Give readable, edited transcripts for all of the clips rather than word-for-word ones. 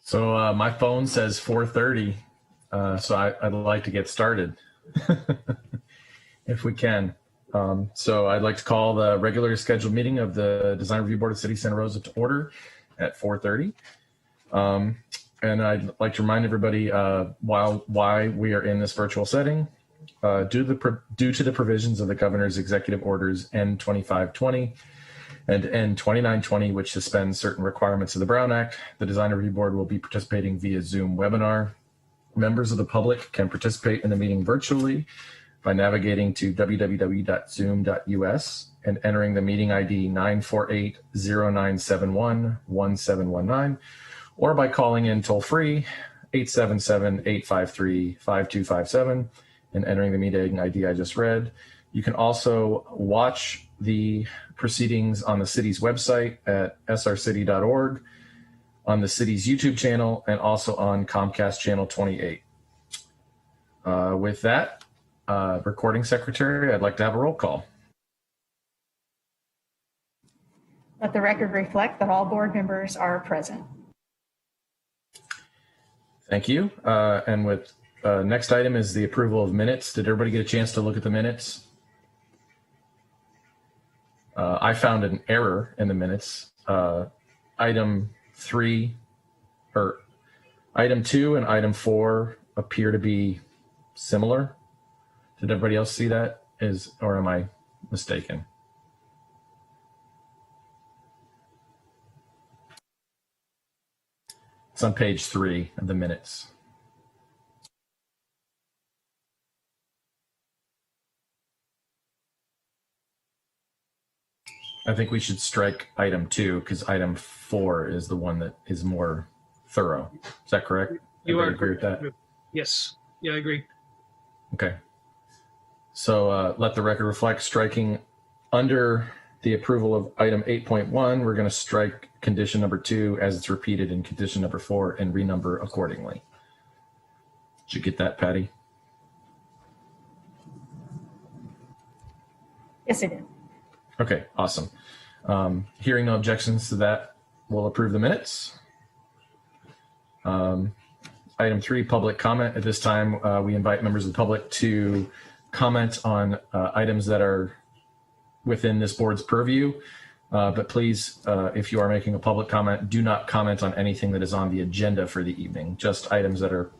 So my phone says 4:30, so I'd like to get started if we can. So I'd like to call the regularly scheduled meeting of the Design Review Board of City of Santa Rosa to order at 4:30. And I'd like to remind everybody why we are in this virtual setting. Due to the provisions of the governor's executive orders N2520 and N2920, which suspends certain requirements of the Brown Act, the Design Review Board will be participating via Zoom webinar. Members of the public can participate in the meeting virtually by navigating to www.zoom.us and entering the meeting ID 948-0971-1719, or by calling in toll-free 877-853-5257 and entering the meeting ID I just read. You can also watch the proceedings on the city's website at srcity.org, on the city's YouTube channel, and also on Comcast Channel 28. With that, recording secretary, I'd like to have a roll call. Let the record reflect that all board members are present. Thank you. And with next item is the approval of minutes. Did everybody get a chance to look at the minutes? I found an error in the minutes. Item 2 and item 4 appear to be similar. Did everybody else see that? Or am I mistaken? It's on page 3 of the minutes. I think we should strike item 2 because item 4 is the one that is more thorough. Is that correct? You are agree with that? Yes. Yeah, I agree. Okay. So let the record reflect striking under the approval of item 8.1. We're going to strike condition number 2 as it's repeated in condition number 4 and renumber accordingly. Did you get that, Patty? Yes, I did. Okay, awesome. Hearing no objections to that, we'll approve the minutes. Item 3, public comment. At this time, we invite members of the public to comment on items that are within this board's purview. But please, if you are making a public comment, do not comment on anything that is on the agenda for the evening, just items that are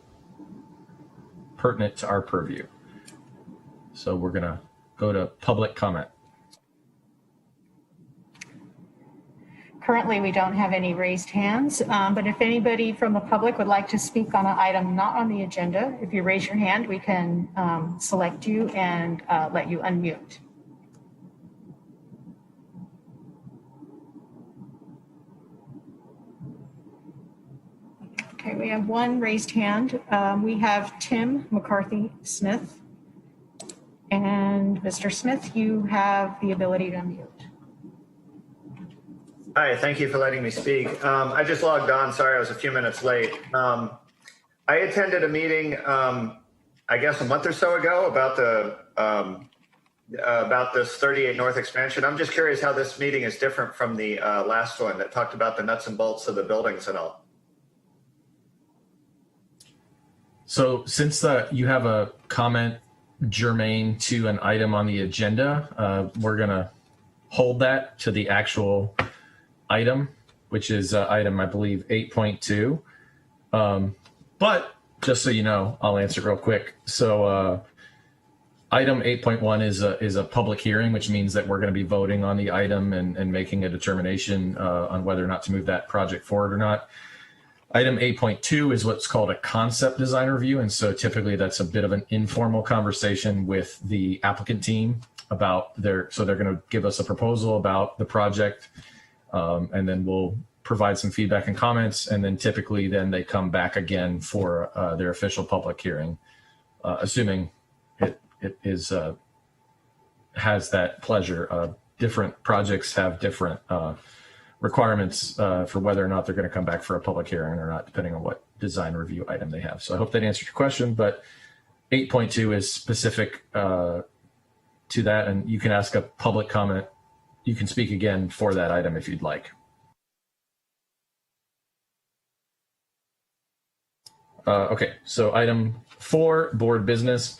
pertinent to our purview. So we're going to go to public comment. Currently, we don't have any raised hands, but if anybody from the public would like to speak on an item not on the agenda, if you raise your hand, we can select you and let you unmute. Okay, we have one raised hand. We have Tim McCarthy Smith. And Mr. Smith, you have the ability to unmute. Hi, thank you for letting me speak. I just logged on. Sorry, I was a few minutes late. I attended a meeting, I guess a month or so ago about this 38 North expansion. I'm just curious how this meeting is different from the last one that talked about the nuts and bolts of the buildings and all. So since you have a comment germane to an item on the agenda, we're going to hold that to the actual item, which is item, I believe, 8.2. But just so you know, I'll answer it real quick. So item 8.1 is a public hearing, which means that we're going to be voting on the item and making a determination on whether or not to move that project forward or not. Item 8.2 is what's called a concept design review. And so typically that's a bit of an informal conversation with the applicant team about so they're going to give us a proposal about the project. And then we'll provide some feedback and comments. And then typically then they come back again for their official public hearing, assuming it is has that pleasure. Different projects have different requirements for whether or not they're going to come back for a public hearing or not, depending on what design review item they have. So I hope that answered your question, but 8.2 is specific to that, and you can ask a public comment. You can speak again for that item if you'd like. Okay, so item 4, board business.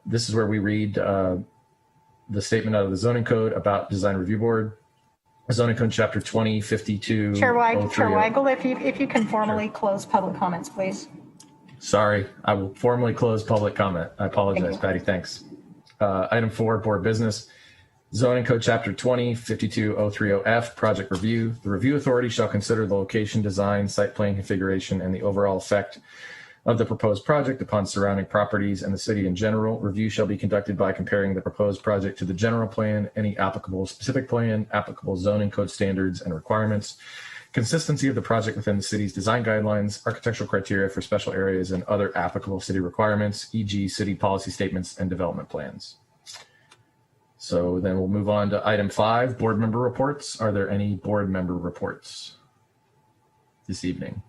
This is where we read the statement out of the zoning code about design review board. Zoning code chapter 2052. Chair Weigel, if you can formally close public comments, please. Sorry, I will formally close public comment. I apologize, Patty. Thanks. Item 4, board business. Zoning code chapter 2052-030F, project review. The review authority shall consider the location, design, site plan configuration, and the overall effect of the proposed project upon surrounding properties and the city in general. Review shall be conducted by comparing the proposed project to the general plan, any applicable specific plan, applicable zoning code standards and requirements, consistency of the project within the city's design guidelines, architectural criteria for special areas, and other applicable city requirements, e.g. city policy statements and development plans. So then we'll move on to item 5, board member reports. Are there any board member reports this evening?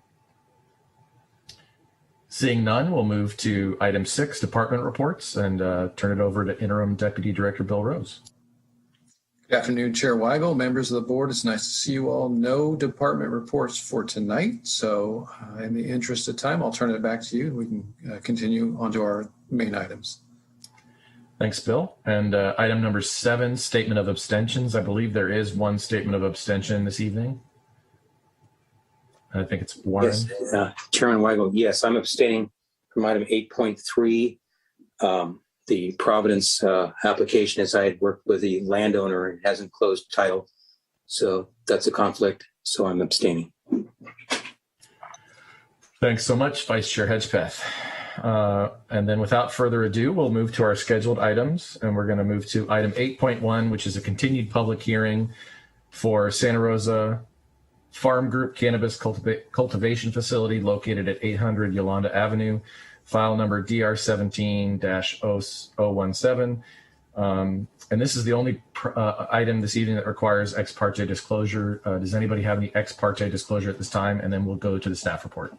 Seeing none, we'll move to item 6, department reports, and turn it over to Interim Deputy Director Bill Rose. Good afternoon, Chair Weigel, members of the board. It's nice to see you all. No department reports for tonight. So in the interest of time, I'll turn it back to you. We can continue on to our main items. Thanks, Bill. And item number 7, statement of abstentions. I believe there is one statement of abstention this evening. I think it's Warren. Yes, Chairman Weigel, yes, I'm abstaining from item 8.3. The Providence application, as I had worked with the landowner and hasn't closed title. So that's a conflict. So I'm abstaining. Thanks so much, Vice Chair Hedgepeth. And then without further ado, we'll move to our scheduled items, and we're going to move to item 8.1, which is a continued public hearing for Santa Rosa Farm Group Cannabis Cultivation Facility located at 800 Yolanda Avenue, file number DR17-017. And this is the only item this evening that requires ex parte disclosure. Does anybody have any ex parte disclosure at this time? And then we'll go to the staff report.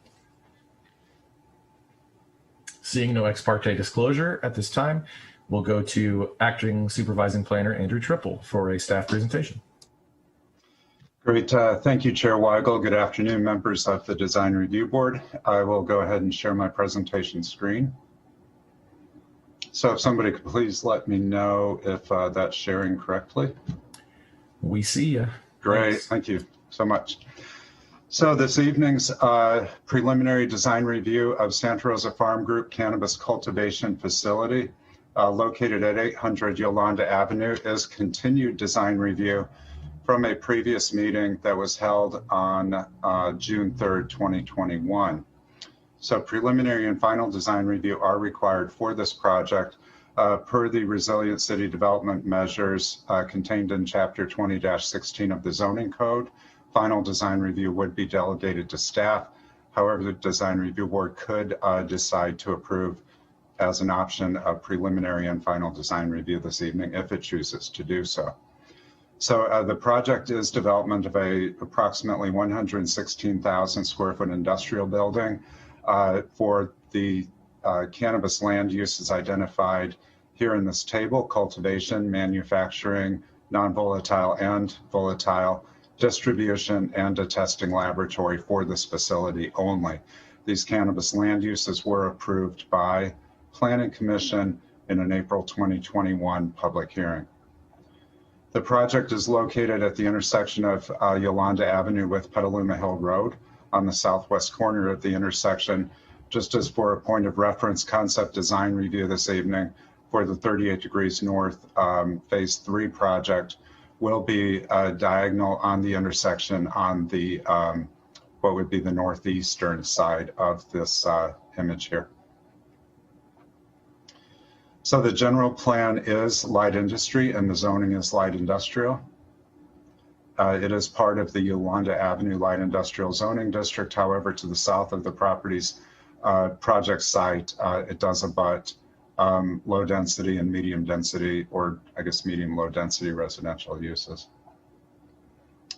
Seeing no ex parte disclosure at this time, we'll go to Acting Supervising Planner Andrew Triple for a staff presentation. Great. Thank you, Chair Weigel. Good afternoon, members of the Design Review Board. I will go ahead and share my presentation screen. So if somebody could please let me know if that's sharing correctly. We see you. Great. Thanks. Thank you so much. So this evening's preliminary design review of Santa Rosa Farm Group Cannabis Cultivation Facility located at 800 Yolanda Avenue is continued design review from a previous meeting that was held on June 3rd, 2021. So preliminary and final design review are required for this project per the Resilient City Development Measures contained in Chapter 20-16 of the Zoning Code. Final design review would be delegated to staff. However, the Design Review Board could decide to approve as an option of preliminary and final design review this evening if it chooses to do so. So the project is development of a approximately 116,000 square foot industrial building for the cannabis land uses identified here in this table: cultivation, manufacturing, non-volatile and volatile, distribution, and a testing laboratory for this facility only. These cannabis land uses were approved by Planning Commission in an April 2021 public hearing. The project is located at the intersection of Yolanda Avenue with Petaluma Hill Road on the southwest corner of the intersection. Just as for a point of reference, concept design review this evening for the 38 Degrees North Phase 3 project will be diagonal on the intersection on the what would be the northeastern side of this image here. So the general plan is light industry and the zoning is light industrial. It is part of the Yolanda Avenue Light Industrial Zoning District. However, to the south of the property's project site, it does abut low density and medium density, or I guess medium low density residential uses.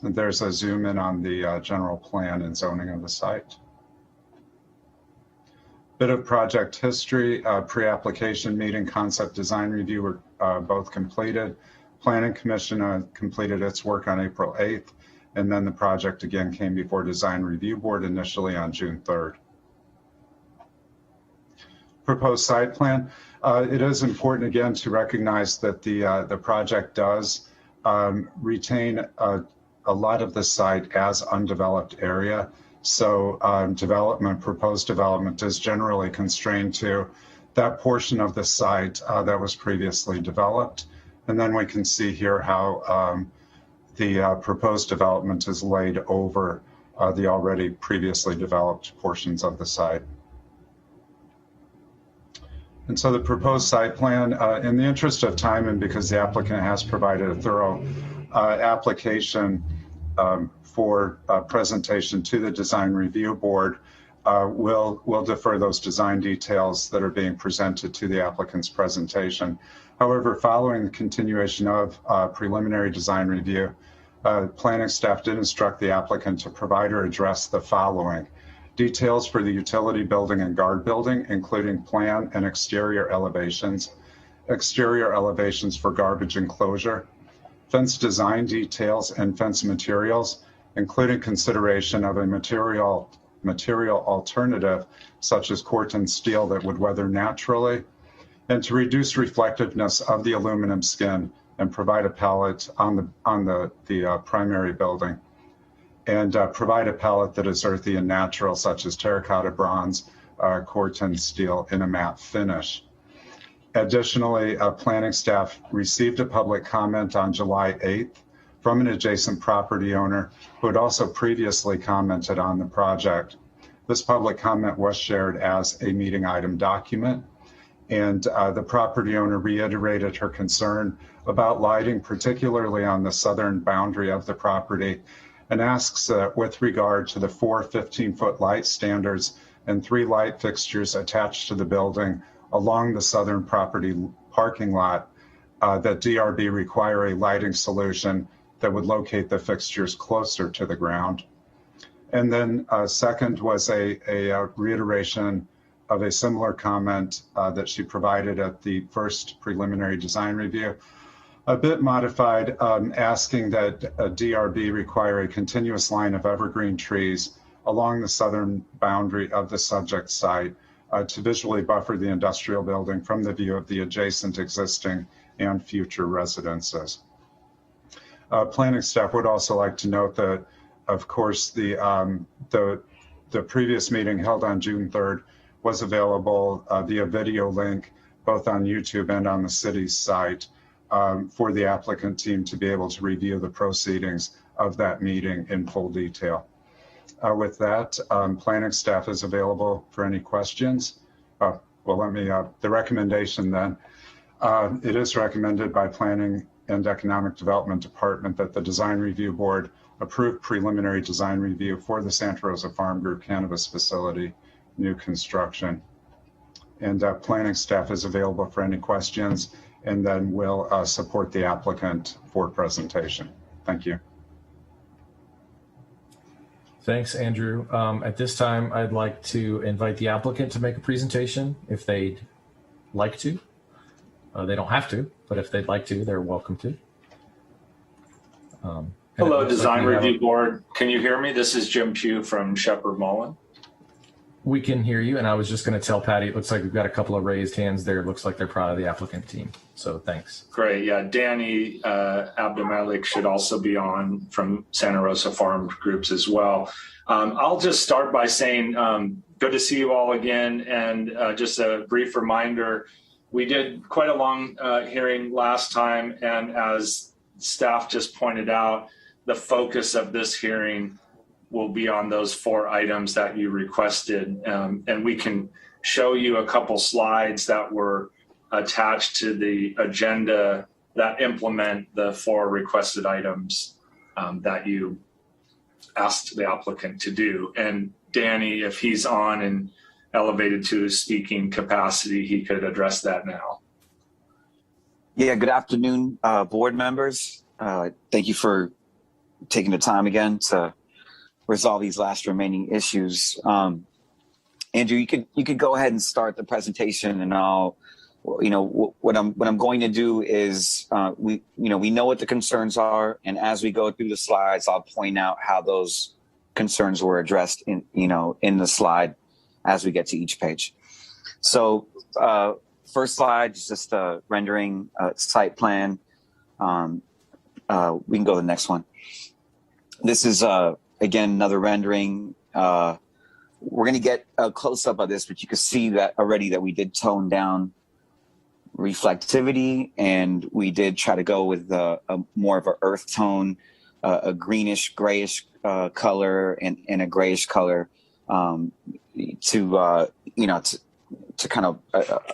And there's a zoom in on the general plan and zoning of the site. Bit of project history, pre-application meeting, concept design review were both completed. Planning Commission completed its work on April 8th, and then the project again came before Design Review Board initially on June 3rd. proposed site plan. It is important again to recognize that the project does retain a lot of the site as undeveloped area. So proposed development is generally constrained to that portion of the site that was previously developed. And then we can see here how the proposed development is laid over the already previously developed portions of the site. And so the proposed site plan, in the interest of time and because the applicant has provided a thorough application for presentation to the design review board, we'll defer those design details that are being presented to the applicant's presentation. However, following the continuation of preliminary design review, planning staff did instruct the applicant to provide or address the following: details for the utility building and guard building, including plan and exterior elevations for garbage enclosure, fence design details and fence materials, including consideration of a material alternative such as Corten steel that would weather naturally, and to reduce reflectiveness of the aluminum skin and provide a palette on the primary building, and provide a palette that is earthy and natural, such as terracotta bronze, Corten steel in a matte finish. Additionally, planning staff received a public comment on July 8th from an adjacent property owner who had also previously commented on the project. This public comment was shared as a meeting item document, and the property owner reiterated her concern about lighting, particularly on the southern boundary of the property, and asks with regard to the 4 15-foot light standards and 3 light fixtures attached to the building along the southern property parking lot, that DRB require a lighting solution that would locate the fixtures closer to the ground. And then second was a reiteration of a similar comment that she provided at the first preliminary design review, a bit modified, asking that DRB require a continuous line of evergreen trees along the southern boundary of the subject site to visually buffer the industrial building from the view of the adjacent existing and future residences. Planning staff would also like to note that, of course, the previous meeting held on June 3rd was available via video link, both on YouTube and on the city's site, for the applicant team to be able to review the proceedings of that meeting in full detail. With that, planning staff is available for any questions. Well, the recommendation then, it is recommended by Planning and Economic Development Department that the Design Review Board approve preliminary design review for the Santa Rosa Farm Group cannabis facility, new construction. And planning staff is available for any questions, and then we'll support the applicant for presentation. Thank you. Thanks, Andrew. At this time, I'd like to invite the applicant to make a presentation if they'd like to. They don't have to, but if they'd like to, they're welcome to. Hello, Design Review Board. Can you hear me? This is Jim Pugh from Shepherd Mullen. We can hear you, and I was just going to tell Patty, it looks like we've got a couple of raised hands there. It looks like they're proud of the applicant team, so thanks. Great, yeah, Danny Abdelmalik should also be on from Santa Rosa Farm Groups as well. I'll just start by saying good to see you all again, and just a brief reminder, we did quite a long hearing last time, and as staff just pointed out, the focus of this hearing will be on those 4 items that you requested. And we can show you a couple slides that were attached to the agenda that implement the 4 requested items that you asked the applicant to do. And Danny, if he's on and elevated to his speaking capacity, he could address that now. Yeah, good afternoon, board members. Thank you for taking the time again to resolve these last remaining issues. Andrew, you could go ahead and start the presentation, and I'll, what I'm going to do is we know what the concerns are, and as we go through the slides, I'll point out how those concerns were addressed in the slide as we get to each page. So first slide is just a rendering site plan. We can go to the next one. This is, again, another rendering. We're going to get a close-up of this, but you can see that already that we did tone down reflectivity, and we did try to go with a more of an earth tone, a greenish, grayish color, and a grayish color to kind of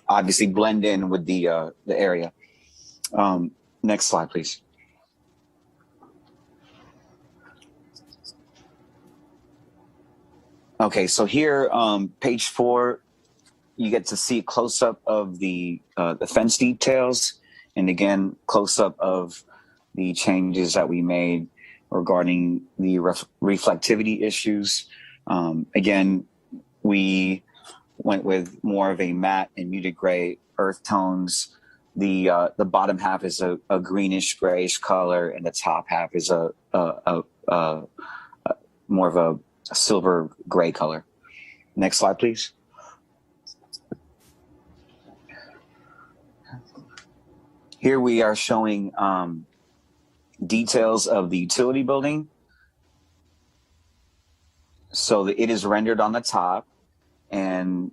obviously blend in with the area. Next slide, please. Okay, so here, page 4, you get to see a close-up of the fence details, and again, close-up of the changes that we made regarding the reflectivity issues. Again, we went with more of a matte and muted gray earth tones. The bottom half is a greenish grayish color, and the top half is a more of a silver gray color. Next slide, please. Here we are showing details of the utility building. So it is rendered on the top, and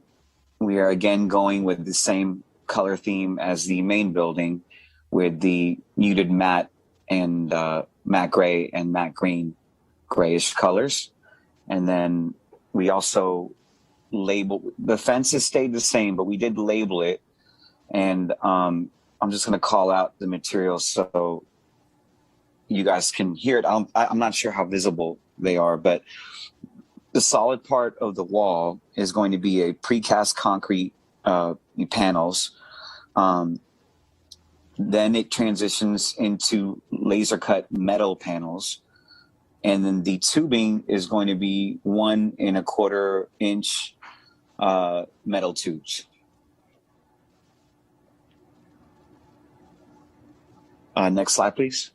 we are again going with the same color theme as the main building with the muted matte and matte gray and matte green grayish colors. And then we also label, the fences stayed the same, but we did label it. And I'm just going to call out the materials so you guys can hear it. I'm not sure how visible they are, but the solid part of the wall is going to be a precast concrete panels. Then it transitions into laser cut metal panels. And then the tubing is going to be 1 1/4 inch metal tubes. Next slide, please.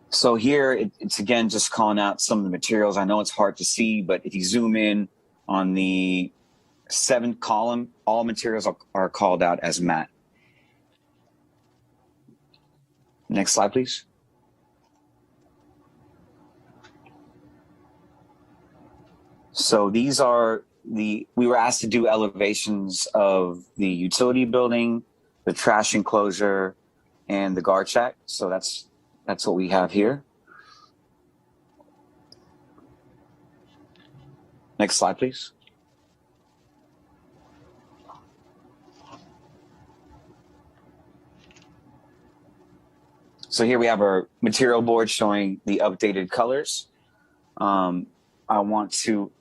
So here, it's again just calling out some of the materials. I know it's hard to see, but if you zoom in on the 7th column, all materials are called out as matte. Next slide, please. So these are we were asked to do elevations of the utility building, the trash enclosure, and the guard shack. So that's what we have here. Next slide, please. So here we have our material board showing the updated colors. I want to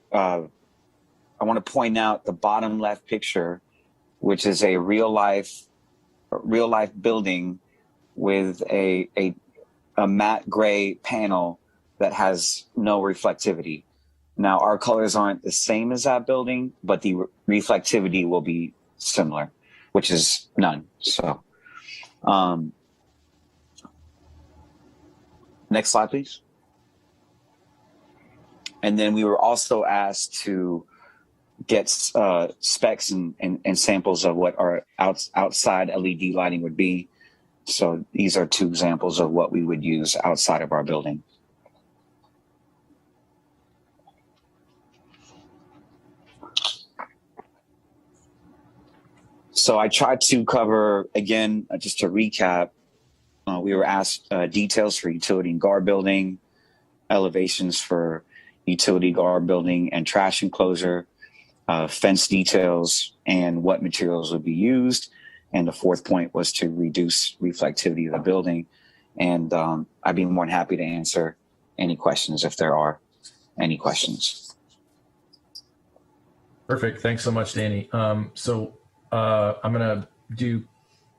point out the bottom left picture, which is a real life building with a matte gray panel that has no reflectivity. Now our colors aren't the same as that building, but the reflectivity will be similar, which is none. So, next slide, please. And then we were also asked to get specs and samples of what our outside LED lighting would be. So these are 2 examples of what we would use outside of our building. So I tried to cover, again, just to recap, we were asked details for utility and guard building, elevations for utility guard building and trash enclosure, fence details, and what materials would be used. And the 4th point was to reduce reflectivity of the building. And I'd be more than happy to answer any questions if there are any questions. Perfect. Thanks so much, Danny. So I'm going to do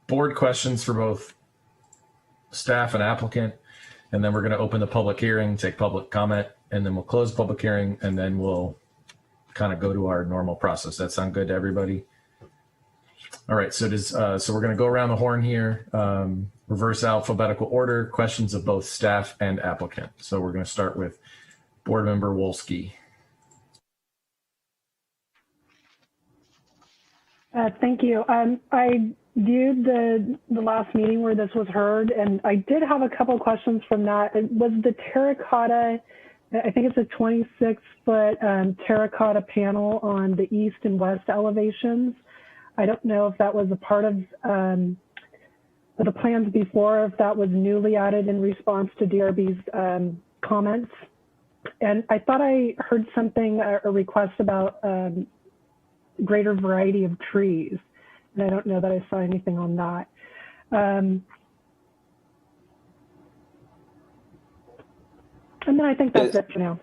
board questions for both staff and applicant, and then we're going to open the public hearing, take public comment, and then we'll close the public hearing, and then we'll kind of go to our normal process. That sound good to everybody? All right, so we're going to go around the horn here, reverse alphabetical order, questions of both staff and applicant. So we're going to start with Board Member Wolski. Thank you. I viewed the last meeting where this was heard, and I did have a couple of questions from that. Was the terracotta, I think it's a 26-foot terracotta panel on the east and west elevations. I don't know if that was a part of the plans before, if that was newly added in response to DRB's comments. And I thought I heard something, a request about greater variety of trees. And I don't know that I saw anything on that. And then I think that's it for now.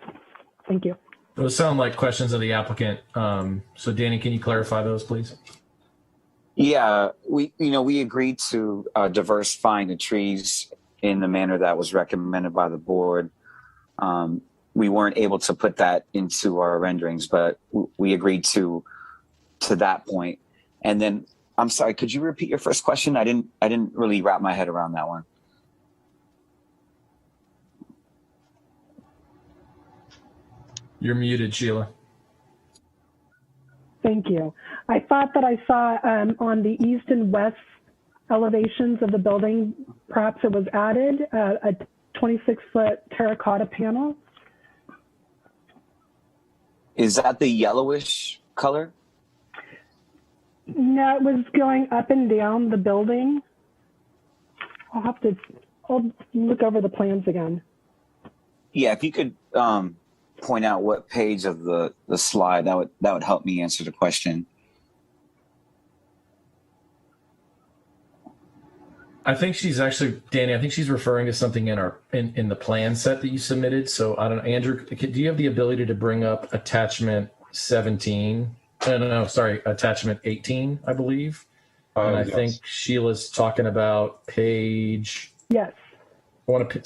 Thank you. Those sound like questions of the applicant. So Danny, can you clarify those, please? Yeah, we agreed to diversifying the trees in the manner that was recommended by the board. We weren't able to put that into our renderings, but we agreed to that point. And then, I'm sorry, could you repeat your first question? I didn't really wrap my head around that one. You're muted, Sheila. Thank you. I thought that I saw on the east and west elevations of the building, perhaps it was added, a 26-foot terracotta panel. Is that the yellowish color? No, it was going up and down the building. I'll look over the plans again. Yeah, if you could point out what page of the slide, that would help me answer the question. I think she's actually, Danny, I think she's referring to something in the plan set that you submitted. So I don't know, Andrew, do you have the ability to bring up attachment 17? No, sorry, attachment 18, I believe. And I think Sheila's talking about page. Yes. I want to pick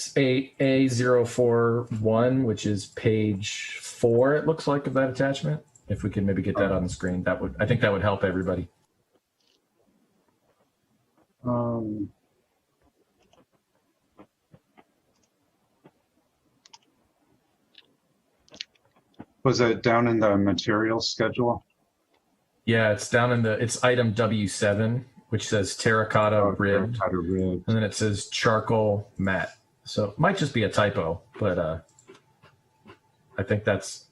A041, which is page 4, it looks like, of that attachment. If we can maybe get that on the screen, I think that would help everybody. Was it down in the materials schedule? Yeah, it's down in it's item W7, which says terracotta ribbed. Terracotta ribbed. And then it says charcoal matte. So it might just be a typo, but I think that's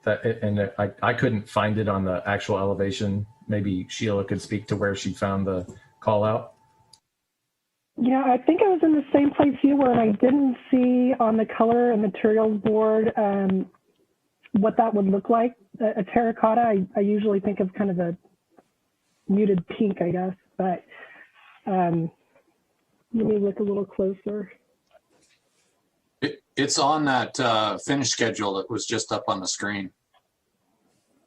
that. And I couldn't find it on the actual elevation. Maybe Sheila could speak to where she found the call out. Yeah, I think I was in the same place you were, and I didn't see on the color and materials board what that would look like. A terracotta, I usually think of kind of a muted pink, I guess, but let me look a little closer. It's on that finish schedule that was just up on the screen.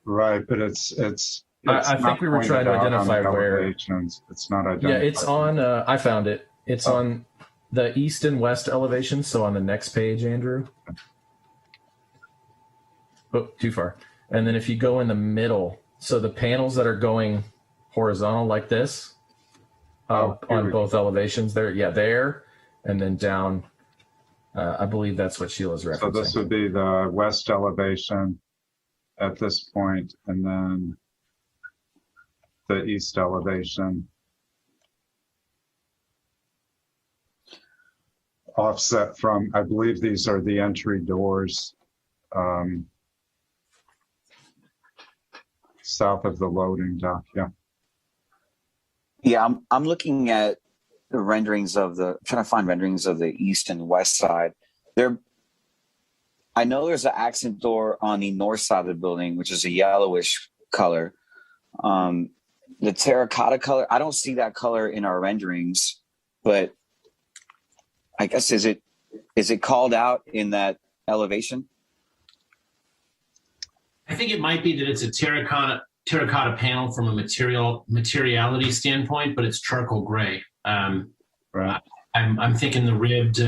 Right, but it's I think we were trying to identify where. It's not identified. Yeah, it's on, I found it. It's on the east and west elevation. So on the next page, Andrew. Oh, too far. And then if you go in the middle, so the panels that are going horizontal like this on both elevations there. Yeah, there. And then down, I believe that's what Sheila's referencing. So this would be the west elevation at this point, and then the east elevation. Offset from, I believe these are the entry doors south of the loading dock. Yeah. Yeah, I'm looking at the renderings of trying to find renderings of the east and west side. I know there's an accent door on the north side of the building, which is a yellowish color. The terracotta color, I don't see that color in our renderings, but I guess is it called out in that elevation? I think it might be that it's a terracotta panel from a materiality standpoint, but it's charcoal gray. Right. I'm thinking the ribbed.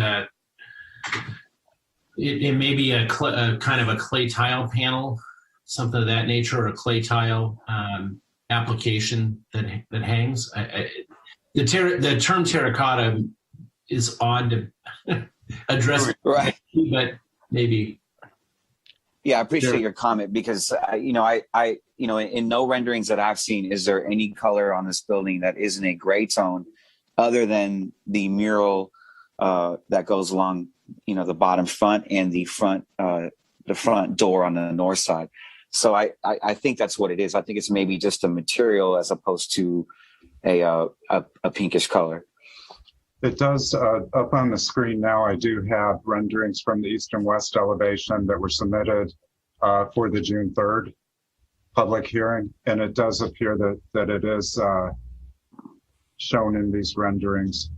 It may be a kind of a clay tile panel, something of that nature, or a clay tile. application that hangs. The term terracotta is odd to address, right? But maybe. Yeah, I appreciate your comment because in no renderings that I've seen is there any color on this building that isn't a gray tone, other than the mural that goes along, the bottom front and the front door on the north side. So I think that's what it is. I think it's maybe just a material as opposed to a pinkish color. It does, up on the screen now, I do have renderings from the east and west elevation that were submitted for the June 3rd public hearing. And it does appear that it is shown in these renderings.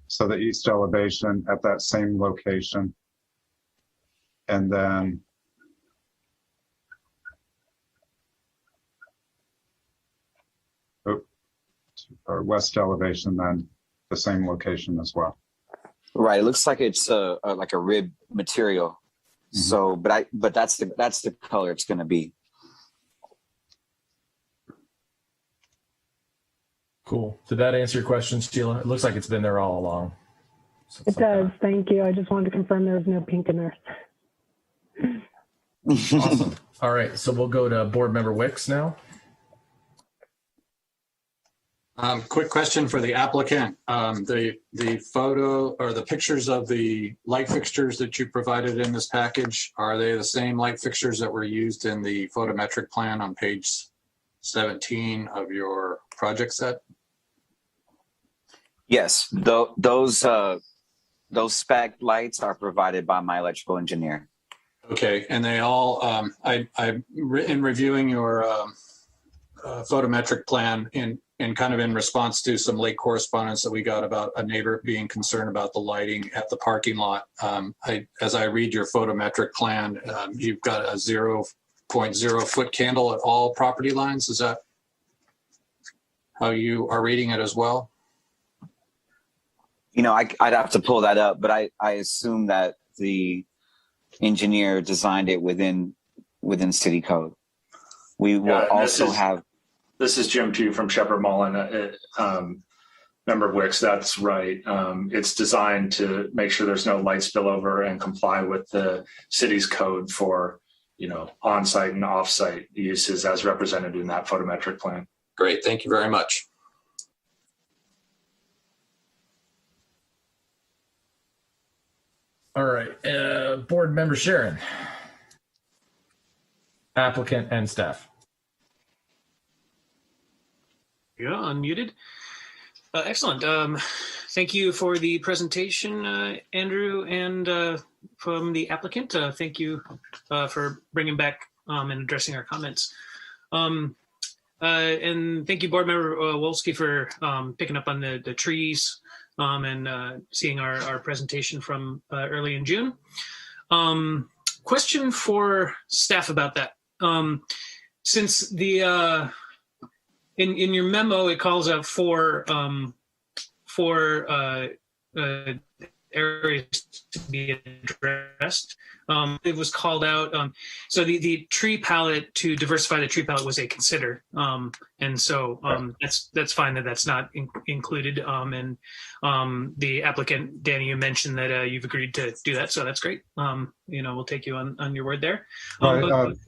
So the east elevation at that same location. And then our west elevation, then the same location as well. Right. It looks like it's like a rib material. Mm-hmm. So, but that's the color it's going to be. Cool. Did that answer your question, Sheila? It looks like it's been there all along. It does. Thank you. I just wanted to confirm there was no pink in there. Awesome. All right. So we'll go to Board Member Wicks now. Quick question for the applicant. The photo or the pictures of the light fixtures that you provided in this package, are they the same light fixtures that were used in the photometric plan on page 17 of your project set? Yes, those spec lights are provided by my electrical engineer. Okay, and they all, in reviewing your photometric plan and kind of in response to some late correspondence that we got about a neighbor being concerned about the lighting at the parking lot, as I read your photometric plan, you've got a 0.0 foot candle at all property lines. Is that how you are reading it as well? I'd have to pull that up, but I assume that the engineer designed it within city code. We will also have. This is Jim Pugh from Shepherd Mullen. Member Wicks, that's right. It's designed to make sure there's no light spillover and comply with the city's code for, on-site and off-site uses as represented in that photometric plan. Great, thank you very much. All right, Board Member Sharon, applicant and staff. Yeah, unmuted. Excellent. Thank you for the presentation, Andrew, and from the applicant. Thank you for bringing back and addressing our comments. And thank you, Board Member Wolski, for picking up on the trees and seeing our presentation from early in June. Question for staff about that. Since the in your memo, it calls out four areas to be addressed. It was called out. So the tree palette, to diversify the tree palette, was a consider. And so that's fine that that's not included. And the applicant, Danny, you mentioned that you've agreed to do that. So that's great. We'll take you on your word there.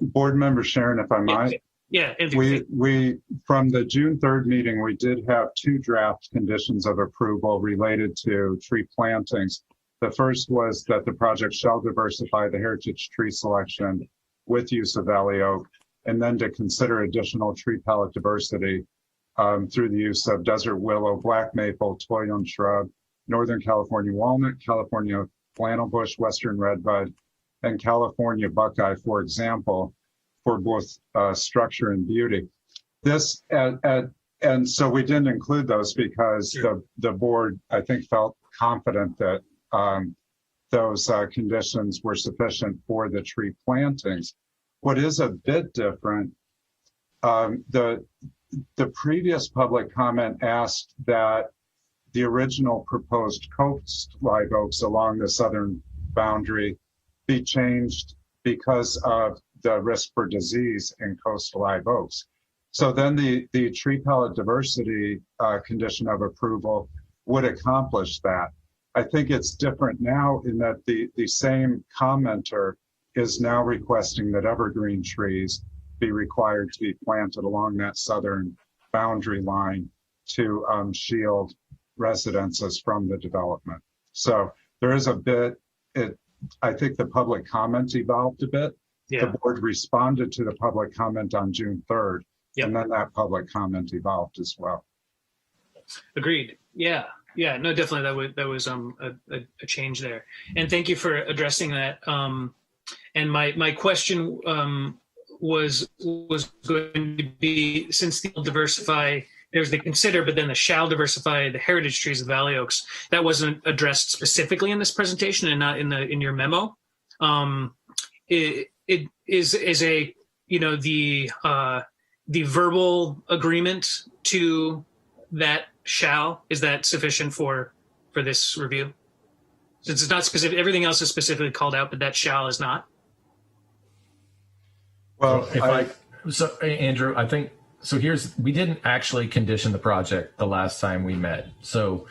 Board Member Sharon, if I might. Yeah. We from the June 3rd meeting, we did have two draft conditions of approval related to tree plantings. The first was that the project shall diversify the heritage tree selection with use of valley oak, and then to consider additional tree palette diversity through the use of desert willow, black maple, toyon shrub, Northern California walnut, California flannel bush, western redbud, and California buckeye, for example, for both structure and beauty. This and so we didn't include those because the board, I think, felt confident that those conditions were sufficient for the tree plantings. What is a bit different, the previous public comment asked that the original proposed coast live oaks along the southern boundary be changed because of the risk for disease in coastal live oaks. So then the tree pellet diversity condition of approval would accomplish that. I think it's different now in that the same commenter is now requesting that evergreen trees be required to be planted along that southern boundary line to shield residences from the development. So there is a bit, I think the public comment evolved a bit. Yeah. The board responded to the public comment on June 3rd, and then that public comment evolved as well. Agreed. Yeah. Yeah. No, definitely. That was a change there. And thank you for addressing that. And my question was going to be, since they'll diversify, there's the consider, but then the shall diversify the heritage trees of Valley Oaks. That wasn't addressed specifically in this presentation and not in your memo. It is a, you know, the verbal agreement to that shall, is that sufficient for this review? Since it's not specific, everything else is specifically called out, but that shall is not. Well, so Andrew, I think, so we didn't actually condition the project the last time we met. So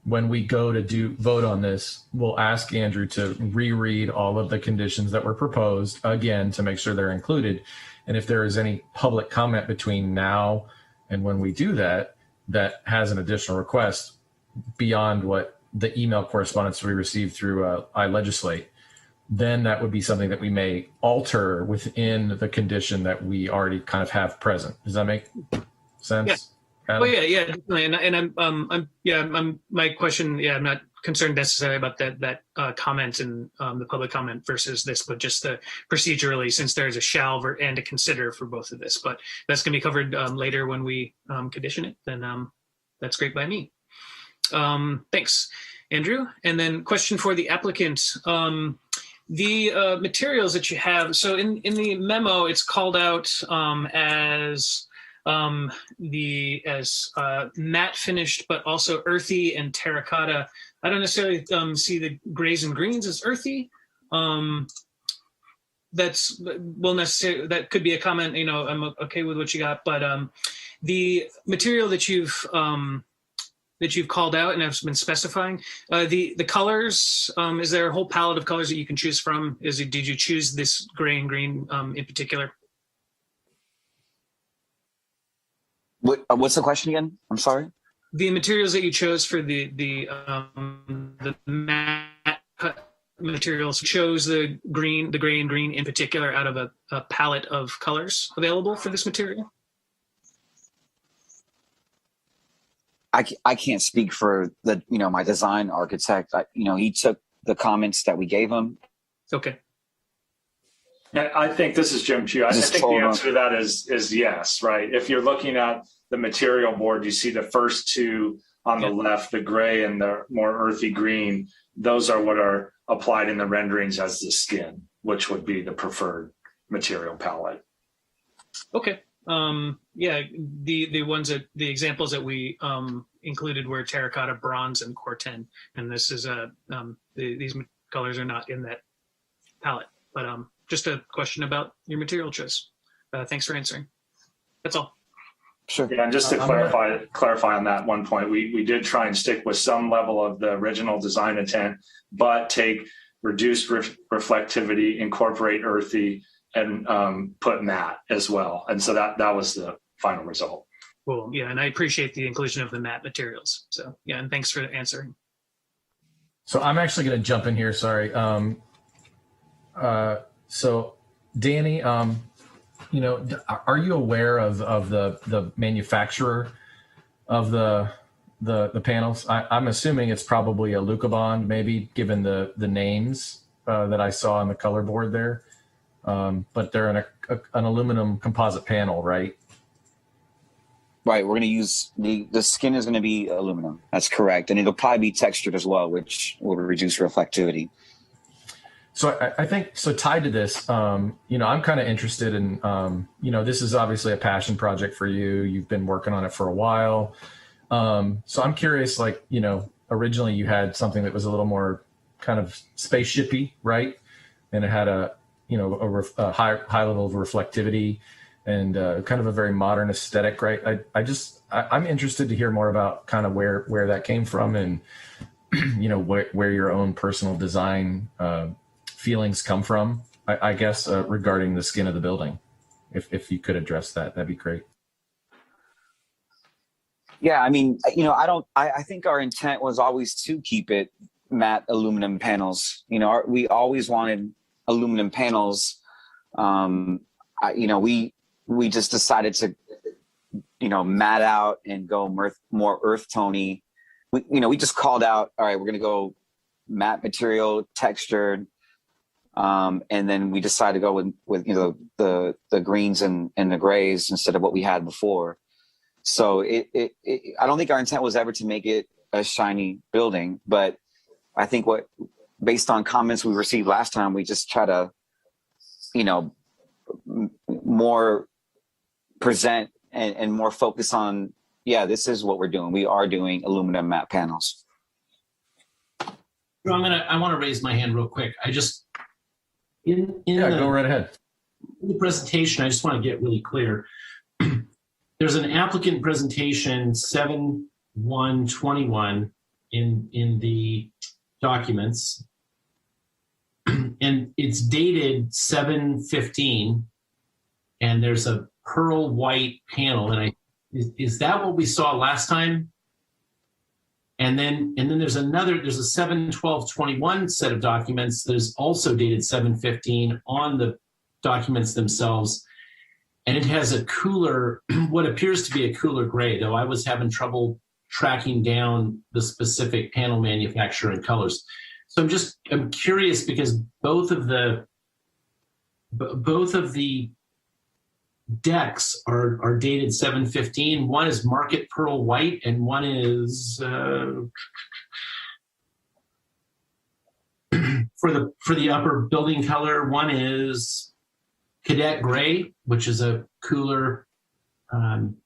when we go to vote on this, we'll ask Andrew to reread all of the conditions that were proposed again to make sure they're included. And if there is any public comment between now and when we do that, that has an additional request beyond what the email correspondence we received through iLegislate, then that would be something that we may alter within the condition that we already kind of have present. Does that make sense? Yeah. Adam? Oh yeah, definitely. And my question, I'm not concerned necessarily about that comment and the public comment versus this, but just the procedurally, since there's a shall and a consider for both of this, but that's going to be covered later when we condition it. Then that's great by me. Thanks, Andrew. And then question for the applicant. The materials that you have, so in the memo, it's called out as matte finished, but also earthy and terracotta. I don't necessarily see the grays and greens as earthy. That could be a comment. You know, I'm okay with what you got, but the material that you've called out and have been specifying, the colors, is there a whole palette of colors that you can choose from? Did you choose this gray and green in particular? What's the question again? I'm sorry. The materials that you chose for the matte materials, chose the gray and green in particular out of a palette of colors available for this material? I can't speak for my design architect. He took the comments that we gave him. Okay. Yeah, I think this is Jim Chu. I think the answer to that is yes, right? If you're looking at the material board, you see the first two on the left, the gray and the more earthy green. Those are what are applied in the renderings as the skin, which would be the preferred material palette. Okay. The examples that we included were terracotta, bronze, and corten, and this is these colors are not in that palette. But just a question about your material choice. Thanks for answering. That's all. Sure. Yeah, and just to clarify on that one point, we did try and stick with some level of the original design intent, but take reduced reflectivity, incorporate earthy, and put matte as well. And so that was the final result. Cool. Yeah, and I appreciate the inclusion of the matte materials. So yeah, and thanks for answering. So I'm actually going to jump in here. Sorry. So Danny, are you aware of the manufacturer of the panels? I'm assuming it's probably a Lucabond, maybe, given the names that I saw on the color board there. But they're an aluminum composite panel, right? Right. We're going to use the skin is going to be aluminum. That's correct. And it'll probably be textured as well, which will reduce reflectivity. So I think, so tied to this, I'm kind of interested in, this is obviously a passion project for you. You've been working on it for a while. So I'm curious, originally you had something that was a little more kind of spaceshipy, right? And it had a high level of reflectivity. and kind of a very modern aesthetic, right? I'm interested to hear more about kind of where that came from, and where your own personal design feelings come from. I guess regarding the skin of the building, if you could address that, that'd be great. Yeah, I mean, I think our intent was always to keep it matte aluminum panels. We always wanted aluminum panels. We just decided to, matte out and go more earth tony. We just called out, all right, we're going to go matte material, textured. And then we decided to go with the greens and the grays instead of what we had before. So I don't think our intent was ever to make it a shiny building, but I think based on comments we received last time, we just try to, more present and more focus on, this is what we're doing. We are doing aluminum matte panels. I want to raise my hand real quick. I just, go right ahead. In the presentation, I just want to get really clear. There's an applicant presentation 7/1/21 in the documents, and it's dated 7/15, and there's a pearl white panel. And is that what we saw last time? And then there's a 7/12/21 set of documents that is also dated 7/15 on the documents themselves. And it has a cooler, what appears to be a cooler gray, though I was having trouble tracking down the specific panel manufacturer and colors. So I'm curious, because both of the decks are dated 7/15. One is market pearl white, and one is for the upper building color. One is cadet gray, which is a cooler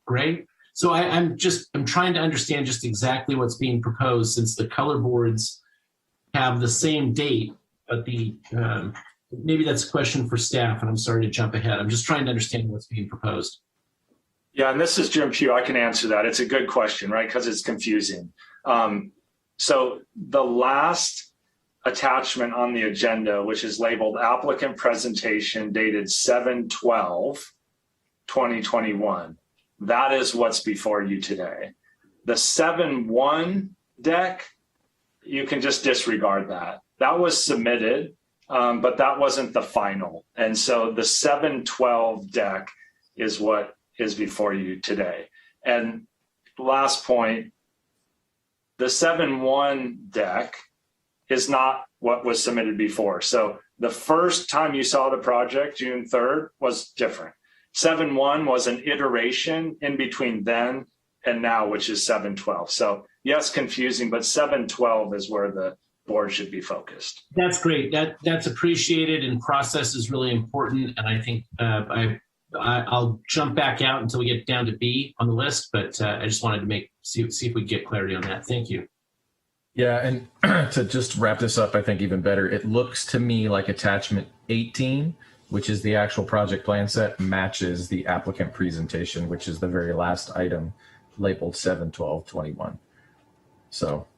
gray. So I'm trying to understand just exactly what's being proposed, since the color boards have the same date, but maybe that's a question for staff, and I'm sorry to jump ahead. I'm just trying to understand what's being proposed. Yeah, and this is Jim Pugh. I can answer that. It's a good question, right? Because it's confusing. So the last attachment on the agenda, which is labeled applicant presentation dated 7/12/2021, that is what's before you today. The 7/1 deck, you can just disregard that. That was submitted, but that wasn't the final. And so the 7/12 deck is what is before you today. And last point, the 7/1 deck is not what was submitted before. So the first time you saw the project, June 3rd, was different. 7/1 was an iteration in between then and now, which is 7/12. So yes, confusing, but 7/12 is where the board should be focused. That's great. That's appreciated, and process is really important. And I think I'll jump back out until we get down to B on the list, but I just wanted to see if we get clarity on that. Thank you. Yeah, and to just wrap this up, I think even better, it looks to me like attachment 18, which is the actual project plan set, matches the applicant presentation, which is the very last item labeled 7/12/21. So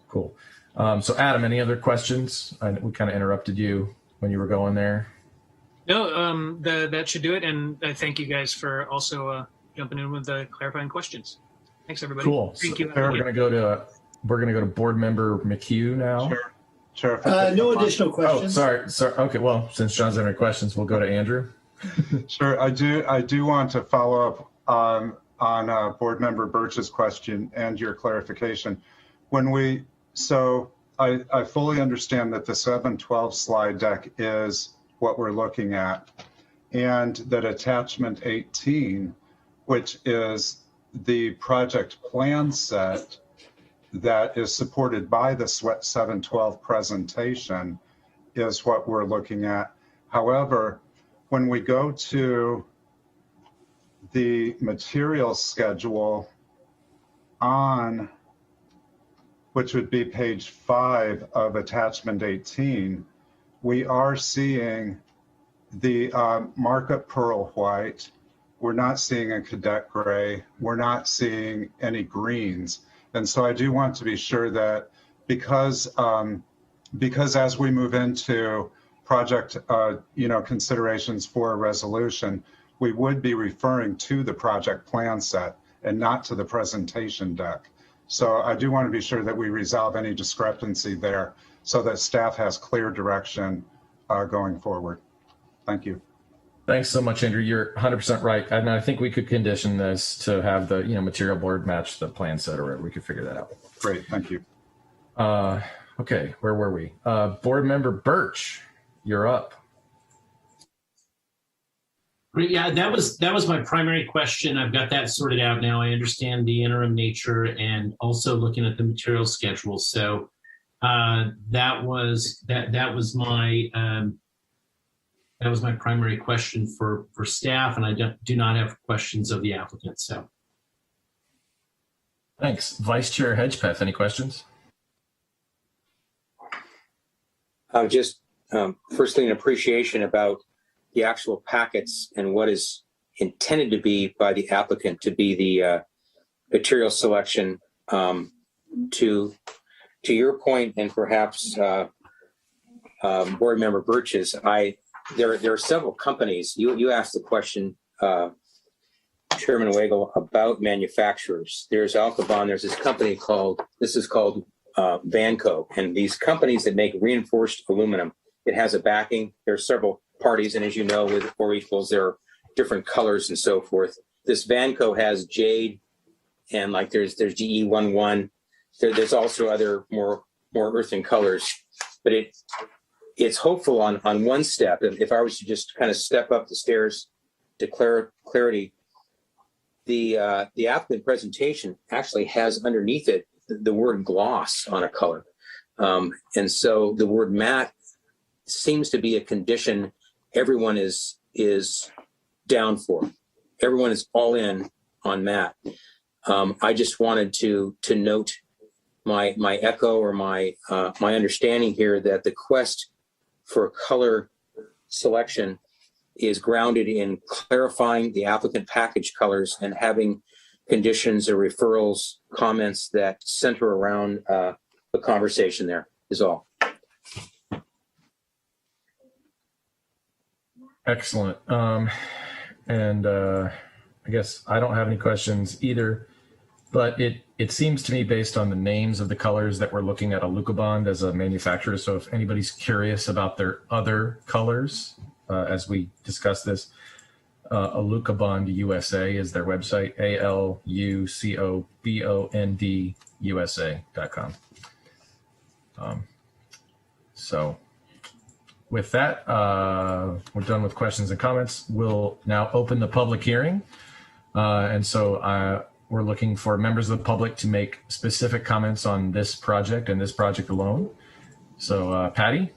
cool. So Adam, any other questions? We kind of interrupted you when you were going there. No, that should do it. And I thank you guys for also jumping in with the clarifying questions. Thanks, everybody. Cool. Thank you. We're going to go to board member McHugh now. Sure. No additional questions. Oh, sorry. Okay. Well, since John's having questions, we'll go to Andrew. Sure. I do want to follow up on board member Birch's question and your clarification. I fully understand that the 7/12 slide deck is what we're looking at, and that attachment 18, which is the project plan set that is supported by the 7/12 presentation, is what we're looking at. However, when we go to the material schedule on, which would be page 5 of attachment 18, we are seeing the markup pearl white, we're not seeing a cadet gray, we're not seeing any greens. And so I do want to be sure that because as we move into project considerations for a resolution, we would be referring to the project plan set and not to the presentation deck. So I do want to be sure that we resolve any discrepancy there so that staff has clear direction going forward. Thank you. Thanks so much, Andrew. You're 100% right. And I think we could condition this to have the material board match the plan set, or we could figure that out. Great, thank you. Okay, where were we? Board member Birch, you're up. Great. Yeah, that was my primary question. I've got that sorted out now. I understand the interim nature and also looking at the material schedule. So that was my primary question for staff, and I do not have questions of the applicant. So, thanks, Vice Chair Hedgepeth. Any questions? Just firstly, an appreciation about the actual packets and what is intended to be by the applicant to be the material selection. To your point, and perhaps board member Birch's, there are several companies. You asked the question, Chairman Wagle, about manufacturers. There's Alcabon. There's this company called Vanco, and these companies that make reinforced aluminum. It has a backing. There are several parties, and as you know, with Or Equals, there are different colors and so forth. This Vanco has jade, and like there's GE11. There's also other more earthen colors, but it's hopeful on one step. If I was to just kind of step up the stairs to clarity, the applicant presentation actually has underneath it the word gloss on a color, and so the word matte seems to be a condition everyone is down for. Everyone is all in on matte. I just wanted to note my echo or my understanding here that the quest for color selection is grounded in clarifying the applicant package colors and having conditions or referrals, comments that center around the conversation there is all. Excellent. And I guess I don't have any questions either, but it seems to me, based on the names of the colors, that we're looking at Alucobond as a manufacturer. So if anybody's curious about their other colors, as we discuss this, Alucobond USA is their website, ALUCOBOND USA.com. So with that, we're done with questions and comments. We'll now open the public hearing. And so we're looking for members of the public to make specific comments on this project and this project alone. So Patty?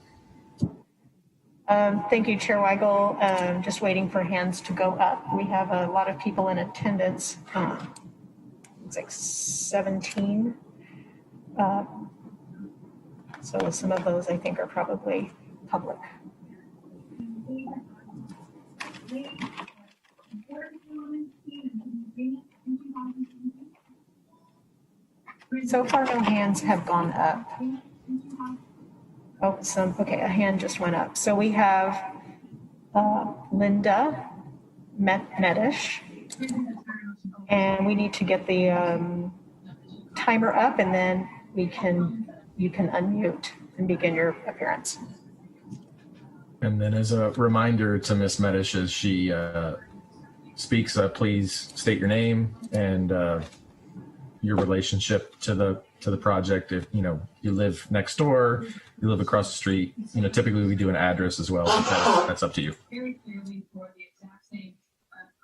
Thank you, Chair Weigel. Just waiting for hands to go up. We have a lot of people in attendance. It's like 17. So some of those I think are probably public. So far, no hands have gone up. Oh, okay, a hand just went up. So we have Linda Medish, and we need to get the timer up, and then you can unmute and begin your appearance. And then as a reminder to Ms. Medish, as she speaks, please state your name and your relationship to the project. If you live next door, you live across the street, typically we do an address as well. That's up to you.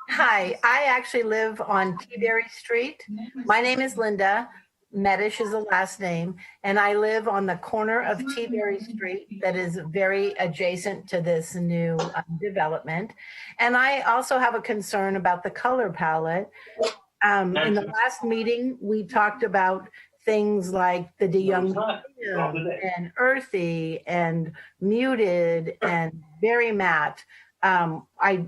Hi, I actually live on Teaberry Street. My name is Linda. Medish is the last name, and I live on the corner of Teaberry Street that is very adjacent to this new development. And I also have a concern about the color palette. In the last meeting, we talked about things like the De Young and earthy and muted and very matte. I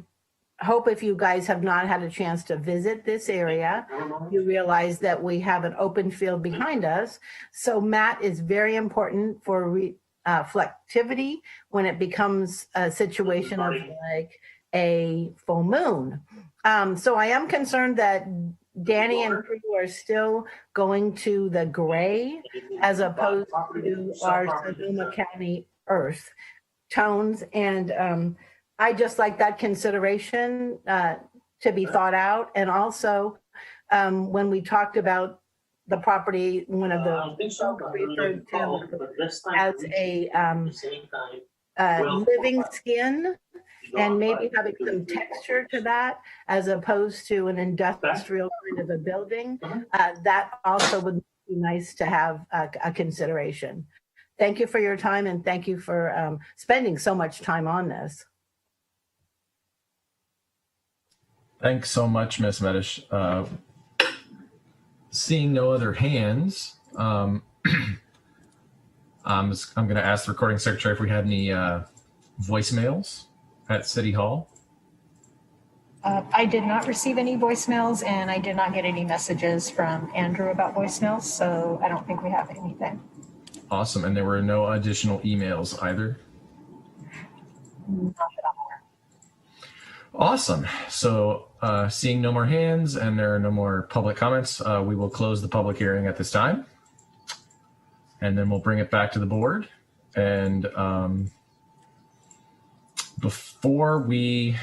hope if you guys have not had a chance to visit this area, you realize that we have an open field behind us. So mat is very important for reflectivity when it becomes a situation of like a full moon. So I am concerned that Danny and crew are still going to the gray as opposed to our Sonoma County earth tones. And I just like that consideration to be thought out. And also, when we talked about the property, one of the referred to as a living skin, and maybe having some texture to that as opposed to an industrial kind of a building. That also would be nice to have a consideration. Thank you for your time, and thank you for spending so much time on this. Thanks so much, Ms. Medish. Seeing no other hands, I'm going to ask the recording secretary if we had any voicemails at City Hall. I did not receive any voicemails, and I did not get any messages from Andrew about voicemails, so I don't think we have anything. Awesome. And there were no additional emails either? Not that I'm aware. Awesome. So seeing no more hands and there are no more public comments, we will close the public hearing at this time. And then we'll bring it back to the board. And before we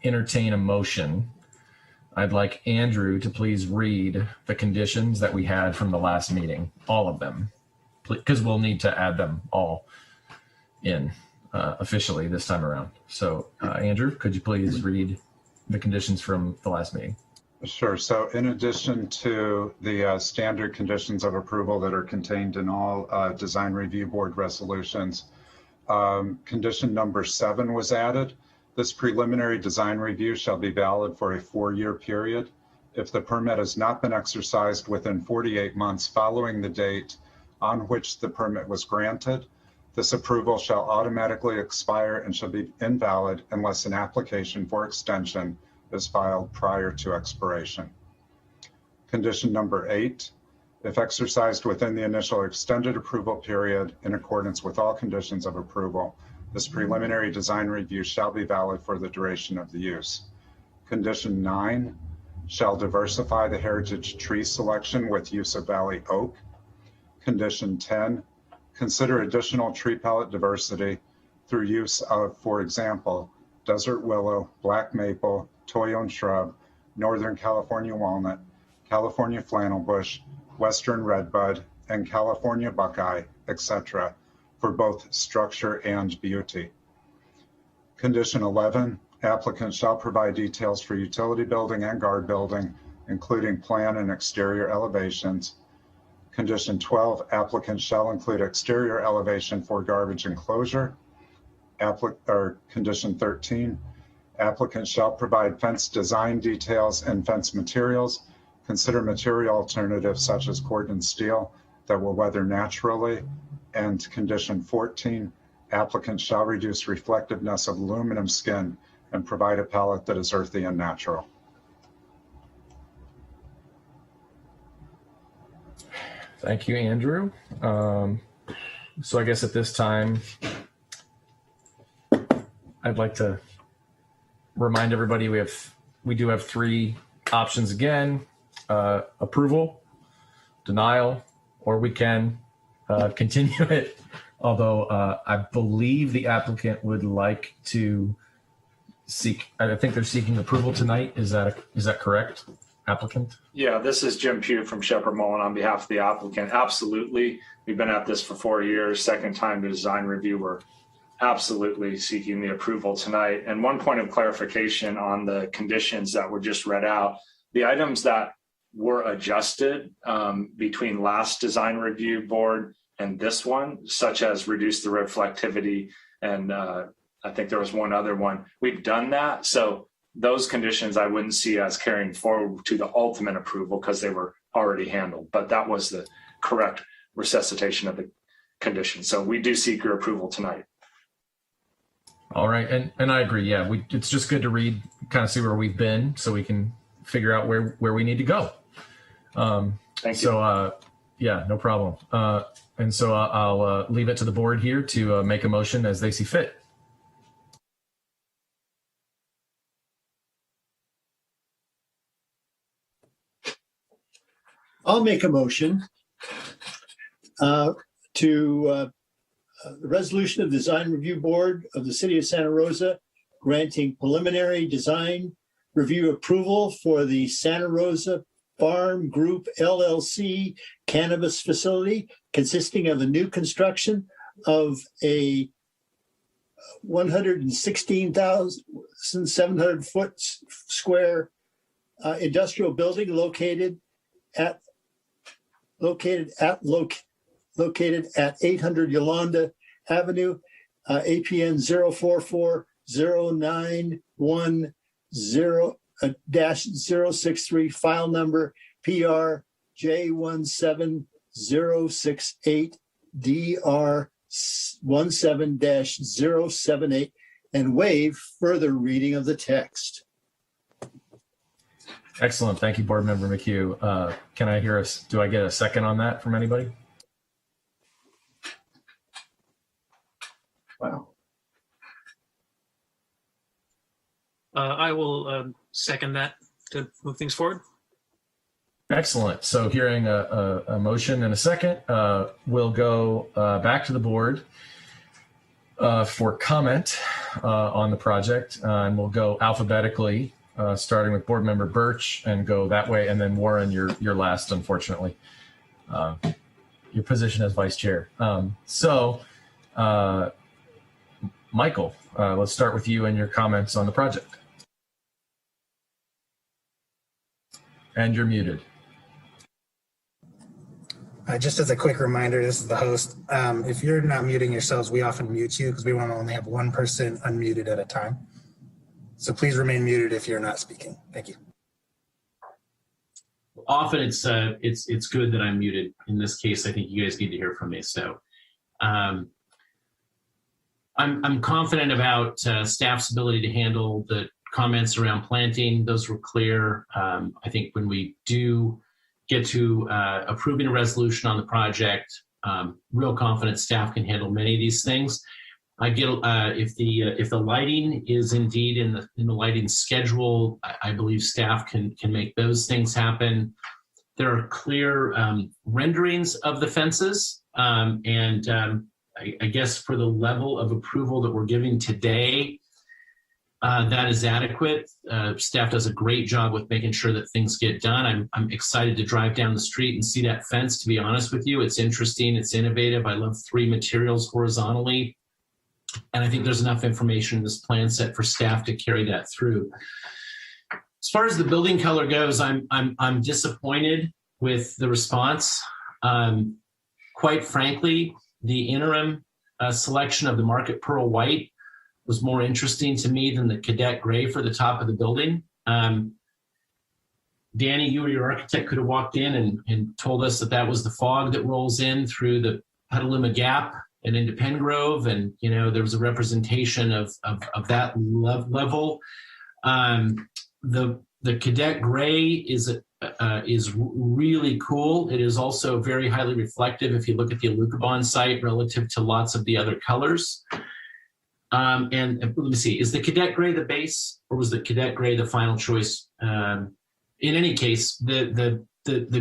entertain a motion, I'd like Andrew to please read the conditions that we had from the last meeting, all of them, because we'll need to add them all in officially this time around. So Andrew, could you please read the conditions from the last meeting? Sure. So in addition to the standard conditions of approval that are contained in all design review board resolutions, condition number 7 was added. This preliminary design review shall be valid for a 4-year period. If the permit has not been exercised within 48 months following the date on which the permit was granted, this approval shall automatically expire and shall be invalid unless an application for extension is filed prior to expiration. Condition number 8, if exercised within the initial extended approval period in accordance with all conditions of approval, this preliminary design review shall be valid for the duration of the use. Condition 9, shall diversify the heritage tree selection with use of valley oak. Condition 10, consider additional tree pellet diversity through use of, for example, desert willow, black maple, toyon shrub, Northern California walnut, California flannel bush, Western redbud, and California buckeye, etc., for both structure and beauty. Condition 11, applicant shall provide details for utility building and guard building, including plan and exterior elevations. Condition 12, applicant shall include exterior elevation for garbage enclosure. Condition 13, applicant shall provide fence design details and fence materials. Consider material alternatives such as cordon steel that will weather naturally. And condition 14, applicant shall reduce reflectiveness of aluminum skin and provide a palette that is earthy and natural. Thank you, Andrew. So I guess at this time, I'd like to remind everybody we do have 3 options again: approval, denial, or we can continue it. Although I believe the applicant would like to seek. I think they're seeking approval tonight. Is that correct, applicant? Yeah, this is Jim Pugh from Shepherd Mullen on behalf of the applicant. Absolutely. We've been at this for 4 years, second time to design review. We're absolutely seeking the approval tonight. And one point of clarification on the conditions that were just read out, the items that were adjusted between last design review board and this one, such as reduce the reflectivity, and I think there was one other one. We've done that. So those conditions I wouldn't see as carrying forward to the ultimate approval because they were already handled, but that was the correct resuscitation of the condition. So we do seek your approval tonight. All right, and I agree. Yeah, it's just good to read, kind of see where we've been, so we can figure out where we need to go. Thank you. So yeah, no problem. And so I'll leave it to the board here to make a motion as they see fit. I'll make a motion to the resolution of the Design Review Board of the City of Santa Rosa granting preliminary design review approval for the Santa Rosa Farm Group LLC cannabis facility consisting of a new construction of a 116,700 foot square industrial building located at 800 Yolanda Avenue, APN 0440910-063, file number PR J17068 DR 17-078, and waive further reading of the text. Excellent. Thank you, Board Member McHugh. Can I hear do I get a second on that from anybody? Wow. I will second that to move things forward. Excellent. So hearing a motion and a second, we'll go back to the board for comment on the project, and we'll go alphabetically, starting with Board Member Birch and go that way, and then Warren, you're last, unfortunately. Your position as Vice Chair. Michael, let's start with you and your comments on the project. And you're muted. Just as a quick reminder, this is the host. If you're not muting yourselves, we often mute you because we want to only have one person unmuted at a time. So please remain muted if you're not speaking. Thank you. Often it's good that I'm muted. In this case, I think you guys need to hear from me. So I'm confident about staff's ability to handle the comments around planting. Those were clear. I think when we do get to approving a resolution on the project, real confident staff can handle many of these things. I get if the lighting is indeed in the lighting schedule, I believe staff can make those things happen. There are clear renderings of the fences, and I guess for the level of approval that we're giving today, that is adequate. Staff does a great job with making sure that things get done. I'm excited to drive down the street and see that fence, to be honest with you. It's interesting, it's innovative. I love 3 materials horizontally. And I think there's enough information in this plan set for staff to carry that through. As far as the building color goes, I'm disappointed with the response. Quite frankly, the interim selection of the Market Pearl White was more interesting to me than the Cadet Gray for the top of the building. Danny, you or your architect could have walked in and told us that was the fog that rolls in through the Petaluma Gap and into Pen Grove, and there was a representation of that level. The Cadet Gray is really cool. It is also very highly reflective if you look at the Alucobond site relative to lots of the other colors. And let me see, is the Cadet Gray the base, or was the Cadet Gray the final choice? In any case, the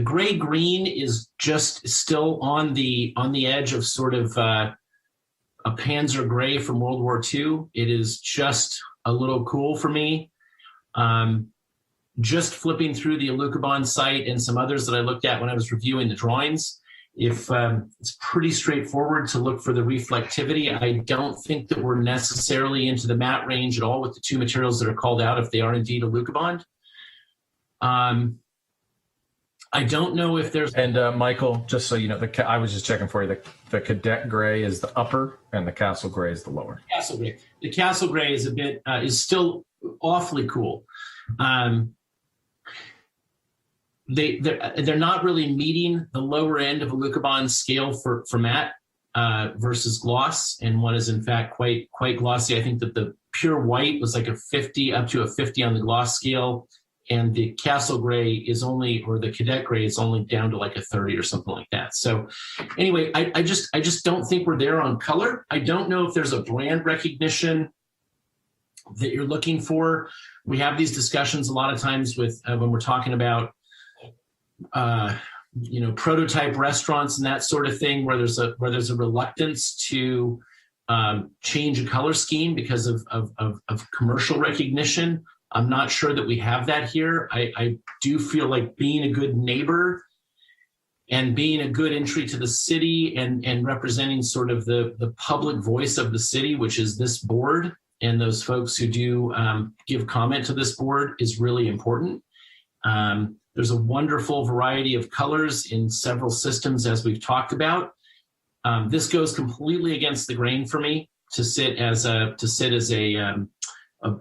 gray green is just still on the edge of sort of a Panzer Gray from World War II. It is just a little cool for me. Just flipping through the Alucobond site and some others that I looked at when I was reviewing the drawings, if it's pretty straightforward to look for the reflectivity. I don't think that we're necessarily into the matte range at all with the 2 materials that are called out, if they are indeed Alucobond. I don't know if there's... And Michael, just so you know, I was just checking for you, the Cadet Gray is the upper and the Castle Gray is the lower. Castle Gray. The Castle Gray is is still awfully cool. They're not really meeting the lower end of Alucobond's scale for matte. versus gloss, and one is in fact quite glossy. I think that the pure white was like a 50 up to a 50 on the gloss scale, and the castle gray is only, or the cadet gray is only down to like a 30 or something like that. So anyway, I just don't think we're there on color. I don't know if there's a brand recognition that you're looking for. We have these discussions a lot of times with when we're talking about prototype restaurants and that sort of thing, where there's a reluctance to change a color scheme because of commercial recognition. I'm not sure that we have that here. I do feel like being a good neighbor and being a good entry to the city and representing sort of the public voice of the city, which is this board and those folks who do give comment to this board, is really important. There's a wonderful variety of colors in several systems, as we've talked about. This goes completely against the grain for me to sit as a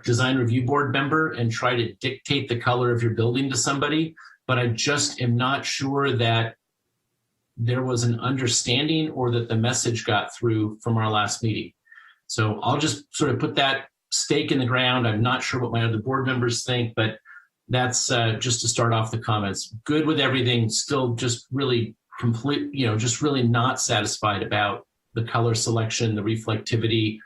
design review board member and try to dictate the color of your building to somebody. But I just am not sure that there was an understanding or that the message got through from our last meeting. So I'll just sort of put that stake in the ground. I'm not sure what my other board members think, but that's just to start off the comments. Good with everything, still just really just really not satisfied about the color selection, the reflectivity.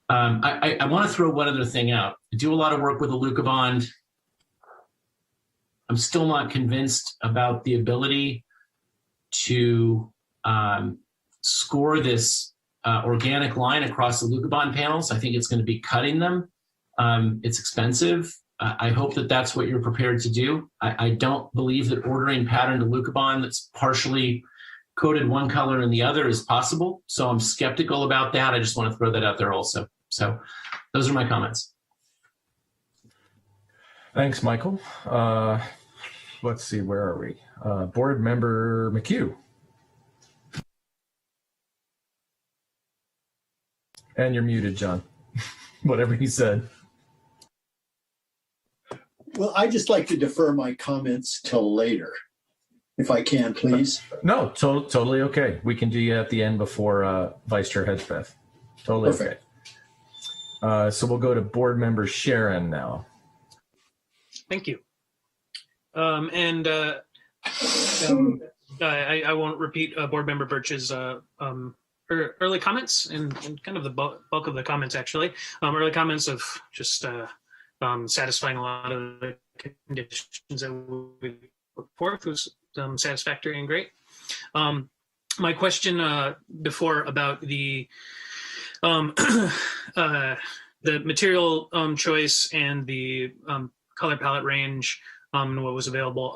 I want to throw one other thing out. I do a lot of work with the Luca Bond. I'm still not convinced about the ability to score this organic line across the Luca Bond panels. I think it's going to be cutting them. It's expensive. I hope that that's what you're prepared to do. I don't believe that ordering patterned Luca Bond that's partially coated one color and the other is possible. So I'm skeptical about that. I just want to throw that out there also. So those are my comments. Thanks, Michael. Let's see, where are we? Board Member McHugh. And you're muted, John. Whatever he said. Well, I just like to defer my comments till later, if I can, please. No, totally okay. We can do you at the end before Vice Chair Hedgepeth. Totally Perfect. Okay. So we'll go to Board Member Sharon now. Thank you. I won't repeat Board Member Birch's early comments and kind of the bulk of the comments, actually. Early comments of just satisfying a lot of the conditions that we put forth was satisfactory and great. My question before about the material choice and the color palette range and what was available.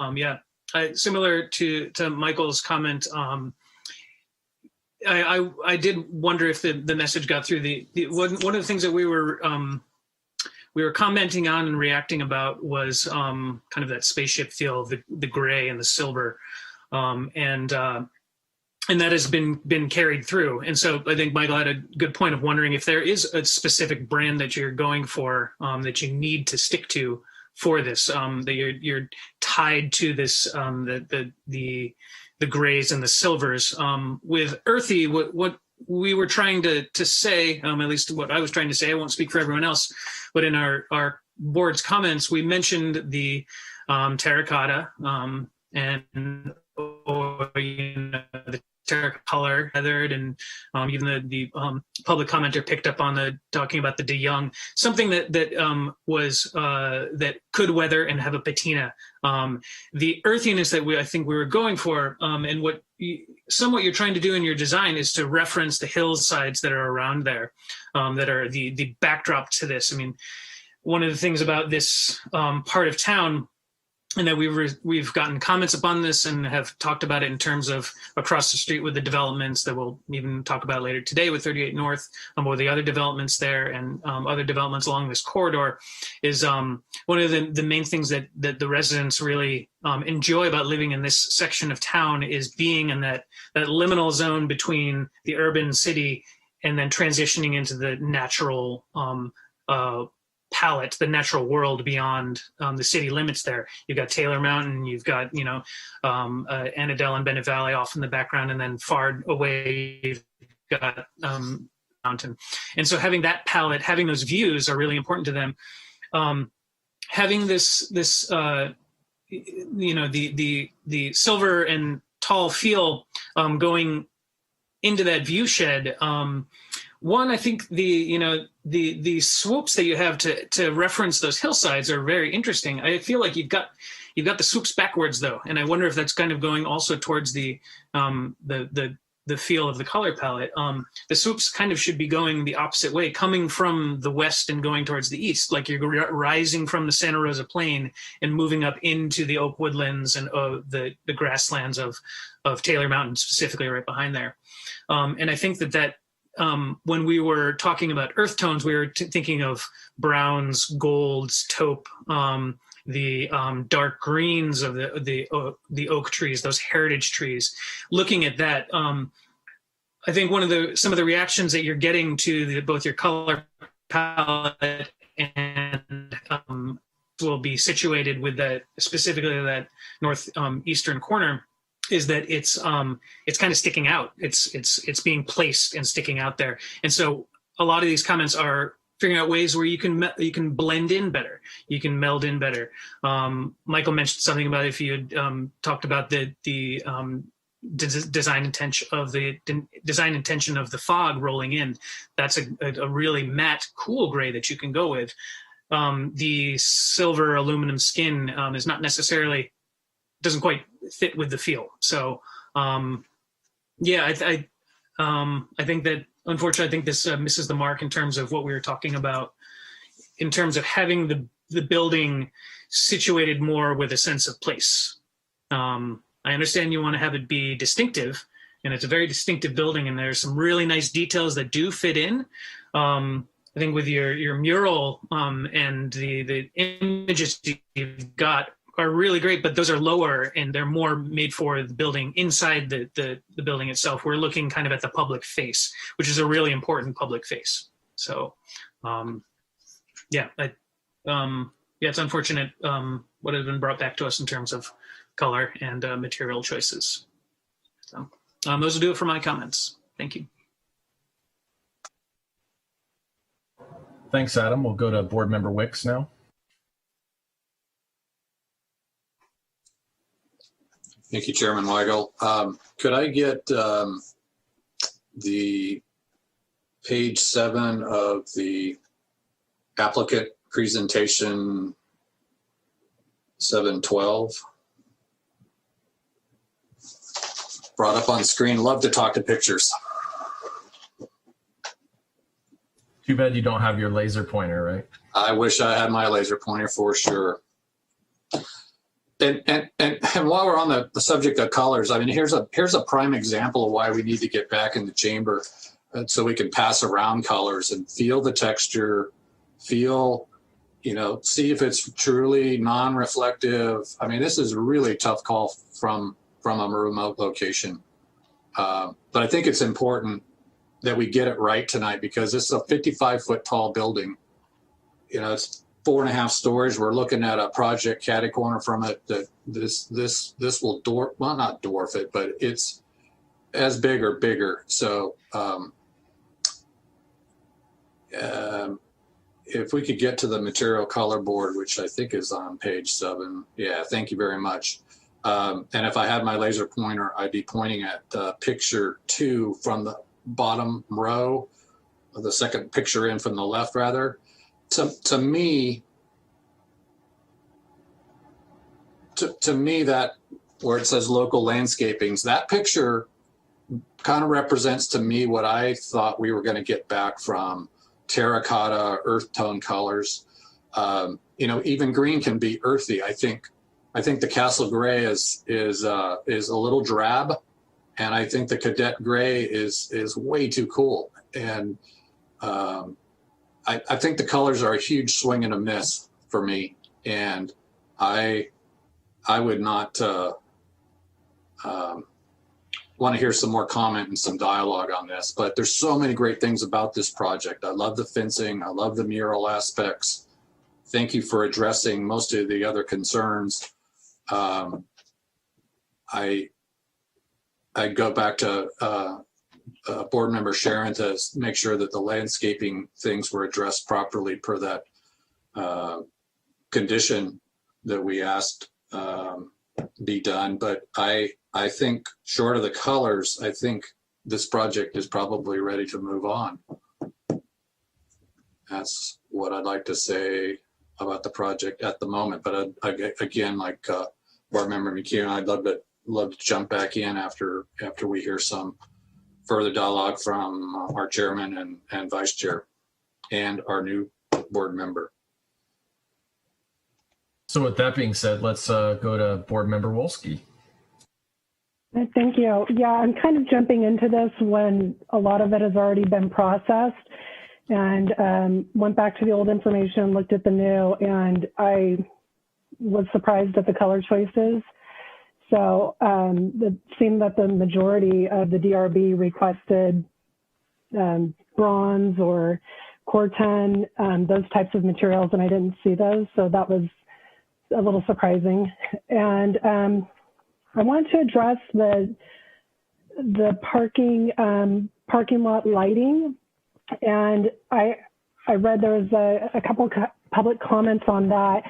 Similar to Michael's comment, I did wonder if the message got through. One of the things that we were commenting on and reacting about was kind of that spaceship feel, the gray and the silver, and that has been carried through. And so I think Michael had a good point of wondering if there is a specific brand that you're going for, that you need to stick to for this, that you're tied to this, the grays and the silvers. With Earthy, what we were trying to say, at least what I was trying to say, I won't speak for everyone else, but in our board's comments, we mentioned the terracotta and the terracotta color heathered, and even the public commenter picked up on talking about the De Young, something that was that could weather and have a patina. The earthiness that I think we were going for, and what somewhat you're trying to do in your design is to reference the hillsides that are around there, that are the backdrop to this. I mean, one of the things about this part of town, and that we've gotten comments upon this and have talked about it in terms of across the street with the developments that we'll even talk about later today with 38 North, or the other developments there and other developments along this corridor, is one of the main things that the residents really enjoy about living in this section of town is being in that liminal zone between the urban city and then transitioning into the natural palette, the natural world beyond the city limits there. You've got Taylor Mountain, you've got, Annadelle and Bennett Valley off in the background, and then far away, you've got mountain. And so having that palette, having those views are really important to them. Having this you know, the silver and tall feel going into that view shed. One, I think the swoops that you have to reference those hillsides are very interesting. I feel like you've got the swoops backwards though, and I wonder if that's kind of going also towards the feel of the color palette. The swoops kind of should be going the opposite way, coming from the west and going towards the east, like you're rising from the Santa Rosa Plain and moving up into the oak woodlands and the grasslands of Taylor Mountain, specifically right behind there. And I think that when we were talking about earth tones, we were thinking of browns, golds, taupe, the dark greens of the oak trees, those heritage trees. Looking at that, I think some of the reactions that you're getting to both your color palette and will be situated with that, specifically that northeastern corner, is that it's kind of sticking out. It's being placed and sticking out there. And so a lot of these comments are figuring out ways where you can blend in better, you can meld in better. Michael mentioned something about if you had talked about the design intention of the fog rolling in. That's a really matte, cool gray that you can go with. The silver aluminum skin is not necessarily, doesn't quite fit with the feel. So yeah, I think that, unfortunately, I think this misses the mark in terms of what we were talking about, in terms of having the building situated more with a sense of place. I understand you want to have it be distinctive, and it's a very distinctive building, and there's some really nice details that do fit in. I think with your mural and the images you've got are really great, but those are lower and they're more made for the building inside the building itself. We're looking kind of at the public face, which is a really important public face. So yeah, it's unfortunate what has been brought back to us in terms of color and material choices. So those will do it for my comments. Thank you. Thanks, Adam. We'll go to Board Member Wicks now. Thank you, Chairman Weigel. Could I get the page 7 of the applicant presentation 712? Brought up on screen. Love to talk to pictures. Too bad you don't have your laser pointer, right? I wish I had my laser pointer for sure. And while we're on the subject of colors, I mean, here's a prime example of why we need to get back in the chamber, so we can pass around colors and feel the texture, feel, see if it's truly non-reflective. I mean, this is a really tough call from a remote location. But I think it's important that we get it right tonight, because this is a 55-foot tall building. It's 4.5 stories. We're looking at a project catty corner from it that this will not dwarf it, but it's as big or bigger. So if we could get to the material color board, which I think is on page 7. Yeah, thank you very much. And if I had my laser pointer, I'd be pointing at picture 2 from the bottom row, or the second picture in from the left, rather. To me, that where it says local landscapings, that picture kind of represents to me what I thought we were going to get back from terracotta, earth tone colors. Even green can be earthy. I think the Castle Gray is a little drab, and I think the Cadet Gray is way too cool. And I think the colors are a huge swing and a miss for me, and I would not want to hear some more comment and some dialogue on this. But there's so many great things about this project. I love the fencing. I love the mural aspects. Thank you for addressing most of the other concerns. I go back to board member Sharon to make sure that the landscaping things were addressed properly per that condition that we asked be done. But I think short of the colors, I think this project is probably ready to move on. That's what I'd like to say about the project at the moment. But again, like board member McKeon, I'd love to jump back in after we hear some further dialogue from our chairman and vice chair and our new board member. So with that being said, let's go to board member Wolski. Thank you. Yeah, I'm kind of jumping into this when a lot of it has already been processed, and went back to the old information, looked at the new, and I was surprised at the color choices. So it seemed that the majority of the DRB requested bronze or Corten, those types of materials, and I didn't see those. So that was a little surprising. And I wanted to address the parking lot lighting. And I read there was a couple public comments on that.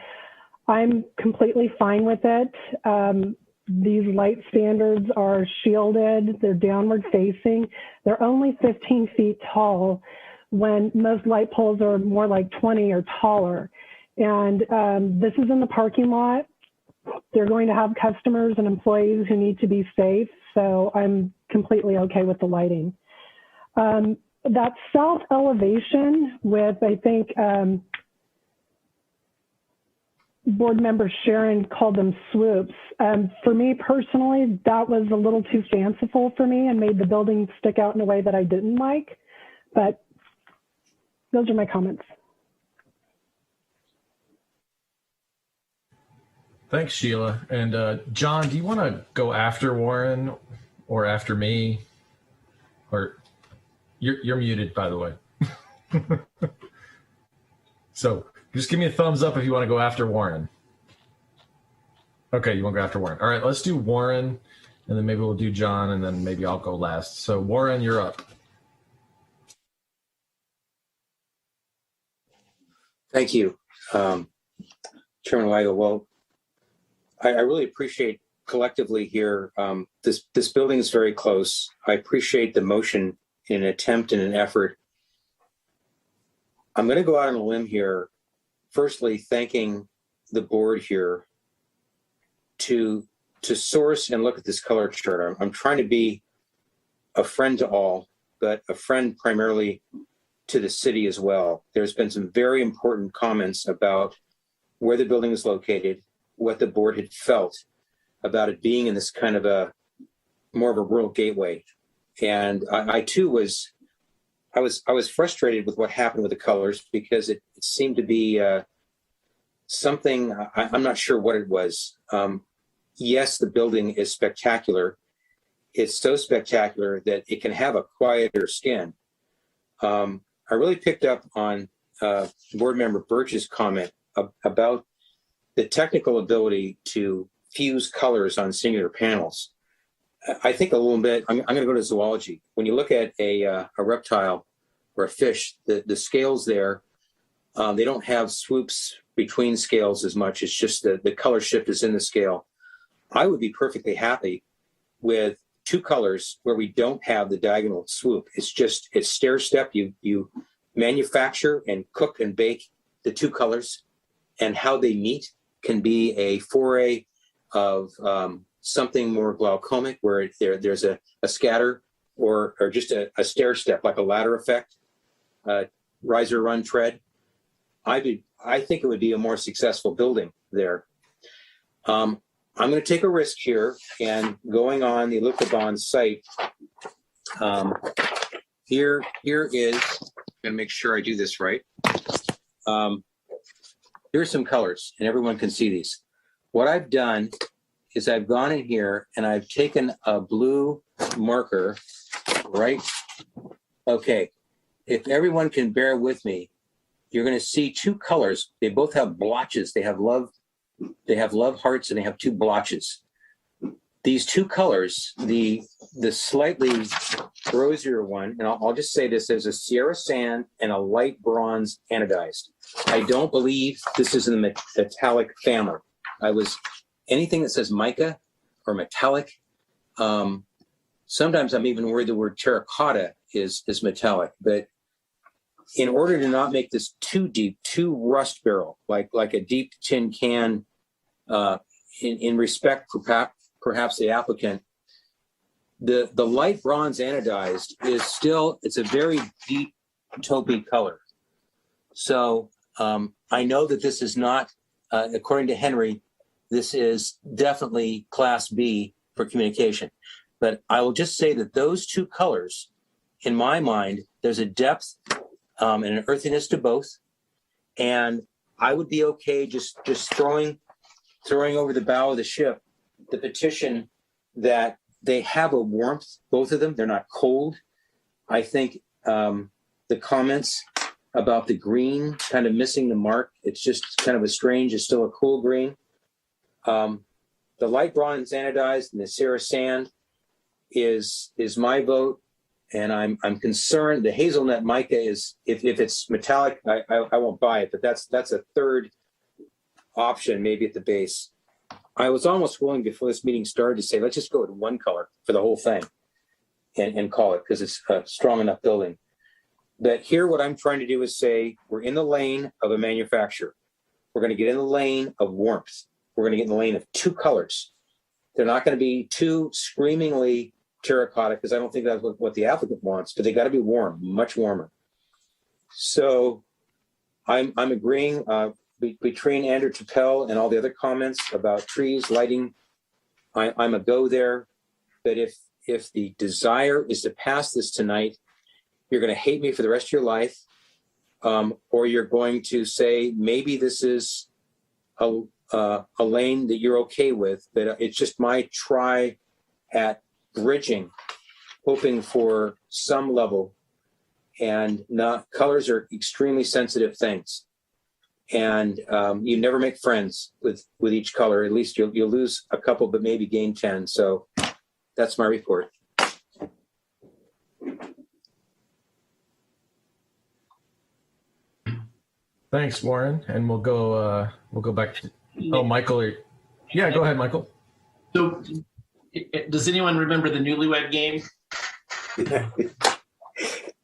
I'm completely fine with it. These light standards are shielded, they're downward facing. They're only 15 feet tall when most light poles are more like 20 or taller. And this is in the parking lot. They're going to have customers and employees who need to be safe. So I'm completely okay with the lighting. That south elevation with, I think, board member Sharon called them swoops. For me personally, that was a little too fanciful for me and made the building stick out in a way that I didn't like. But those are my comments. Thanks, Sheila. And John, do you want to go after Warren or after me? Or you're muted, by the way. So just give me a thumbs up if you want to go after Warren. Okay, you want to go after Warren. All right, let's do Warren, and then maybe we'll do John, and then maybe I'll go last. So Warren, you're up. Thank you, Chairman Weigel. Well, I really appreciate collectively here. This building is very close. I appreciate the motion in an attempt and an effort. I'm going to go out on a limb here, firstly thanking the board here to source and look at this color chart. I'm trying to be a friend to all, but a friend primarily to the city as well. There's been some very important comments about where the building is located, what the board had felt about it being in this kind of a more of a rural gateway. And I too was frustrated with what happened with the colors because it seemed to be something, I'm not sure what it was. Yes, the building is spectacular. It's so spectacular that it can have a quieter skin. I really picked up on board member Birch's comment about the technical ability to fuse colors on singular panels. I think a little bit, I'm going to go to zoology. When you look at a reptile or a fish, the scales there, they don't have swoops between scales as much. It's just the color shift is in the scale. I would be perfectly happy with two colors where we don't have the diagonal swoop. It's stair step. You manufacture and cook and bake the two colors, and how they meet can be a foray of something more glaucomic where there's a scatter or just a stair step, like a ladder effect, riser, run, tread. I think it would be a more successful building there. I'm going to take a risk here and going on the Elliptobahn site. Here is, I'm going to make sure I do this right. Here's some colors, and everyone can see these. What I've done is I've gone in here and I've taken a blue marker, right? Okay, if everyone can bear with me, you're going to see two colors. They both have blotches. They have love hearts, and they have two blotches. these two colors, the slightly rosier one, and I'll just say this, there's a Sierra Sand and a light bronze anodized. I don't believe this is in the metallic family. Anything that says mica or metallic, sometimes I'm even worried the word terracotta is metallic, but in order to not make this too deep, too rust barrel, like a deep tin can, in respect for perhaps the applicant, the light bronze anodized is still, it's a very deep taupey color. So I know that this is not, according to Henry, this is definitely class B for communication. But I will just say that those two colors, in my mind, there's a depth and an earthiness to both. And I would be okay just throwing over the bow of the ship the petition that they have a warmth, both of them. They're not cold. I think the comments about the green kind of missing the mark, it's just kind of it's still a cool green. The light bronze anodized and the Sierra Sand is my vote. And I'm concerned the hazelnut mica is, if it's metallic, I won't buy it, but that's a third option, maybe at the base. I was almost willing before this meeting started to say, let's just go with one color for the whole thing and call it, because it's a strong enough building. But here, what I'm trying to do is say, we're in the lane of a manufacturer. We're going to get in the lane of warmth. We're going to get in the lane of two colors. They're not going to be too screamingly terracotta, because I don't think that's what the applicant wants, but they got to be warm, much warmer. So I'm agreeing between Andrew Chappelle and all the other comments about trees, lighting. I'm a go there. But if the desire is to pass this tonight, you're going to hate me for the rest of your life, or you're going to say maybe this is a lane that you're okay with. But it's just my try at bridging, hoping for some level, and not colors are extremely sensitive things, and you never make friends with each color. At least you'll lose a couple, but maybe gain 10. So that's my report. Thanks, Warren. And we'll go back to Michael. Yeah, go ahead, Michael. So does anyone remember the Newlywed Game?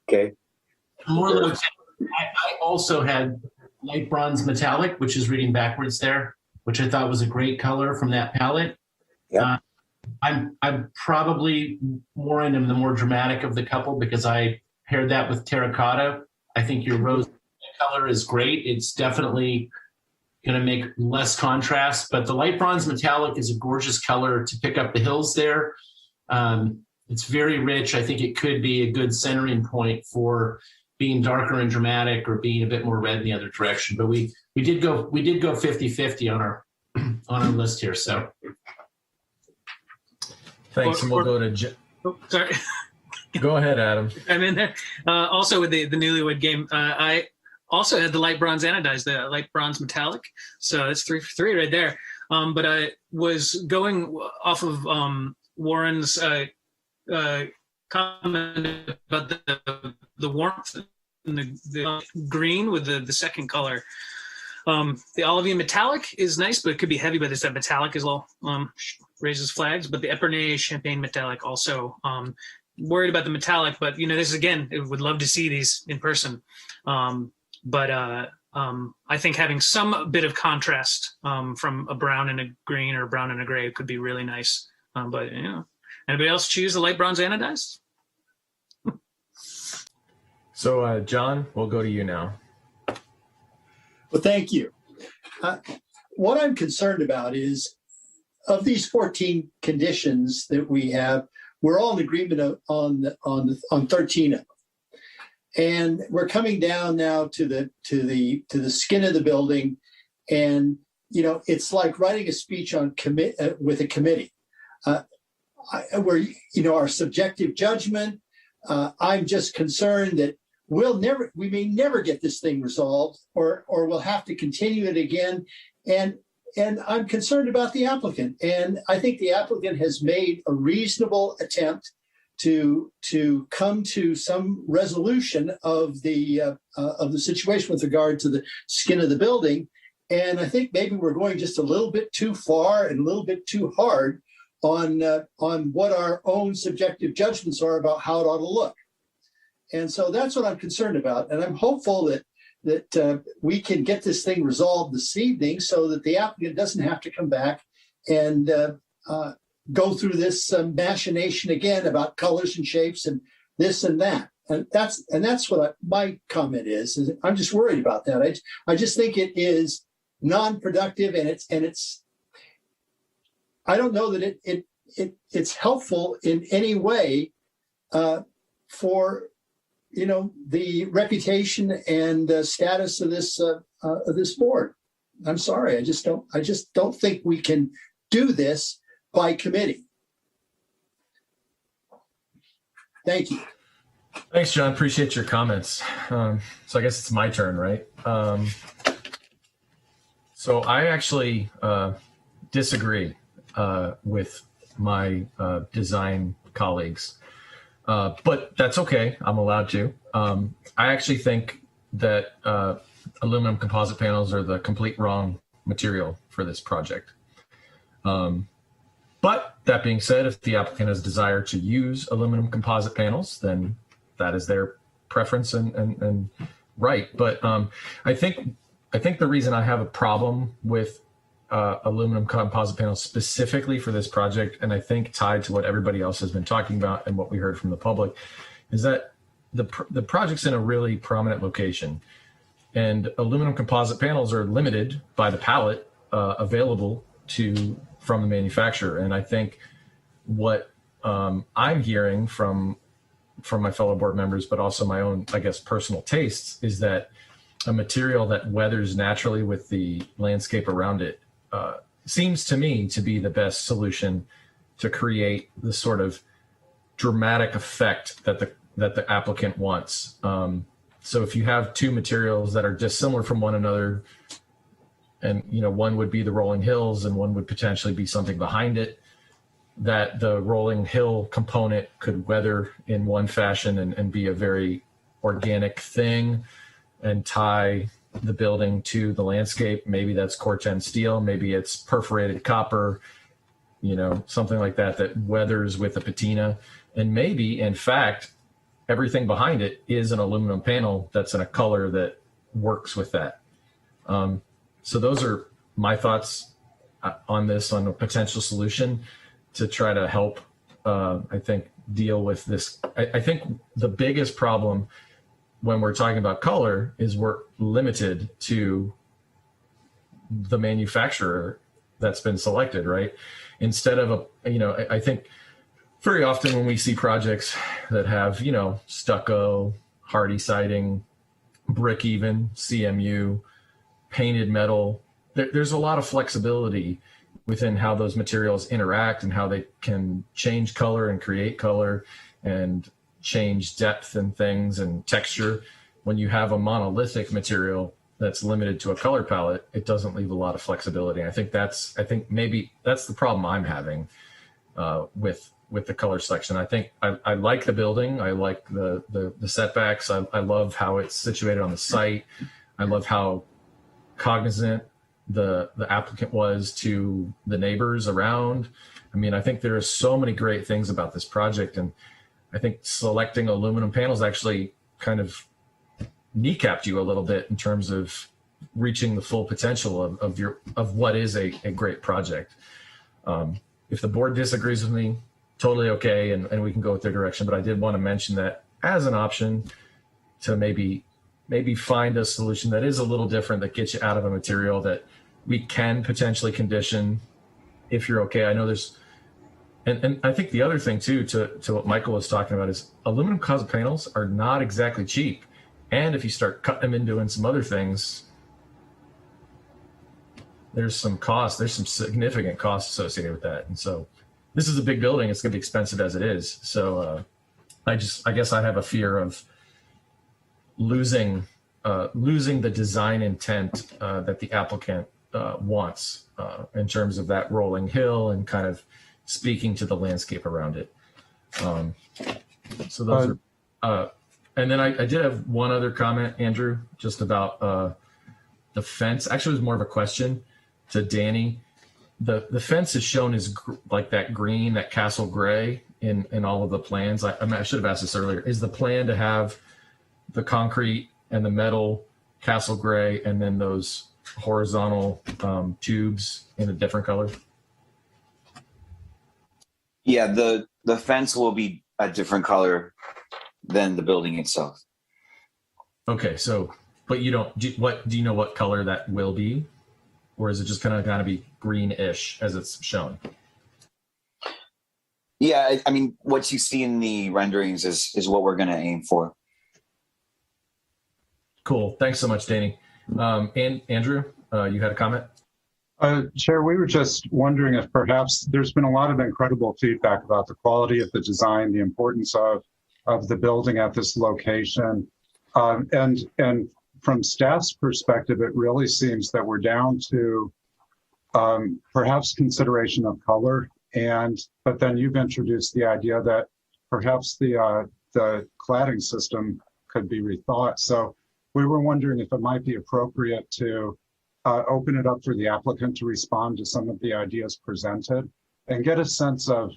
Okay. I also had light bronze metallic, which is reading backwards there, which I thought was a great color from that palette. Yeah. I'm probably more into the more dramatic of the couple, because I paired that with terracotta. I think your rose color is great. It's definitely going to make less contrast, but the light bronze metallic is a gorgeous color to pick up the hills there. It's very rich. I think it could be a good centering point for being darker and dramatic, or being a bit more red in the other direction. But we did go 50-50 on our list here. So thanks, and we'll go to sorry. Go ahead, Adam. I'm in there. Also with the Newlywed Game, I also had the light bronze anodized, the light bronze metallic. So that's 3 for 3 right there. But I was going off of Warren's comment about the warmth and the green with the second color. The olivine metallic is nice, but it could be heavy. But that metallic as well raises flags. But the Epernay Champagne metallic also worried about the metallic. But this is, again, would love to see these in person. But I think having some bit of contrast from a brown and a green, or a brown and a gray, could be really nice. But anybody else choose the light bronze anodized? So, John, we'll go to you now. Well, thank you. What I'm concerned about is, of these 14 conditions that we have, we're all in agreement on 13 of them. And we're coming down now to the skin of the building, and it's like writing a speech on with a committee, where our subjective judgment. I'm just concerned that we may never get this thing resolved, or we'll have to continue it again. And and I'm concerned about the applicant. And I think the applicant has made a reasonable attempt to come to some resolution of the situation with regard to the skin of the building. And I think maybe we're going just a little bit too far and a little bit too hard on what our own subjective judgments are about how it ought to look. And so that's what I'm concerned about. And I'm hopeful that we can get this thing resolved this evening so that the applicant doesn't have to come back and go through this machination again about colors and shapes and this and that. And that's what my comment is I'm just worried about that. I just think it is non-productive, and it's I don't know that it's helpful in any way for the reputation and status of this board. I'm sorry, I just don't think we can do this by committee. Thank you. Thanks, John. Appreciate your comments. So I guess it's my turn, right? So I actually disagree with my design colleagues, but that's okay. I'm allowed to. I actually think that aluminum composite panels are the complete wrong material for this project. But that being said, if the applicant has a desire to use aluminum composite panels, then that is their preference and right. But I think the reason I have a problem with aluminum composite panels specifically for this project, and I think tied to what everybody else has been talking about and what we heard from the public, is that the project's in a really prominent location, and aluminum composite panels are limited by the palette available from the manufacturer. And I think what I'm hearing from my fellow board members, but also my own, I guess, personal tastes, is that a material that weathers naturally with the landscape around it seems to me to be the best solution to create the sort of dramatic effect that the applicant wants. So if you have two materials that are dissimilar from one another, and one would be the rolling hills and one would potentially be something behind it, that the rolling hill component could weather in one fashion and be a very organic thing and tie the building to the landscape. Maybe that's Corten steel, maybe it's perforated copper, something like that weathers with a patina. And maybe, in fact, everything behind it is an aluminum panel that's in a color that works with that. So those are my thoughts on a potential solution to try to help, I think, deal with this. I think the biggest problem when we're talking about color is we're limited to the manufacturer that's been selected, right? Instead of I think very often when we see projects that have, stucco, hardy siding, brick even, CMU, painted metal, there's a lot of flexibility within how those materials interact and how they can change color and create color and change depth and things and texture. When you have a monolithic material that's limited to a color palette, it doesn't leave a lot of flexibility. I think maybe that's the problem I'm having with the color selection. I think I like the building. I like the setbacks. I love how it's situated on the site. I love how cognizant the applicant was to the neighbors around. I mean, I think there are so many great things about this project, and I think selecting aluminum panels actually kind of kneecapped you a little bit in terms of reaching the full potential of what is a great project. If the board disagrees with me, totally okay, and we can go with their direction. But I did want to mention that as an option to maybe find a solution that is a little different, that gets you out of a material that we can potentially condition if you're okay. I know there's, and I think the other thing too, to what Michael was talking about, is aluminum composite panels are not exactly cheap. And if you start cutting them into doing some other things, there's some significant costs associated with that. And so this is a big building. It's going to be expensive as it is. So I guess I have a fear of losing the design intent that the applicant wants in terms of that rolling hill and kind of speaking to the landscape around it. So those are, and then I did have one other comment, Andrew, just about the fence. Actually, it was more of a question to Danny. The fence is shown as like that green, that castle gray in all of the plans. I should have asked this earlier. Is the plan to have the concrete and the metal castle gray and then those horizontal tubes in a different color? Yeah, the fence will be a different color than the building itself. Okay, so, but you don't, do you know what color that will be? Or is it just kind of be greenish as it's shown? Yeah, I mean, what you see in the renderings is what we're going to aim for. Cool. Thanks so much, Danny. And Andrew, you had a comment? Chair, we were just wondering if perhaps there's been a lot of incredible feedback about the quality of the design, the importance of the building at this location. And from staff's perspective, it really seems that we're down to perhaps consideration of color. But then you've introduced the idea that perhaps the cladding system could be rethought. So we were wondering if it might be appropriate to open it up for the applicant to respond to some of the ideas presented and get a sense of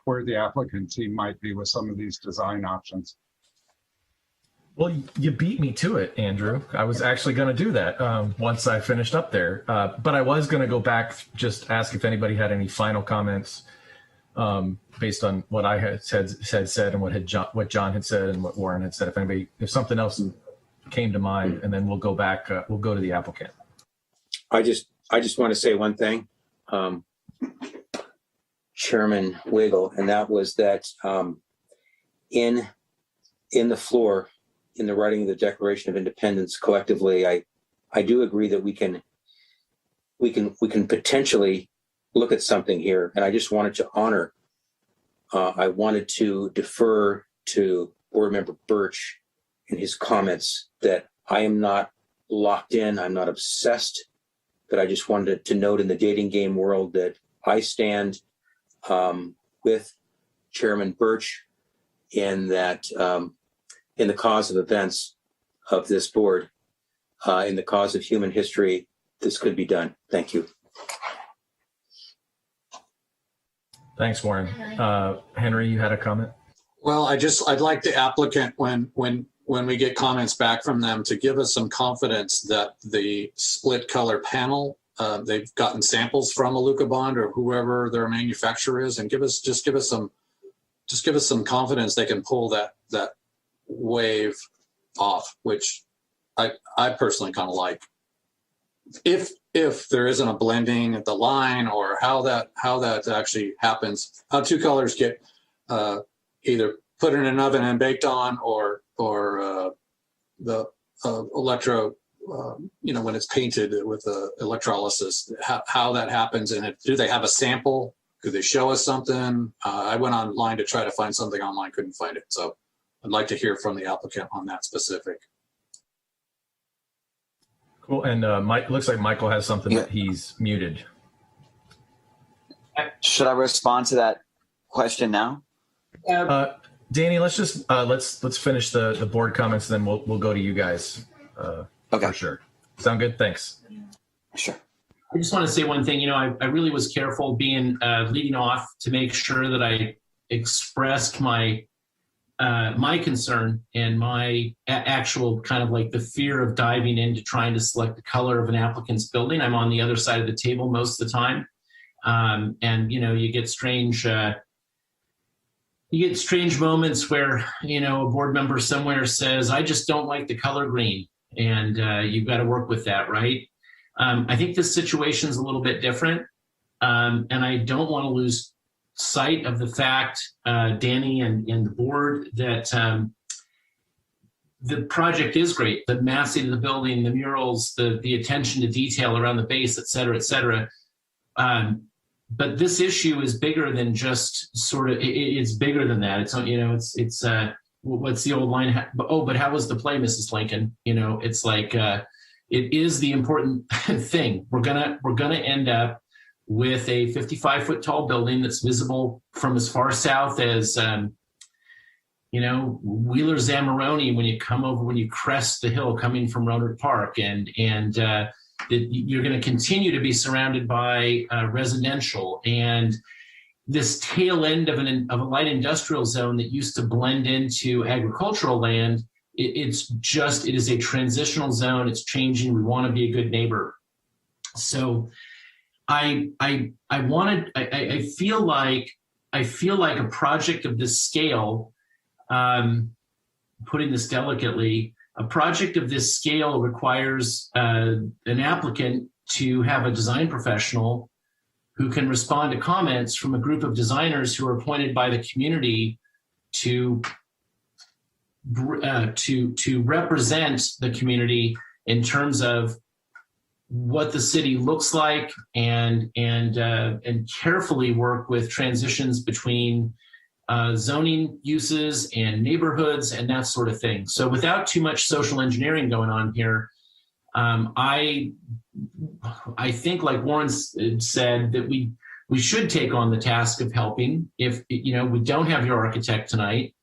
where the applicant team might be with some of these design options. Well, you beat me to it, Andrew. I was actually going to do that once I finished up there. But I was going to go back, just ask if anybody had any final comments based on what I had said and what John had said and what Warren had said. If something else came to mind, and then we'll go back, we'll go to the applicant. I just want to say one thing, Chairman Wiggle, and that was that in the floor, in the writing of the Declaration of Independence collectively, I do agree that we can potentially look at something here. And I just wanted to honor, I wanted to defer to Board Member Birch in his comments that I am not locked in, I'm not obsessed, but I just wanted to note in the dating game world that I stand with Chairman Birch in that in the cause of events of this board, in the cause of human history, this could be done. Thank you. Thanks, Warren. Henry, you had a comment? Well, I'd like the applicant, when we get comments back from them, to give us some confidence that the split color panel, they've gotten samples from Alucobond or whoever their manufacturer is, and give us some confidence they can pull that wave off, which I personally kind of like. If there isn't a blending at the line, or how that actually happens, how two colors get either put in an oven and baked on, or the electro, when it's painted with electrolysis, how that happens, and do they have a sample? Could they show us something? I went online to try to find something online, couldn't find it. So I'd like to hear from the applicant on that specific. Cool. And looks like Michael has something that he's muted. Should I respond to that question now? Danny, let's just let's finish the board comments, then we'll go to you guys. Okay. For sure. Sound good? Thanks. Sure. I just want to say one thing. I really was careful being leading off to make sure that I expressed my concern and my actual kind of like the fear of diving into trying to select the color of an applicant's building. I'm on the other side of the table most of the time. And, you get strange moments where, a board member somewhere says, I just don't like the color green. And you've got to work with that, right? I think this situation's a little bit different. And I don't want to lose sight of the fact, Danny and the board, that the project is great. The massing of the building, the murals, the attention to detail around the base, et cetera, et cetera. But this issue is bigger than just it's bigger than that. It's what's the old line? But how was the play, Mrs. Lincoln? It's like, it is the important thing. We're gonna end up with a 55-foot tall building that's visible from as far south as Wheeler Zamaroni when you crest the hill coming from Rohnert Park, and you're going to continue to be surrounded by residential, and this tail end of a light industrial zone that used to blend into agricultural land. It is a transitional zone. It's changing. We want to be a good neighbor. So I feel like a project of this scale, putting this delicately, a project of this scale requires an applicant to have a design professional who can respond to comments from a group of designers who are appointed by the community to represent the community in terms of what the city looks like, and carefully work with transitions between zoning uses and neighborhoods and that sort of thing. So without too much social engineering going on here, I think, like Warren said, that we should take on the task of helping. If we don't have your architect tonight,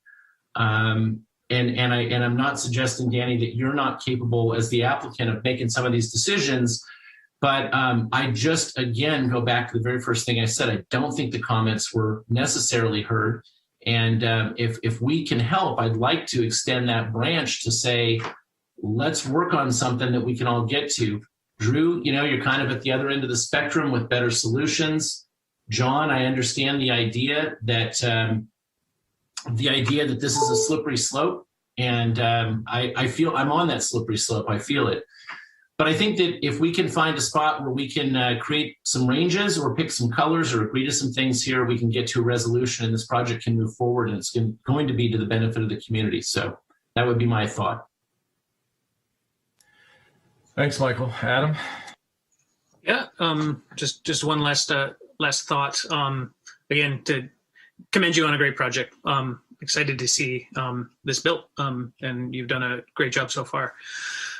and I'm not suggesting, Danny, that you're not capable as the applicant of making some of these decisions, but I just again go back to the very first thing I said. I don't think the comments were necessarily heard, and if we can help, I'd like to extend that branch to say, let's work on something that we can all get to. Drew, you're kind of at the other end of the spectrum with better solutions. John, I understand the idea that this is a slippery slope, and I feel I'm on that slippery slope. I feel it. But I think that if we can find a spot where we can create some ranges or pick some colors or agree to some things here, we can get to a resolution and this project can move forward, and it's going to be to the benefit of the community. So that would be my thought. Thanks, Michael. Adam? Yeah, just one last thought. Again, to commend you on a great project. Excited to see this built, and you've done a great job so far.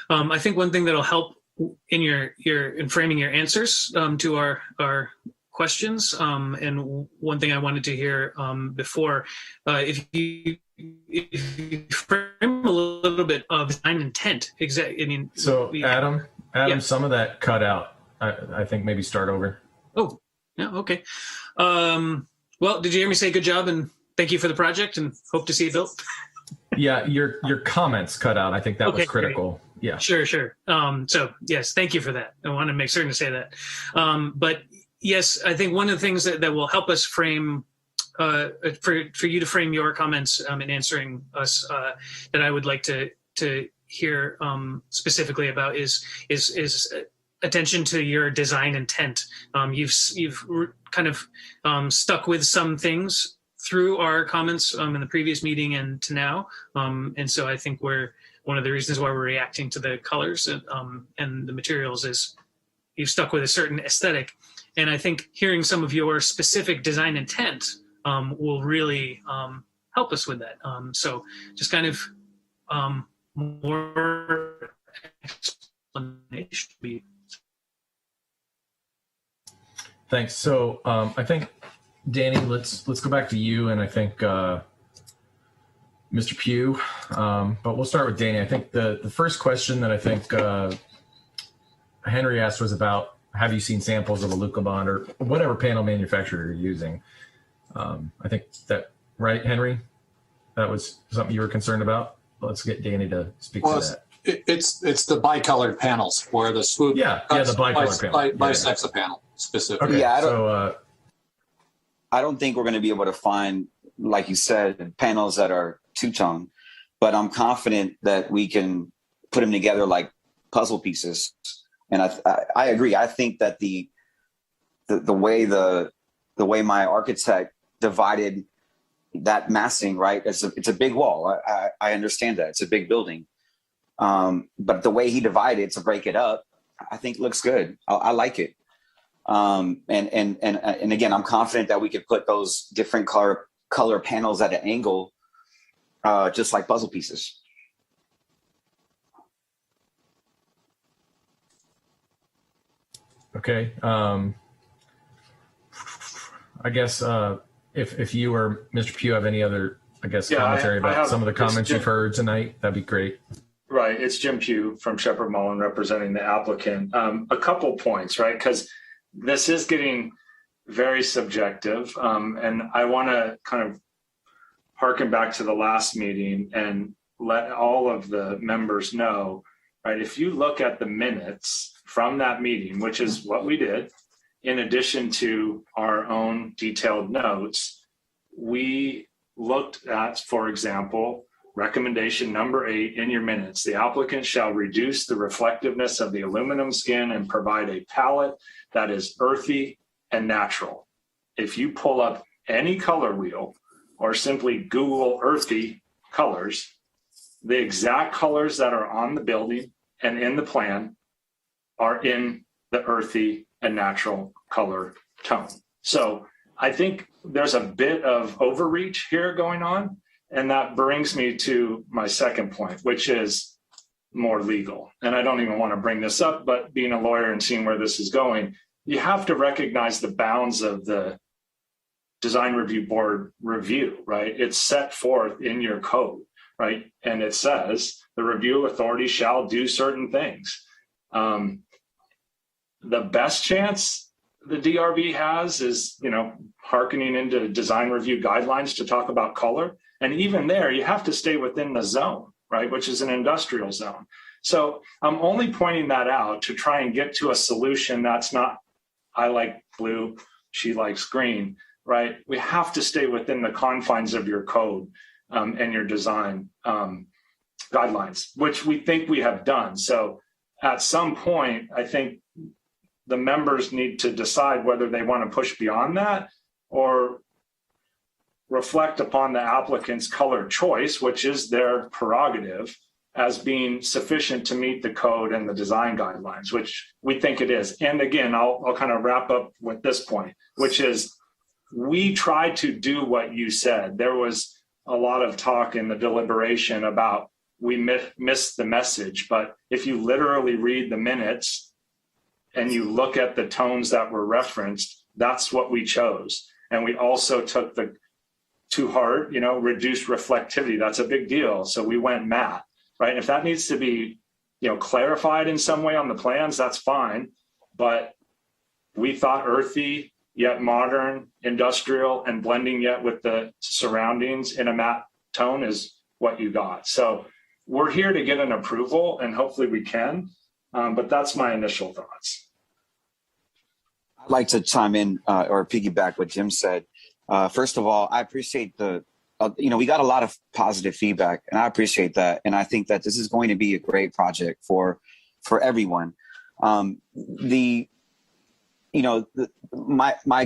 I think one thing that'll help in framing your answers to our questions, and one thing I wanted to hear before, if you frame a little bit of design intent, Adam, yeah. Some of that cut out. I think maybe start over. Oh, yeah, okay. Well, did you hear me say good job and thank you for the project and hope to see it built? Yeah, your comments cut out. I think that was critical. Great. Yeah. Sure. So yes, thank you for that. I want to make certain to say that. But yes, I think one of the things that will help us frame for you to frame your comments in answering us that I would like to hear specifically about is attention to your design intent. You've kind of stuck with some things through our comments in the previous meeting and to now, and so I think one of the reasons why we're reacting to the colors and the materials is you've stuck with a certain aesthetic, and I think hearing some of your specific design intent will really help us with that. So just kind of more explanation. Thanks. So I think, Danny, let's go back to you, and I think Mr. Pugh, but we'll start with Danny. I think the first question that I think Henry asked was about, have you seen samples of a Lucabond or whatever panel manufacturer you're using? I think that, right, Henry? That was something you were concerned about? Let's get Danny to speak to that. It's the bicolored panels where the swoop the bicolored panel bisects a panel specifically. Okay, yeah, I don't think we're going to be able to find, like you said, panels that are two-tone, but I'm confident that we can put them together like puzzle pieces. And I agree. I think that the way my architect divided that massing, right? It's a big wall. I understand that it's a big building, but the way he divided to break it up, I think looks good. I like it. And again, I'm confident that we could put those different color panels at an angle, just like puzzle pieces. Okay. I guess if you or Mr. Pugh have any other, commentary about some of the comments you've heard tonight, that'd be great. Right. It's Jim Pugh from Shepherd Mullen representing the applicant. A couple points, right? Because this is getting very subjective. And I want to kind of harken back to the last meeting and let all of the members know, right? If you look at the minutes from that meeting, which is what we did, in addition to our own detailed notes, we looked at, for example, recommendation number 8 in your minutes. The applicant shall reduce the reflectiveness of the aluminum skin and provide a palette that is earthy and natural. If you pull up any color wheel or simply Google earthy colors, the exact colors that are on the building and in the plan are in the earthy and natural color tone. So I think there's a bit of overreach here going on. And that brings me to my second point, which is more legal. And I don't even want to bring this up, but being a lawyer and seeing where this is going, you have to recognize the bounds of the design review board review, right? It's set forth in your code, right? And it says the review authority shall do certain things. The best chance the DRB has is, hearkening into design review guidelines to talk about color. And even there, you have to stay within the zone, right? Which is an industrial zone. So I'm only pointing that out to try and get to a solution that's not, I like blue, she likes green, right? We have to stay within the confines of your code and your design guidelines, which we think we have done. So at some point, I think the members need to decide whether they want to push beyond that or reflect upon the applicant's color choice, which is their prerogative, as being sufficient to meet the code and the design guidelines, which we think it is. And again, I'll kind of wrap up with this point, which is we tried to do what you said. There was a lot of talk in the deliberation about we missed the message, but if you literally read the minutes and you look at the tones that were referenced, that's what we chose. And we also took the to heart, reduced reflectivity. That's a big deal. So we went matte, right? And if that needs to be, clarified in some way on the plans, that's fine. But we thought earthy, yet modern, industrial, and blending yet with the surroundings in a matte tone is what you got. So we're here to get an approval, and hopefully we can. But that's my initial thoughts. I'd like to chime in or piggyback what Jim said. First of all, I appreciate we got a lot of positive feedback, and I appreciate that. And I think that this is going to be a great project for everyone. My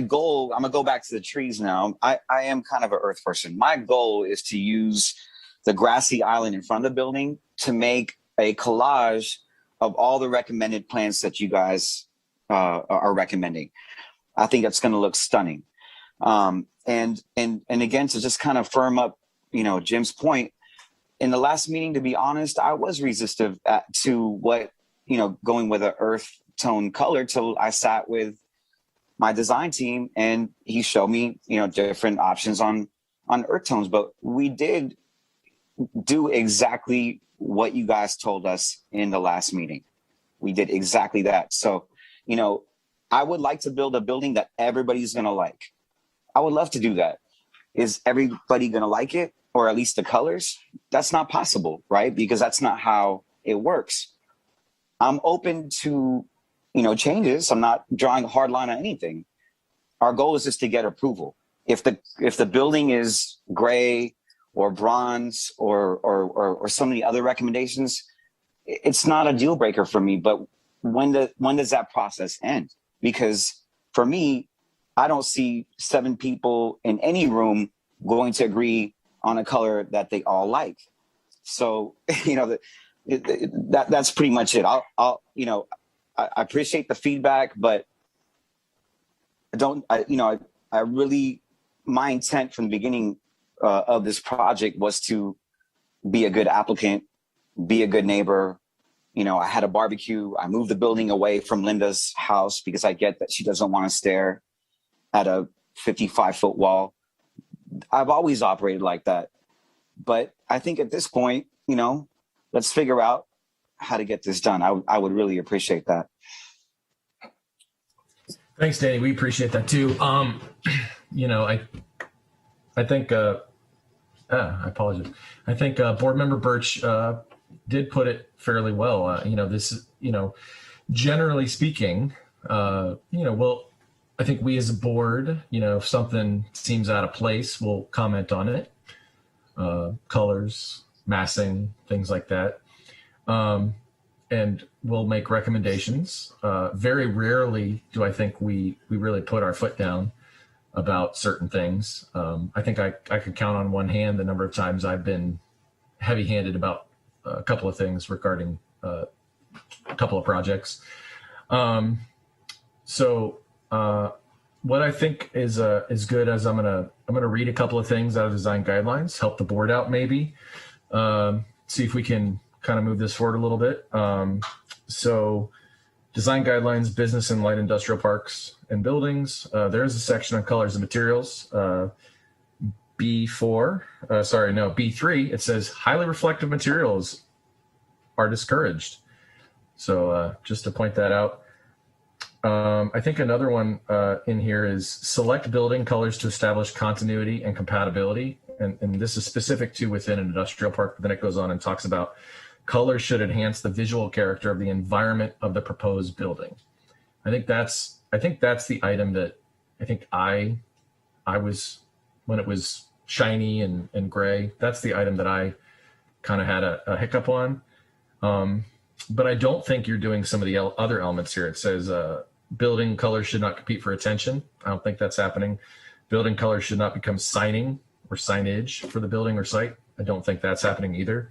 goal, I'm gonna go back to the trees now. I am kind of an earth person. My goal is to use the grassy island in front of the building to make a collage of all the recommended plants that you guys are recommending. I think that's going to look stunning. And again, to just kind of firm up, Jim's point, in the last meeting, to be honest, I was resistive to what, going with an earth tone color till I sat with my design team and he showed me, different options on earth tones. But we did do exactly what you guys told us in the last meeting. We did exactly that. So, I would like to build a building that everybody's going to like. I would love to do that. Is everybody going to like it, or at least the colors? That's not possible, right? Because that's not how it works. I'm open to, changes. I'm not drawing a hard line on anything. Our goal is just to get approval. If the building is gray or bronze or so many other recommendations, it's not a deal breaker for me. But when does that process end? Because for me, I don't see 7 people in any room going to agree on a color that they all like. So, that's pretty much it. I appreciate the feedback, but I really, my intent from the beginning of this project was to be a good applicant, be a good neighbor, I had a barbecue. I moved the building away from Linda's house because I get that she doesn't want to stare at a 55-foot wall. I've always operated like that. But I think at this point, let's figure out how to get this done. I would really appreciate that. Thanks, Danny. We appreciate that too. I think, I apologize. I think Board Member Birch did put it fairly well. This, generally speaking, I think we as a board, if something seems out of place, we'll comment on it. Colors, massing, things like that. And we'll make recommendations. Very rarely do I think we really put our foot down about certain things. I think I could count on one hand the number of times I've been heavy-handed about a couple of things regarding a couple of projects. What I think is good is I'm gonna read a couple of things out of design guidelines, help the board out maybe, see if we can kind of move this forward a little bit. Design guidelines, business and light industrial parks and buildings. There is a section on colors and materials. B3, it says highly reflective materials are discouraged. So just to point that out. I think another one in here is select building colors to establish continuity and compatibility. And this is specific to within an industrial park, but then it goes on and talks about colors should enhance the visual character of the environment of the proposed building. I think that's the item that I think I was, when it was shiny and gray, that's the item that I kind of had a hiccup on. But I don't think you're doing some of the other elements here. It says building colors should not compete for attention. I don't think that's happening. Building colors should not become signing or signage for the building or site. I don't think that's happening either.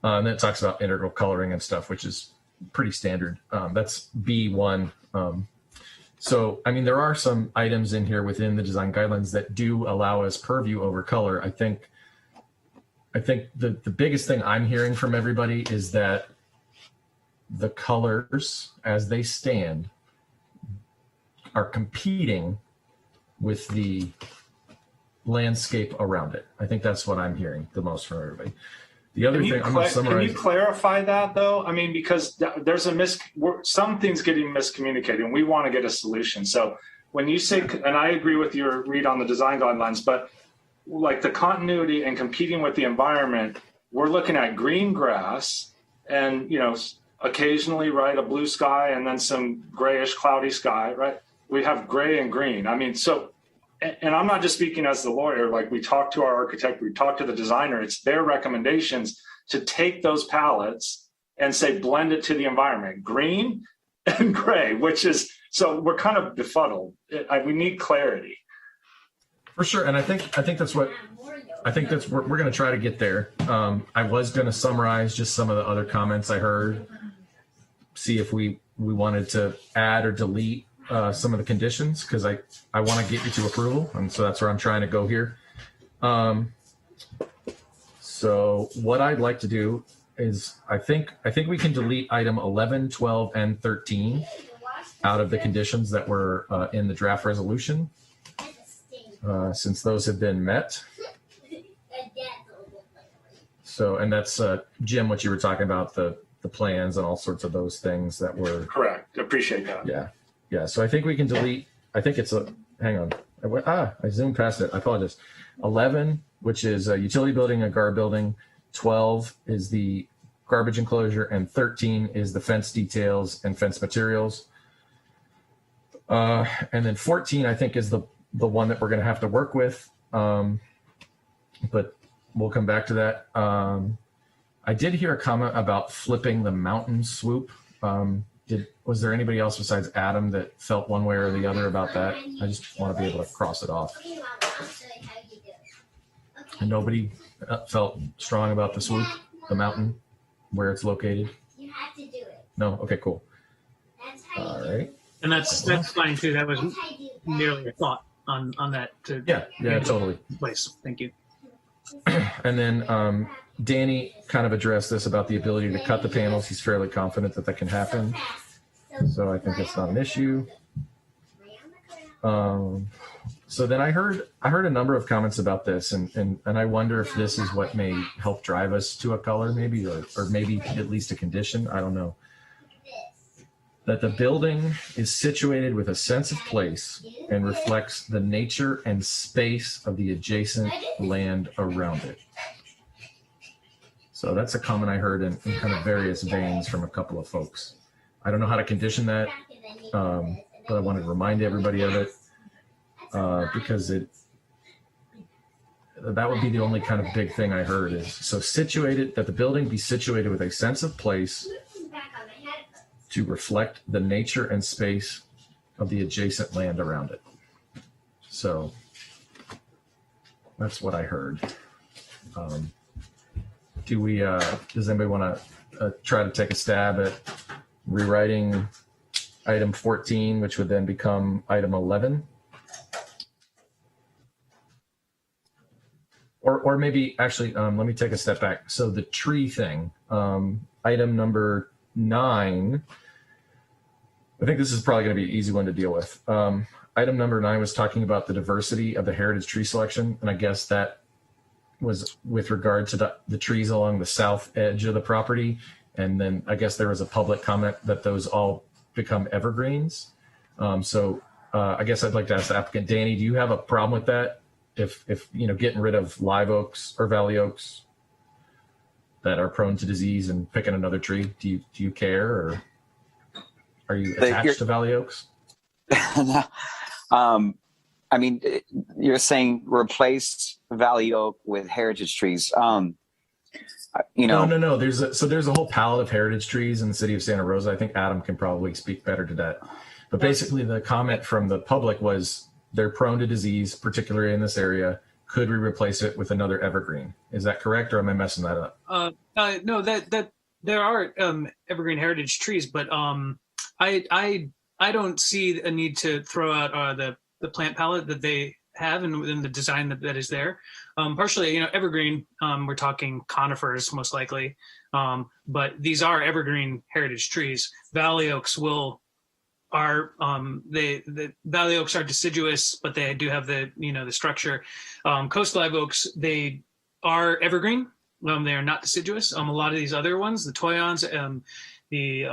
And then it talks about integral coloring and stuff, which is pretty standard. That's B1. There are some items in here within the design guidelines that do allow us purview over color. I think the biggest thing I'm hearing from everybody is that the colors as they stand are competing with the landscape around it. I think that's what I'm hearing the most from everybody. The other thing, I'm going to summarize. Can you clarify that though? Because there's some things getting miscommunicated and we want to get a solution. So when you say, and I agree with your read on the design guidelines, but like the continuity and competing with the environment, we're looking at green grass and, occasionally, right, a blue sky and then some grayish cloudy sky, right? We have gray and green. And I'm not just speaking as the lawyer, like we talk to our architect, we talk to the designer, it's their recommendations to take those palettes and say, blend it to the environment, green and gray, so we're kind of befuddled. We need clarity. For sure. And I think that's what we're going to try to get there. I was going to summarize just some of the other comments I heard, see if we wanted to add or delete some of the conditions, because I want to get you to approval, and so that's where I'm trying to go here. So what I'd like to do is I think we can delete item 11, 12, and 13 out of the conditions that were in the draft resolution, since those have been met. So, and that's Jim, what you were talking about, the plans and all sorts of those things that were correct. Appreciate that. Yeah. So I think we can delete. I think it's hang on. I zoomed past it. I apologize. 11, which is a utility building, a guard building. 12 is the garbage enclosure, and 13 is the fence details and fence materials. And then 14, I think, is the one that we're going to have to work with. But we'll come back to that. I did hear a comment about flipping the mountain swoop. Was there anybody else besides Adam that felt one way or the other about that? I just want to be able to cross it off. And nobody felt strong about the swoop, the mountain, where it's located? You have to do it. No? Okay, cool. All right. And that's fine too. That was merely a thought on that. Yeah, totally. Place. Thank you. And then Danny kind of addressed this about the ability to cut the panels. He's fairly confident that that can happen. So I think that's not an issue. So then I heard a number of comments about this, and I wonder if this is what may help drive us to a color, maybe, or maybe at least a condition. I don't know. That the building is situated with a sense of place and reflects the nature and space of the adjacent land around it. So that's a comment I heard in kind of various veins from a couple of folks. I don't know how to condition that, but I wanted to remind everybody of it because that would be the only kind of big thing I heard is so situated, that the building be situated with a sense of place to reflect the nature and space of the adjacent land around it. So that's what I heard. Does anybody want to try to take a stab at rewriting item 14, which would then become item 11? Or maybe actually, let me take a step back. So the tree thing, item number 9, I think this is probably going to be an easy one to deal with. Item number 9 was talking about the diversity of the heritage tree selection. And I guess that was with regard to the trees along the south edge of the property. And then I guess there was a public comment that those all become evergreens. So I guess I'd like to ask the applicant, Danny, do you have a problem with that? If getting rid of live oaks or valley oaks that are prone to disease and picking another tree, do you care, or are you attached to valley oaks? No. I mean, you're saying replace valley oak with heritage trees. No. There's a whole palette of heritage trees in the city of Santa Rosa. I think Adam can probably speak better to that. But basically, the comment from the public was they're prone to disease, particularly in this area. Could we replace it with another evergreen? Is that correct, or am I messing that up? No, that there are evergreen heritage trees, but I don't see a need to throw out the plant palette that they have and within the design that is there. Partially, evergreen, we're talking conifers most likely, but these are evergreen heritage trees. Valley oaks the valley oaks are deciduous, but they do have the structure. Coastal live oaks, they are evergreen. They are not deciduous. A lot of these other ones, the toyons, the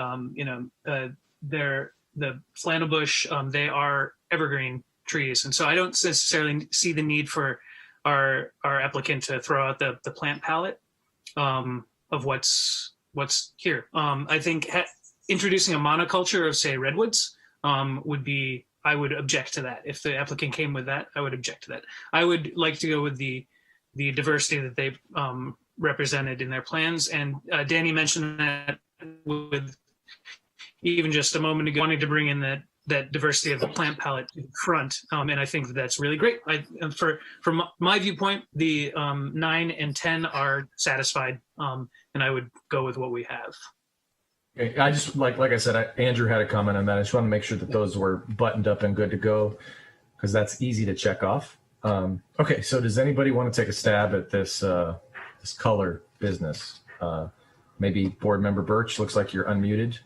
flannel bush, they are evergreen trees. And so I don't necessarily see the need for our applicant to throw out the plant palette of what's here. I think introducing a monoculture of, say, redwoods I would object to that. If the applicant came with that, I would object to that. I would like to go with the diversity that they've represented in their plans. And Danny mentioned that with even just a moment ago, wanting to bring in that diversity of the plant palette in front. And I think that's really great. From my viewpoint, the 9 and 10 are satisfied, and I would go with what we have. Okay. I just, like I said, Andrew had a comment on that. I just want to make sure that those were buttoned up and good to go, because that's easy to check off. Okay, so does anybody want to take a stab at this color business? Maybe Board Member Birch, looks like you're unmuted.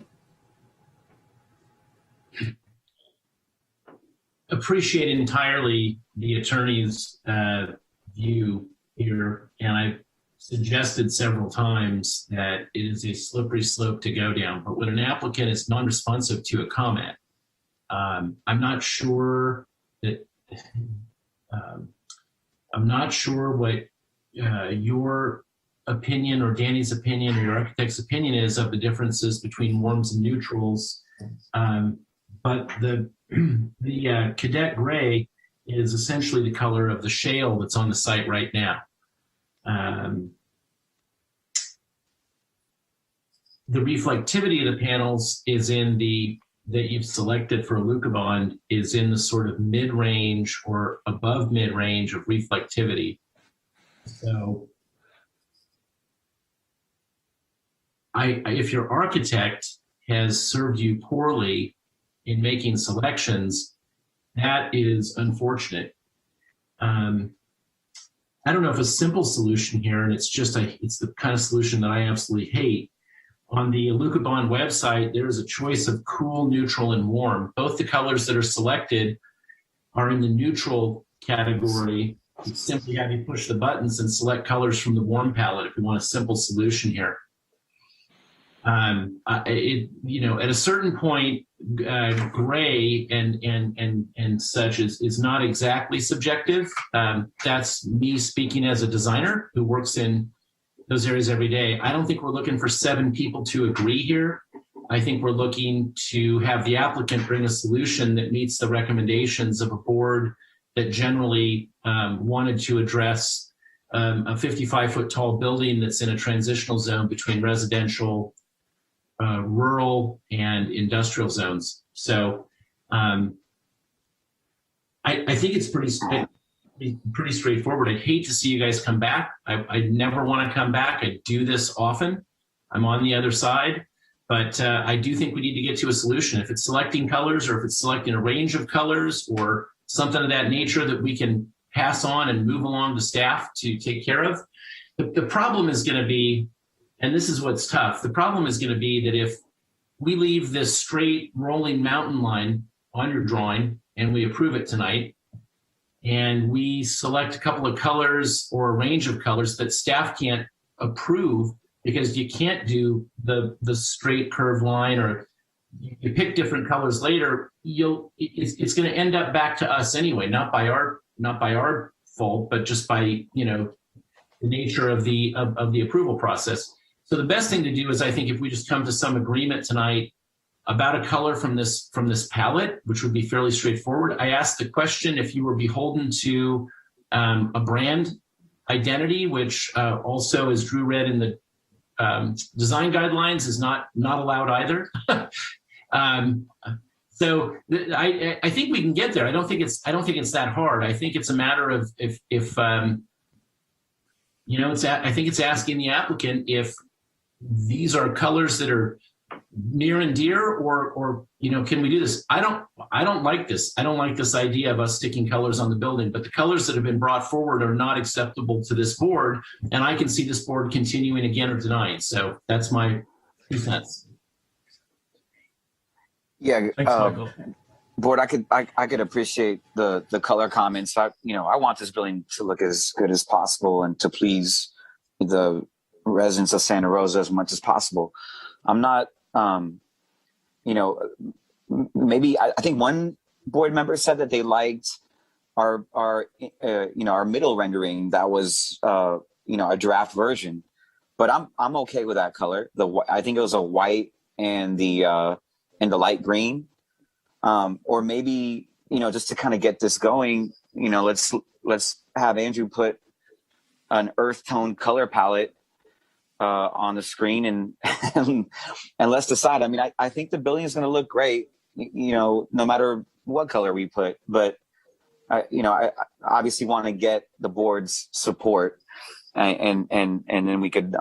Appreciate entirely the attorney's view here, and I've suggested several times that it is a slippery slope to go down. But when an applicant is non-responsive to a comment, I'm not sure what your opinion or Danny's opinion or your architect's opinion is of the differences between warms and neutrals. But the cadet gray is essentially the color of the shale that's on the site right now. The reflectivity of the panels is that you've selected for Alucobond is in the sort of mid-range or above mid-range of reflectivity. So if your architect has served you poorly in making selections, that is unfortunate. I don't know if a simple solution here, and it's the kind of solution that I absolutely hate. On the Alucobond website, there is a choice of cool, neutral, and warm. Both the colors that are selected are in the neutral category. You simply have you push the buttons and select colors from the warm palette if you want a simple solution here. At a certain point, gray and such is not exactly subjective. That's me speaking as a designer who works in those areas every day. I don't think we're looking for 7 people to agree here. I think we're looking to have the applicant bring a solution that meets the recommendations of a board that generally wanted to address a 55-foot tall building that's in a transitional zone between residential, rural, and industrial zones. So I think it's pretty straightforward. I'd hate to see you guys come back. I never want to come back. I do this often. I'm on the other side. But I do think we need to get to a solution. If it's selecting colors or if it's selecting a range of colors or something of that nature that we can pass on and move along to staff to take care of. The problem is going to be, and this is what's tough, the problem is going to be that if we leave this straight rolling mountain line on your drawing and we approve it tonight, and we select a couple of colors or a range of colors that staff can't approve because you can't do the straight curved line, or you pick different colors later, it's going to end up back to us anyway, not by our fault, but just by the nature of the approval process. So the best thing to do is, I think, if we just come to some agreement tonight about a color from this palette, which would be fairly straightforward. I asked the question if you were beholden to a brand identity, which also, as Drew read in the design guidelines, is not allowed either. So I think we can get there. I don't think it's that hard. I think it's a matter of I think it's asking the applicant if these are colors that are near and dear, or can we do this? I don't like this. I don't like this idea of us sticking colors on the building, but the colors that have been brought forward are not acceptable to this board, and I can see this board continuing again or denying. So that's my 2 cents. Yeah, Thanks, Michael. board, I could appreciate the color comments. I want this building to look as good as possible and to please the residents of Santa Rosa as much as possible. I'm not, maybe I think one board member said that they liked our middle rendering that was a draft version, but I'm okay with that color. I think it was a white and the light green, or maybe just to kind of get this going, let's have Andrew put an earth tone color palette on the screen and let's decide. I mean, I think the building is going to look great, no matter what color we put, but I obviously want to get the board's support, and then we could,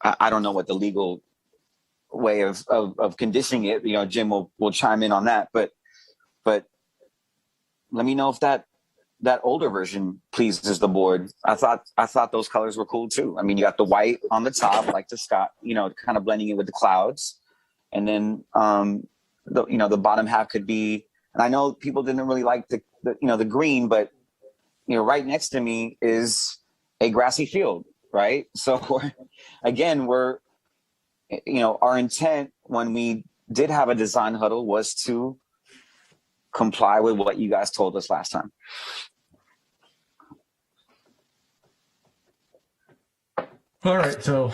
I don't know what the legal way of conditioning it, Jim will chime in on that, but let me know if that older version pleases the board. I thought those colors were cool too. I mean, you got the white on the top, like the sky, kind of blending in with the clouds. And then, the bottom half could be, and I know people didn't really like the green, but, right next to me is a grassy field, right? So again, our intent when we did have a design huddle was to comply with what you guys told us last time. All right. So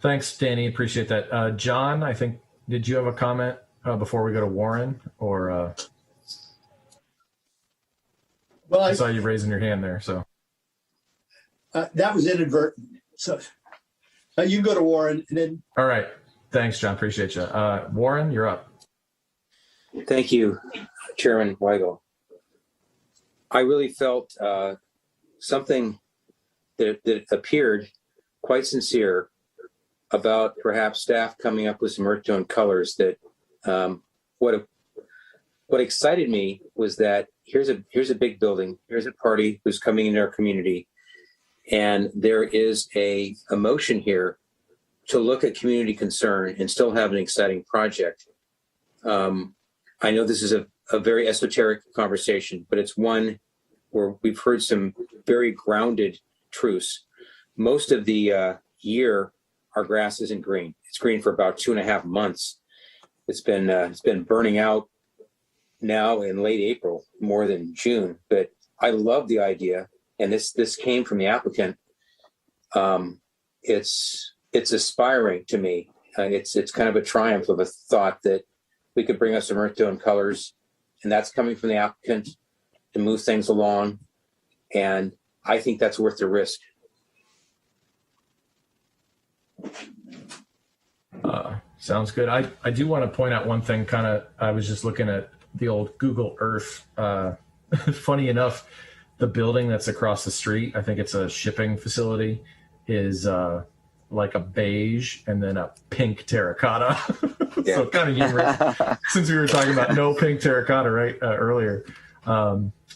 thanks, Danny. Appreciate that. John, I think, did you have a comment before we go to Warren, or? Well, I saw you raising your hand there. So that was inadvertent. So you can go to Warren and then. All right. Thanks, John. Appreciate you. Warren, you're up. Thank you, Chairman Weigel. I really felt something that appeared quite sincere about perhaps staff coming up with some earth tone colors that what excited me was that here's a big building. Here's a party who's coming into our community. And there is a motion here to look at community concern and still have an exciting project. I know this is a very esoteric conversation, but it's one where we've heard some very grounded truths. Most of the year, our grass isn't green. It's green for about 2.5 months. It's been burning out now in late April more than June. But I love the idea, and this came from the applicant. It's aspiring to me. It's kind of a triumph of a thought that we could bring us some earth tone colors, and that's coming from the applicant to move things along. And I think that's worth the risk. Sounds good. I do want to point out one thing. I was just looking at the old Google Earth. Funny enough, the building that's across the street, I think it's a shipping facility, is like a beige and then a pink terracotta. Yeah. So kind of humorous, since we were talking about no pink terracotta earlier.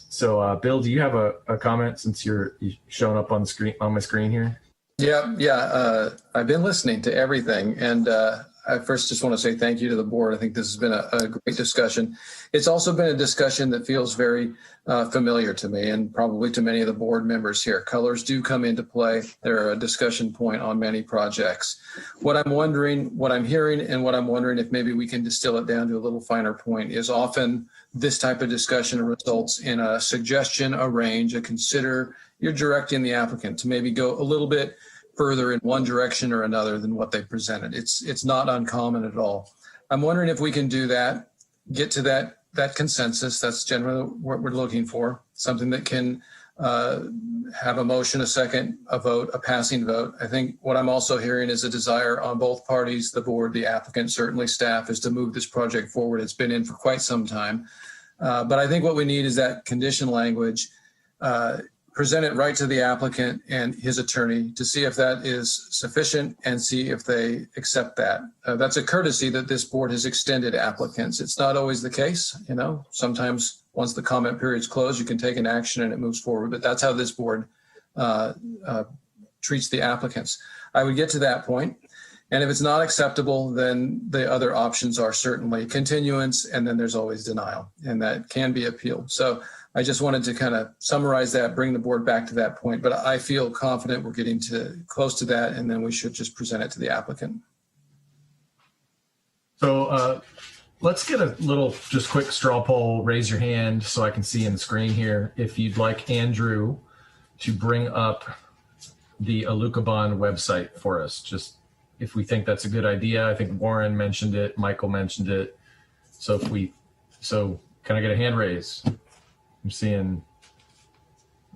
So Bill, do you have a comment since you're showing up on the screen on my screen here? Yeah. I've been listening to everything, and I first just want to say thank you to the board. I think this has been a great discussion. It's also been a discussion that feels very familiar to me and probably to many of the board members here. Colors do come into play. They're a discussion point on many projects. What I'm hearing, and what I'm wondering if maybe we can distill it down to a little finer point is often this type of discussion results in a suggestion, a range, you're directing the applicant to maybe go a little bit further in one direction or another than what they presented. It's not uncommon at all. I'm wondering if we can do that, get to that consensus. That's generally what we're looking for, something that can have a motion, a second, a vote, a passing vote. I think what I'm also hearing is a desire on both parties, the board, the applicant, certainly staff, is to move this project forward. It's been in for quite some time. But I think what we need is that condition language, present it right to the applicant and his attorney to see if that is sufficient and see if they accept that. That's a courtesy that this board has extended to applicants. It's not always the case, sometimes once the comment period's closed, you can take an action and it moves forward, but that's how this board treats the applicants. I would get to that point. And if it's not acceptable, then the other options are certainly continuance, and then there's always denial, and that can be appealed. So I just wanted to kind of summarize that, bring the board back to that point, but I feel confident we're getting close to that, and then we should just present it to the applicant. So let's get a little just quick straw poll. Raise your hand so I can see in the screen here if you'd like Andrew to bring up the Alucobond website for us. Just if we think that's a good idea. I think Warren mentioned it, Michael mentioned it. So can I get a hand raise? I'm seeing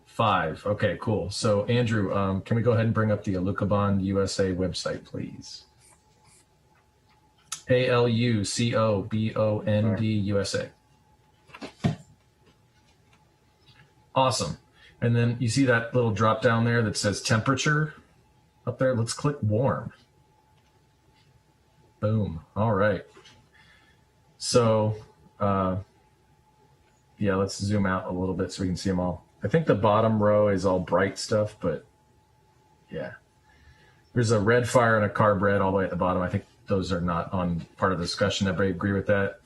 5. Okay, cool. So Andrew, can we go ahead and bring up the Alucobond USA website, please? ALUCOBOND USA. Awesome. And then you see that little drop down there that says temperature up there? Let's click warm. Boom. All right. So, yeah, let's zoom out a little bit so we can see them all. I think the bottom row is all bright stuff, but yeah. There's a red fire and a carb red all the way at the bottom. I think those are not on part of the discussion. Everybody agree with that?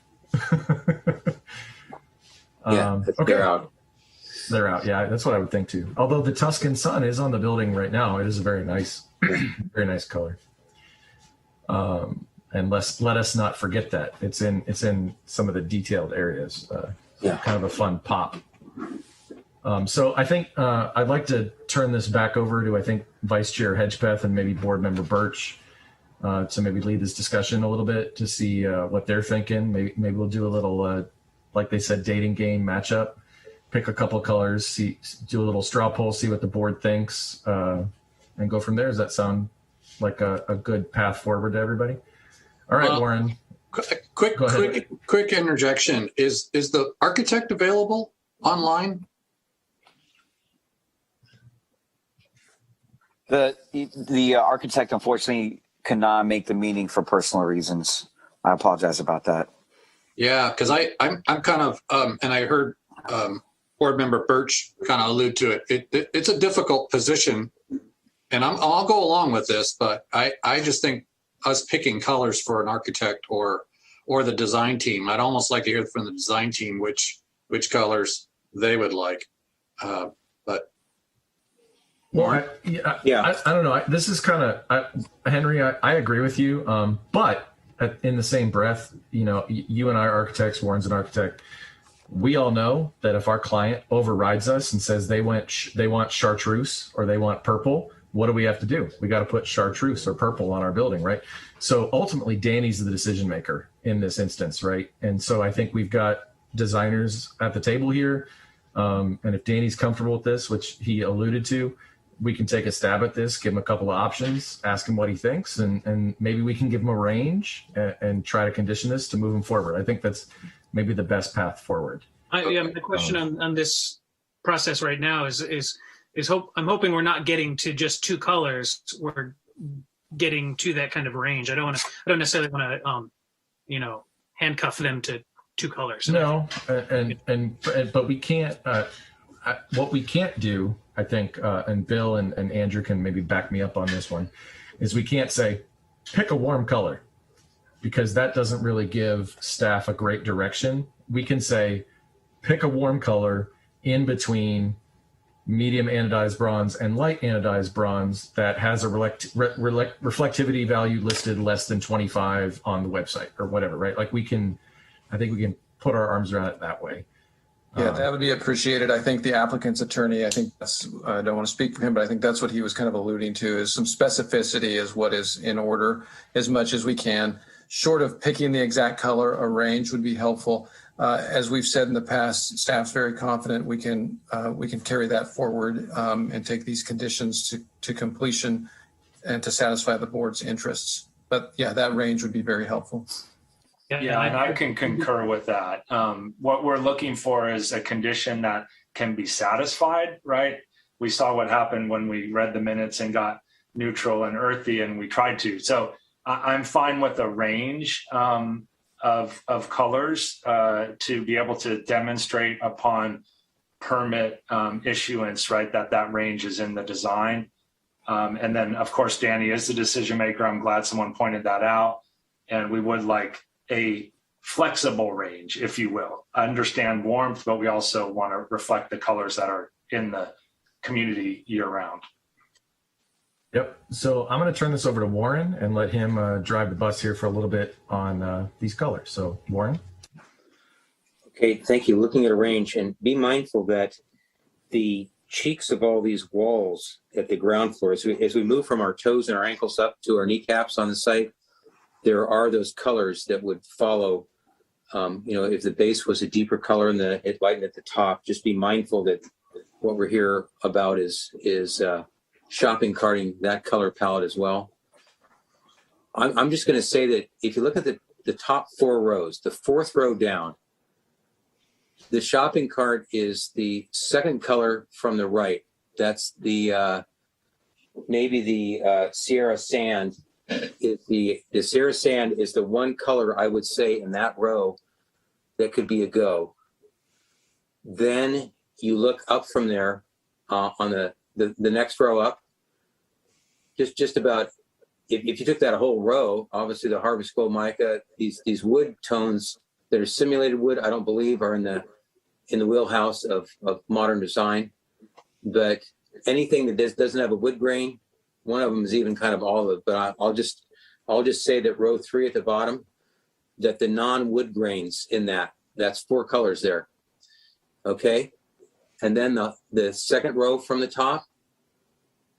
Yeah, okay. They're out. They're out. Yeah, that's what I would think too. Although the Tuscan sun is on the building right now. It is a very nice color. And let us not forget that it's in some of the detailed areas. Kind of a fun pop. So I think I'd like to turn this back over to, I think, Vice Chair Hedgepeth and maybe Board Member Birch to maybe lead this discussion a little bit to see what they're thinking. Maybe we'll do a little, like they said, dating game matchup. Pick a couple of colors, do a little straw poll, see what the board thinks, and go from there. Does that sound like a good path forward to everybody? All right, Warren. Quick interjection. Is the architect available online? The architect unfortunately could not make the meeting for personal reasons. I apologize about that. Yeah, because I'm kind of and I heard Board Member Birch kind of alluded to it. It's a difficult position, and I'll go along with this, but I just think us picking colors for an architect or the design team, I'd almost like to hear from the design team which colors they would like. But well, I don't know. This is kind of Henry. I agree with you, but in the same breath, you and I are architects. Warren's an architect. We all know that if our client overrides us and says they want chartreuse or they want purple, what do we have to do? We got to put chartreuse or purple on our building, right? So ultimately, Danny's the decision maker in this instance, right? And so I think we've got designers at the table here. And if Danny's comfortable with this, which he alluded to, we can take a stab at this, give him a couple of options, ask him what he thinks, and maybe we can give him a range and try to condition this to move him forward. I think that's maybe the best path forward. The question on this process right now is I'm hoping we're not getting to just two colors. We're getting to that kind of range. I don't necessarily want to, handcuff them to two colors. No, but we can't. What we can't do, I think, and Bill and Andrew can maybe back me up on this one, is we can't say pick a warm color, because that doesn't really give staff a great direction. We can say pick a warm color in between medium anodized bronze and light anodized bronze that has a reflectivity value listed less than 25 on the website or whatever, right? Like I think we can put our arms around it that way. Yeah, that would be appreciated. I think the applicant's attorney, I don't want to speak for him, but I think that's what he was kind of alluding to, is some specificity is what is in order as much as we can. Short of picking the exact color, a range would be helpful. As we've said in the past, staff's very confident we can carry that forward and take these conditions to completion and to satisfy the board's interests. But yeah, that range would be very helpful. Yeah, and I can concur with that. What we're looking for is a condition that can be satisfied, right? We saw what happened when we read the minutes and got neutral and earthy, and we tried to. So I'm fine with a range of colors to be able to demonstrate upon permit issuance, right, that range is in the design. And then, of course, Danny is the decision maker. I'm glad someone pointed that out. And we would like a flexible range, if you will. Understand warmth, but we also want to reflect the colors that are in the community year round. Yep. So I'm going to turn this over to Warren and let him drive the bus here for a little bit on these colors. So Warren. Okay, thank you. Looking at a range, and be mindful that the cheeks of all these walls at the ground floor, as we move from our toes and our ankles up to our kneecaps on the site, there are those colors that would follow. If the base was a deeper color and it lightened at the top, just be mindful that what we're here about is shopping carting that color palette as well. I'm just going to say that if you look at the top four rows, the fourth row down, the shopping cart is the second color from the right. That's the maybe the Sierra Sand. The Sierra Sand is the one color I would say in that row that could be a go. Then you look up from there on the next row up. Just about, if you took that whole row, obviously the Harvest Gold mica, these wood tones that are simulated wood, I don't believe are in the wheelhouse of modern design. But anything that doesn't have a wood grain, one of them is even kind of olive. But I'll just say that row 3 at the bottom, that the non-wood grains in that's 4 colors there. Okay, and then the second row from the top,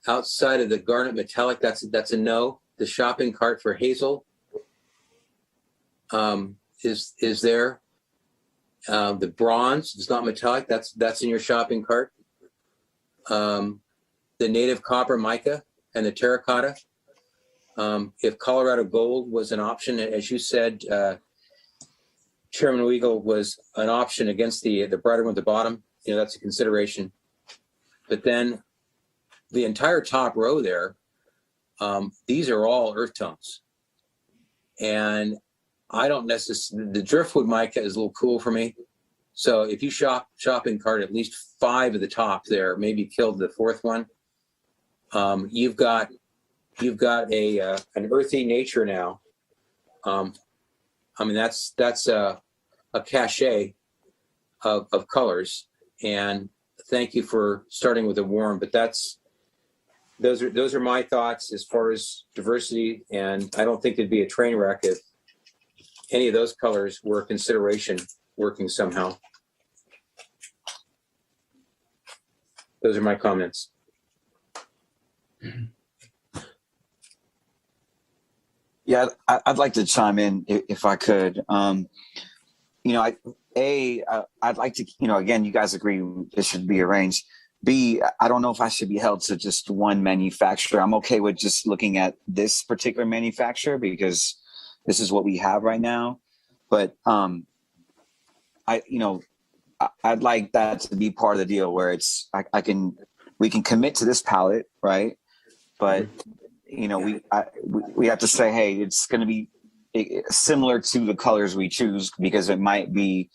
outside of the garnet metallic, that's a no. The shopping cart for hazel is there. The bronze is not metallic. That's in your shopping cart. The native copper mica and the terracotta. If Colorado gold was an option, as you said, Chairman Weigel, was an option against the brighter one at the bottom, that's a consideration. But then the entire top row there, these are all earth tones. And I don't necessarily, the driftwood mica is a little cool for me. So if you shopping cart at least 5 at the top there, maybe killed the 4th one, you've got an earthy nature now. I mean, that's a cachet of colors. And thank you for starting with a warm, but those are my thoughts as far as diversity. And I don't think it'd be a train wreck if any of those colors were a consideration working somehow. Those are my comments. Yeah, I'd like to chime in if I could. I'd like to, again, you guys agree it should be arranged. B, I don't know if I should be held to just one manufacturer. I'm okay with just looking at this particular manufacturer because this is what we have right now. But I'd like that to be part of the deal where it's we can commit to this palette, right? But we have to say, hey, it's going to be similar to the colors we choose because it might be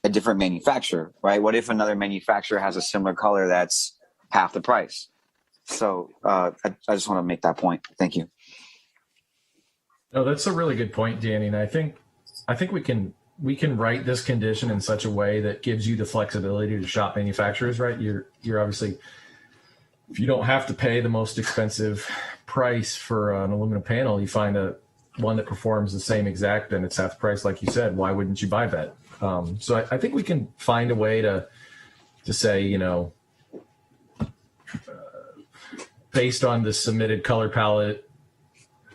a different manufacturer, right? What if another manufacturer has a similar color that's half the price? So I just want to make that point. Thank you. No, that's a really good point, Danny. And I think we can write this condition in such a way that gives you the flexibility to shop manufacturers, right? You're obviously, if you don't have to pay the most expensive price for an aluminum panel, you find one that performs the same exact and it's half the price, like you said. Why wouldn't you buy that? So I think we can find a way to say, based on the submitted color palette,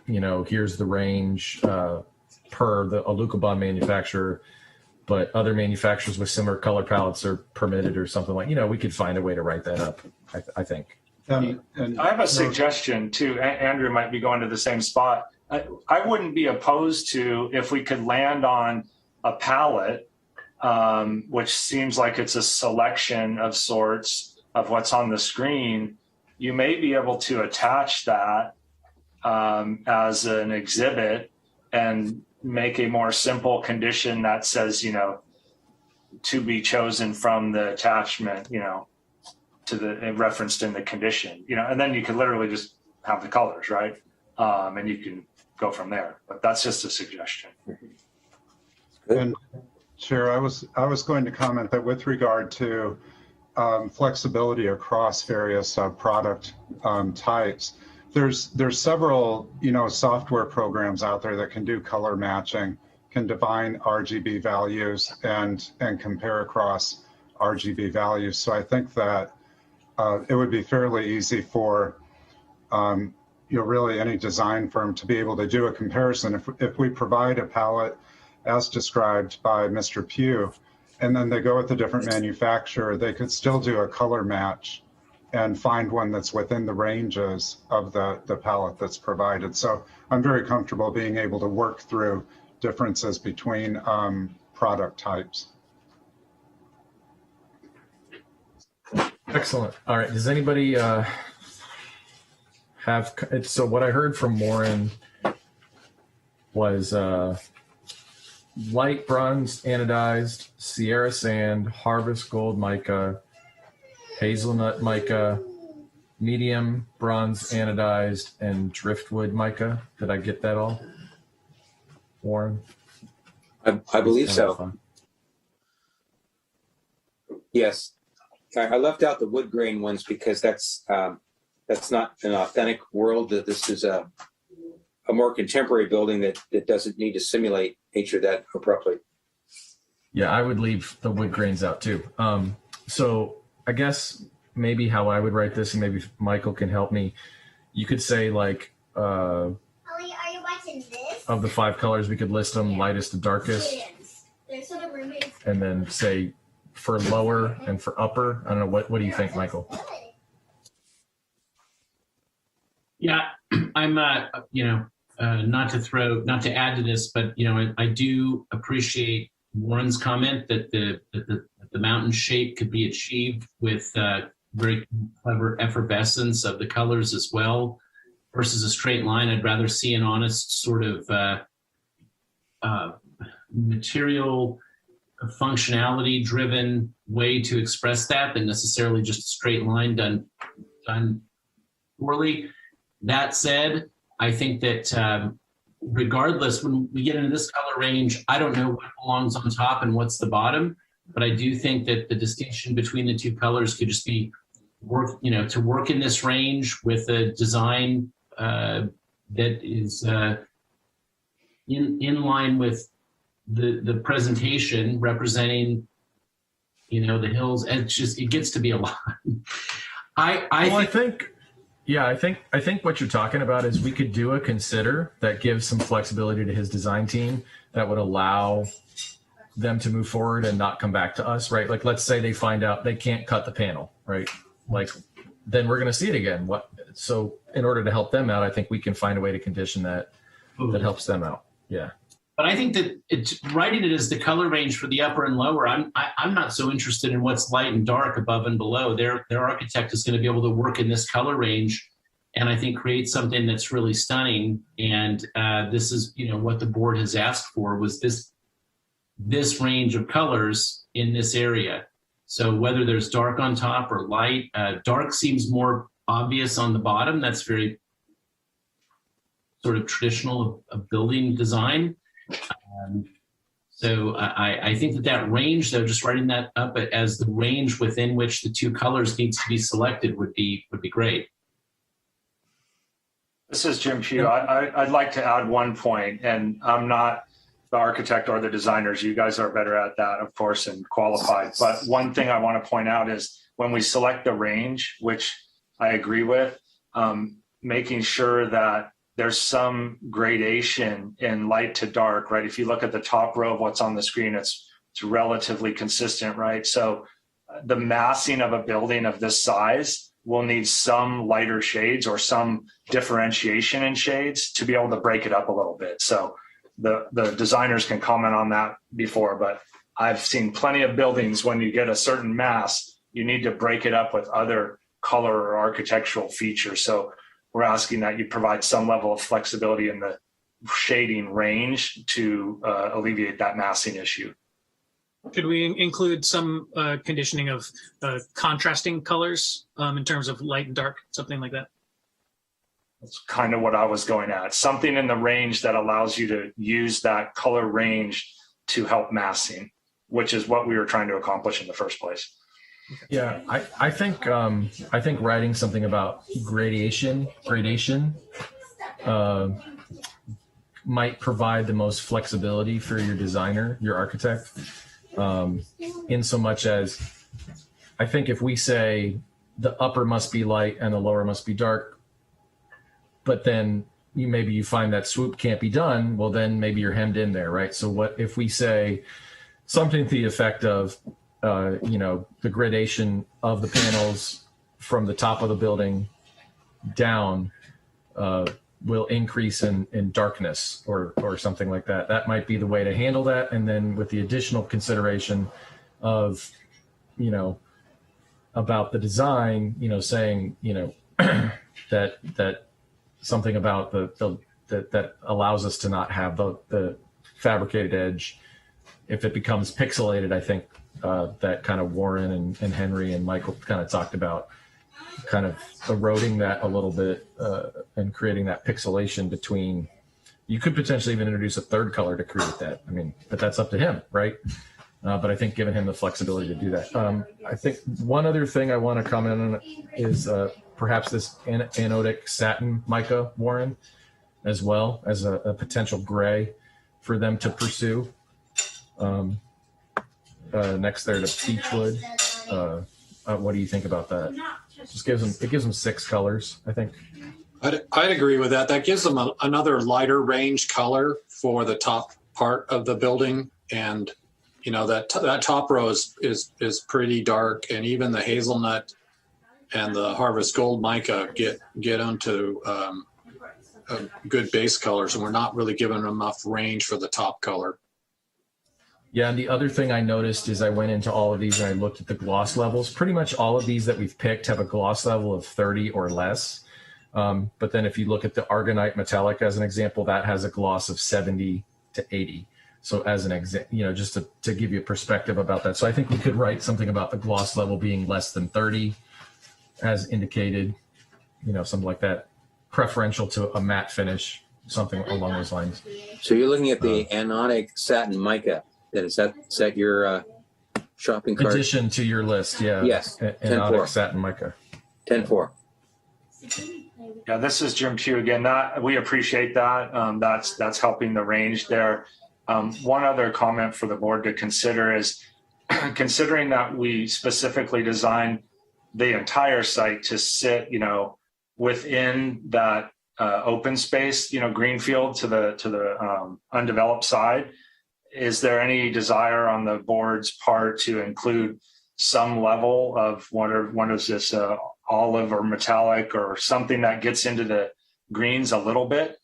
here's the range per the Alucobond manufacturer, but other manufacturers with similar color palettes are permitted or something like, we could find a way to write that up, I think. And I have a suggestion too. Andrew might be going to the same spot. I wouldn't be opposed to if we could land on a palette, which seems like it's a selection of sorts of what's on the screen. You may be able to attach that as an exhibit and make a more simple condition that says, to be chosen from the attachment, to the referenced in the condition, and then you can literally just have the colors, right? And you can go from there. But that's just a suggestion. And Chair, I was going to comment that with regard to flexibility across various product types, there's several software programs out there that can do color matching, can define RGB values and compare across RGB values. So I think that it would be fairly easy for really any design firm to be able to do a comparison. If we provide a palette as described by Mr. Pugh, and then they go with a different manufacturer, they could still do a color match and find one that's within the ranges of the palette that's provided. So I'm very comfortable being able to work through differences between product types. Excellent. All right. Does anybody so what I heard from Warren was light bronze anodized, Sierra sand, harvest gold mica, hazelnut mica, medium bronze anodized, and driftwood mica. Did I get that all, Warren? I believe so. Yes. I left out the wood grain ones because that's not an authentic world. That this is a more contemporary building that doesn't need to simulate nature that abruptly. Yeah, I would leave the wood grains out too. So I guess maybe how I would write this, and maybe Michael can help me. You could say like, Ollie, are you watching this? Of the 5 colors, we could list them lightest to darkest, and then say for lower and for upper. I don't know. What do you think, Michael? Yeah, I'm not to add to this, but I do appreciate Warren's comment that the mountain shape could be achieved with very clever effervescence of the colors as well, versus a straight line. I'd rather see an honest sort of material a functionality driven way to express that than necessarily just a straight line done poorly. That said, I think that regardless, when we get into this color range, I don't know what belongs on top and what's the bottom, but I do think that the distinction between the two colors could just be to work in this range with a design that is in line with the presentation representing, the hills. And it gets to be a lot. I think what you're talking about is we could do a consider that gives some flexibility to his design team that would allow them to move forward and not come back to us, right? Like, let's say they find out they can't cut the panel, right? Like, then we're going to see it again. So in order to help them out, I think we can find a way to condition that helps them out. Yeah. But I think that writing it as the color range for the upper and lower, I'm not so interested in what's light and dark above and below. Their architect is going to be able to work in this color range, and I think create something that's really stunning. And this is, what the board has asked for was this range of colors in this area. So whether there's dark on top or light, dark seems more obvious on the bottom. That's very sort of traditional of building design. So I think that range, though, just writing that up as the range within which the two colors needs to be selected would be great. This is Jim Pugh. I'd like to add one point, and I'm not the architect or the designers. You guys are better at that, of course, and qualified. But one thing I want to point out is when we select the range, which I agree with, making sure that there's some gradation in light to dark, right? If you look at the top row of what's on the screen, it's relatively consistent, right? So the massing of a building of this size will need some lighter shades or some differentiation in shades to be able to break it up a little bit. So the designers can comment on that before, but I've seen plenty of buildings when you get a certain mass, you need to break it up with other color or architectural features. So we're asking that you provide some level of flexibility in the shading range to alleviate that massing issue. Could we include some conditioning of contrasting colors in terms of light and dark, something like that? That's kind of what I was going at. Something in the range that allows you to use that color range to help massing, which is what we were trying to accomplish in the first place. Yeah, I think writing something about gradation might provide the most flexibility for your designer, your architect, in so much as I think if we say the upper must be light and the lower must be dark, but then you find that swoop can't be done, well, then maybe you're hemmed in there, right? So what if we say something to the effect of, the gradation of the panels from the top of the building down will increase in darkness or something like that. That might be the way to handle that. And then with the additional consideration of, about the design, saying, that something about that allows us to not have the fabricated edge. If it becomes pixelated, I think that kind of Warren and Henry and Michael kind of talked about kind of eroding that a little bit and creating that pixelation between. You could potentially even introduce a third color to create that. I mean, but that's up to him, right? But I think giving him the flexibility to do that. I think one other thing I want to comment on is perhaps this anodic satin mica, Warren, as well as a potential gray for them to pursue. Next there to Beechwood. What do you think about that? Just gives them 6 colors, I think. I'd agree with that. That gives them another lighter range color for the top part of the building, and that top row is pretty dark, and even the hazelnut and the harvest gold mica get onto good base colors, and we're not really giving them enough range for the top color. Yeah, and the other thing I noticed is I went into all of these and I looked at the gloss levels. Pretty much all of these that we've picked have a gloss level of 30 or less. But then if you look at the Argonite Metallic as an example, that has a gloss of 70 to 80. So as an just to give you a perspective about that. So I think we could write something about the gloss level being less than 30 as indicated, something like that, preferential to a matte finish, something along those lines. So you're looking at the anodic satin mica. Is that your shopping cart? Addition to your list, yeah. Yes, Anodic satin mica. 10-4. Yeah, this is Jim Pugh again. We appreciate that. That's helping the range there. One other comment for the board to consider is considering that we specifically designed the entire site to sit, within that open space, green field to the undeveloped side. Is there any desire on the board's part to include some level of what is this olive or metallic or something that gets into the greens a little bit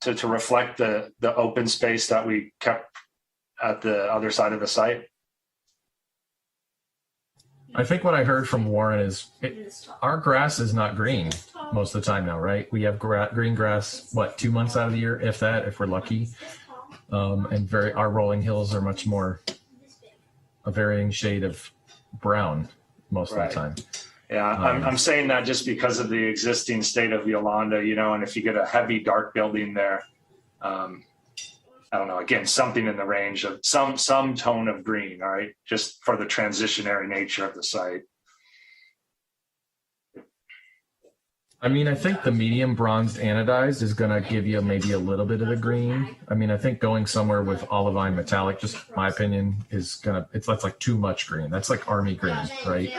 to reflect the open space that we kept at the other side of the site? I think what I heard from Warren is our grass is not green most of the time now, right? We have green grass, 2 months out of the year, if that, if we're lucky. And our rolling hills are much more a varying shade of brown most of the time. Yeah, I'm saying that just because of the existing state of Yolanda, and if you get a heavy dark building there, I don't know, again, something in the range of some tone of green, all right, just for the transitionary nature of the site. I mean, I think the medium bronzed anodized is going to give you maybe a little bit of the green. I mean, I think going somewhere with olivine metallic, just my opinion, that's like too much green. That's like army green, right?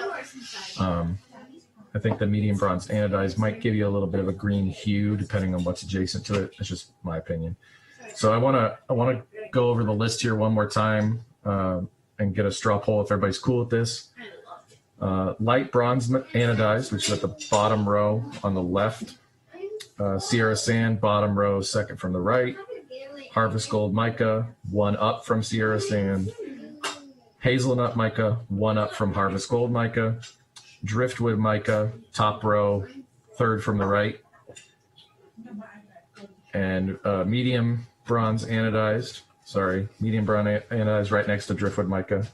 I think the medium bronzed anodized might give you a little bit of a green hue depending on what's adjacent to it. It's just my opinion. So I want to go over the list here one more time and get a straw poll if everybody's cool with this. Light bronze anodized, which is at the bottom row on the left. Sierra Sand, bottom row, second from the right. Harvest Gold mica, one up from Sierra Sand. Hazelnut mica, one up from Harvest Gold mica. Driftwood mica, top row, third from the right. And medium bronze anodized, right next to Driftwood mica.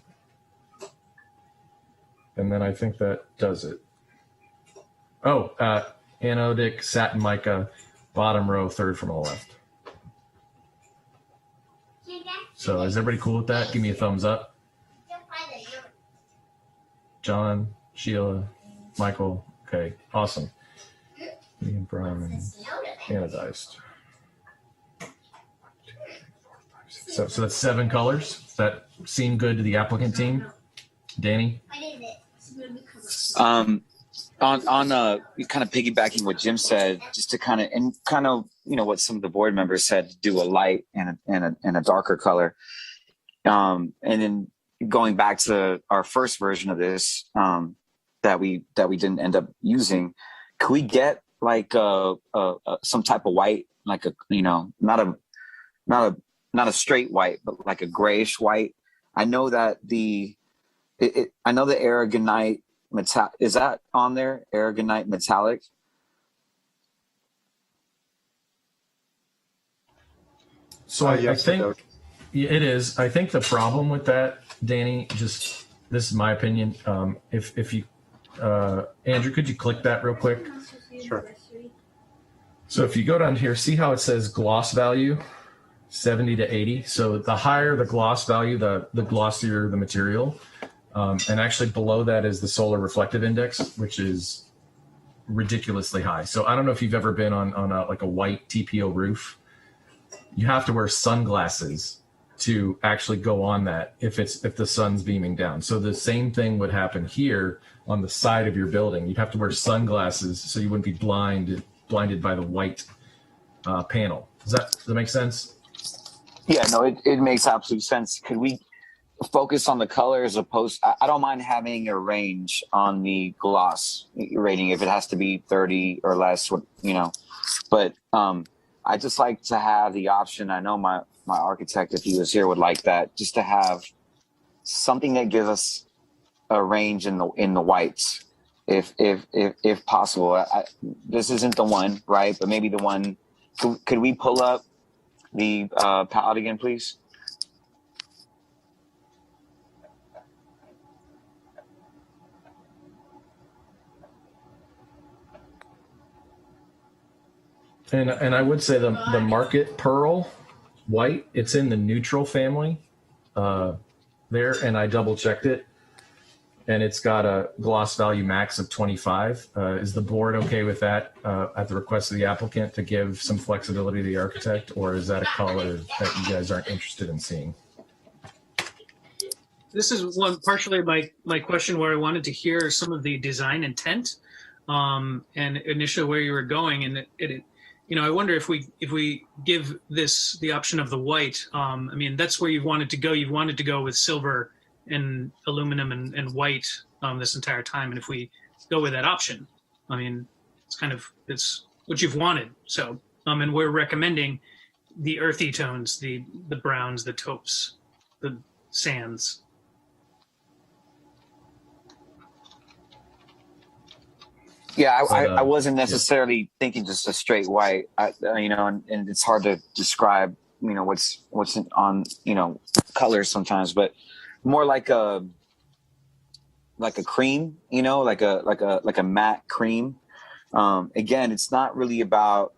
And then I think that does it. Anodic satin mica, bottom row, third from the left. So is everybody cool with that? Give me a thumbs up. John, Sheila, Michael. Okay, awesome. Medium bronze anodized. So that's 7 colors. Does that seem good to the applicant team? Danny? On kind of piggybacking what Jim said, just to what some of the board members said, to do a light and a darker color. And then going back to our first version of this that we didn't end up using, could we get like some type of white, like not a straight white, but like a grayish white? I know that the aragonite metallic, is that on there? Aragonite metallic. So I think it is. I think the problem with that, Danny, just this is my opinion. If you, Andrew, could you click that real quick? Sure. So if you go down here, see how it says gloss value, 70 to 80. So the higher the gloss value, the glossier the material. And actually below that is the solar reflective index, which is ridiculously high. So I don't know if you've ever been on a white TPO roof. You have to wear sunglasses to actually go on that if the sun's beaming down. So the same thing would happen here on the side of your building. You'd have to wear sunglasses so you wouldn't be blinded by the white panel. Does that make sense? Yeah, no, it makes absolute sense. Could we focus on the color as opposed? I don't mind having a range on the gloss rating if it has to be 30 or less, but I just like to have the option. I know my architect, if he was here, would like that, just to have something that gives us a range in the whites, if possible. This isn't the one, right? But maybe the one. Could we pull up the palette again, please? And I would say the market pearl white, it's in the neutral family there, and I double checked it, and it's got a gloss value max of 25. Is the board okay with that at the request of the applicant to give some flexibility to the architect, or is that a color that you guys aren't interested in seeing? This is one partially my question where I wanted to hear some of the design intent and initially where you were going, and it I wonder if we give this the option of the white. I mean, that's where you've wanted to go. You've wanted to go with silver and aluminum and white this entire time. And if we go with that option, I mean, it's what you've wanted. So, and we're recommending the earthy tones, the browns, the taupes, the sands. Yeah, I wasn't necessarily thinking just a straight white, and it's hard to describe, what's on, colors sometimes, but more like a cream, like a matte cream. Again, it's not really about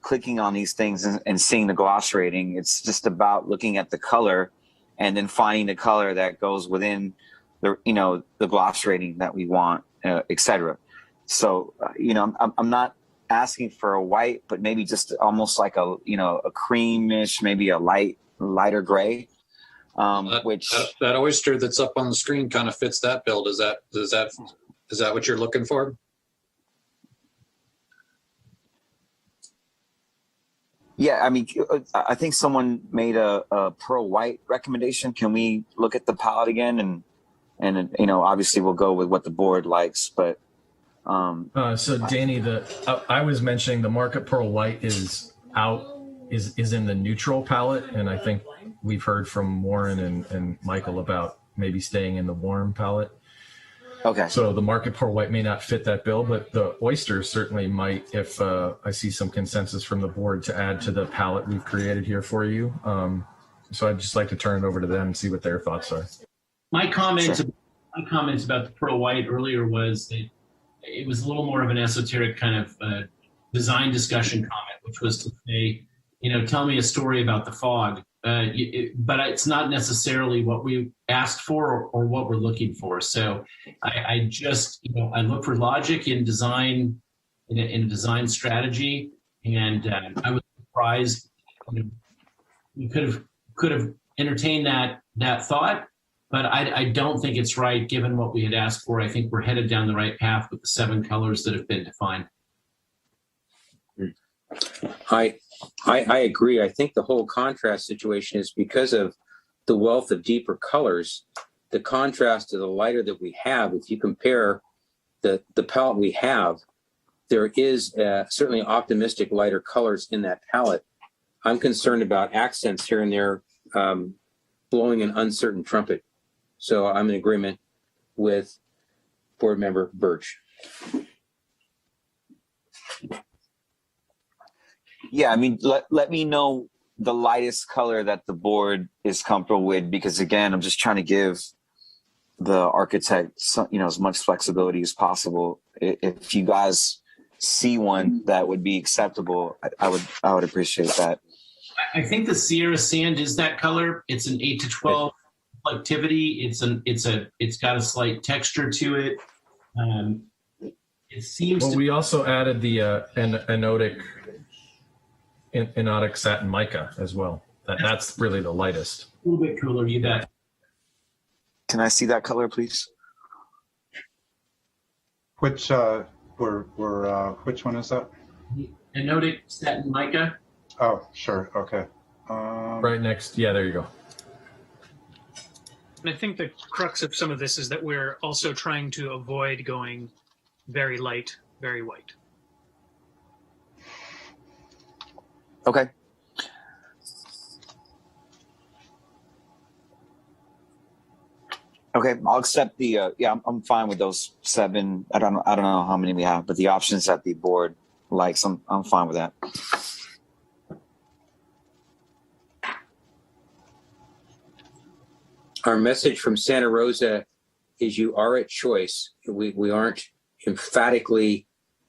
clicking on these things and seeing the gloss rating. It's just about looking at the color and then finding the color that goes within the gloss rating that we want, et cetera. So, I'm not asking for a white, but maybe just almost like a creamish, maybe a lighter gray. Which that oyster that's up on the screen kind of fits that build. Is that what you're looking for? Yeah, I mean, I think someone made a pearl white recommendation. Can we look at the palette again? And obviously we'll go with what the board likes, but. So Danny, I was mentioning the market pearl white is in the neutral palette, and I think we've heard from Warren and Michael about maybe staying in the warm palette. Okay. So the market pearl white may not fit that bill, but the oyster certainly might if I see some consensus from the board to add to the palette we've created here for you. So I'd just like to turn it over to them and see what their thoughts are. My comments about the pearl white earlier was that it was a little more of an esoteric kind of design discussion comment, which was to say, tell me a story about the fog. But it's not necessarily what we asked for or what we're looking for. So I just, I look for logic in design, in a design strategy. And I was surprised, you could have entertained that thought. But I don't think it's right given what we had asked for. I think we're headed down the right path with the 7 colors that have been defined. I agree. I think the whole contrast situation is because of the wealth of deeper colors, the contrast to the lighter that we have. If you compare the palette we have, there is certainly optimistic lighter colors in that palette. I'm concerned about accents here and there blowing an uncertain trumpet. So I'm in agreement with Board Member Birch. Yeah, I mean, let me know the lightest color that the board is comfortable with, because again, I'm just trying to give the architect as much flexibility as possible. If you guys see one that would be acceptable, I would appreciate that. I think the Sierra Sand is that color. It's an 8 to 12. Activity. It's got a slight texture to it. It seems. Well, we also added the anodic satin mica as well. That's really the lightest. A little bit cooler. You bet. Can I see that color, please? Which which one is that? Anodic satin mica. Oh, sure. Okay. Right next. Yeah, there you go. And I think the crux of some of this is that we're also trying to avoid going very light, very white. Okay. Okay, I'll accept the. I'm fine with those 7. I don't know how many we have, but the options that the board likes, I'm fine with that. our message from Santa Rosa is you are at choice. We aren't emphatically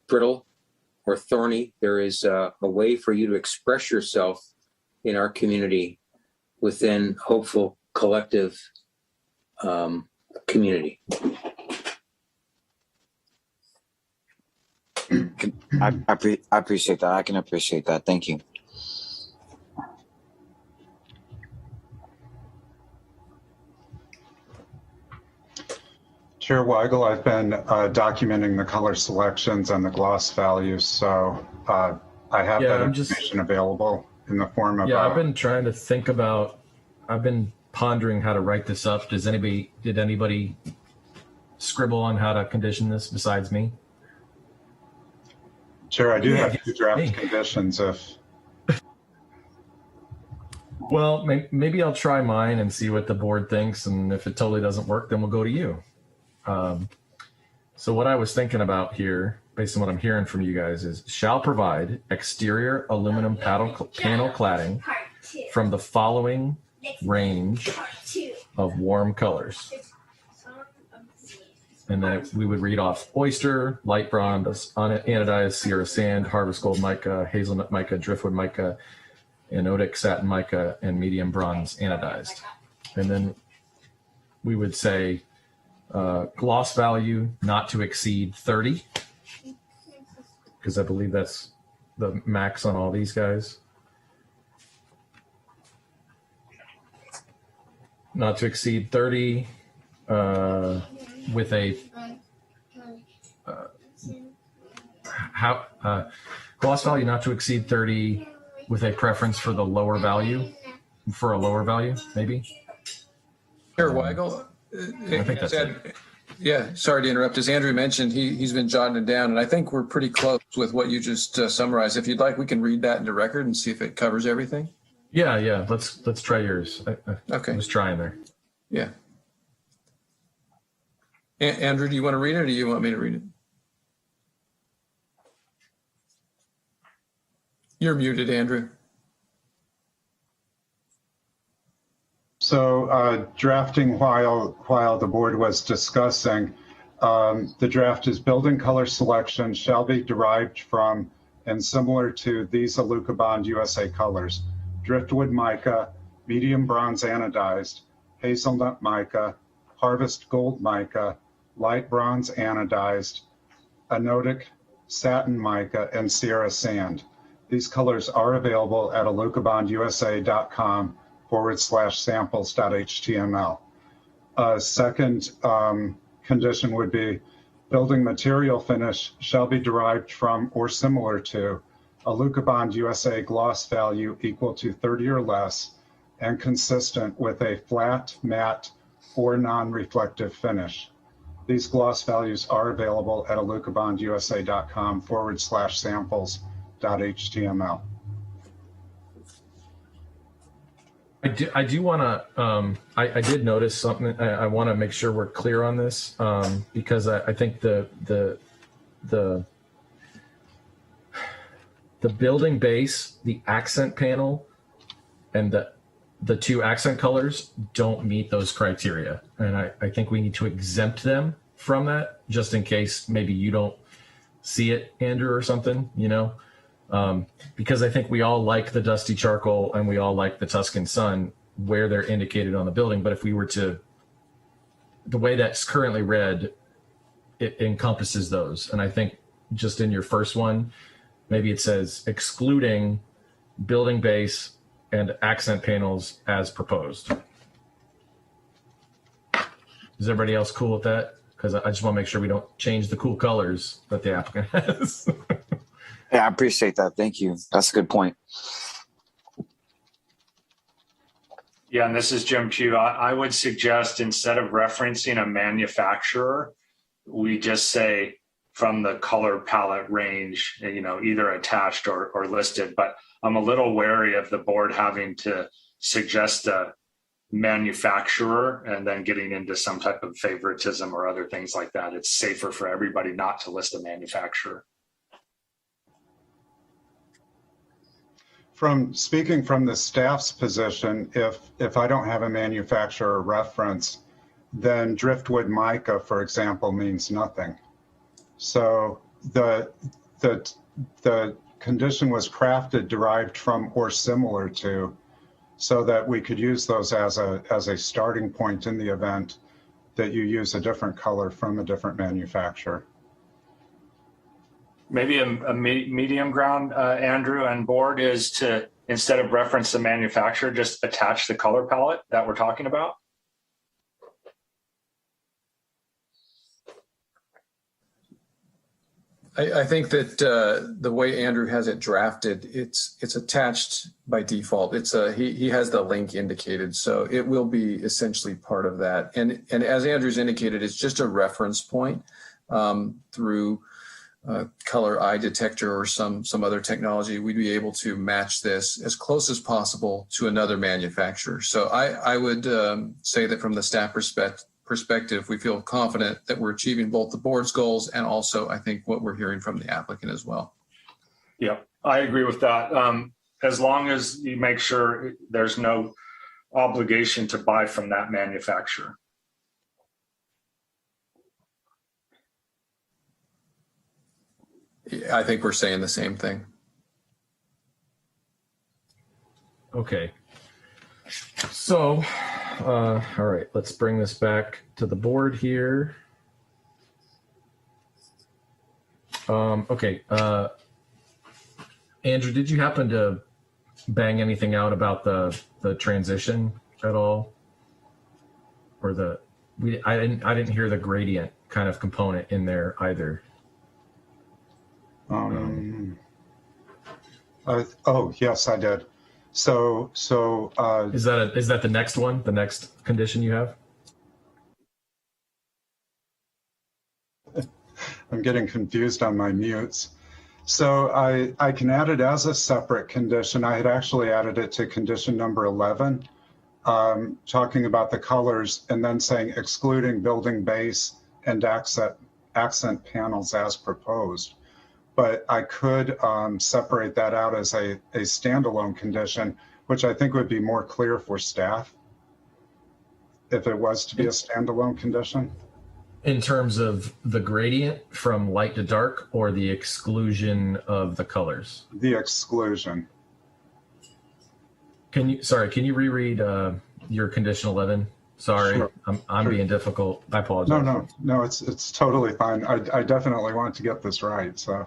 brittle or thorny. There is a way for you to express yourself in our community within hopeful collective community. I appreciate that. I can appreciate that. Thank you. Chair Weigel, I've been documenting the color selections and the gloss values, so I have that information available in the form of. Yeah, I've been trying to think about. I've been pondering how to write this up. Did anybody scribble on how to condition this besides me? Chair, I do have 2 draft conditions if. Well, maybe I'll try mine and see what the board thinks, and if it totally doesn't work, then we'll go to you. So what I was thinking about here, based on what I'm hearing from you guys, is shall provide exterior aluminum panel cladding from the following range of warm colors. And then we would read off oyster, light bronze, anodized Sierra sand, harvest gold mica, hazelnut mica, driftwood mica, anodic satin mica, and medium bronze anodized. And then we would say gloss value not to exceed 30, because I believe that's the max on all these guys. Not to exceed 30 with a gloss value not to exceed 30 with a preference for the lower value, for a lower value, maybe. Chair Weigel, I think that's it. Yeah, sorry to interrupt. As Andrew mentioned, he's been jotting it down, and I think we're pretty close with what you just summarized. If you'd like, we can read that into record and see if it covers everything. Yeah. Let's try yours. Okay. I was trying there. Yeah. Andrew, do you want to read it, or do you want me to read it? You're muted, Andrew. So drafting while the board was discussing, the draft is building color selection shall be derived from and similar to these Alucobond USA colors: driftwood mica, medium bronze anodized, hazelnut mica, harvest gold mica, light bronze anodized, anodic satin mica, and Sierra sand. These colors are available at alucobondusa.com/samples.html. Second condition would be building material finish shall be derived from or similar to Alucobond USA gloss value equal to 30 or less and consistent with a flat, matte, or non-reflective finish. These gloss values are available at alucobondusa.com/samples.html. I do want to, I did notice something. I want to make sure we're clear on this, because I think the building base, the accent panel, and the 2 accent colors don't meet those criteria. And I think we need to exempt them from that, just in case maybe you don't see it, Andrew, or something, because I think we all like the dusty charcoal and we all like the Tuscan sun where they're indicated on the building. But if we were to, the way that's currently read, it encompasses those. And I think just in your first one, maybe it says excluding building base and accent panels as proposed. Is everybody else cool with that? Because I just want to make sure we don't change the cool colors that the applicant has. Yeah, I appreciate that. Thank you. That's a good point. Yeah, and this is Jim Pugh. I would suggest instead of referencing a manufacturer, we just say from the color palette range, either attached or listed. But I'm a little wary of the board having to suggest a manufacturer and then getting into some type of favoritism or other things like that. It's safer for everybody not to list a manufacturer. From speaking from the staff's position, if I don't have a manufacturer reference, then driftwood mica, for example, means nothing. So the condition was crafted, derived from, or similar to, so that we could use those as a starting point in the event that you use a different color from a different manufacturer. Maybe a medium ground, Andrew and board, is to, instead of reference the manufacturer, just attach the color palette that we're talking about. I think that the way Andrew has it drafted, it's attached by default. He has the link indicated, so it will be essentially part of that. And as Andrew's indicated, it's just a reference point through color eye detector or some other technology. We'd be able to match this as close as possible to another manufacturer. So I would say that from the staff perspective, we feel confident that we're achieving both the board's goals and also, I think, what we're hearing from the applicant as well. Yeah, I agree with that. As long as you make sure there's no obligation to buy from that manufacturer. I think we're saying the same thing. Okay. So, all right, let's bring this back to the board here. Okay. Andrew, did you happen to bang anything out about the transition at all? Or I didn't hear the gradient kind of component in there either. Oh, yes, I did. So is that the next one, the next condition you have? I'm getting confused on my mutes. So I can add it as a separate condition. I had actually added it to condition number 11, talking about the colors and then saying excluding building base and accent panels as proposed. But I could separate that out as a standalone condition, which I think would be more clear for staff if it was to be a standalone condition. In terms of the gradient from light to dark or the exclusion of the colors? The exclusion. Can you reread your condition 11? Sorry, Sure. I'm being difficult. I apologize. No, it's totally fine. I definitely want to get this right. So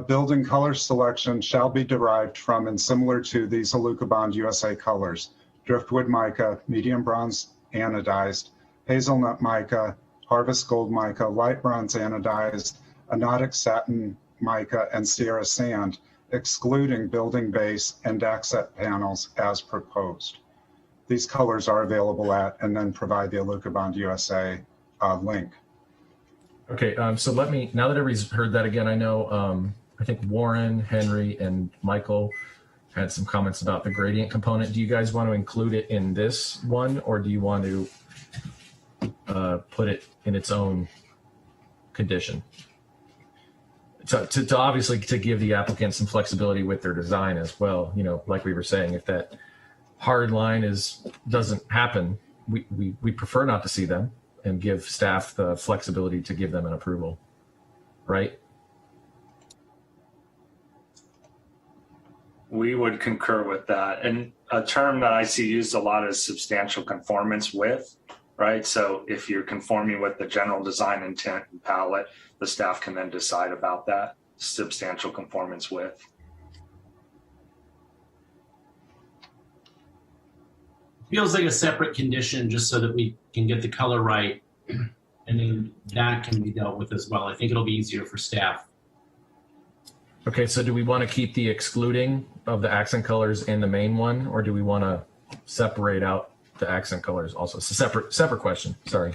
building color selection shall be derived from and similar to these Alucobond USA colors: driftwood mica, medium bronze anodized, hazelnut mica, harvest gold mica, light bronze anodized, anodic satin mica, and Sierra sand, excluding building base and accent panels as proposed. These colors are available at, and then provide the Alucobond USA link. Okay, so let me, now that everybody's heard that again, I know, I think Warren, Henry, and Michael had some comments about the gradient component. Do you guys want to include it in this one, or do you want to put it in its own condition? To obviously to give the applicant some flexibility with their design as well. You know, like we were saying, if that hard line doesn't happen, we prefer not to see them and give staff the flexibility to give them an approval, right? We would concur with that. And a term that I see used a lot is substantial conformance with, right? So if you're conforming with the general design intent and palette, the staff can then decide about that substantial conformance with. Feels like a separate condition just so that we can get the color right, and then that can be dealt with as well. I think it'll be easier for staff. Okay, so do we want to keep the excluding of the accent colors in the main one, or do we want to separate out the accent colors also? It's a separate question, sorry.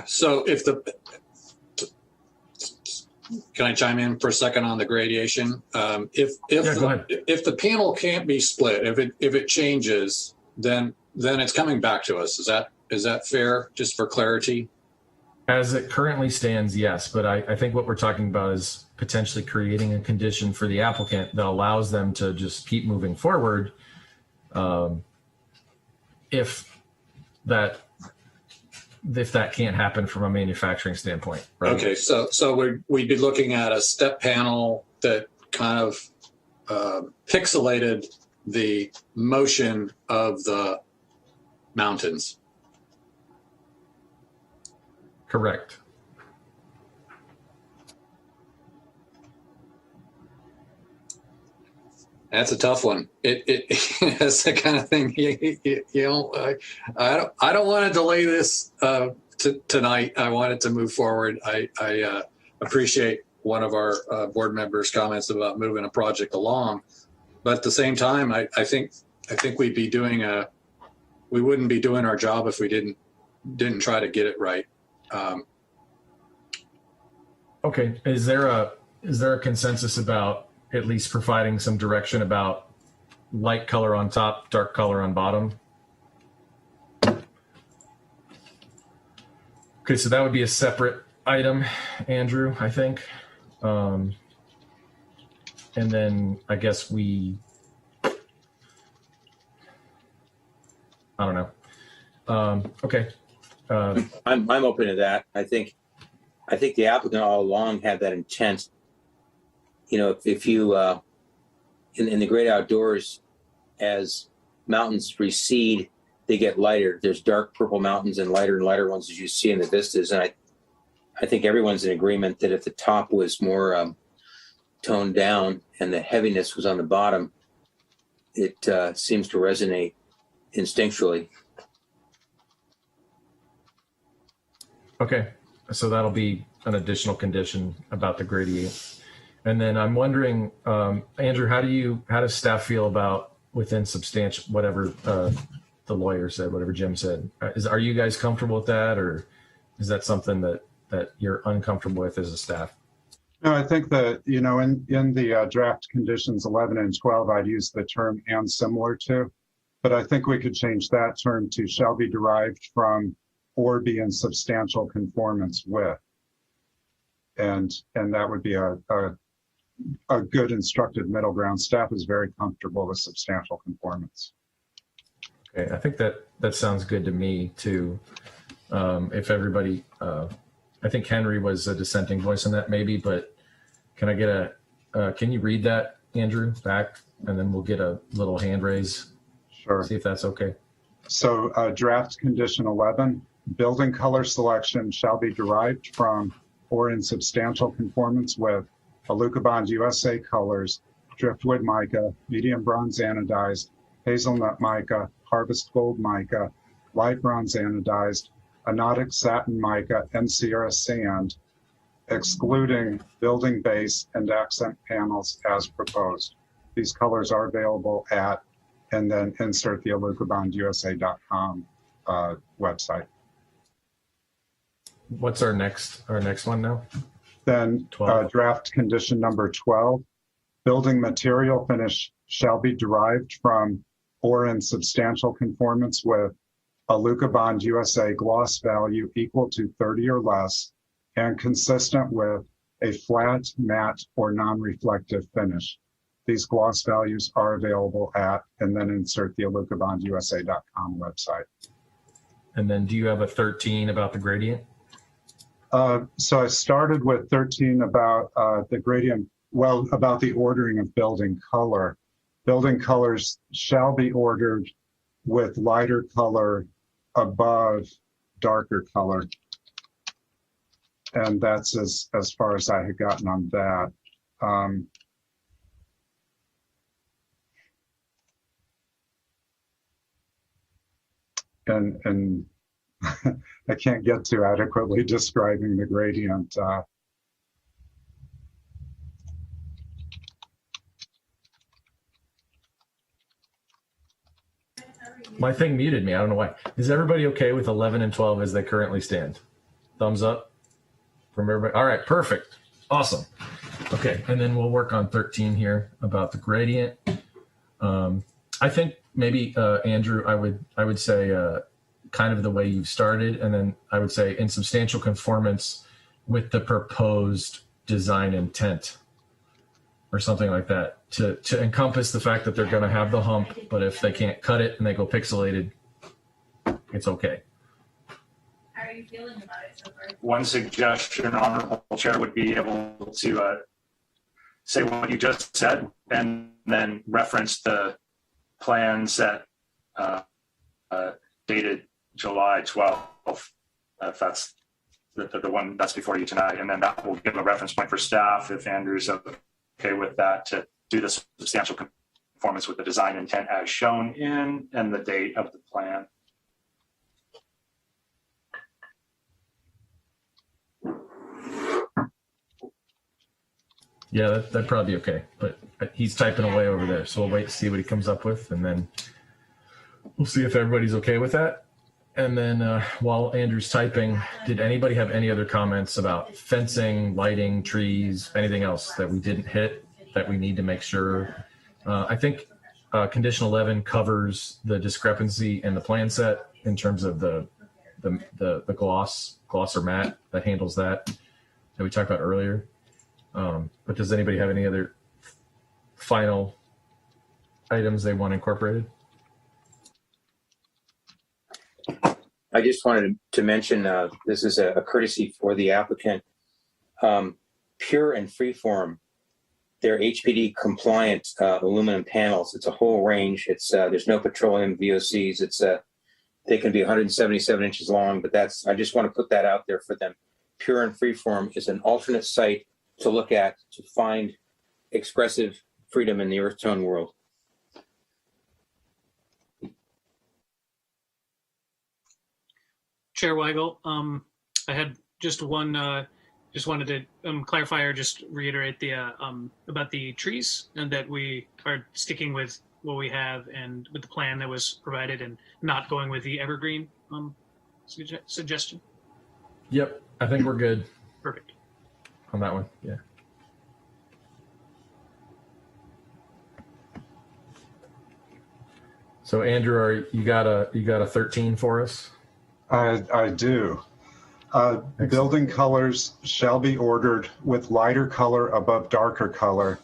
So can I chime in for a second on the gradation? If the panel can't be split, if it changes, then it's coming back to us. Is that fair? Just for clarity. As it currently stands, yes, but I think what we're talking about is potentially creating a condition for the applicant that allows them to just keep moving forward if that can't happen from a manufacturing standpoint. Right? Okay, so we'd be looking at a step panel that kind of pixelated the motion of the mountains. Correct. That's a tough one. It's the kind of thing you don't. I don't want to delay this tonight. I want it to move forward. I appreciate one of our board members' comments about moving a project along, but at the same time, I think we wouldn't be doing our job if we didn't try to get it right. Okay. Is there a consensus about at least providing some direction about light color on top, dark color on bottom? Okay, so that would be a separate item, Andrew, I think. And then I guess I don't know. Okay. I'm open to that. I think the applicant all along had that intent. You know, if you in the great outdoors, as mountains recede, they get lighter. There's dark purple mountains and lighter ones as you see in the vistas. And I think everyone's in agreement that if the top was more toned down and the heaviness was on the bottom, it seems to resonate instinctually. Okay, so that'll be an additional condition about the gradient. And then I'm wondering, Andrew, how does staff feel about within substantial, whatever the lawyer said, whatever Jim said? Are you guys comfortable with that, or is that something that you're uncomfortable with as a staff? No, I think that, you know, in the draft conditions 11 and 12, I'd use the term "and similar to," but I think we could change that term to "shall be derived from or be in substantial conformance with," and that would be a good instructed middle ground. Staff is very comfortable with substantial conformance. Okay, I think that sounds good to me too. If everybody, I think Henry was a dissenting voice on that maybe, but can I get can you read that, Andrew, back, and then we'll get a little hand raise? Sure. See if that's okay. So draft condition 11, building color selection shall be derived from or in substantial conformance with Alucobond USA colors, driftwood mica, medium bronze anodized, hazelnut mica, harvest gold mica, light bronze anodized, anodic satin mica, and Sierra sand, excluding building base and accent panels as proposed. These colors are available at, and then insert the alucobondusa.com website. What's our next one now? Then draft condition number 12, building material finish shall be derived from or in substantial conformance with Alucobond USA gloss value equal to 30 or less and consistent with a flat, matte, or non-reflective finish. These gloss values are available at, and then insert the alucobondusa.com website. And then do you have a 13 about the gradient? So I started with 13 about the gradient, well, about the ordering of building color. Building colors shall be ordered with lighter color above darker color. And that's as far as I had gotten on that. And I can't get to adequately describing the gradient. My thing muted me. I don't know why. Is everybody okay with 11 and 12 as they currently stand? Thumbs up from everybody. All right, perfect. Awesome. Okay, and then we'll work on 13 here about the gradient. I think maybe Andrew, I would say kind of the way you've started. And then I would say in substantial conformance with the proposed design intent or something like that to encompass the fact that they're going to have the hump, but if they can't cut it and they go pixelated, it's okay. How are you feeling about it so far? One suggestion, Honorable Chair, would be able to say what you just said and then reference the plans that dated July 12th, if that's the one that's before you tonight. And then that will give a reference point for staff, if Andrew's okay with that, to do the substantial conformance with the design intent as shown in and the date of the plan. Yeah, that'd probably be okay. But he's typing away over there, so we'll wait to see what he comes up with, and then we'll see if everybody's okay with that. And then while Andrew's typing, did anybody have any other comments about fencing, lighting, trees, anything else that we didn't hit that we need to make sure? I think condition 11 covers the discrepancy in the plan set in terms of the gloss or matte that handles that we talked about earlier. But does anybody have any other final items they want incorporated? I just wanted to mention, this is a courtesy for the applicant. Pure and Freeform, they're HPD compliant aluminum panels. It's a whole range. It's there's no petroleum VOCs. It's they can be 177 inches long, but I just want to put that out there for them. Pure and Freeform is an alternate site to look at to find expressive freedom in the earth tone world. Chair Weigel, I had just one, just wanted to clarify or just reiterate the about the trees, and that we are sticking with what we have and with the plan that was provided and not going with the evergreen suggestion. Yep, I think we're good. Perfect. On that one, yeah. So Andrew, you got a 13 for us? I do. Building colors shall be ordered with lighter color above darker color,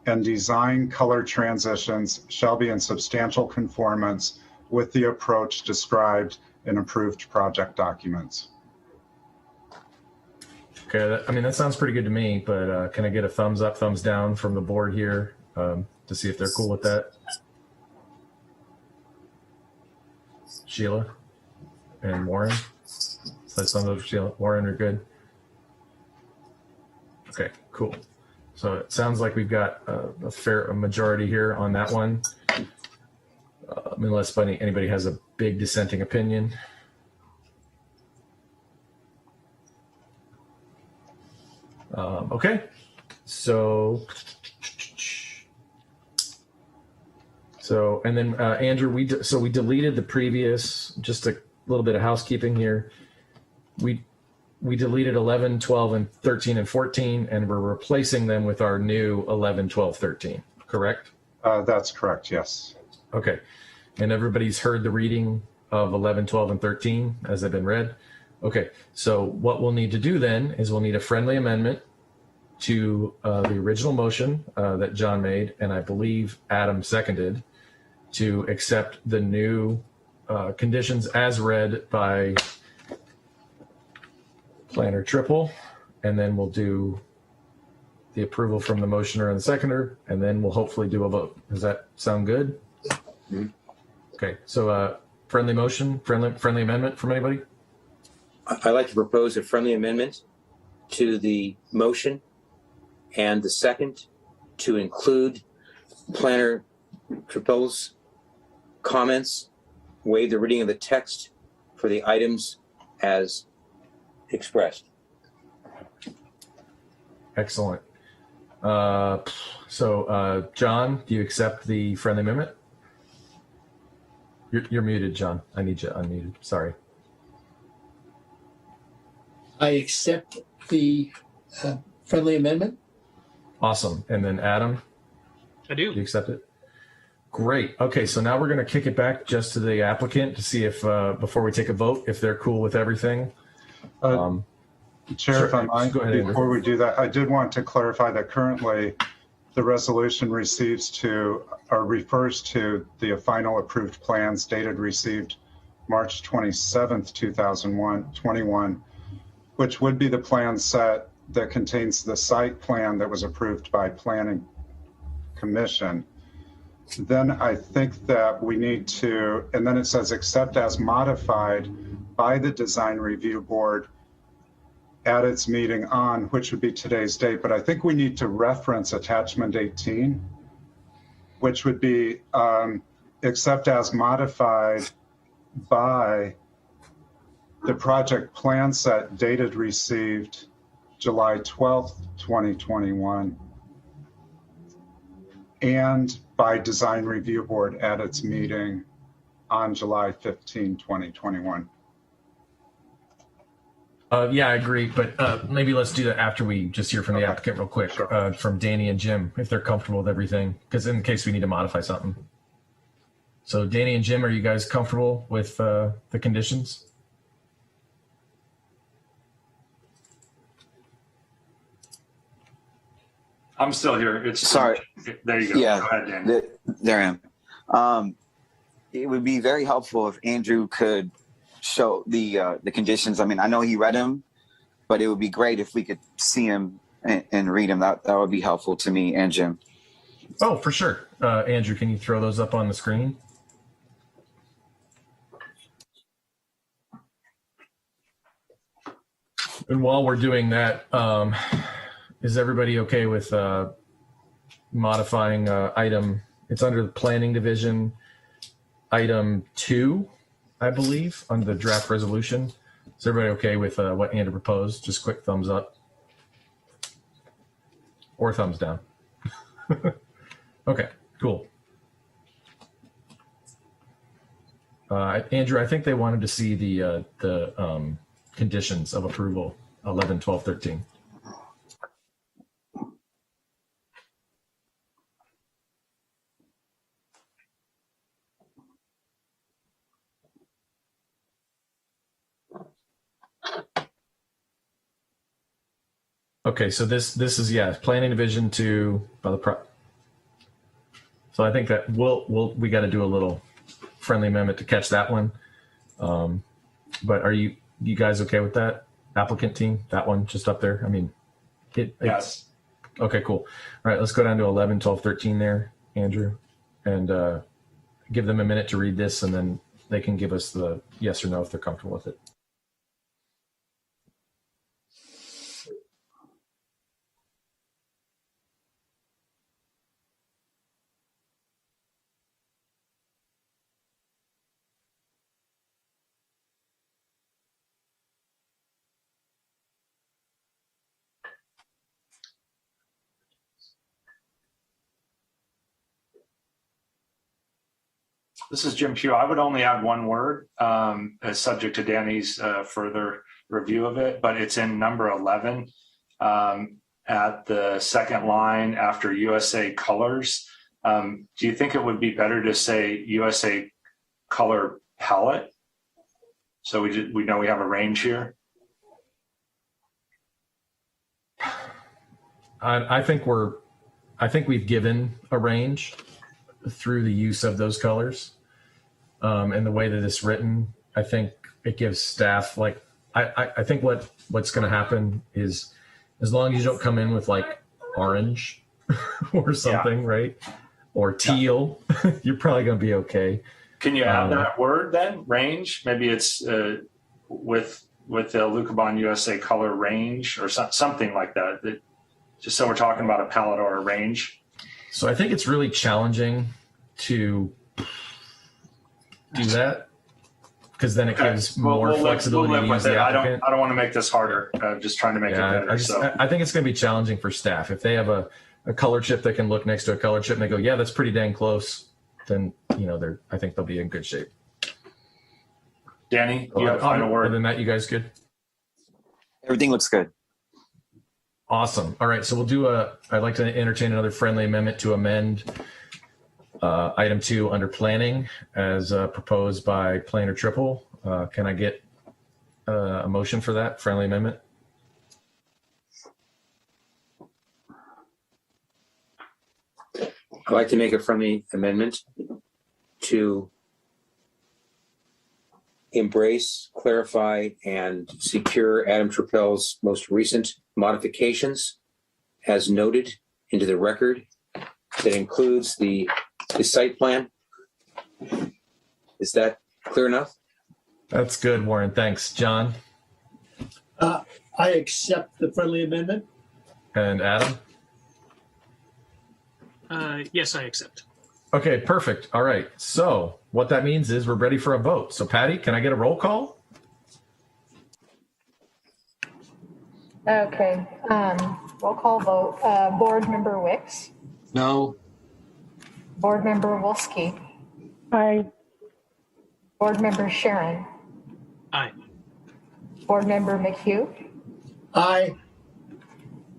and design color transitions shall be in substantial conformance with the approach described in approved project documents. Okay, that sounds pretty good to me, but can I get a thumbs up, thumbs down from the board here to see if they're cool with that? Sheila and Warren? So thumbs up, Sheila. Warren are good? Okay, cool. So it sounds like we've got a majority here on that one, unless anybody has a big dissenting opinion. Okay, so and then Andrew, we deleted the previous, just a little bit of housekeeping here. We deleted 11, 12, and 13 and 14, and we're replacing them with our new 11, 12, 13, correct? That's correct, yes. Okay, and everybody's heard the reading of 11, 12, and 13 as they've been read? Okay, so what we'll need to do then is we'll need a friendly amendment to the original motion that John made, and I believe Adam seconded, to accept the new conditions as read by Planner Triple, and then we'll do the approval from the motioner and the seconder, and then we'll hopefully do a vote. Does that sound good? Mm-hmm. Okay, so friendly motion, friendly amendment from anybody? I'd like to propose a friendly amendment to the motion and the second to include Planner Triple's comments, waive the reading of the text for the items as expressed. Excellent. So John, do you accept the friendly amendment? You're muted, John. I need you unmuted. Sorry. I accept the friendly amendment. Awesome. And then Adam? I do. You accept it? Great. Okay, so now we're going to kick it back just to the applicant to see if, before we take a vote, if they're cool with everything. Chair, Sure. if I might, Go ahead, Andrew. before we do that, I did want to clarify that currently the resolution refers to the final approved plans dated received March 27th, 2021, which would be the plan set that contains the site plan that was approved by Planning Commission. Then I think that we need to, and then it says, except as modified by the Design Review Board at its meeting on, which would be today's date, but I think we need to reference attachment 18, which would be except as modified by the project plan set dated received July 12th, 2021, and by Design Review Board at its meeting on July 15, 2021. Yeah, I agree, but maybe let's do that after we just hear from the applicant real quick, from Danny and Jim, if they're comfortable with everything, because in case we need to modify something. So Danny and Jim, are you guys comfortable with the conditions? I'm still here. Sorry. There you go. Yeah, Go ahead, Danny. there I am. It would be very helpful if Andrew could show the conditions. I mean, I know he read them, but it would be great if we could see him and read them. That would be helpful to me and Jim. Oh, for sure. Andrew, can you throw those up on the screen? And while we're doing that, is everybody okay with modifying item? It's under the Planning Division, item 2, I believe, under the draft resolution. Is everybody okay with what Andrew proposed? Just quick thumbs up or thumbs down. Okay, cool. Andrew, I think they wanted to see the conditions of approval, 11, 12, 13. Okay, so this is, yeah, Planning Division 2 by the so I think that we got to do a little friendly amendment to catch that one. But are you guys okay with that, applicant team? That one just up there? I mean, yes. Okay, cool. All right, let's go down to 11, 12, 13 there, Andrew, and give them a minute to read this, and then they can give us the yes or no if they're comfortable with it. This is Jim Pugh. I would only add one word as subject to Danny's further review of it, but it's in number 11 at the second line after USA Colors. Do you think it would be better to say USA Color Palette? So we know we have a range here. I think we've given a range through the use of those colors. And the way that it's written, I think it gives staff, like, I think what's going to happen is, as long as you don't come in with like orange or something, right? Or teal, you're probably going to be okay. Can you add that word then? Range? Maybe it's with the Lucabon USA Color range or something like that. Just so we're talking about a palette or a range. So I think it's really challenging to do that, because then it gives more flexibility to use the applicant. I don't want to make this harder. I'm just trying to make it better. I think it's going to be challenging for staff. If they have a color chip that can look next to a color chip and they go, yeah, that's pretty dang close, then I think they'll be in good shape. Danny, you have a final word? Other than that, you guys good? Everything looks good. Awesome. All right, so I'd like to entertain another friendly amendment to amend Item 2 under planning as proposed by Planner Triple. Can I get a motion for that friendly amendment? I'd like to make a friendly amendment to embrace, clarify, and secure Adam Trappell's most recent modifications as noted into the record. That includes the site plan. Is that clear enough? That's good, Warren. Thanks. John? I accept the friendly amendment. And Adam? Yes, I accept. Okay, perfect. All right. So what that means is we're ready for a vote. So Patty, can I get a roll call? Okay. Roll call vote. Board Member Wicks. No. Board Member Wolski. Aye. Board Member Sharon. Aye. Board Member McHugh. Aye.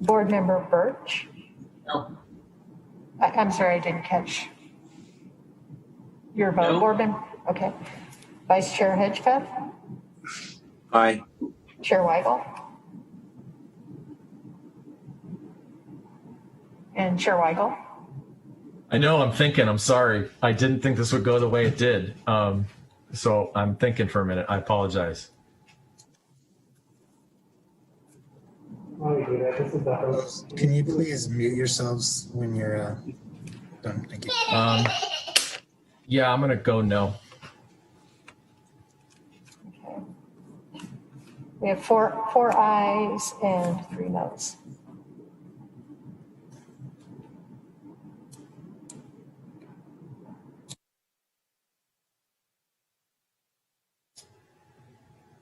Board Member Birch. No. I'm sorry, I didn't catch your vote. No. Board Member. Okay. Vice Chair Hedgepeth. Aye. Chair Weigel. And Chair Weigel. I know I'm thinking. I'm sorry. I didn't think this would go the way it did. So I'm thinking for a minute. I apologize. Can you please mute yourselves when you're done? Thank you. Yeah, I'm going to go no. Okay. We have four ayes and 3 noes.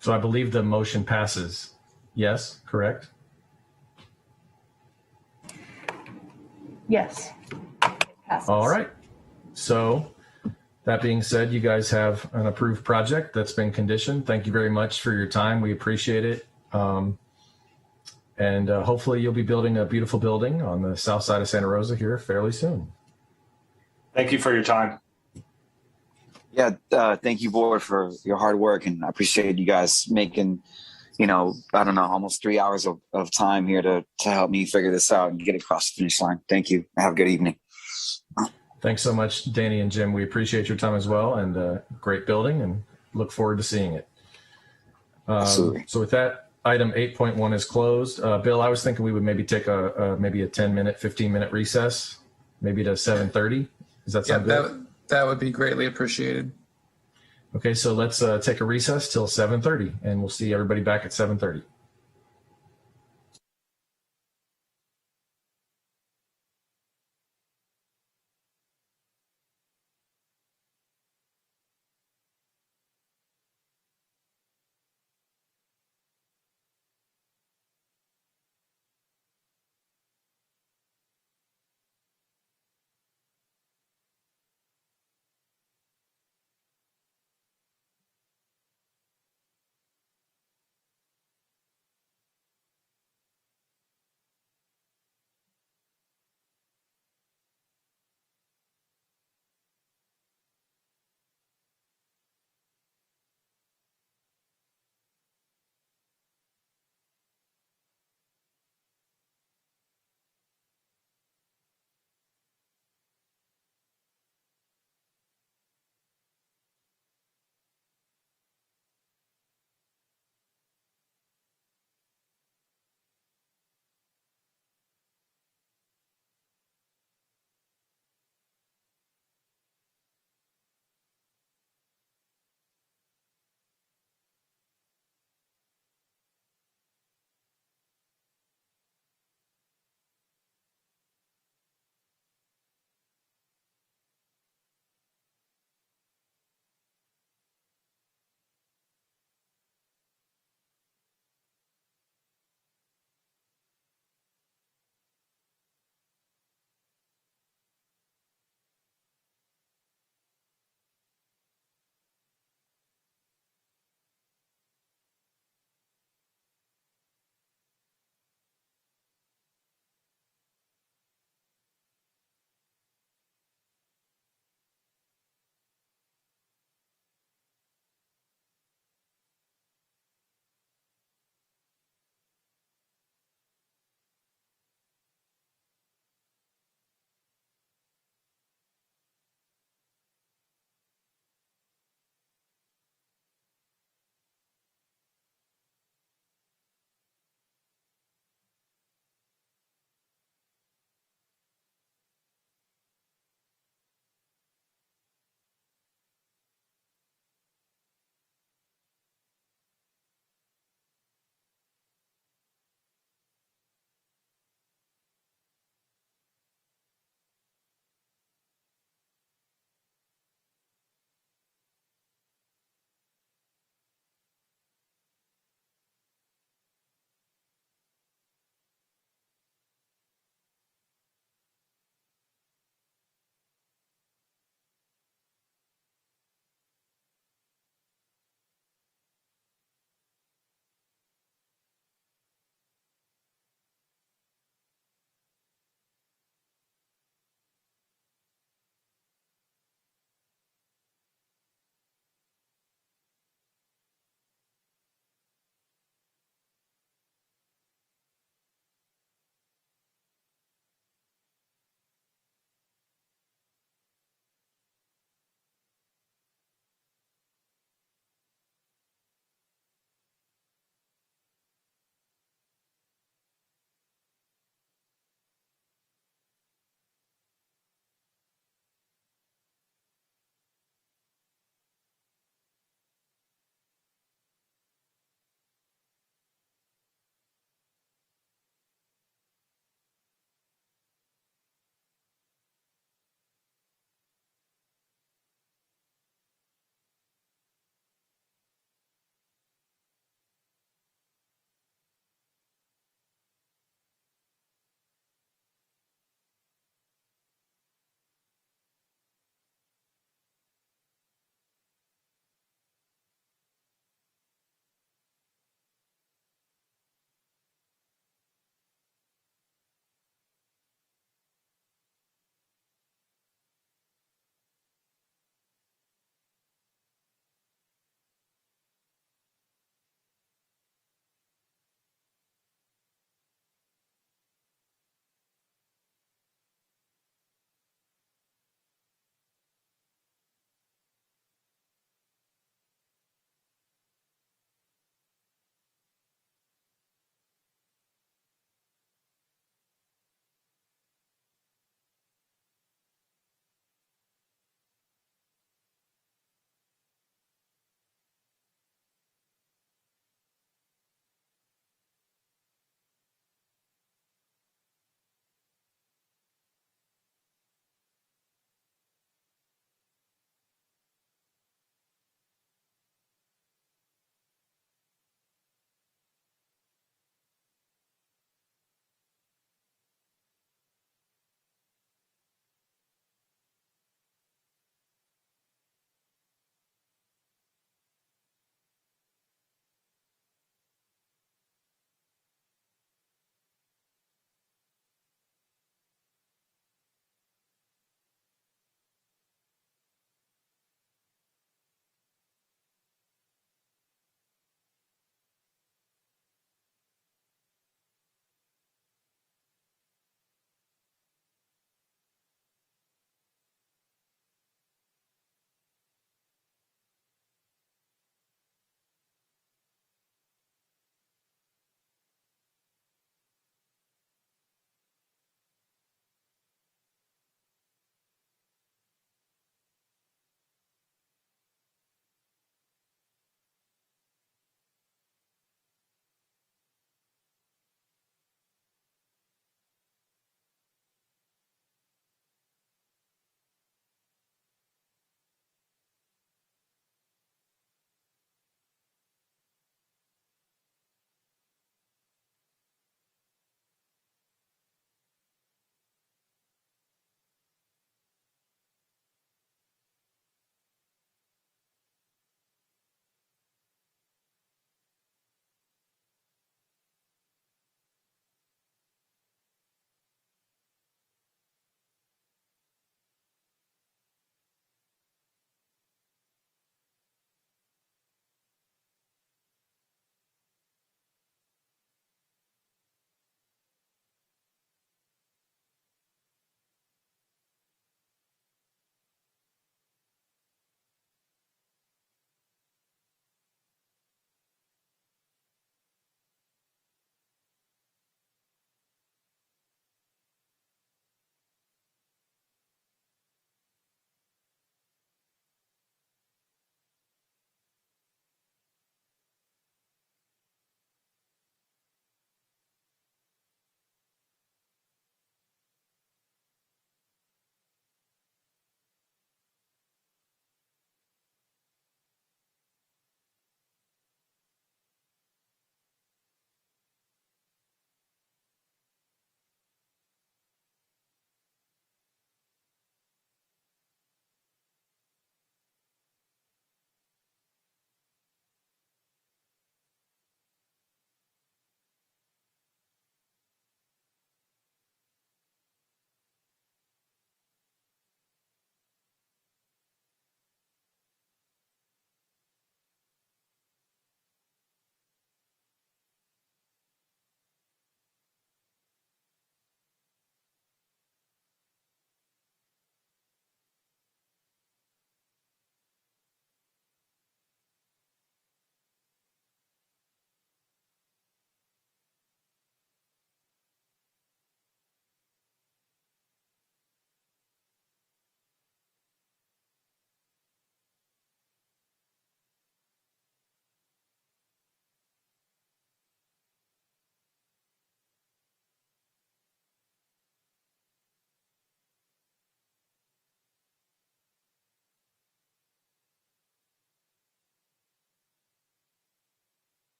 So I believe the motion passes. Yes, correct? Yes. It passes. All right. So that being said, you guys have an approved project that's been conditioned. Thank you very much for your time. We appreciate it. And hopefully you'll be building a beautiful building on the south side of Santa Rosa here fairly soon. Thank you for your time. Yeah, thank you, board, for your hard work, and I appreciate you guys making, I don't know, almost 3 hours of time here to help me figure this out and get across the finish line. Thank you. Have a good evening. Thanks so much, Danny and Jim. We appreciate your time as well, and great building, and look forward to seeing it. Absolutely. So with that, item 8.1 is closed. Bill, I was thinking we would maybe take maybe a 10-minute, 15-minute recess, maybe to 7:30. Does that sound good? That would be greatly appreciated. Okay, so let's take a recess till 7:30, and we'll see everybody back at 7:30.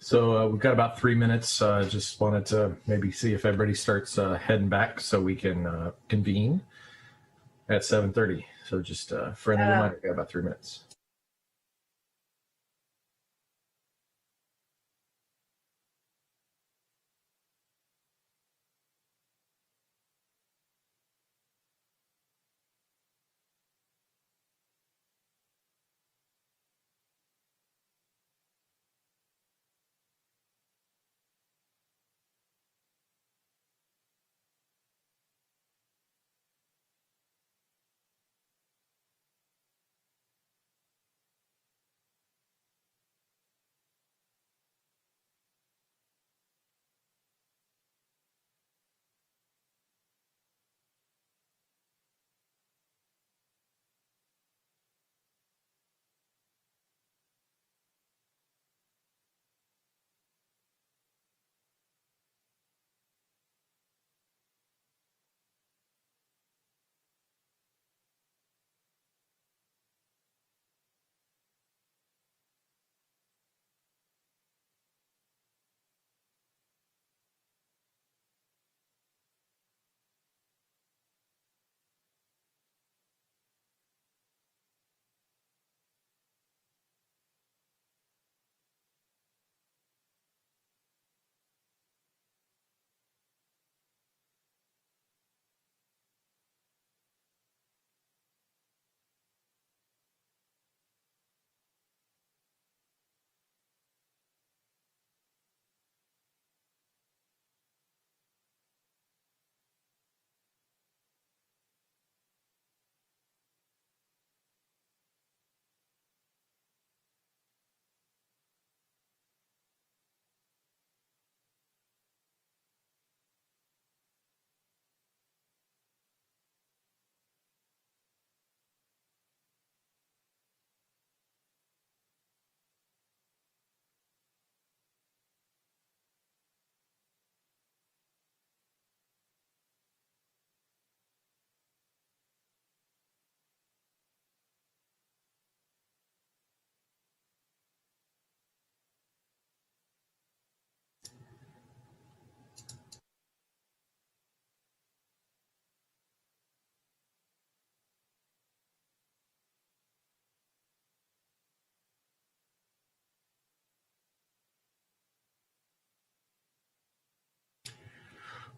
So we've got about 3 minutes. Just wanted to maybe see if everybody starts heading back so we can convene at 7:30. So just friendly reminder, got about 3 minutes.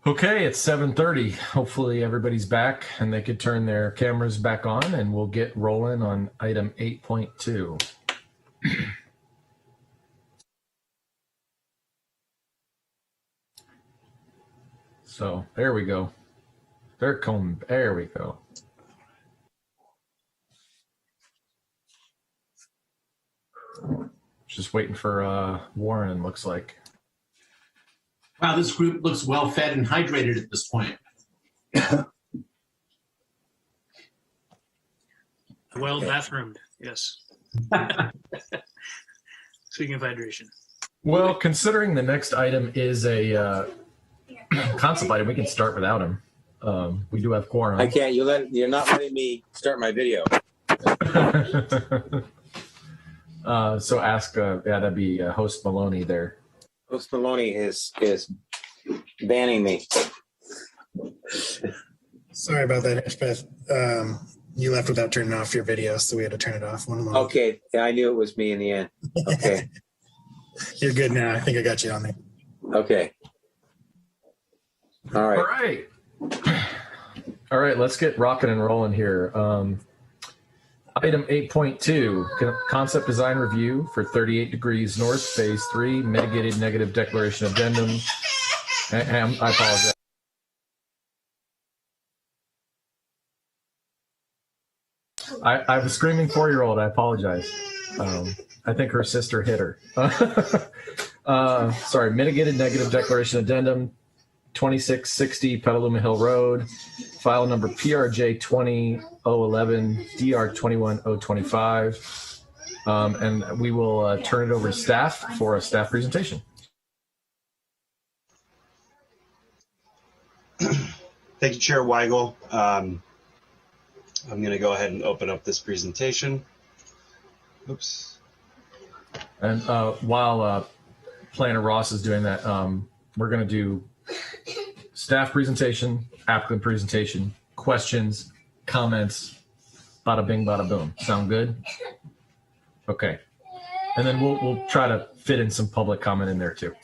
Okay, it's 7:30. Hopefully everybody's back and they could turn their cameras back on, and we'll get rolling on item 8.2. So there we go. There we go. Just waiting for Warren, looks like. Wow, this group looks well fed and hydrated at this point. Well bathroomed, yes. Speaking of hydration. Well, considering the next item is a concept item, we can start without him. We do have quorum. I can't. You're not letting me start my video. So ask, that'd be host Maloney there. Host Maloney is banning me. Sorry about that, Ishbeth. You left without turning off your video, so we had to turn it off. One moment. Okay, yeah, I knew it was me in the end. Okay. You're good now. I think I got you on there. Okay. All right. All right. All right, let's get rocking and rolling here. Item 8.2, concept design review for 38 Degrees North, Phase 3, mitigated negative declaration addendum. I apologize. I was screaming 4-year-old. I apologize. I think her sister hit her. Sorry, mitigated negative declaration addendum, 2660 Petaluma Hill Road, file number PRJ 20011 DR 21025. And we will turn it over to staff for a staff presentation. Thank you, Chair Weigel. I'm going to go ahead and open up this presentation. Oops. And while Planner Ross is doing that, we're going to do staff presentation, applicant presentation, questions, comments, bada bing, bada boom. Sound good? Okay. And then we'll try to fit in some public comment in there too.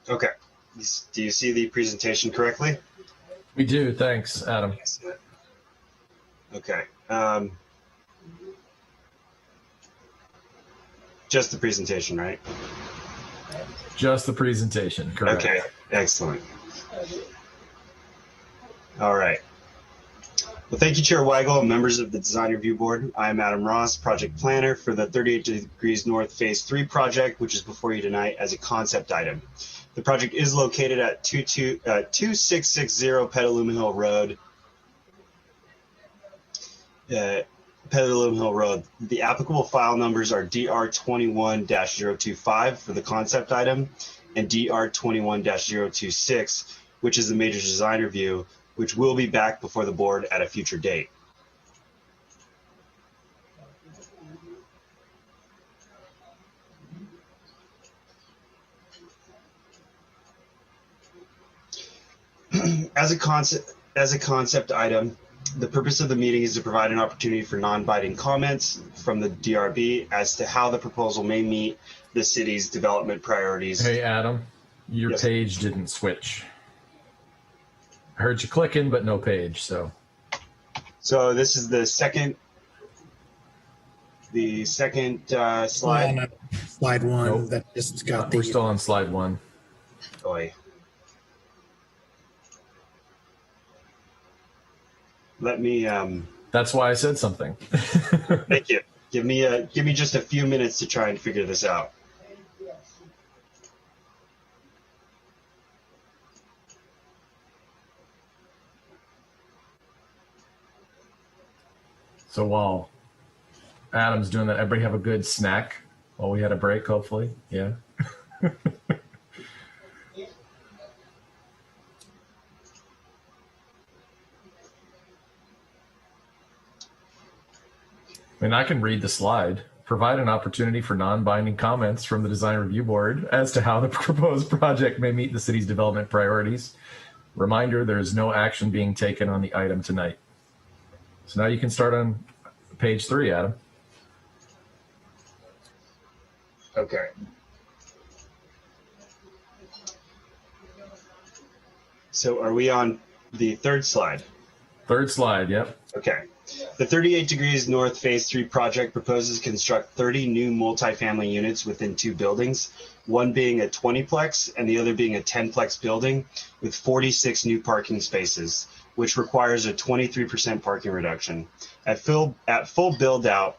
Okay. Do you see the presentation correctly? We do. Thanks, Adam. Okay. Just the presentation, right? Just the presentation, correct. Okay, excellent. All right. Well, thank you, Chair Weigel, members of the Design Review Board. I'm Adam Ross, project planner for the 38 Degrees North Phase 3 project, which is before you tonight as a concept item. The project is located at 2660 Petaluma Hill Road. Petaluma Hill Road. The applicable file numbers are DR21-025 for the concept item and DR21-026, which is the major design review, which will be back before the board at a future date. As a concept item, the purpose of the meeting is to provide an opportunity for non-binding comments from the DRB as to how the proposal may meet the city's development priorities. Hey, Adam, your Yes. page didn't switch. I heard you clicking, but no page. So this is the second slide. On slide one Nope. that just got we're still on slide 1. Oy. Let me. That's why I said something. Thank you. Give me just a few minutes to try and figure this out. So while Adam's doing that, everybody have a good snack while we had a break, hopefully. Yeah. And I can read the slide. Provide an opportunity for non-binding comments from the Design Review Board as to how the proposed project may meet the city's development priorities. Reminder, there is no action being taken on the item tonight. So now you can start on page 3, Adam. Okay. So are we on the third slide? Third slide, yep. Okay. The 38 Degrees North Phase 3 project proposes to construct 30 new multifamily units within 2 buildings, one being a 20-plex and the other being a 10-plex building with 46 new parking spaces, which requires a 23% parking reduction. At full build-out,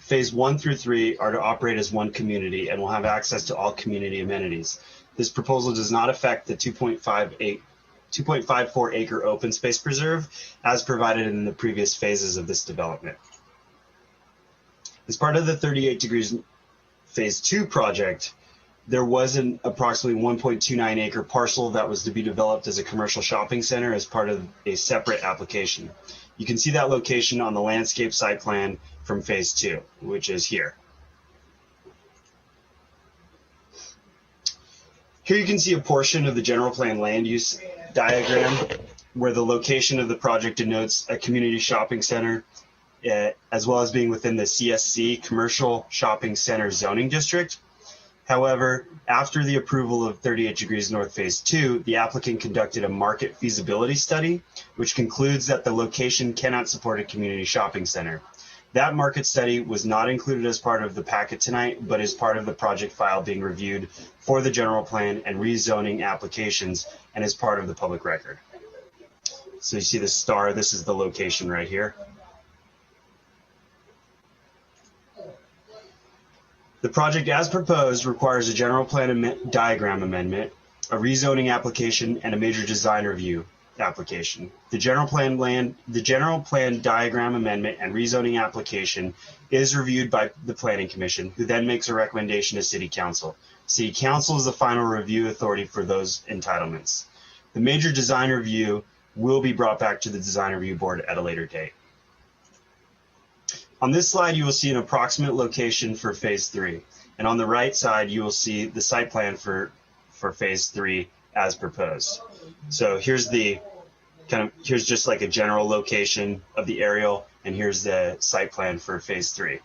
Phase 1 through 3 are to operate as one community and will have access to all community amenities. This proposal does not affect the 2.54 acre open space preserve as provided in the previous phases of this development. As part of the 38 Degrees Phase 2 project, there was an approximately 1.29 acre parcel that was to be developed as a commercial shopping center as part of a separate application. You can see that location on the landscape site plan from Phase 2, which is here. Here you can see a portion of the general plan land use diagram where the location of the project denotes a community shopping center, as well as being within the CSC Commercial Shopping Center zoning district. However, after the approval of 38 Degrees North Phase 2, the applicant conducted a market feasibility study, which concludes that the location cannot support a community shopping center. That market study was not included as part of the packet tonight, but is part of the project file being reviewed for the general plan and rezoning applications and is part of the public record. So you see the star, this is the location right here. The project as proposed requires a general plan diagram amendment. a rezoning application, and a major design review application. The general plan diagram amendment and rezoning application is reviewed by the Planning Commission, who then makes a recommendation to City Council. City Council is the final review authority for those entitlements. The major design review will be brought back to the Design Review Board at a later date. On this slide, you will see an approximate location for Phase 3. And on the right side, you will see the site plan for Phase 3 as proposed. So here's here's just like a general location of the aerial, and here's the site plan for Phase 3.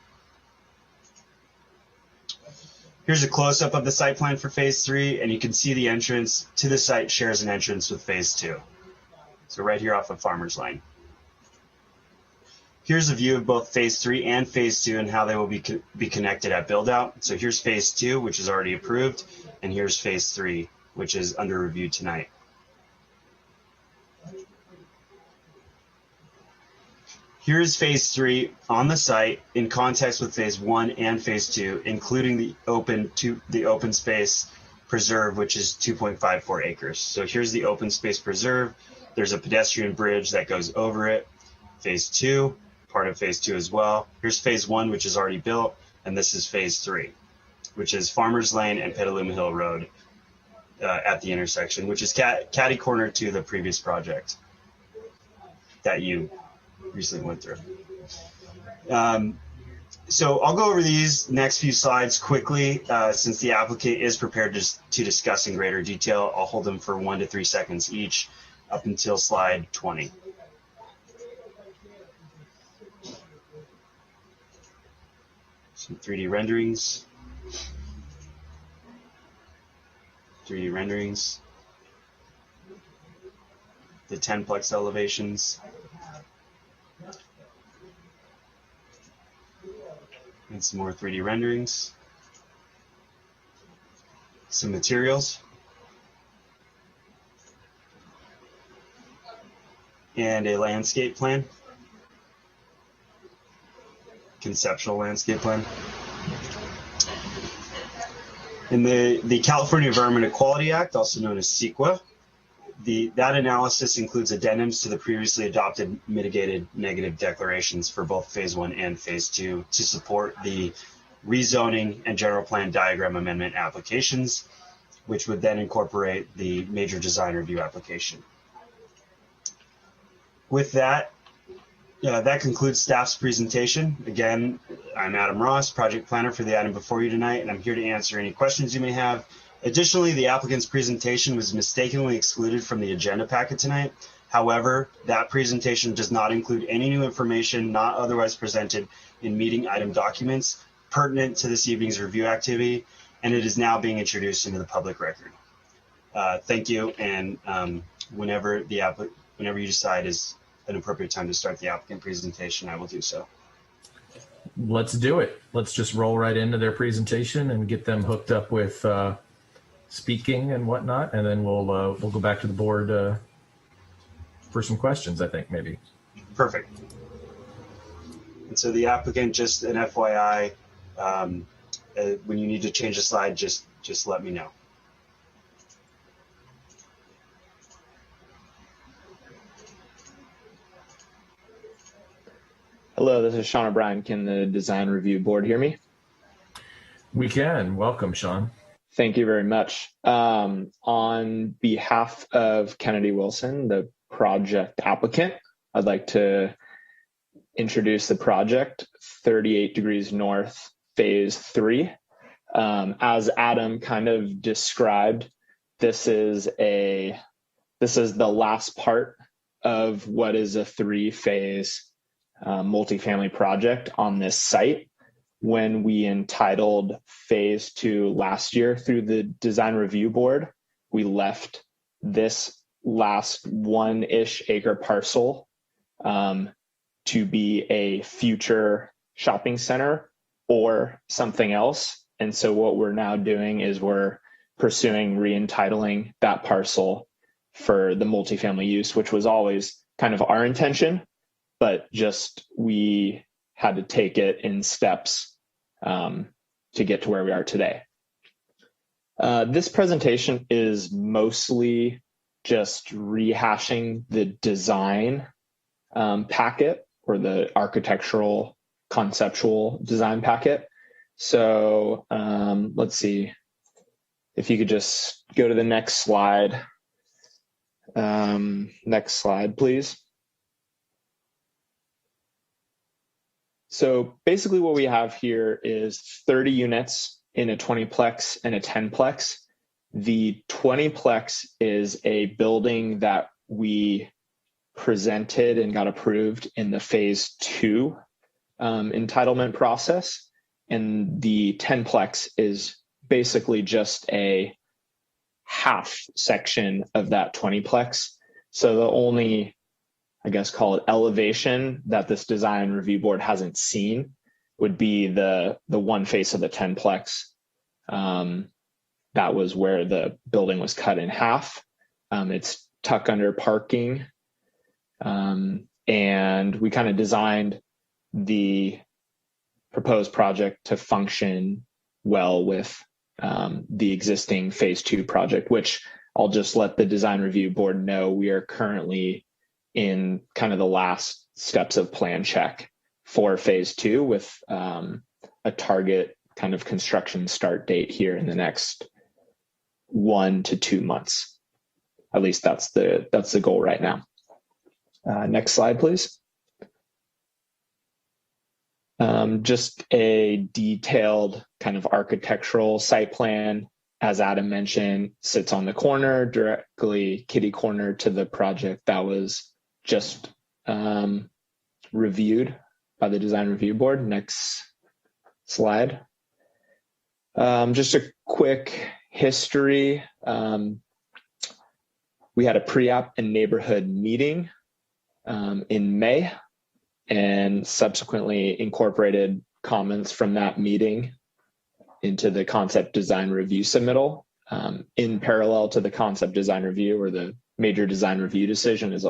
Here's a close-up of the site plan for Phase 3, and you can see the entrance to the site shares an entrance with Phase 2. So right here off of Farmers Lane. Here's a view of both Phase 3 and Phase 2 and how they will be connected at build-out. So here's Phase 2, which is already approved, and here's Phase 3, which is under review tonight. Here's Phase 3 on the site in context with Phase 1 and Phase 2, including the open space preserve, which is 2.54 acres. So here's the open space preserve. There's a pedestrian bridge that goes over it. Phase 2, part of Phase 2 as well. Here's Phase 1, which is already built, and this is Phase 3, which is Farmers Lane and Petaluma Hill Road at the intersection, which is catty corner to the previous project that you recently went through. So I'll go over these next few slides quickly since the applicant is prepared to discuss in greater detail. I'll hold them for 1 to 3 seconds each up until slide 20. Some 3D renderings. 3D renderings. The 10-plex elevations. And some more 3D renderings. Some materials. And a landscape plan. Conceptual landscape plan. In the California Environmental Quality Act, also known as CEQA, that analysis includes addendums to the previously adopted mitigated negative declarations for both Phase 1 and Phase 2 to support the rezoning and general plan diagram amendment applications, which would then incorporate the major design review application. With that, that concludes staff's presentation. Again, I'm Adam Ross, project planner for the item before you tonight, and I'm here to answer any questions you may have. Additionally, the applicant's presentation was mistakenly excluded from the agenda packet tonight. However, that presentation does not include any new information not otherwise presented in meeting item documents pertinent to this evening's review activity, and it is now being introduced into the public record. Thank you, and whenever you decide is an appropriate time to start the applicant presentation, I will do so. Let's do it. Let's just roll right into their presentation and get them hooked up with speaking and whatnot, and then we'll go back to the board for some questions, I think, maybe. Perfect. And so the applicant, just an FYI, when you need to change a slide, just let me know. Hello, this is Sean O'Brien. Can the design review board hear me? We can. Welcome, Sean. Thank you very much. On behalf of Kennedy Wilson, the project applicant, I'd like to introduce the project 38 Degrees North, Phase 3. As Adam kind of described, this is the last part of what is a 3-phase multifamily project on this site. When we entitled Phase 2 last year through the design review board, we left this last 1-ish acre parcel to be a future shopping center or something else. And so what we're now doing is we're pursuing re-entitling that parcel for the multifamily use, which was always kind of our intention, but just we had to take it in steps to get to where we are today. This presentation is mostly just rehashing the design packet, or the architectural conceptual design packet. So let's see if you could just go to the next slide. Next slide, please. So basically what we have here is 30 units in a 20-plex and a 10-plex. The 20-plex is a building that we presented and got approved in the phase 2 entitlement process. And the 10-plex is basically just a half section of that 20-plex. So the only, I guess, call it elevation that this design review board hasn't seen would be the one face of the 10-plex. That was where the building was cut in half. It's tucked under parking. And we kind of designed the proposed project to function well with the existing phase 2 project, which I'll just let the design review board know we are currently in kind of the last steps of plan check for phase 2 with a target kind of construction start date here in the next 1 to 2 months. At least that's the goal right now. Next slide, please. Just a detailed kind of architectural site plan, as Adam mentioned, sits on the corner, directly kitty corner to the project that was just reviewed by the design review board. Next slide. Just a quick history. We had a pre-app and neighborhood meeting in May, and subsequently incorporated comments from that meeting into the concept design review submittal. In parallel to the concept design review, or the major design review decision, is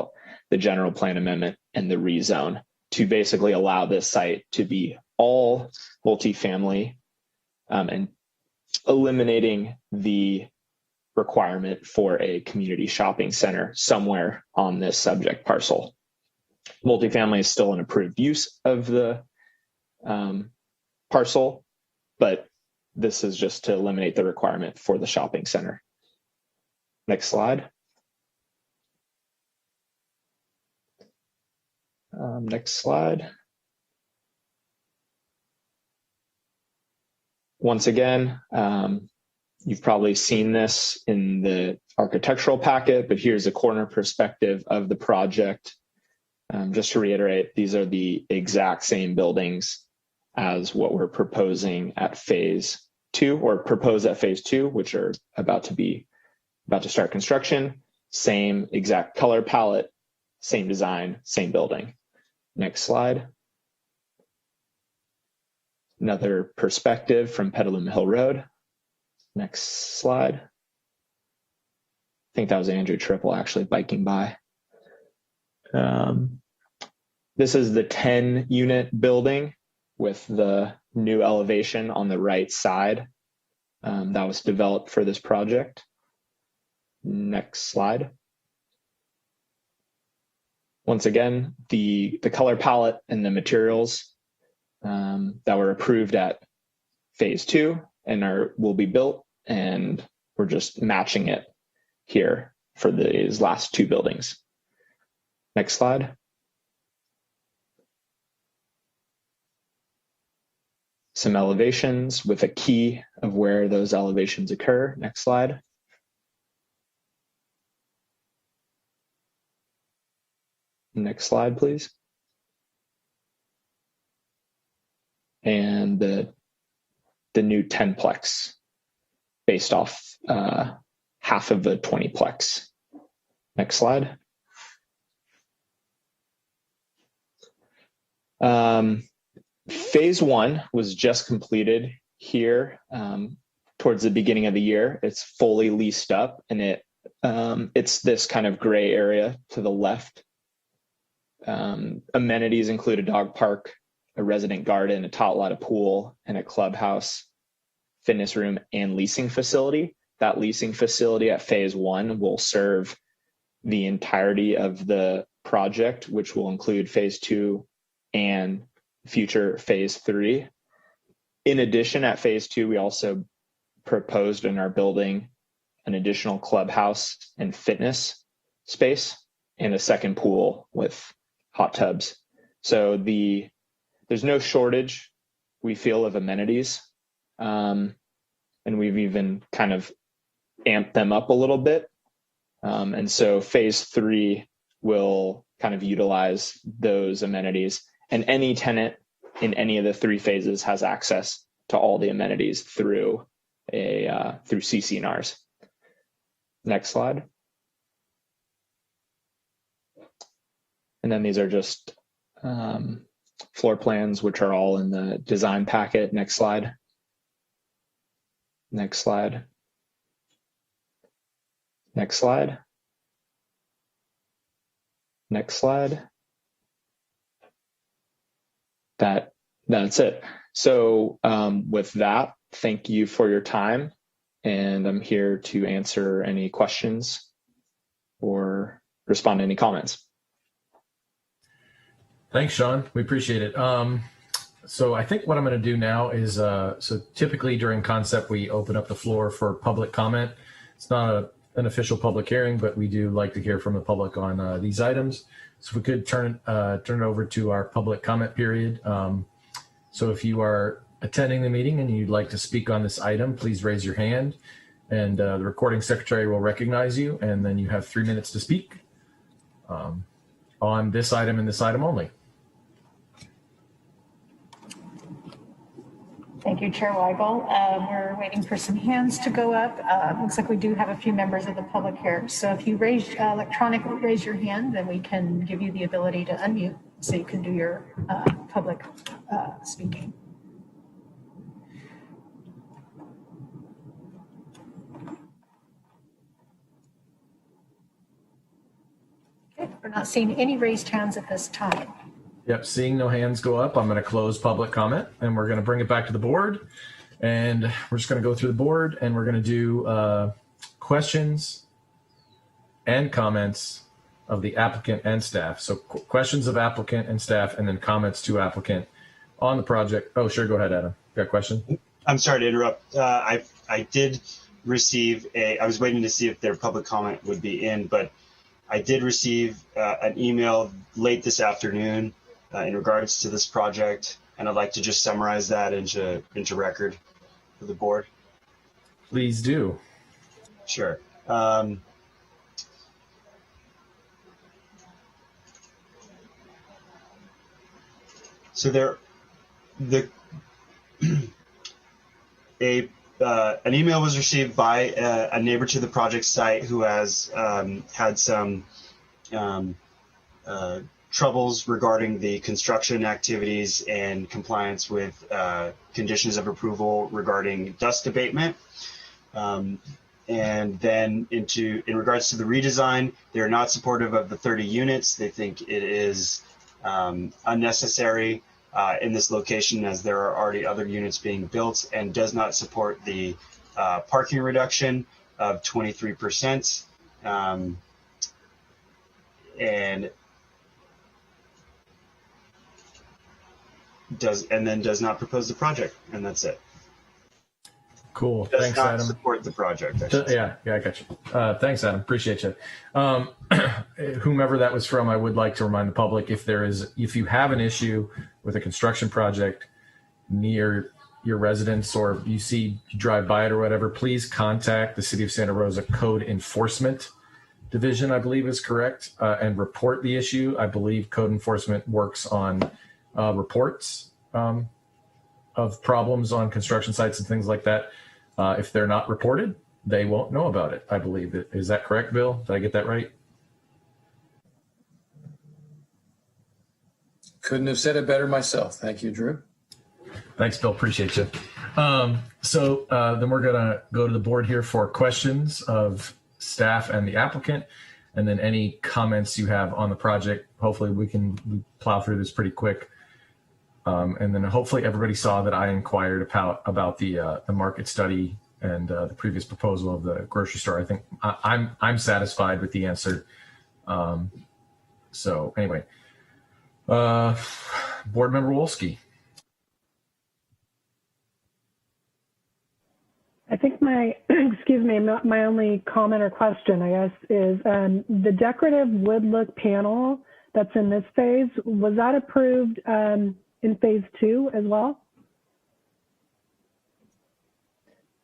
the general plan amendment and the rezone to basically allow this site to be all multifamily, and eliminating the requirement for a community shopping center somewhere on this subject parcel. Multifamily is still an approved use of the parcel, but this is just to eliminate the requirement for the shopping center. Next slide. Next slide. Once again, you've probably seen this in the architectural packet, but here's a corner perspective of the project. Just to reiterate, these are the exact same buildings as what we're proposing at phase 2, or propose at phase 2, which are about to start construction. Same exact color palette, same design, same building. Next slide. Another perspective from Petaluma Hill Road. Next slide. I think that was Andrew Triple actually biking by. This is the 10-unit building with the new elevation on the right side that was developed for this project. Next slide. Once again, the color palette and the materials that were approved at phase 2 and will be built, and we're just matching it here for these last 2 buildings. Next slide. Some elevations with a key of where those elevations occur. Next slide. Next slide, please. And the new 10-plex based off half of the 20-plex. Next slide. Phase 1 was just completed here towards the beginning of the year. It's fully leased up, and it's this kind of gray area to the left. Amenities include a dog park, a resident garden, a tot lot, a pool, and a clubhouse, fitness room, and leasing facility. that leasing facility at phase 1 will serve the entirety of the project, which will include phase 2 and future phase 3. In addition, at phase 2, we also proposed and are building an additional clubhouse and fitness space and a second pool with hot tubs. So there's no shortage, we feel, of amenities. And we've even kind of amped them up a little bit. And so phase 3 will kind of utilize those amenities, and any tenant in any of the 3 phases has access to all the amenities through CC&Rs. Next slide. And then these are just floor plans, which are all in the design packet. Next slide. Next slide. Next slide. Next slide. That's it. So with that, thank you for your time, and I'm here to answer any questions or respond to any comments. Thanks, Sean. We appreciate it. So I think what I'm going to do now is, so typically during concept, we open up the floor for public comment. It's not an official public hearing, but we do like to hear from the public on these items. So if we could turn it over to our public comment period. So if you are attending the meeting and you'd like to speak on this item, please raise your hand, and the recording secretary will recognize you, and then you have 3 minutes to speak on this item and this item only. Thank you, Chair Weigel. We're waiting for some hands to go up. Looks like we do have a few members of the public here. So if you electronically raise your hand, then we can give you the ability to unmute so you can do your public speaking. Okay, we're not seeing any raised hands at this time. Yep, seeing no hands go up, I'm going to close public comment, and we're going to bring it back to the board. And we're just going to go through the board, and we're going to do questions and comments of the applicant and staff. So questions of applicant and staff, and then comments to applicant on the project. Oh, sure. Go ahead, Adam. Got a question? I'm sorry to interrupt. I did receive I was waiting to see if their public comment would be in, but I did receive an email late this afternoon in regards to this project, and I'd like to just summarize that into record for the board. Please do. Sure. So an email was received by a neighbor to the project site who has had some troubles regarding the construction activities and compliance with conditions of approval regarding dust abatement. And then in regards to the redesign, they're not supportive of the 30 units. They think it is unnecessary in this location, as there are already other units being built, and does not support the parking reduction of 23%. And does not propose the project, and that's it. Cool. Does Thanks, not Adam. support the project. Yeah, I got you. Thanks, Adam. Appreciate you. Whomever that was from, I would like to remind the public, if you have an issue with a construction project near your residence, or you drive by it or whatever, please contact the City of Santa Rosa Code Enforcement Division, I believe is correct, and report the issue. I believe code enforcement works on reports of problems on construction sites and things like that. If they're not reported, they won't know about it, I believe. Is that correct, Bill? Did I get that right? Couldn't have said it better myself. Thank you, Drew. Thanks, Bill. Appreciate you. So then we're going to go to the board here for questions of staff and the applicant, and then any comments you have on the project. Hopefully we can plow through this pretty quick. And then hopefully everybody saw that I inquired about the market study and the previous proposal of the grocery store. I think I'm satisfied with the answer. So anyway, Board Member Wolski. I think my, excuse me, my only comment or question, I guess, is the decorative wood look panel that's in this phase, was that approved in phase 2 as well?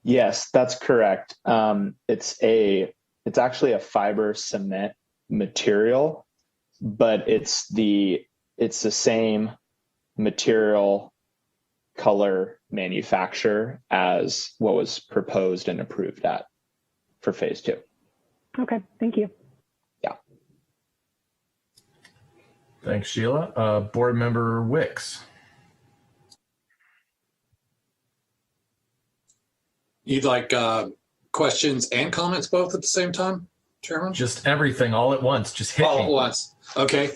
Yes, that's correct. It's actually a fiber cement material, but it's the same material color manufacturer as what was proposed and approved for phase 2. Okay, thank you. Yeah. Thanks, Sheila. Board Member Wicks. You'd like questions and comments both at the same time, Chairman? Just everything all at once. Just hit all me. At once. Okay.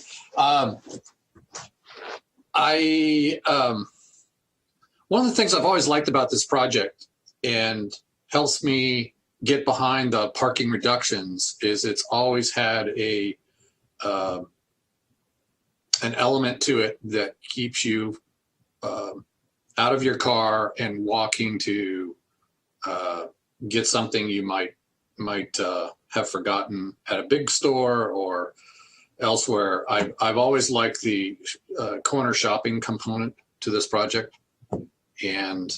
One of the things I've always liked about this project and helps me get behind the parking reductions is it's always had an element to it that keeps you out of your car and walking to get something you might have forgotten at a big store or elsewhere. I've always liked the corner shopping component to this project, and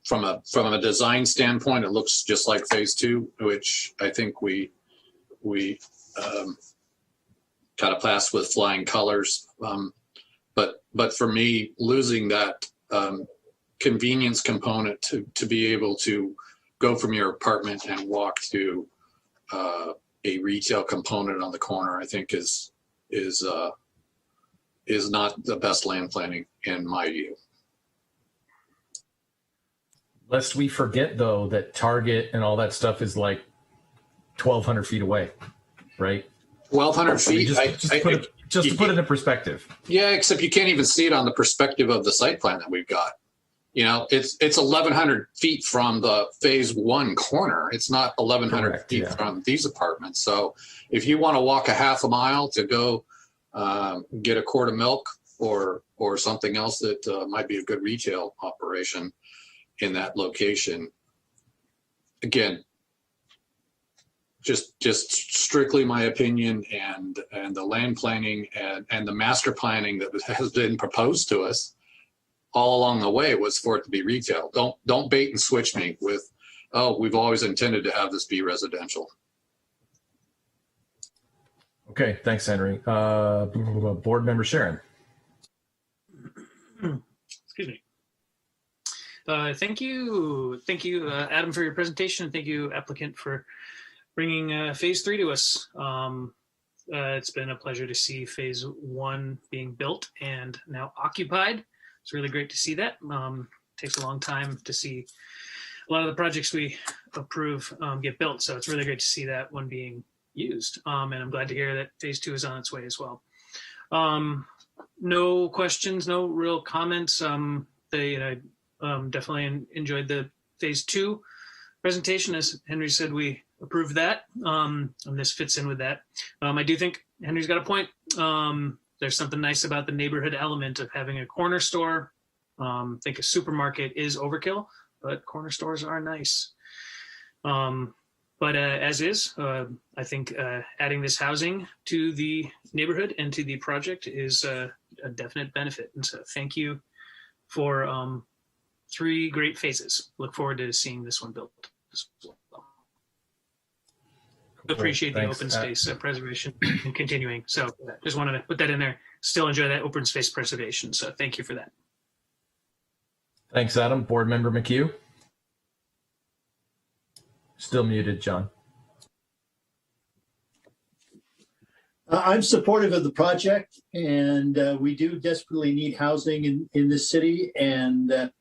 from a design standpoint, it looks just like phase 2, which I think we kind of passed with flying colors. But for me, losing that convenience component to be able to go from your apartment and walk to a retail component on the corner, I think is not the best land planning in my view. Lest we forget, though, that Target and all that stuff is like 1,200 feet away, right? 1,200 feet. Just to put it in perspective. Yeah, except you can't even see it on the perspective of the site plan that we've got. It's 1,100 feet from the phase 1 corner. It's not 1,100 feet from these apartments. So if you want to walk a half a mile to go get a quart of milk or something else that might be a good retail operation in that location, again, just strictly my opinion, and the land planning and the master planning that has been proposed to us all along the way was for it to be retail. Don't bait and switch me with, we've always intended to have this be residential. Okay, thanks, Henry. Board Member Sharon. Excuse me. Thank you, Adam, for your presentation. Thank you, applicant, for bringing phase 3 to us. It's been a pleasure to see phase 1 being built and now occupied. It's really great to see that. Takes a long time to see a lot of the projects we approve get built. So it's really great to see that one being used. And I'm glad to hear that phase 2 is on its way as well. No questions, no real comments. I definitely enjoyed the phase 2 presentation. As Henry said, we approved that, and this fits in with that. I do think Henry's got a point. There's something nice about the neighborhood element of having a corner store. I think a supermarket is overkill, but corner stores are nice. But as is, I think adding this housing to the neighborhood and to the project is a definite benefit. And so thank you for 3 great phases. Look forward to seeing this one built as well. Appreciate the open space preservation and continuing. So just wanted to put that in there. Still enjoy that open space preservation. So thank you for that. Thanks, Adam. Board Member McHugh. Still muted, John. I'm supportive of the project, and we do desperately need housing in this city. And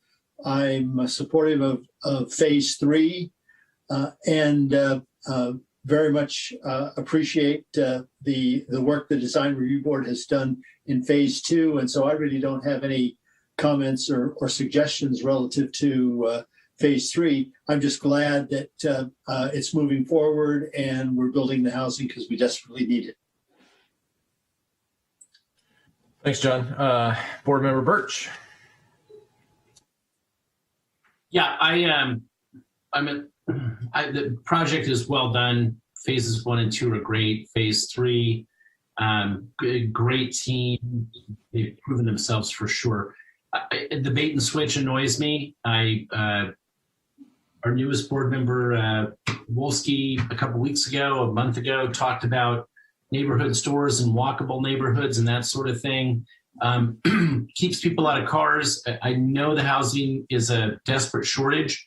I'm supportive of phase 3 and very much appreciate the work the Design Review Board has done in phase 2. And so I really don't have any comments or suggestions relative to phase 3. I'm just glad that it's moving forward and we're building the housing because we desperately need it. Thanks, John. Board Member Birch. Yeah, the project is well done. Phases 1 and 2 are great. Phase 3, great team. They've proven themselves for sure. The bait and switch annoys me. Our newest board member, Wolski, a month ago, talked about neighborhood stores and walkable neighborhoods and that sort of thing. Keeps people out of cars. I know the housing is a desperate shortage.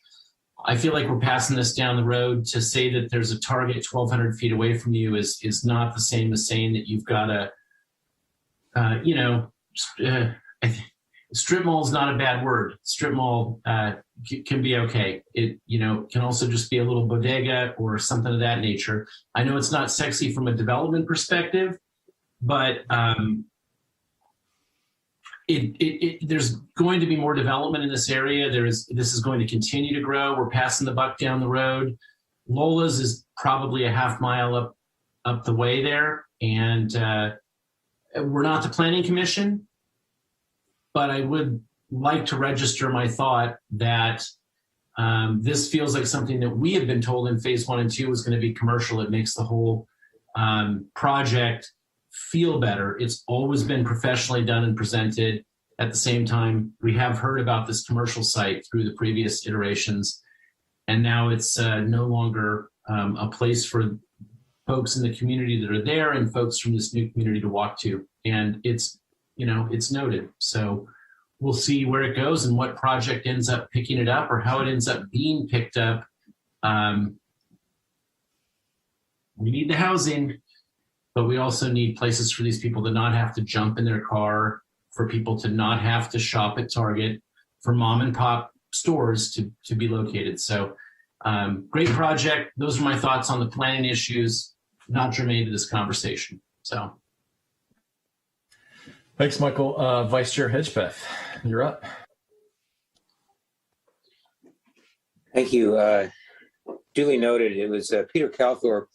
I feel like we're passing this down the road. To say that there's a target 1,200 feet away from you is not the same as saying that you've got strip mall is not a bad word. Strip mall can be okay. It can also just be a little bodega or something of that nature. I know it's not sexy from a development perspective, but there's going to be more development in this area. This is going to continue to grow. We're passing the buck down the road. Lola's is probably a half mile up the way there, and we're not the planning commission, but I would like to register my thought that this feels like something that we have been told in phase 1 and 2 was going to be commercial. It makes the whole project feel better. It's always been professionally done and presented. At the same time, we have heard about this commercial site through the previous iterations, and now it's no longer a place for folks in the community that are there and folks from this new community to walk to. And it's noted. So we'll see where it goes and what project ends up picking it up or how it ends up being picked up. We need the housing, but we also need places for these people to not have to jump in their car, for people to not have to shop at Target, for mom and pop stores to be located. So great project. Those are my thoughts on the planning issues, not germane to this conversation. So. Thanks, Michael. Vice Chair Hedgepeth, you're up. Thank you. Duly noted. It was Peter Calthorpe,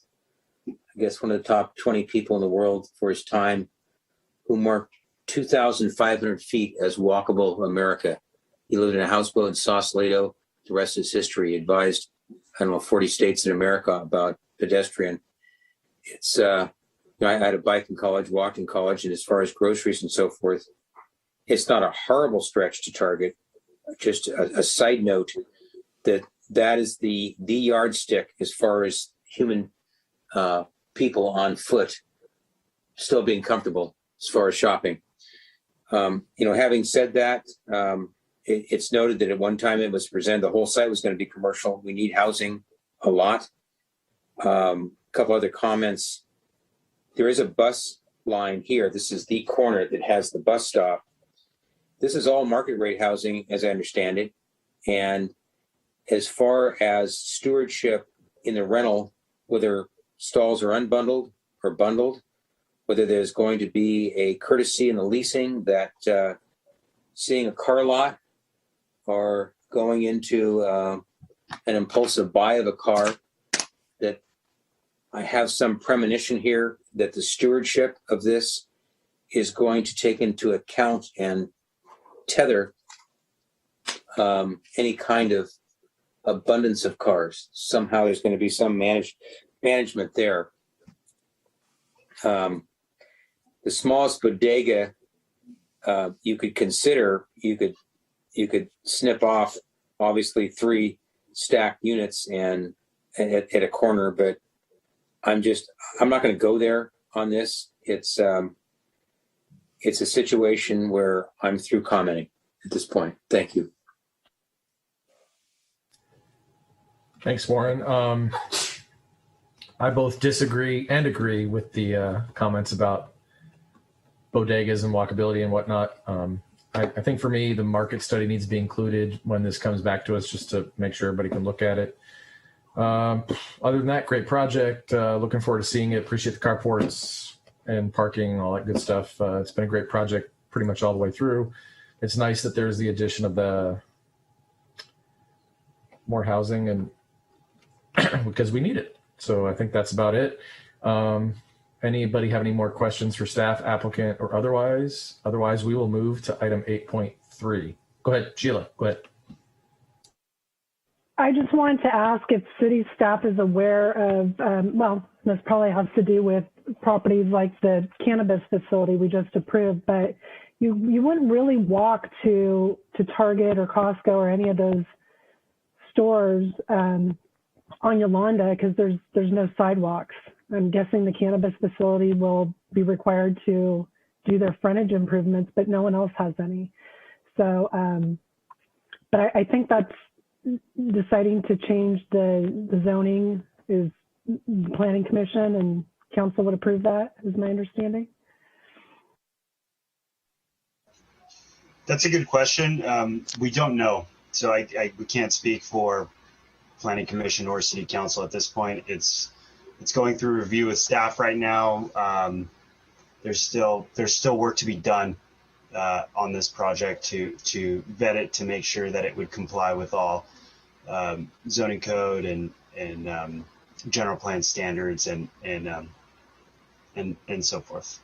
I guess one of the top 20 people in the world for his time, who marked 2,500 feet as walkable America. He lived in a houseboat in Sausalito. The rest is history. He advised, 40 states in America about pedestrian. It's, I had a bike in college, walked in college, and as far as groceries and so forth, it's not a horrible stretch to Target. Just a side note that is the yardstick as far as human people on foot still being comfortable as far as shopping. Having said that, it's noted that at one time it was presented the whole site was going to be commercial. We need housing a lot. A couple other comments. There is a bus line here. This is the corner that has the bus stop. This is all market rate housing, as I understand it. And as far as stewardship in the rental, whether stalls are unbundled or bundled, whether there's going to be a courtesy in the leasing that seeing a car lot or going into an impulsive buy of a car, that I have some premonition here that the stewardship of this is going to take into account and tether any kind of abundance of cars. Somehow there's going to be some management there. The smallest bodega you could consider, you could snip off obviously 3 stacked units and at a corner, but I'm not going to go there on this. It's a situation where I'm through commenting at this point. Thank you. Thanks, Warren. I both disagree and agree with the comments about bodegas and walkability and whatnot. I think for me, the market study needs to be included when this comes back to us, just to make sure everybody can look at it. Other than that, great project. Looking forward to seeing it. Appreciate the carports and parking and all that good stuff. It's been a great project pretty much all the way through. It's nice that there's the addition of the more housing, and because we need it. So I think that's about it. Anybody have any more questions for staff, applicant, or otherwise? Otherwise, we will move to item 8.3. Go ahead, Sheila. Go ahead. I just wanted to ask if city staff is aware of, well, this probably has to do with properties like the cannabis facility we just approved, but you wouldn't really walk to Target or Costco or any of those stores on Yolanda because there's no sidewalks. I'm guessing the cannabis facility will be required to do their frontage improvements, but no one else has any. So, but I think that's deciding to change the zoning is the planning commission and council would approve that, is my understanding. That's a good question. We don't know. So we can't speak for planning commission or city council at this point. It's going through review with staff right now. There's still work to be done on this project to vet it to make sure that it would comply with all zoning code and general plan standards and so forth.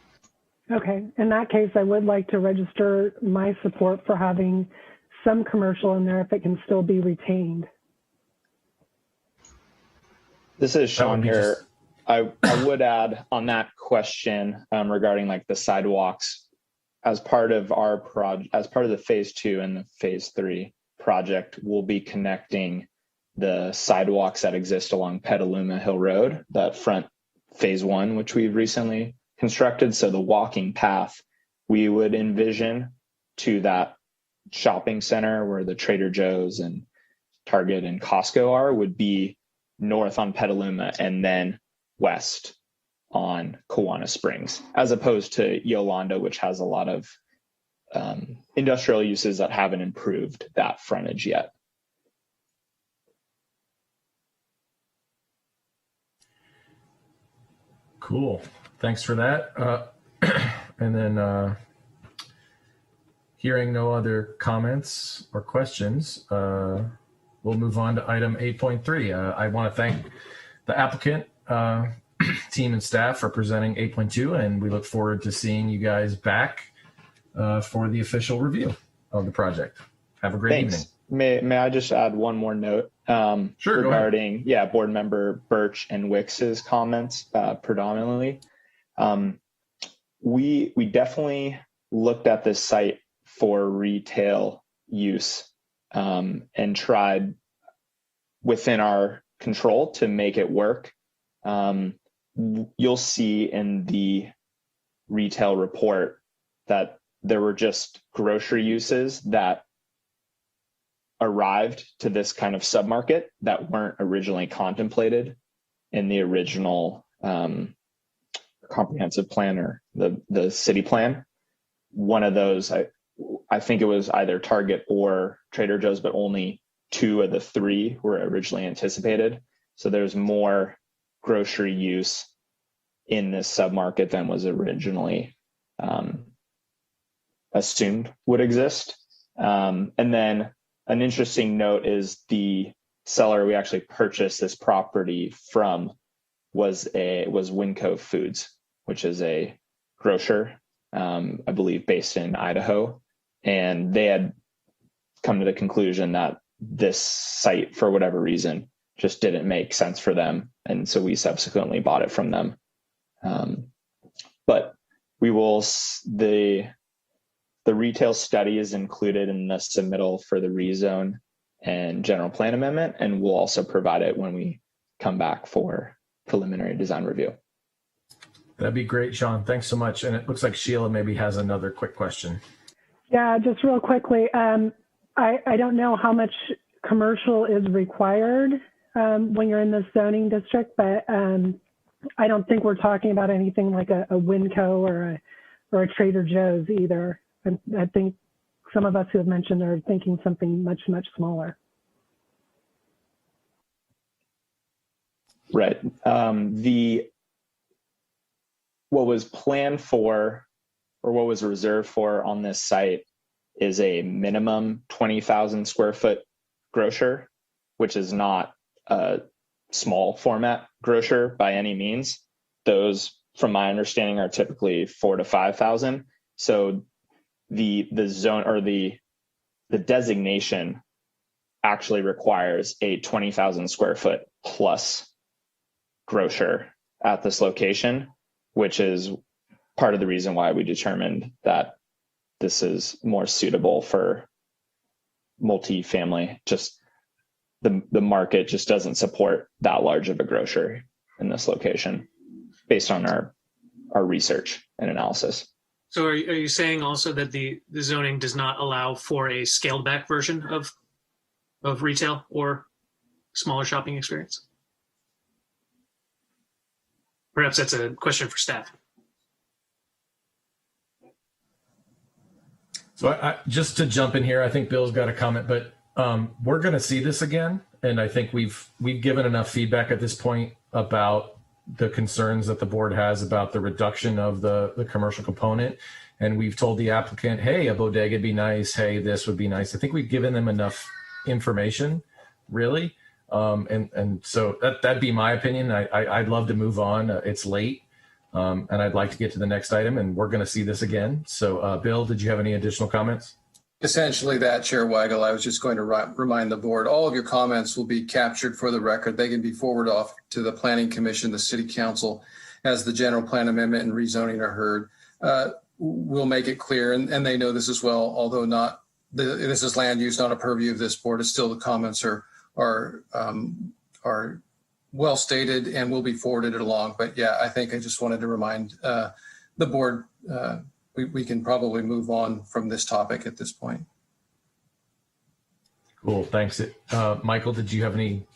Okay, in that case, I would like to register my support for having some commercial in there if it can still be retained. This is Sean here. I would add on that question regarding like the sidewalks as part of our project, as part of the phase 2 and the phase 3 project, we'll be connecting the sidewalks that exist along Petaluma Hill Road, that front phase 1, which we've recently constructed. So the walking path we would envision to that shopping center where the Trader Joe's and Target and Costco are would be north on Petaluma and then west on Kiwanis Springs, as opposed to Yolanda, which has a lot of industrial uses that haven't improved that frontage yet. Cool. Thanks for that. And then hearing no other comments or questions, we'll move on to item 8.3. I want to thank the applicant, team and staff for presenting 8.2, and we look forward to seeing you guys back for the official review of the project. Have a great evening. May I just add one more note sure, regarding board member Birch and Wicks's comments predominantly. We definitely looked at this site for retail use and tried within our control to make it work. You'll see in the retail report that there were just grocery uses that arrived to this kind of submarket that weren't originally contemplated in the original comprehensive plan or the city plan. One of those, I think it was either Target or Trader Joe's, but only 2 of the 3 were originally anticipated. So there's more grocery use in this submarket than was originally assumed would exist. And then an interesting note is the seller we actually purchased this property from was Winco Foods, which is a grocer, I believe based in Idaho. And they had come to the conclusion that this site, for whatever reason, just didn't make sense for them. And so we subsequently bought it from them. But we will, the retail study is included in the submittal for the rezone and general plan amendment, and we'll also provide it when we come back for preliminary design review. That'd be great, Sean. Thanks so much. And it looks like Sheila maybe has another quick question. Yeah, just real quickly. I don't know how much commercial is required when you're in the zoning district, but I don't think we're talking about anything like a Winco or a Trader Joe's either. I think some of us who have mentioned are thinking something much, much smaller. Right. What was planned for or what was reserved for on this site is a minimum 20,000 square foot grocer which is not a small format grocer by any means. Those, from my understanding, are typically 4,000 to 5,000. So the zone or the designation actually requires a 20,000 square foot plus grocer at this location, which is part of the reason why we determined that this is more suitable for multifamily. Just the market just doesn't support that large of a grocer in this location based on our research and analysis. So are you saying also that the zoning does not allow for a scaled back version of retail or smaller shopping experience? Perhaps that's a question for staff. So I just to jump in here, I think Bill's got a comment, but we're going to see this again. And I think we've given enough feedback at this point about the concerns that the board has about the reduction of the commercial component. And we've told the applicant, hey, a bodega would be nice. Hey, this would be nice. I think we've given them enough information, really. And so that'd be my opinion. I'd love to move on. It's late. And I'd like to get to the next item, and we're going to see this again. So, Bill, did you have any additional comments? Essentially that, Chair Weigel. I was just going to remind the board, all of your comments will be captured for the record. They can be forwarded off to the Planning Commission, the City Council, as the general plan amendment and rezoning are heard. We'll make it clear, and they know this as well, although this is land use, not a purview of this board. It's still the comments are well stated and will be forwarded along. But yeah, I think I just wanted to remind the board we can probably move on from this topic at this point. Cool, thanks. Michael, did you have any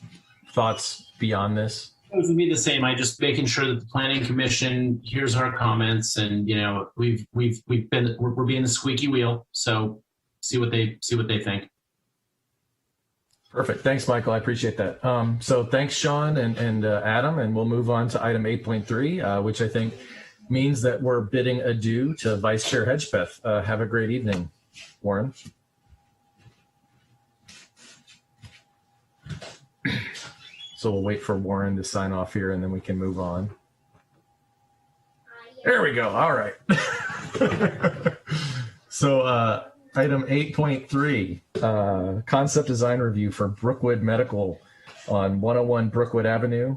thoughts beyond this? It would be the same. I just making sure that the Planning Commission hears our comments, and we're being the squeaky wheel. So see what they think. Perfect. Thanks, Michael. I appreciate that. So thanks, Sean and Adam, and we'll move on to item 8.3, which I think means that we're bidding adieu to Vice Chair Hedgepeth. Have a great evening, Warren. So we'll wait for Warren to sign off here, and then we can move on. There we go. All right. So item 8.3, concept design review for Brookwood Medical on 101 Brookwood Avenue,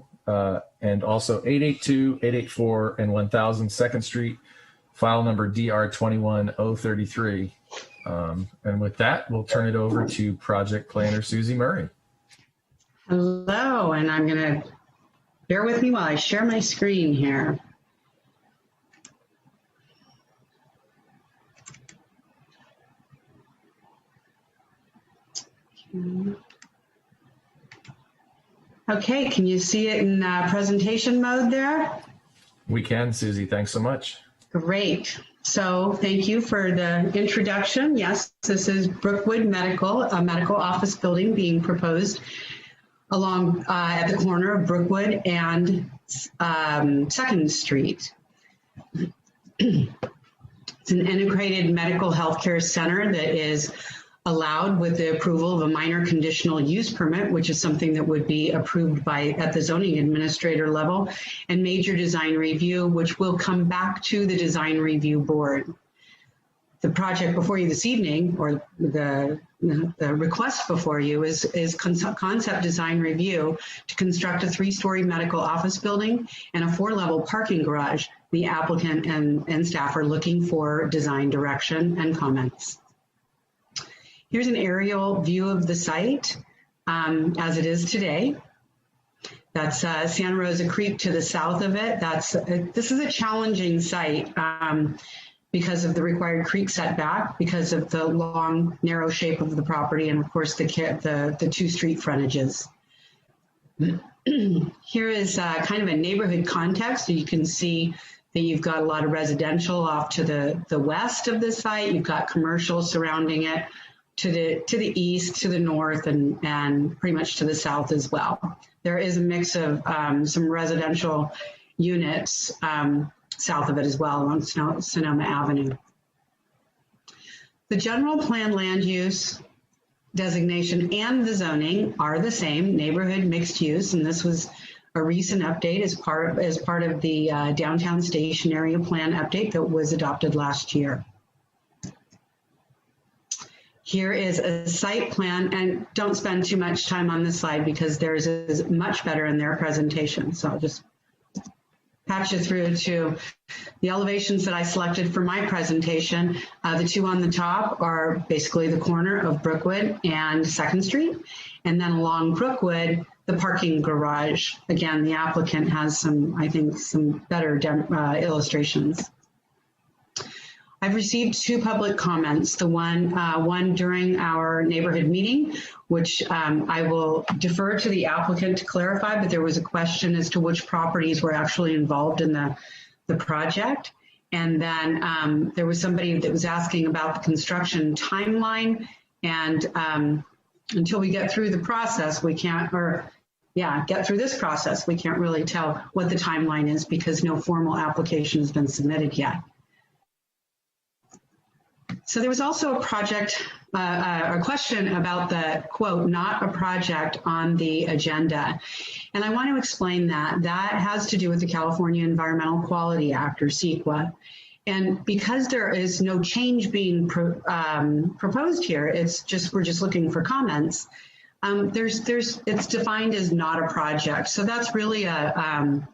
and also 882, 884, and 1000 2nd Street, file number DR21033. And with that, we'll turn it over to project planner Susie Murray. Hello, and I'm going to bear with me while I share my screen here. Okay, can you see it in presentation mode there? We can, Susie. Thanks so much. Great. So thank you for the introduction. Yes, this is Brookwood Medical, a medical office building being proposed along at the corner of Brookwood and 2nd Street. It's an integrated medical healthcare center that is allowed with the approval of a minor conditional use permit, which is something that would be approved at the zoning administrator level, and major design review, which will come back to the design review board. The project before you this evening, or the request before you, is concept design review to construct a 3-story medical office building and a 4-level parking garage. The applicant and staff are looking for design direction and comments. Here's an aerial view of the site as it is today. That's Santa Rosa Creek to the south of it. This is a challenging site because of the required creek setback, because of the long, narrow shape of the property, and of course the 2 street frontages. Here is kind of a neighborhood context. So you can see that you've got a lot of residential off to the west of the site. You've got commercial surrounding it. To the east, to the north, and pretty much to the south as well. There is a mix of some residential units south of it as well along Sonoma Avenue. The general plan land use designation and the zoning are the same, neighborhood mixed use, and this was a recent update as part of the downtown station area plan update that was adopted last year. Here is a site plan, and don't spend too much time on this slide because theirs is much better in their presentation. So I'll just patch you through to the elevations that I selected for my presentation. The two on the top are basically the corner of Brookwood and 2nd Street. And then along Brookwood, the parking garage. Again, the applicant has I think, some better illustrations. I've received 2 public comments. The one during our neighborhood meeting, which I will defer to the applicant to clarify, but there was a question as to which properties were actually involved in the project. And then there was somebody that was asking about the construction timeline. And until we get through the process, we can't, get through this process, we can't really tell what the timeline is because no formal application has been submitted yet. So there was also a question about the quote, not a project on the agenda. And I want to explain that. That has to do with the California Environmental Quality Act, or CEQA. And because there is no change being proposed here, we're just looking for comments. It's defined as not a project. So that's really a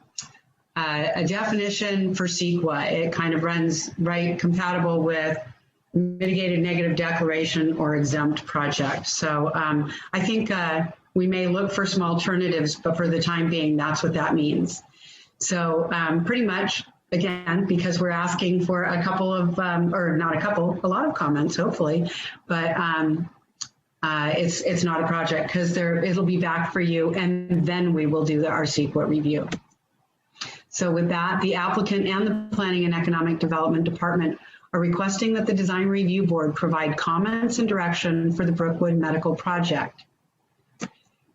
definition for CEQA. It kind of runs right compatible with mitigated negative declaration or exempt project. So I think we may look for some alternatives, but for the time being, that's what that means. So pretty much, again, because we're asking for a couple of, or not a couple, a lot of comments, hopefully, but it's not a project because it'll be back for you, and then we will do our CEQA review. So with that, the applicant and the Planning and Economic Development Department are requesting that the Design Review Board provide comments and direction for the Brookwood Medical Project.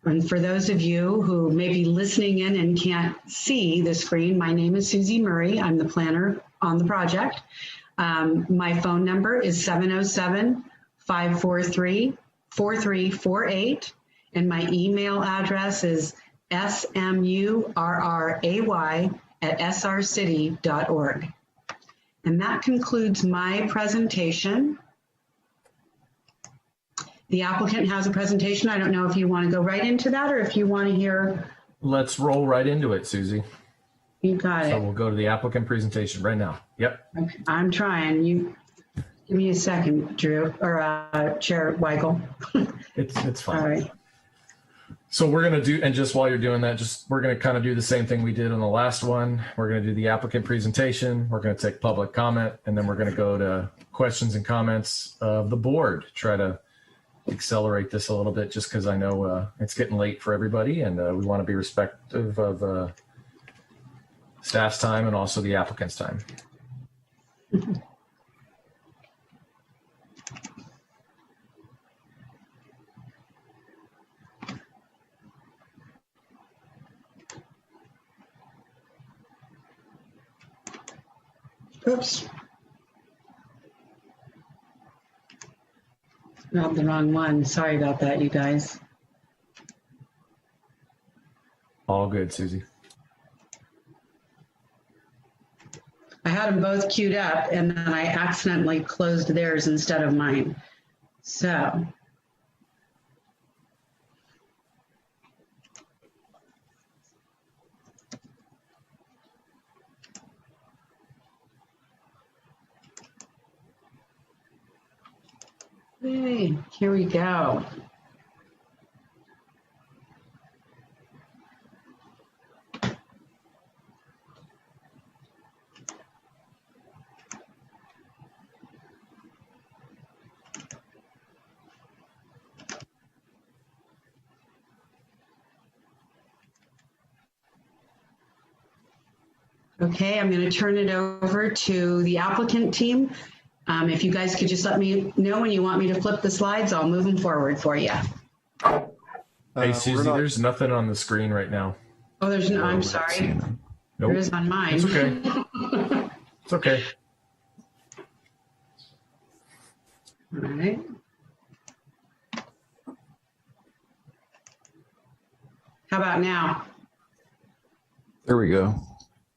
And for those of you who may be listening in and can't see the screen, my name is Susie Murray. I'm the planner on the project. My phone number is 707-543-4348, and my email address is smurray@srcity.org. And that concludes my presentation. The applicant has a presentation. I don't know if you want to go right into that or if you want to hear. Let's roll right into it, Susie. You got it. So we'll go to the applicant presentation right now. Yep. Okay. I'm trying. You give me a second, Drew, or Chair Weigel. It's fine. All right. So we're going to do, and just while you're doing that, we're going to kind of do the same thing we did on the last one. We're going to do the applicant presentation. We're going to take public comment, and then we're going to go to questions and comments of the board. Try to accelerate this a little bit just because I know it's getting late for everybody, and we want to be respectful of staff's time and also the applicant's time. Oops. Not the wrong one. Sorry about that, you guys. All good, Susie. I had them both queued up, and then I accidentally closed theirs instead of mine. So. Hey, here we go. Okay, I'm going to turn it over to the applicant team. If you guys could just let me know when you want me to flip the slides, I'll move them forward for you. Hey, Susie, there's nothing on the screen right now. Oh, there's no, I'm sorry. Nope. There is on mine. It's okay. It's okay. All right. How about now? There we go.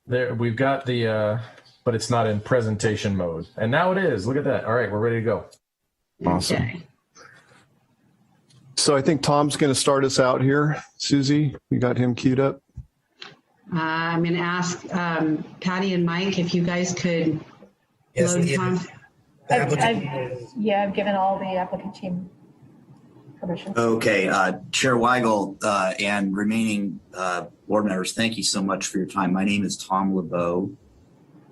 There, we've got the, but it's not in presentation mode. And now it is. Look at that. All right, we're ready to go. Awesome. Okay. So I think Tom's going to start us out here. Susie, you got him queued up? I'm going to ask Patty and Mike if you guys could load Tom. I've given all the applicant team permission. Okay, Chair Weigel and remaining board members, thank you so much for your time. My name is Tom LeBeau.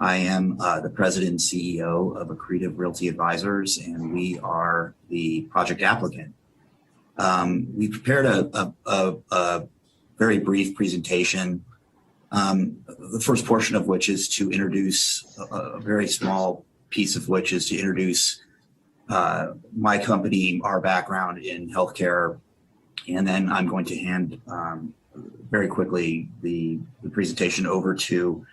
I am the president and CEO of Accretive Realty Advisors, and we are the project applicant. We prepared a very brief presentation, the first portion of which is to introduce a very small piece of which is to introduce my company, our background in healthcare, and then I'm going to hand very quickly the presentation over to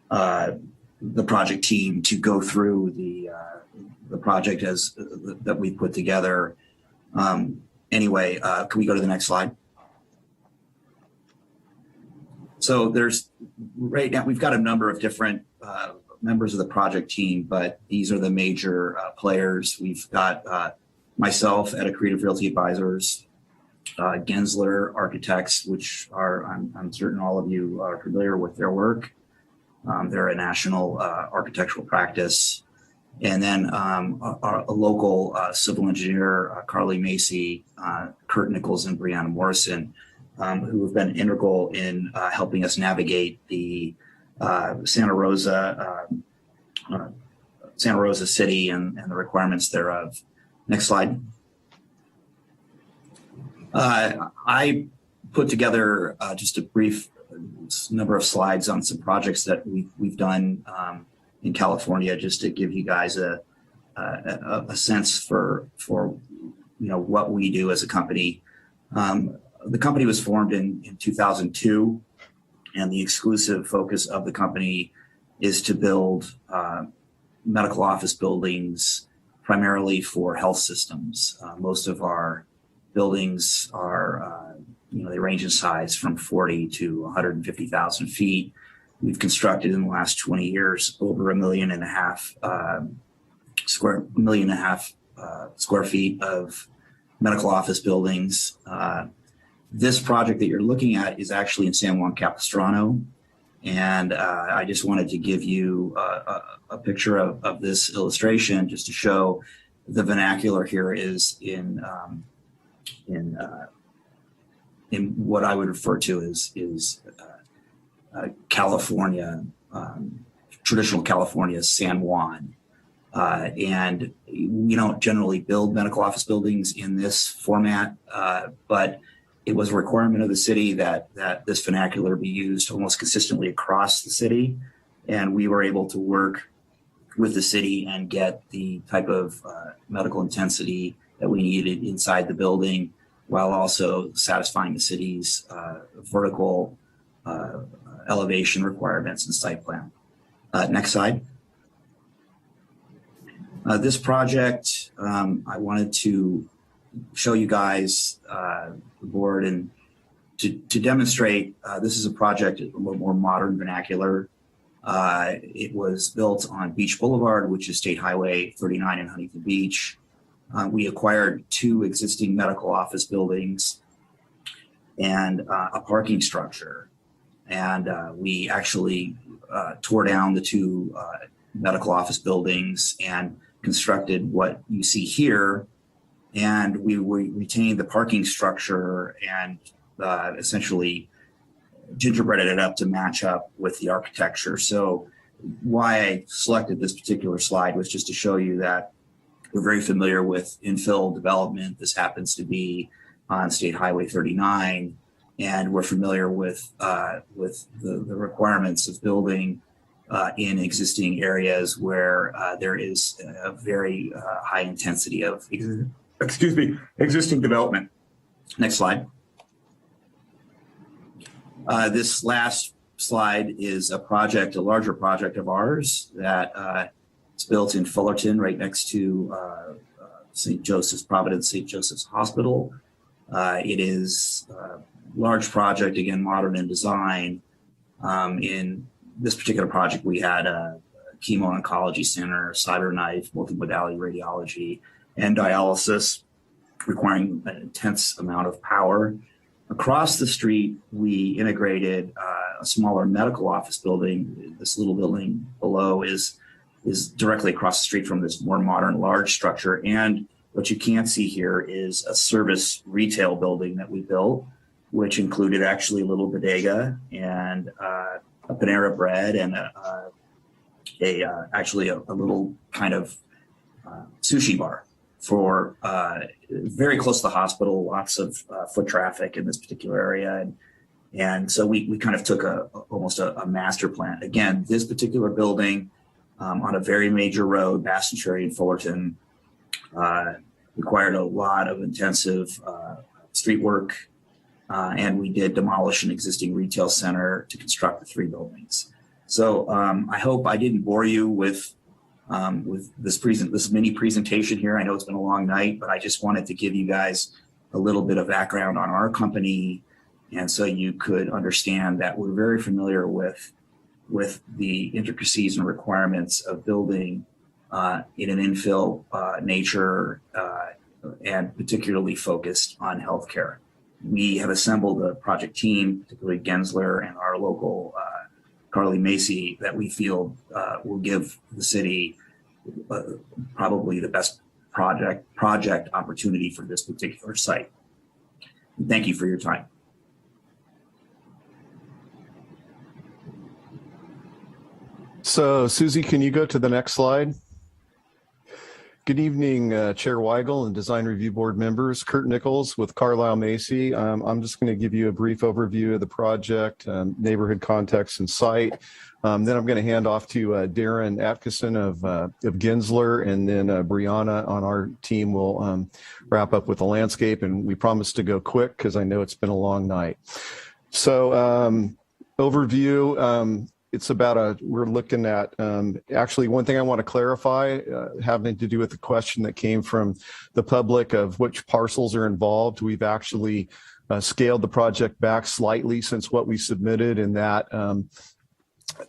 the project team to go through the project that we put together. Anyway, can we go to the next slide? So right now we've got a number of different members of the project team, but these are the major players. We've got myself at Accretive Realty Advisors, Gensler Architects, which I'm certain all of you are familiar with their work. They're a national architectural practice. And then a local civil engineer, Carly Macy, Kurt Nichols, and Brianna Morrison, who have been integral in helping us navigate the Santa Rosa city and the requirements thereof. Next slide. I put together just a brief number of slides on some projects that we've done in California, just to give you guys a sense for what we do as a company. The company was formed in 2002, and the exclusive focus of the company is to build medical office buildings primarily for health systems. Most of our buildings are, they range in size from 40 to 150,000 feet. We've constructed in the last 20 years over 1.5 million square feet of medical office buildings. This project that you're looking at is actually in San Juan Capistrano. And I just wanted to give you a picture of this illustration just to show the vernacular here is in what I would refer to as California, traditional California, San Juan. And we don't generally build medical office buildings in this format, but it was a requirement of the city that this vernacular be used almost consistently across the city. And we were able to work with the city and get the type of medical intensity that we needed inside the building, while also satisfying the city's vertical elevation requirements and site plan. Next slide. This project, I wanted to show you guys the board and to demonstrate this is a project a little more modern vernacular. It was built on Beach Boulevard, which is State Highway 39 in Huntington Beach. We acquired 2 existing medical office buildings and a parking structure. And we actually tore down the 2 medical office buildings and constructed what you see here. And we retained the parking structure and essentially gingerbreaded it up to match up with the architecture. So why I selected this particular slide was just to show you that we're very familiar with infill development. This happens to be on State Highway 39, and we're familiar with the requirements of building in existing areas where there is a very high intensity of existing development. Next slide. This last slide is a larger project of ours that it's built in Fullerton, right next to St. Joseph's, Providence St. Joseph's Hospital. It is large project, again, modern in design. In this particular project, we had a chemo oncology center, CyberKnife, multimodality radiology, and dialysis, requiring an intense amount of power. Across the street, we integrated a smaller medical office building. This little building below is directly across the street from this more modern, large structure. And what you can't see here is a service retail building that we built, which included actually a little bodega and a Panera Bread and actually a little kind of sushi bar for very close to the hospital, lots of foot traffic in this particular area. And so we kind of took almost a master plan. Again, this particular building on a very major road, Baston Cherry and Fullerton, required a lot of intensive street work. And we did demolish an existing retail center to construct the 3 buildings. So I hope I didn't bore you with this mini presentation here. I know it's been a long night, but I just wanted to give you guys a little bit of background on our company, and so you could understand that we're very familiar with the intricacies and requirements of building in an infill nature and particularly focused on healthcare. We have assembled a project team, particularly Gensler and our local Carly Macy, that we feel will give the city probably the best project opportunity for this particular site. Thank you for your time. So, Susie, can you go to the next slide? Good evening, Chair Weigel and Design Review Board members. Kurt Nichols with Carlisle Macy. I'm just going to give you a brief overview of the project, neighborhood context and site. Then I'm going to hand off to Darren Atkinson of Gensler, and then Brianna on our team will wrap up with the landscape. And we promise to go quick because I know it's been a long night. So overview. It's about we're looking at, actually one thing I want to clarify having to do with the question that came from the public of which parcels are involved. We've actually scaled the project back slightly since what we submitted, in that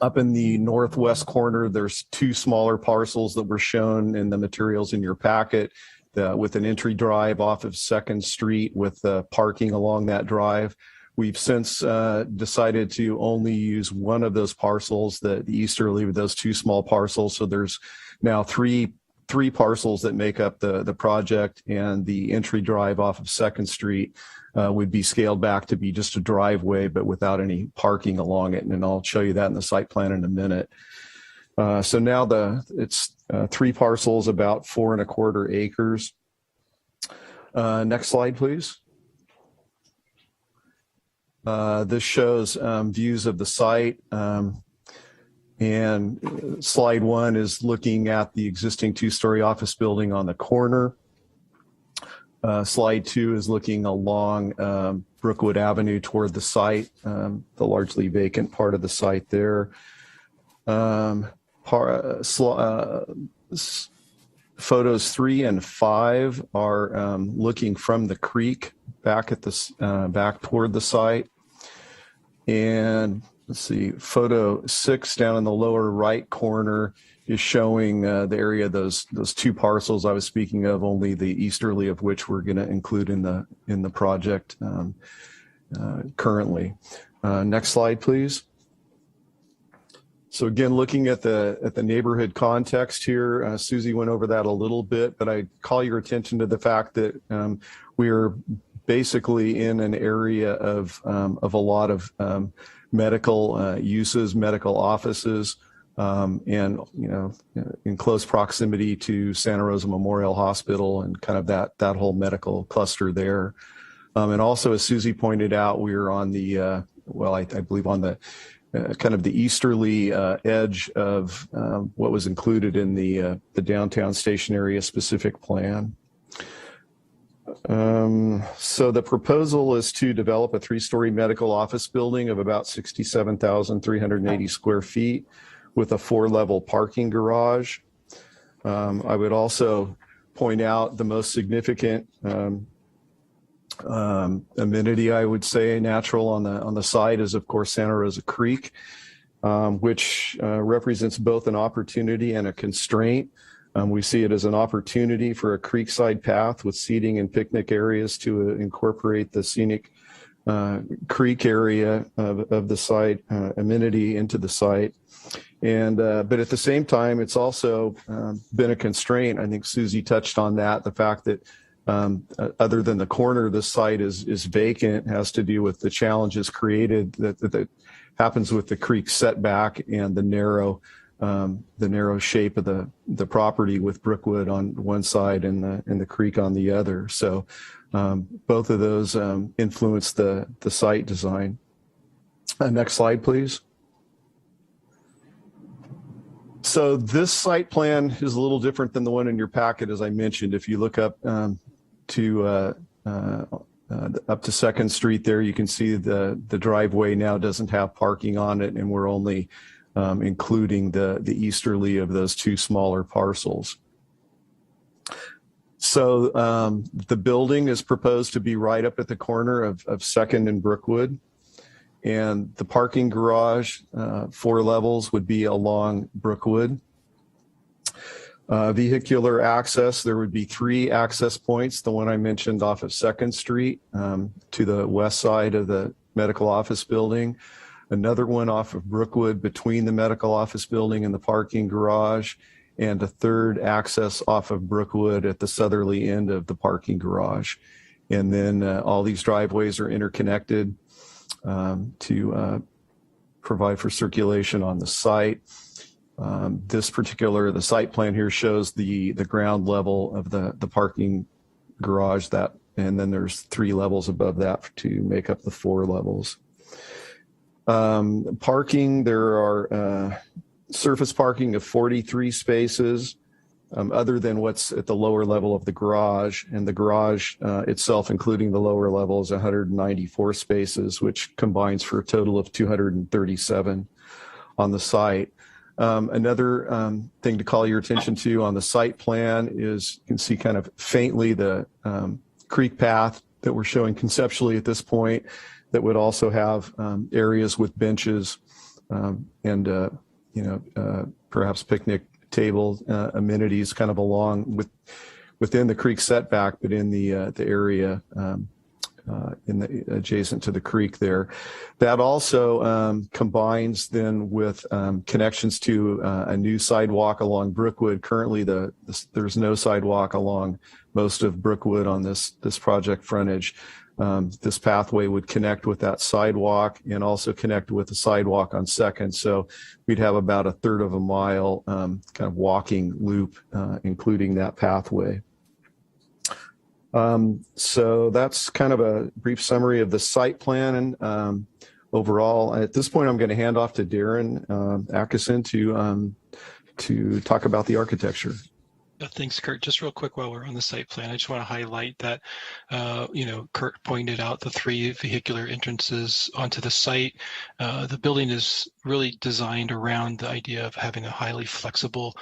up in the northwest corner, there's 2 smaller parcels that were shown in the materials in your packet with an entry drive off of 2nd Street with parking along that drive. We've since decided to only use one of those parcels, the easterly, with those 2 small parcels. So there's now three parcels that make up the project, and the entry drive off of 2nd Street would be scaled back to be just a driveway, but without any parking along it. And I'll show you that in the site plan in a minute. So now it's 3 parcels, about 4¼ acres. Next slide, please. This shows views of the site, and slide 1 is looking at the existing 2-story office building on the corner. Slide 2 is looking along Brookwood Avenue toward the site, the largely vacant part of the site there. Photos 3 and 5 are looking from the creek back at this back toward the site. And let's see, photo 6 down in the lower right corner is showing the area of those 2 parcels I was speaking of, only the easterly of which we're going to include in the project currently. Next slide, please. So again, looking at the neighborhood context here, Susie went over that a little bit, but I call your attention to the fact that we're basically in an area of a lot of medical uses, medical offices, and in close proximity to Santa Rosa Memorial Hospital and kind of that whole medical cluster there. And also, as Susie pointed out, we're on the I believe on the kind of the easterly edge of what was included in the downtown station area specific plan. So the proposal is to develop a 3-story medical office building of about 67,380 square feet with a 4-level parking garage. I would also point out the most significant amenity, I would say, natural on the side is, of course, Santa Rosa Creek, which represents both an opportunity and a constraint. We see it as an opportunity for a creekside path with seating and picnic areas to incorporate the scenic creek area of the site, amenity into the site. And but at the same time, it's also been a constraint. I think Susie touched on that, the fact that other than the corner of the site is vacant, has to do with the challenges created that happens with the creek setback and the narrow shape of the property, with Brookwood on one side and the creek on the other. So both of those influence the site design. Next slide, please. So this site plan is a little different than the one in your packet, as I mentioned. If you look up to 2nd Street there, you can see the driveway now doesn't have parking on it, and we're only including the easterly of those two smaller parcels. So the building is proposed to be right up at the corner of 2nd and Brookwood. And the parking garage, 4 levels, would be along Brookwood. Vehicular access, there would be 3 access points. The one I mentioned off of 2nd Street to the west side of the medical office building. Another one off of Brookwood between the medical office building and the parking garage. And a 3rd access off of Brookwood at the southerly end of the parking garage. And then all these driveways are interconnected to provide for circulation on the site. The site plan here shows the ground level of the parking garage, and then there's 3 levels above that to make up the 4 levels. Parking, there are surface parking of 43 spaces, other than what's at the lower level of the garage. And the garage itself, including the lower level, is 194 spaces, which combines for a total of 237 on the site. Another thing to call your attention to on the site plan is you can see kind of faintly the creek path that we're showing conceptually at this point, that would also have areas with benches and perhaps picnic table amenities kind of along within the creek setback, but in the area adjacent to the creek there. That also combines then with connections to a new sidewalk along Brookwood. Currently, there's no sidewalk along most of Brookwood on this project frontage. This pathway would connect with that sidewalk and also connect with the sidewalk on 2nd. So we'd have about a 1/3 of a mile kind of walking loop, including that pathway. So that's kind of a brief summary of the site plan. And overall, at this point, I'm going to hand off to Darren Atkinson to talk about the architecture. Thanks, Kurt. Just real quick while we're on the site plan, I just want to highlight that, Kurt pointed out the 3 vehicular entrances onto the site. The building is really designed around the idea of having a highly flexible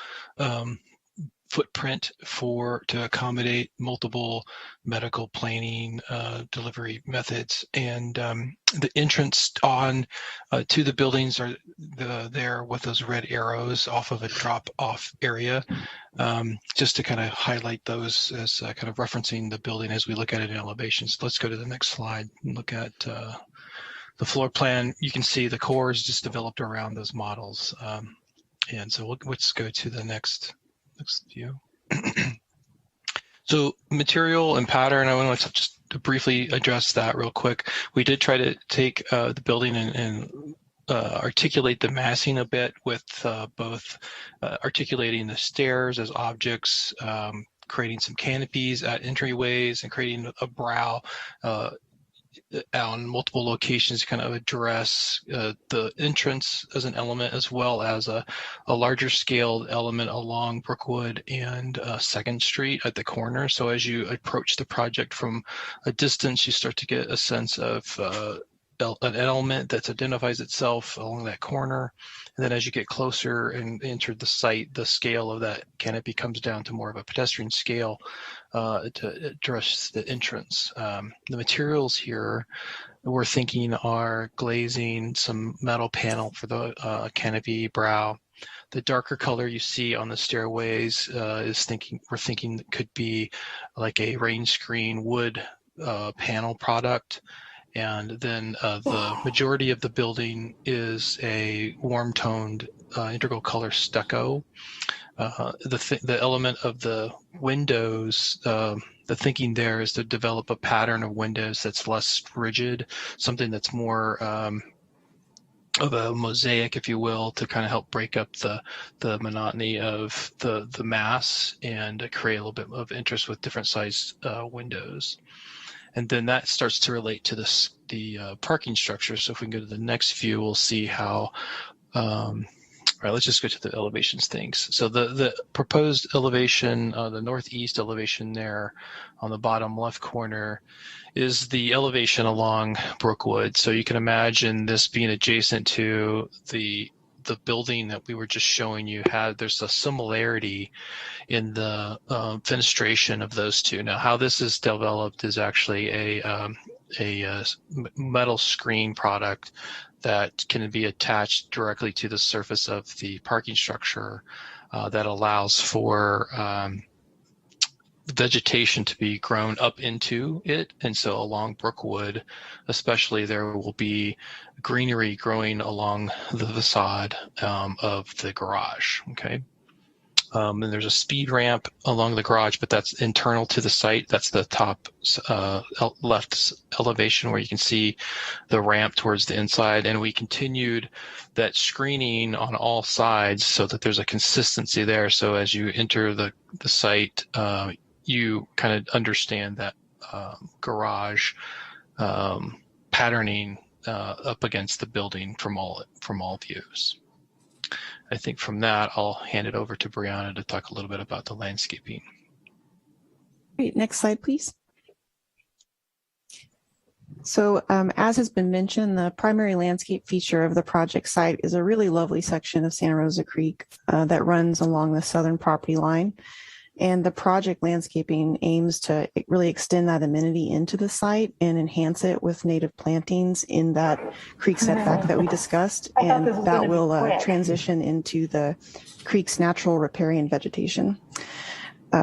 footprint to accommodate multiple medical planning delivery methods. And the entrance to the buildings are there with those red arrows off of a drop-off area, just to kind of highlight those as kind of referencing the building as we look at it in elevations. Let's go to the next slide and look at the floor plan. You can see the core is just developed around those models. And so let's go to the next view. So material and pattern, I want to just briefly address that real quick. We did try to take the building and articulate the massing a bit with both articulating the stairs as objects, creating some canopies at entryways, and creating a brow on multiple locations to kind of address the entrance as an element, as well as a larger scaled element along Brookwood and 2nd Street at the corner. So as you approach the project from a distance, you start to get a sense of an element that identifies itself along that corner. And then as you get closer and enter the site, the scale of that canopy comes down to more of a pedestrian scale to address the entrance. The materials here we're thinking are glazing, some metal panel for the canopy brow. The darker color you see on the stairways we're thinking it could be like a rain screen wood panel product. And then the majority of the building is a warm-toned integral color stucco. The element of the windows, the thinking there is to develop a pattern of windows that's less rigid, something that's more of a mosaic, if you will, to kind of help break up the monotony of the mass and create a little bit of interest with different sized windows. And then that starts to relate to the parking structure. So if we can go to the next view, we'll see how, all right, let's just go to the elevations things. So the proposed elevation, the northeast elevation there on the bottom left corner is the elevation along Brookwood. So you can imagine this being adjacent to the building that we were just showing you. There's a similarity in the fenestration of those two. Now, how this is developed is actually a metal screen product that can be attached directly to the surface of the parking structure that allows for vegetation to be grown up into it. And so along Brookwood, especially, there will be greenery growing along the facade of the garage, okay? And there's a speed ramp along the garage, but that's internal to the site. That's the top left elevation where you can see the ramp towards the inside. And we continued that screening on all sides so that there's a consistency there. So as you enter the site, you kind of understand that garage patterning up against the building from all views. I think from that, I'll hand it over to Brianna to talk a little bit about the landscaping. Great. Next slide, please. So as has been mentioned, the primary landscape feature of the project site is a really lovely section of Santa Rosa Creek that runs along the southern property line. And the project landscaping aims to really extend that amenity into the site and enhance it with native plantings in that creek setback that we discussed. And that will transition into the creek's natural riparian vegetation.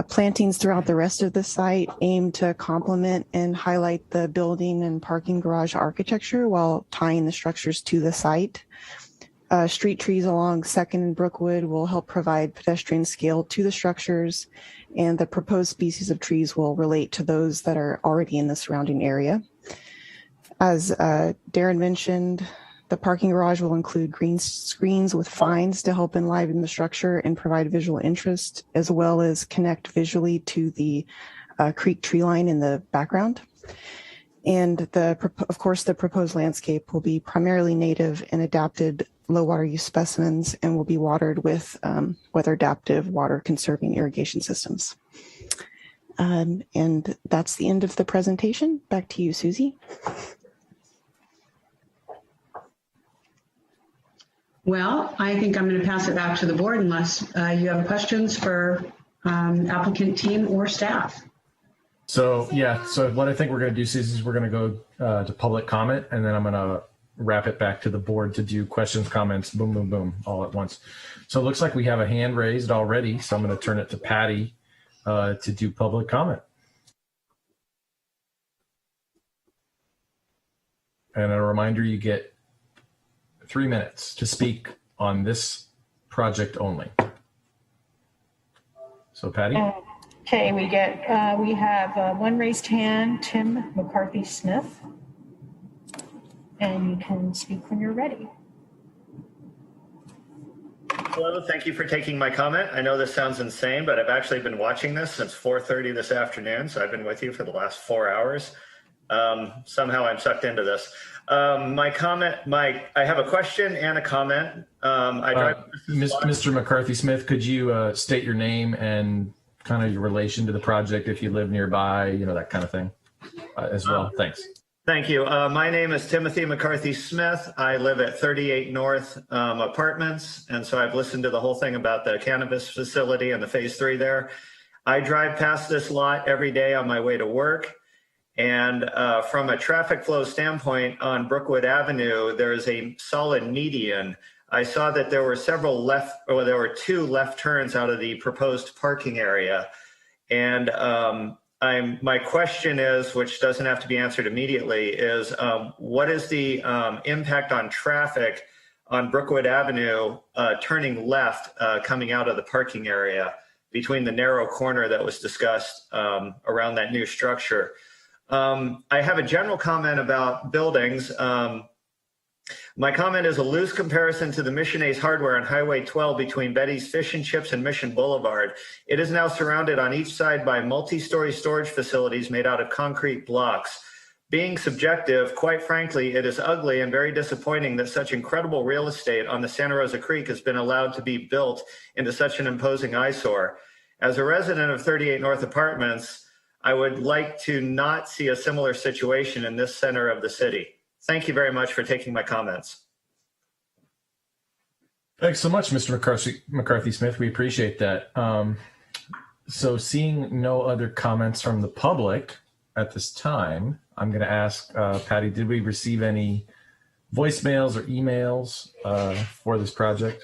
Plantings throughout the rest of the site aim to complement and highlight the building and parking garage architecture while tying the structures to the site. Street trees along 2nd and Brookwood will help provide pedestrian scale to the structures, and the proposed species of trees will relate to those that are already in the surrounding area. As Darren mentioned, the parking garage will include green screens with fines to help enliven the structure and provide visual interest, as well as connect visually to the creek tree line in the background. And of course, the proposed landscape will be primarily native and adapted low water use specimens and will be watered with weather adaptive water conserving irrigation systems. And that's the end of the presentation. Back to you, Susie. Well, I think I'm going to pass it back to the board unless you have questions for applicant team or staff. So yeah, so what I think we're going to do, Susie, is we're going to go to public comment, and then I'm going to wrap it back to the board to do questions, comments, boom, boom, boom, all at once. So it looks like we have a hand raised already, so I'm going to turn it to Patty to do public comment. And a reminder, you get 3 minutes to speak on this project only. So Patty? Okay, we have one raised hand, Tim McCarthy Smith. And you can speak when you're ready. Hello, thank you for taking my comment. I know this sounds insane, but I've actually been watching this since 4:30 this afternoon, so I've been with you for the last 4 hours. Somehow I'm sucked into this. My comment, I have a question and a comment. Mr. McCarthy Smith, could you state your name and kind of your relation to the project if you live nearby, you know, that kind of thing as well? Thanks. Thank you. My name is Timothy McCarthy Smith. I live at 38 North Apartments, and so I've listened to the whole thing about the cannabis facility and the phase 3 there. I drive past this lot every day on my way to work, and from a traffic flow standpoint on Brookwood Avenue, there is a solid median. I saw that there were there were 2 left turns out of the proposed parking area, and my question is, which doesn't have to be answered immediately, is what is the impact on traffic on Brookwood Avenue turning left coming out of the parking area between the narrow corner that was discussed around that new structure? I have a general comment about buildings. My comment is a loose comparison to the Mission Ace Hardware on Highway 12 between Betty's Fish and Chips and Mission Boulevard. It is now surrounded on each side by multi-story storage facilities made out of concrete blocks. Being subjective, quite frankly, it is ugly and very disappointing that such incredible real estate on the Santa Rosa Creek has been allowed to be built into such an imposing eyesore. As a resident of 38 North Apartments, I would like to not see a similar situation in this center of the city. Thank you very much for taking my comments. Thanks so much, Mr. McCarthy Smith. We appreciate that. So seeing no other comments from the public at this time, I'm going to ask Patty, did we receive any voicemails or emails for this project?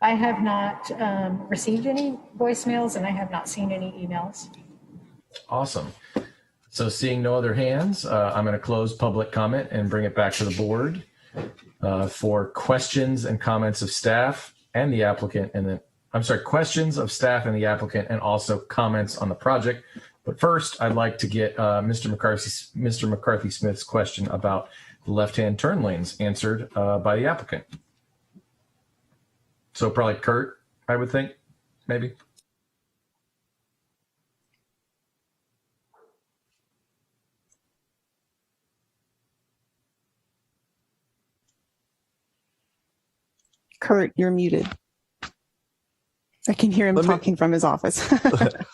I have not received any voicemails, and I have not seen any emails. Awesome. So seeing no other hands, I'm going to close public comment and bring it back to the board for questions and comments of staff and the applicant, and then questions of staff and the applicant, and also comments on the project. But first, I'd like to get Mr. McCarthy Smith's question about the left-hand turn lanes answered by the applicant. So probably Kurt, I would think, maybe. Kurt, you're muted. I can hear him talking from his office.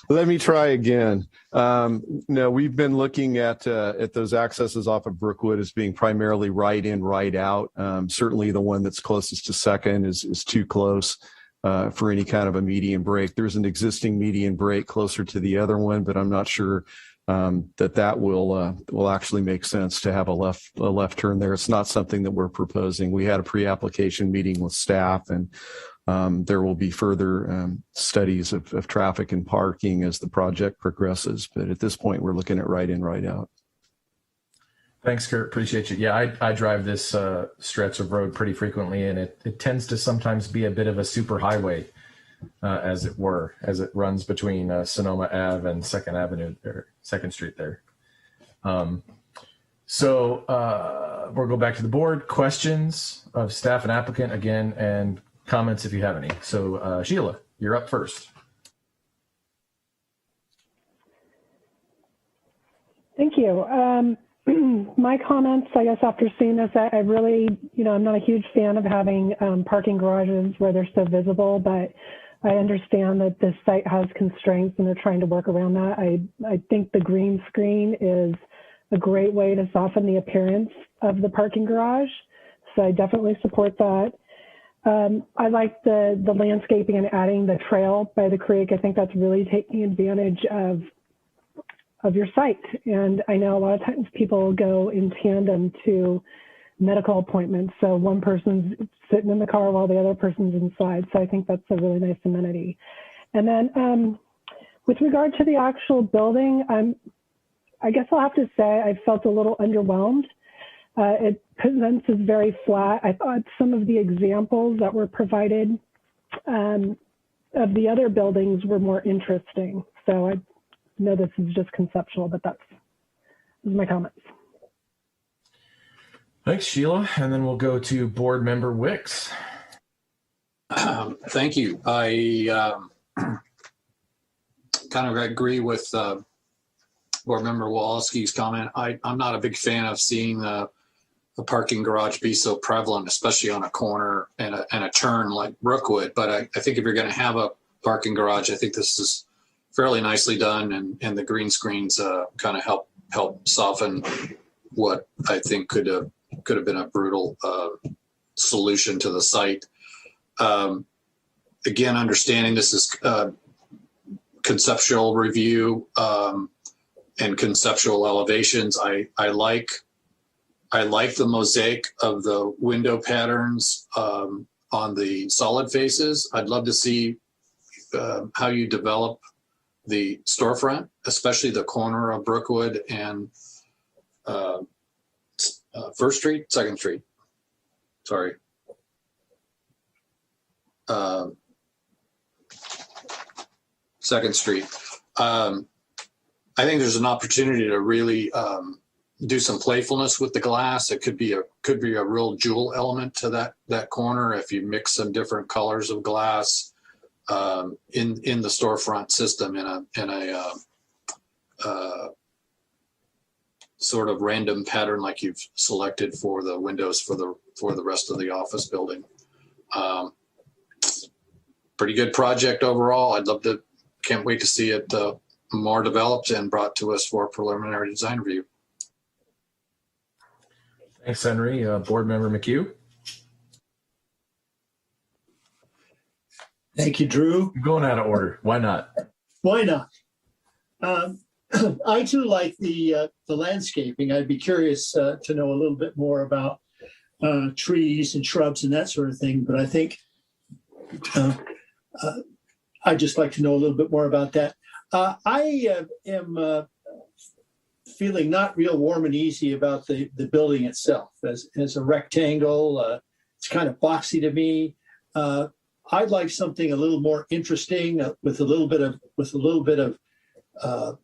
Let me try again. No, we've been looking at those accesses off of Brookwood as being primarily right in, right out. Certainly the one that's closest to second is too close for any kind of a median break. There's an existing median break closer to the other one, but I'm not sure that will actually make sense to have a left turn there. It's not something that we're proposing. We had a pre-application meeting with staff, and there will be further studies of traffic and parking as the project progresses. But at this point, we're looking at right in, right out. Thanks, Kurt. Appreciate you. Yeah, I drive this stretch of road pretty frequently, and it tends to sometimes be a bit of a super highway, as it were, as it runs between Sonoma Ave and 2nd Avenue, or 2nd Street there. So we'll go back to the board. Questions of staff and applicant again, and comments if you have any. So Sheila, you're up first. Thank you. My comments, I guess, after seeing this, I really, I'm not a huge fan of having parking garages where they're so visible, but I understand that this site has constraints and they're trying to work around that. I think the green screen is a great way to soften the appearance of the parking garage. So I definitely support that. I like the landscaping and adding the trail by the creek. I think that's really taking advantage of your site. And I know a lot of times people go in tandem to medical appointments. So one person's sitting in the car while the other person's inside. So I think that's a really nice amenity. And then with regard to the actual building, I guess I'll have to say I felt a little underwhelmed. It presents as very flat. I thought some of the examples that were provided of the other buildings were more interesting. So I know this is just conceptual, but those are my comments. Thanks, Sheila. And then we'll go to board member Wicks. Thank you. I kind of agree with board member Walski's comment. I'm not a big fan of seeing the parking garage be so prevalent, especially on a corner and a turn like Brookwood. But I think if you're going to have a parking garage, I think this is fairly nicely done, and the green screens kind of help soften what I think could have been a brutal solution to the site. Again, understanding this is conceptual review and conceptual elevations. I like the mosaic of the window patterns on the solid faces. I'd love to see how you develop the storefront, especially the corner of Brookwood and First Street, Second Street. Sorry. Second Street. I think there's an opportunity to really do some playfulness with the glass. It could be a real jewel element to that corner if you mix some different colors of glass in the storefront system in a sort of random pattern like you've selected for the windows for the rest of the office building. Pretty good project overall. Can't wait to see it more developed and brought to us for a preliminary design review. Thanks, Henry. Board Member McHugh. Thank you, Drew. I'm going out of order. Why not? Why not? I too like the landscaping. I'd be curious to know a little bit more about trees and shrubs and that sort of thing. But I think I'd just like to know a little bit more about that. I am feeling not real warm and easy about the building itself as a rectangle. It's kind of boxy to me. I'd like something a little more interesting with a little bit of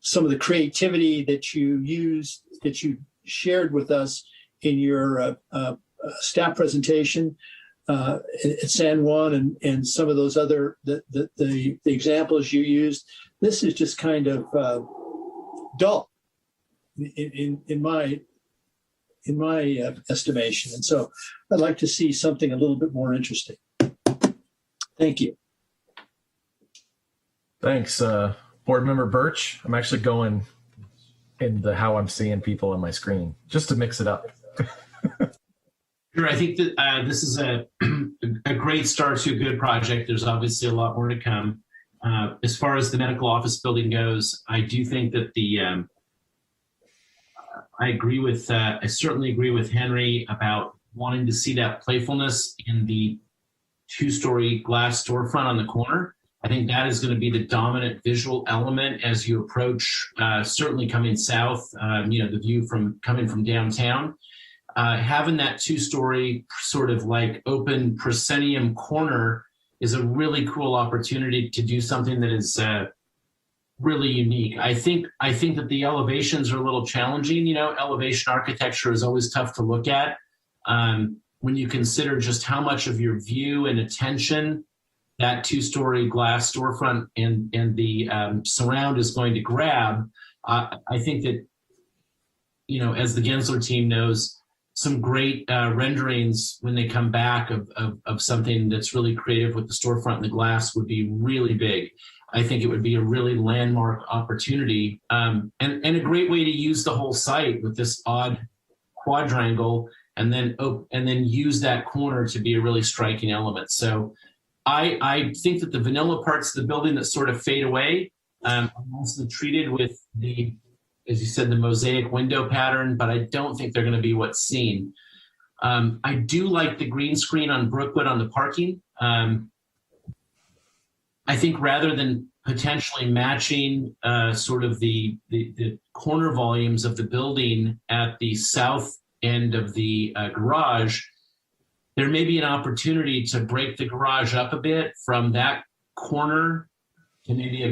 some of the creativity that you shared with us in your staff presentation at San Juan and some of those other the examples you used. This is just kind of dull in my estimation, and so I'd like to see something a little bit more interesting. Thank you. Thanks, Board Member Birch. I'm actually going in how I'm seeing people on my screen just to mix it up. Sure, I think that this is a great start to a good project. There's obviously a lot more to come. As far as the medical office building goes, I do think that I certainly agree with Henry about wanting to see that playfulness in the two-story glass storefront on the corner. I think that is going to be the dominant visual element as you approach, certainly coming south, the view coming from downtown. Having that two-story sort of like open proscenium corner is a really cool opportunity to do something that is really unique. I think that the elevations are a little challenging. Elevation architecture is always tough to look at when you consider just how much of your view and attention that two-story glass storefront and the surround is going to grab. I think that, as the Gensler team knows, some great renderings when they come back of something that's really creative with the storefront and the glass would be really big. I think it would be a really landmark opportunity and a great way to use the whole site with this odd quadrangle and then use that corner to be a really striking element. So I think that the vanilla parts of the building that sort of fade away are mostly treated with the, as you said, the mosaic window pattern, but I don't think they're going to be what's seen. I do like the green screen on Brookwood on the parking. I think rather than potentially matching sort of the corner volumes of the building at the south end of the garage, there may be an opportunity to break the garage up a bit from that corner to maybe a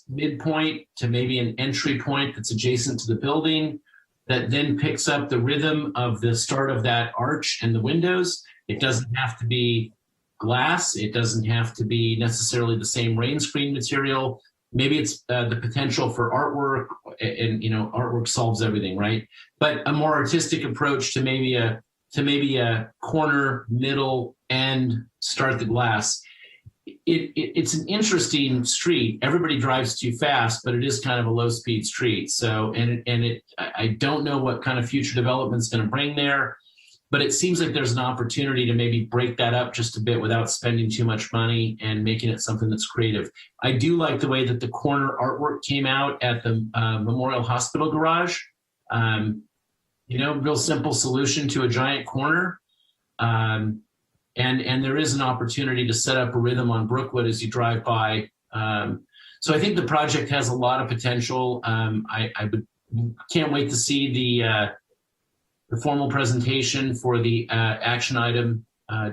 midpoint to maybe an entry point that's adjacent to the building that then picks up the rhythm of the start of that arch and the windows. It doesn't have to be glass. It doesn't have to be necessarily the same rain screen material. Maybe it's the potential for artwork, and artwork solves everything, right? But a more artistic approach to maybe a corner, middle, end, start the glass. it's an interesting street. Everybody drives too fast, but it is kind of a low speed street. So, I don't know what kind of future development is going to bring there, but it seems like there's an opportunity to maybe break that up just a bit without spending too much money and making it something that's creative. I do like the way that the corner artwork came out at the Memorial Hospital garage. Real simple solution to a giant corner. And there is an opportunity to set up a rhythm on Brookwood as you drive by. So I think the project has a lot of potential. Can't wait to see the formal presentation for the action item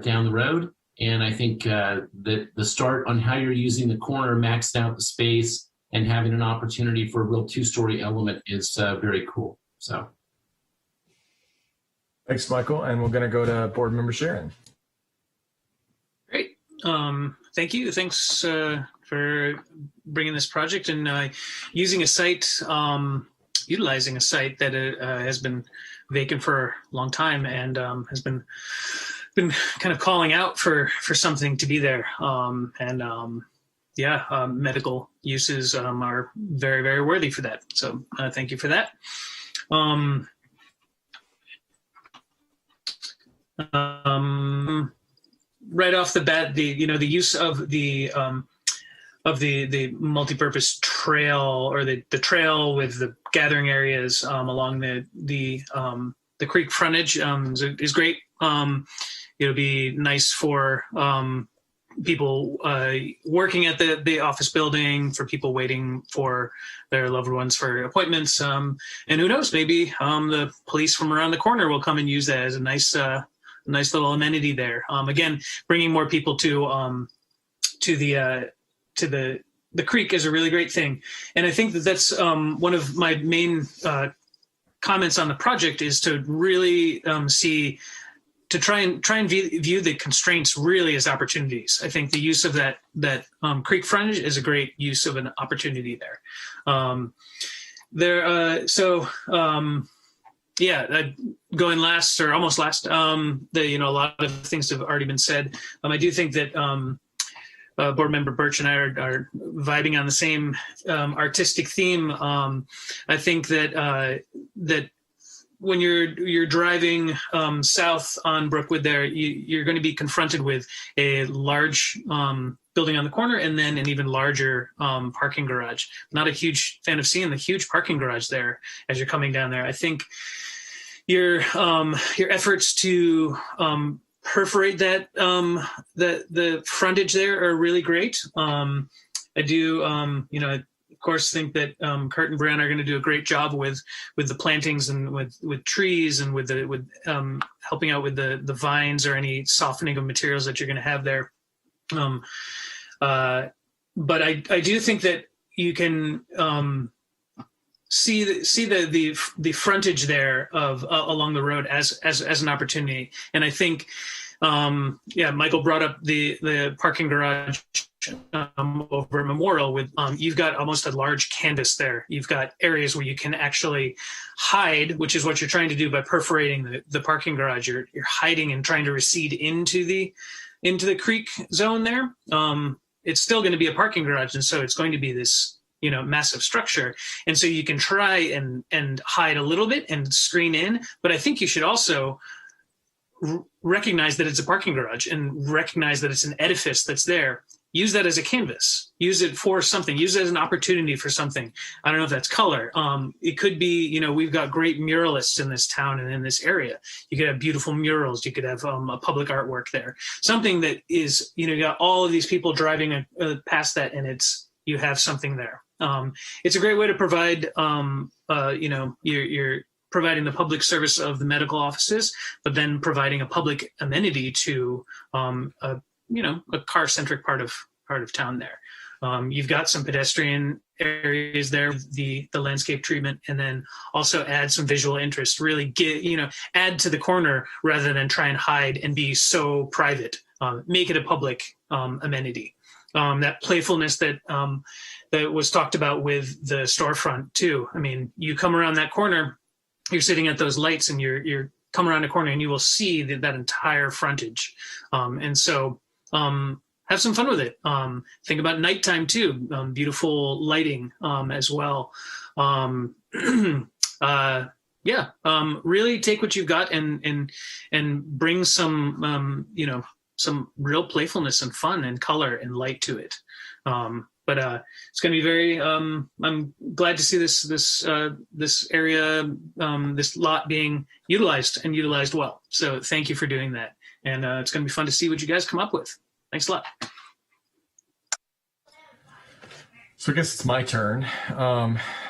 down the road. And I think that the start on how you're using the corner, maxed out the space, and having an opportunity for a real two-story element is very cool. So. Thanks, Michael. And we're going to go to Board Member Sharon. Great. Thank you. Thanks for bringing this project and using a site, utilizing a site that has been vacant for a long time and has been kind of calling out for something to be there. Medical uses are very, very worthy for that. So thank you for that. Right off the bat, the use of the multipurpose trail, or the trail with the gathering areas along the creek frontage is great. It'll be nice for people working at the office building, for people waiting for their loved ones for appointments, and who knows, maybe the police from around the corner will come and use that as a nice little amenity there. Again, bringing more people to the creek is a really great thing, and I think that's one of my main comments on the project is to really try and view the constraints really as opportunities. I think the use of that creek frontage is a great use of an opportunity there. Going last or almost last, a lot of things have already been said. I do think that Board Member Birch and I are vibing on the same artistic theme. I think that when you're driving south on Brookwood there, you're going to be confronted with a large building on the corner and then an even larger parking garage. Not a huge fan of seeing the huge parking garage there as you're coming down there. I think your efforts to perforate that the frontage there are really great. I do of course think that Kurt and Brian are going to do a great job with the plantings and with trees and with helping out with the vines or any softening of materials that you're going to have there. But I do think that you can see the frontage there of along the road as an opportunity. And I think Michael brought up the parking garage over Memorial with you've got almost a large canvas there. You've got areas where you can actually hide, which is what you're trying to do by perforating the parking garage. You're hiding and trying to recede into the creek zone there. It's still going to be a parking garage, and so it's going to be this massive structure, and so you can try and hide a little bit and screen in, but I think you should also recognize that it's a parking garage and recognize that it's an edifice that's there. Use that as a canvas. Use it for something. Use it as an opportunity for something. I don't know if that's color. It could be, we've got great muralists in this town and in this area. You could have beautiful murals. You could have a public artwork there. Something that is, you got all of these people driving past that, and you have something there. It's a great way to provide, you're providing the public service of the medical offices, but then providing a public amenity to a car-centric part of town there. You've got some pedestrian areas there, the landscape treatment, and then also add some visual interest. Really add to the corner rather than try and hide and be so private. Make it a public amenity. That playfulness that was talked about with the storefront too. I mean, you come around that corner, you're sitting at those lights, and you're come around a corner, and you will see that entire frontage. And so have some fun with it. Think about nighttime too. Beautiful lighting as well. Really take what you've got and bring some some real playfulness and fun and color and light to it. But it's going to be very. I'm glad to see this area, this lot being utilized well. So thank you for doing that, and it's going to be fun to see what you guys come up with. Thanks a lot. So I guess it's my turn.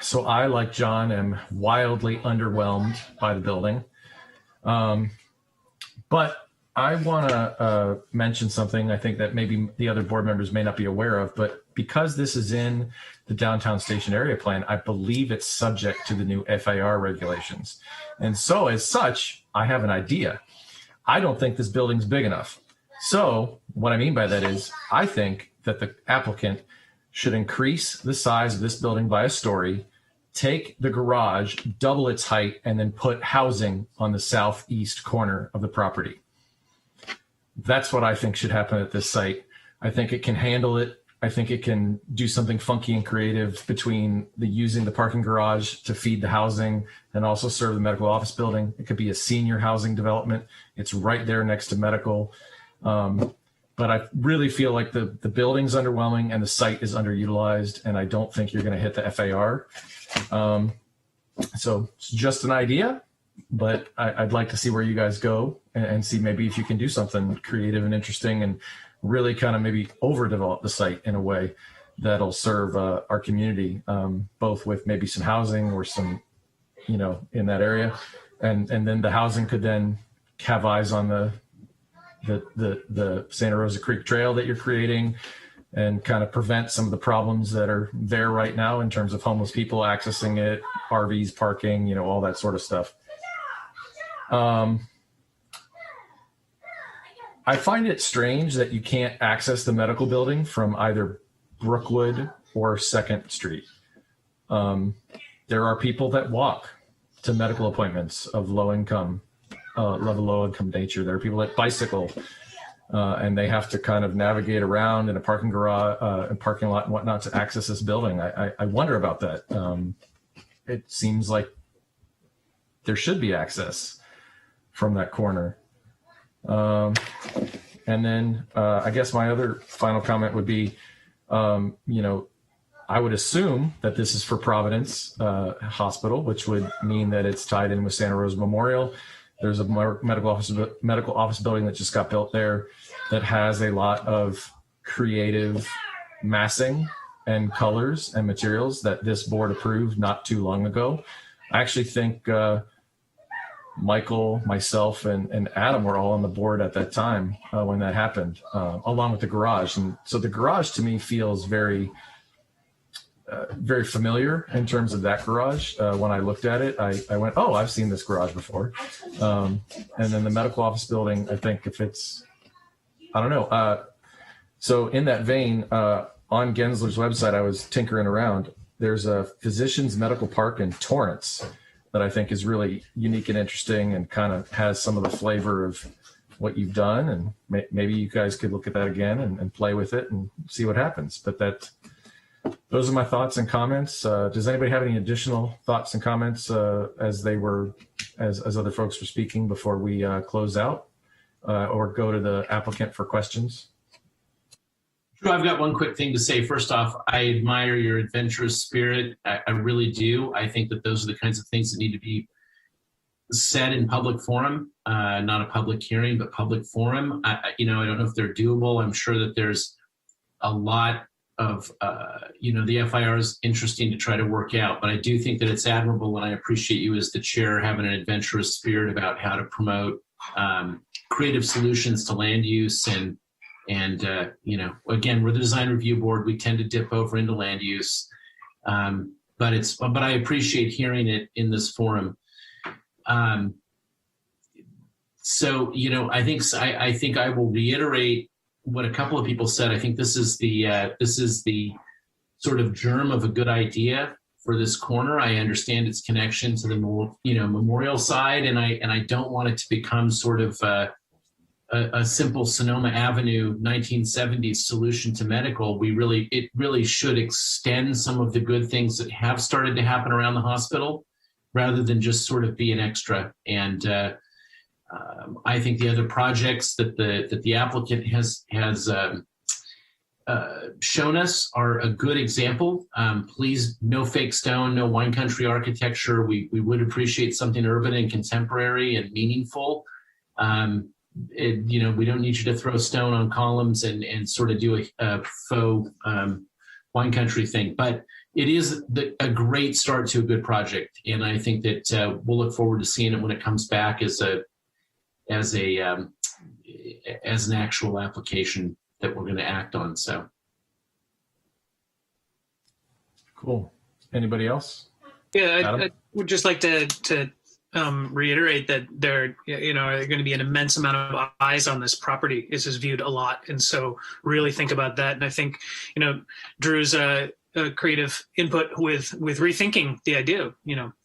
So I, like John, am wildly underwhelmed by the building. But I want to mention something I think that maybe the other board members may not be aware of, but because this is in the downtown station area plan, I believe it's subject to the new FAR regulations. And so as such, I have an idea. I don't think this building's big enough. So what I mean by that is I think that the applicant should increase the size of this building by a story, take the garage, double its height, and then put housing on the southeast corner of the property. That's what I think should happen at this site. I think it can handle it. I think it can do something funky and creative between using the parking garage to feed the housing and also serve the medical office building. It could be a senior housing development. It's right there next to medical. But I really feel like the building's underwhelming and the site is underutilized, and I don't think you're going to hit the FAR. So it's just an idea, but I'd like to see where you guys go and see maybe if you can do something creative and interesting and really kind of maybe overdevelop the site in a way that'll serve our community, both with maybe some housing or some, in that area. And then the housing could then have eyes on the Santa Rosa Creek Trail that you're creating and kind of prevent some of the problems that are there right now in terms of homeless people accessing it, RVs parking, all that sort of stuff. I find it strange that you can't access the medical building from either Brookwood or 2nd Street. There are people that walk to medical appointments of low income nature. There are people that bicycle and they have to kind of navigate around in a parking garage and parking lot and whatnot to access this building. I wonder about that. It seems like there should be access from that corner. And then I guess my other final comment would be, I would assume that this is for Providence Hospital, which would mean that it's tied in with Santa Rosa Memorial. There's a medical office building that just got built there that has a lot of creative massing and colors and materials that this board approved not too long ago. I actually think Michael, myself, and Adam were all on the board at that time when that happened, along with the garage. And so the garage to me feels very familiar in terms of that garage. When I looked at it, I went, oh, I've seen this garage before. And then the medical office building, I think if it's, I don't know. So in that vein, on Gensler's website, I was tinkering around. There's a physician's medical park in Torrance that I think is really unique and interesting and kind of has some of the flavor of what you've done. And maybe you guys could look at that again and play with it and see what happens. But those are my thoughts and comments. Does anybody have any additional thoughts and comments as other folks were speaking before we close out or go to the applicant for questions? Sure, I've got one quick thing to say. First off, I admire your adventurous spirit. I really do. I think that those are the kinds of things that need to be said in public forum, not a public hearing, but public forum. I don't know if they're doable. I'm sure that there's a lot of, the FIR is interesting to try to work out, but I do think that it's admirable, and I appreciate you as the chair having an adventurous spirit about how to promote creative solutions to land use. And again, we're the design review board. We tend to dip over into land use, but I appreciate hearing it in this forum. So I think I will reiterate what a couple of people said. I think this is the sort of germ of a good idea for this corner. I understand its connection to the memorial side, and I don't want it to become sort of a simple Sonoma Avenue 1970s solution to medical. It really should extend some of the good things that have started to happen around the hospital, rather than just sort of be an extra. And I think the other projects that the applicant has shown us are a good example. Please, no fake stone, no wine country architecture. We would appreciate something urban and contemporary and meaningful. We don't need you to throw stone on columns and sort of do a faux wine country thing, but it is a great start to a good project. And I think that we'll look forward to seeing it when it comes back as an actual application that we're going to act on. So cool. Anybody else? Yeah, I would just like to reiterate that there are going to be an immense amount of eyes on this property. This is viewed a lot, and so really think about that. And I think Drew's creative input with rethinking the idea.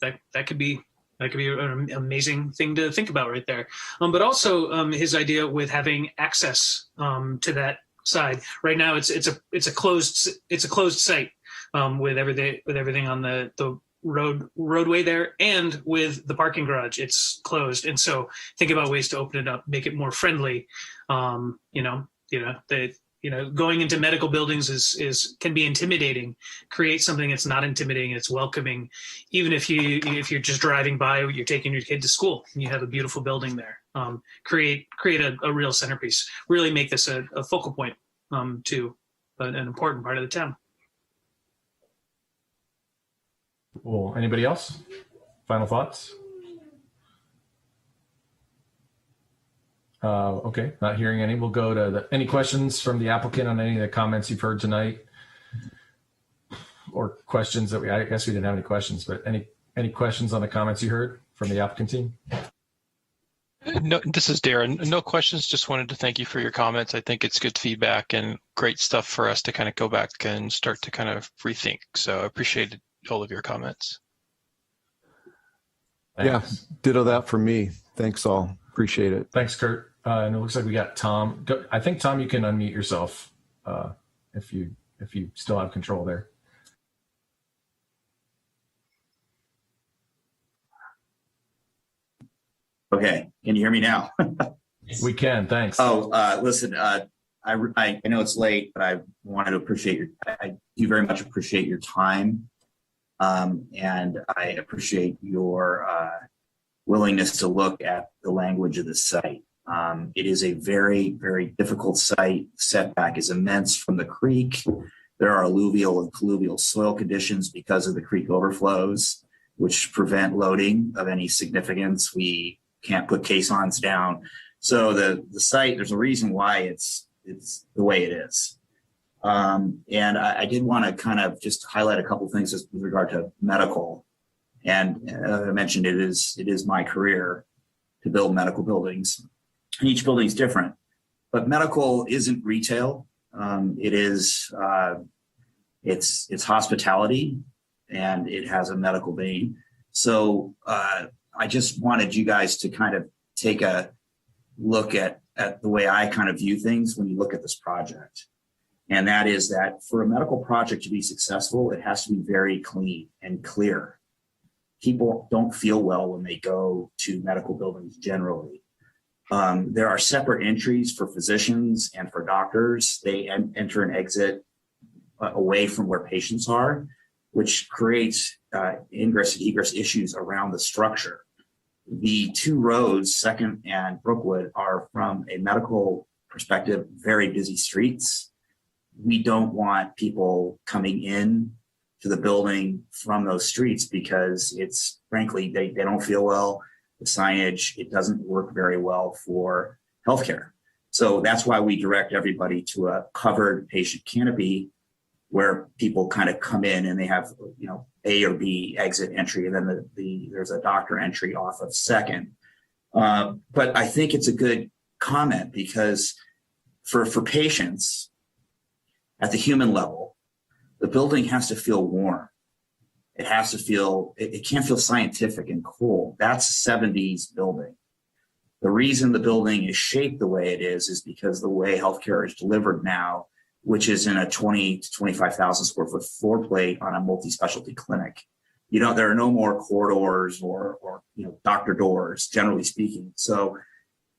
That could be an amazing thing to think about right there. But also his idea with having access to that side. Right now, it's a closed site with everything on the roadway there, and with the parking garage, it's closed. And so think about ways to open it up, make it more friendly. Going into medical buildings can be intimidating. Create something that's not intimidating, it's welcoming. Even if you're just driving by, you're taking your kid to school and you have a beautiful building there. Create a real centerpiece. Really make this a focal point to an important part of the town. Cool. Anybody else? Final thoughts? Okay, not hearing any. We'll go to any questions from the applicant on any of the comments you've heard tonight, or questions that I guess we didn't have any questions, but any questions on the comments you heard from the applicant team? No, this is Darren. No questions. Just wanted to thank you for your comments. I think it's good feedback and great stuff for us to kind of go back and start to kind of rethink. So I appreciated all of your comments. Thanks. Yeah, ditto that from me. Thanks all. Appreciate it. Thanks, Kurt. And it looks like we got Tom. I think, Tom, you can unmute yourself if you still have control there. Okay, can you hear me now? We can, thanks. Oh, listen, I know it's late, but I wanted to I do very much appreciate your time. And I appreciate your willingness to look at the language of the site. It is a very, very difficult site. Setback is immense from the creek. There are alluvial and colluvial soil conditions because of the creek overflows, which prevent loading of any significance. We can't put caissons down. So the site, there's a reason why it's the way it is. And I did want to kind of just highlight a couple things with regard to medical. And as I mentioned, it is my career to build medical buildings. And each building is different, but medical isn't retail. It's hospitality, and it has a medical vein. So I just wanted you guys to kind of take a look at the way I kind of view things when you look at this project. And that is that for a medical project to be successful, it has to be very clean and clear. People don't feel well when they go to medical buildings generally. There are separate entries for physicians and for doctors. They enter and exit away from where patients are, which creates ingress and egress issues around the structure. The two roads, Second and Brookwood, are from a medical perspective, very busy streets. We don't want people coming in to the building from those streets because it's frankly, they don't feel well. The signage, it doesn't work very well for healthcare. So that's why we direct everybody to a covered patient canopy where people kind of come in and they have, A or B exit entry, and then there's a doctor entry off of Second. But I think it's a good comment because for patients at the human level, the building has to feel warm. It has to feel, it can't feel scientific and cool. That's a 70s building. The reason the building is shaped the way it is because the way healthcare is delivered now, which is in a 20 to 25,000 square foot floor plate on a multi-specialty clinic. There are no more corridors or doctor doors, generally speaking. So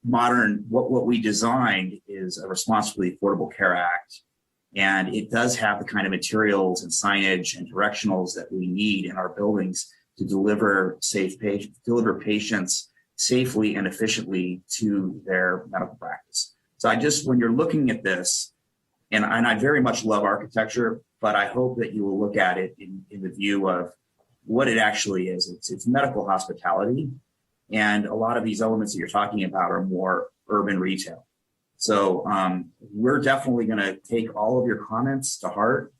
what we designed is a Responsibly Affordable Care Act. And it does have the kind of materials and signage and directionals that we need in our buildings to deliver patients safely and efficiently to their medical practice. So when you're looking at this, and I very much love architecture, but I hope that you will look at it in the view of what it actually is. It's medical hospitality. And a lot of these elements that you're talking about are more urban retail. So we're definitely going to take all of your comments to heart.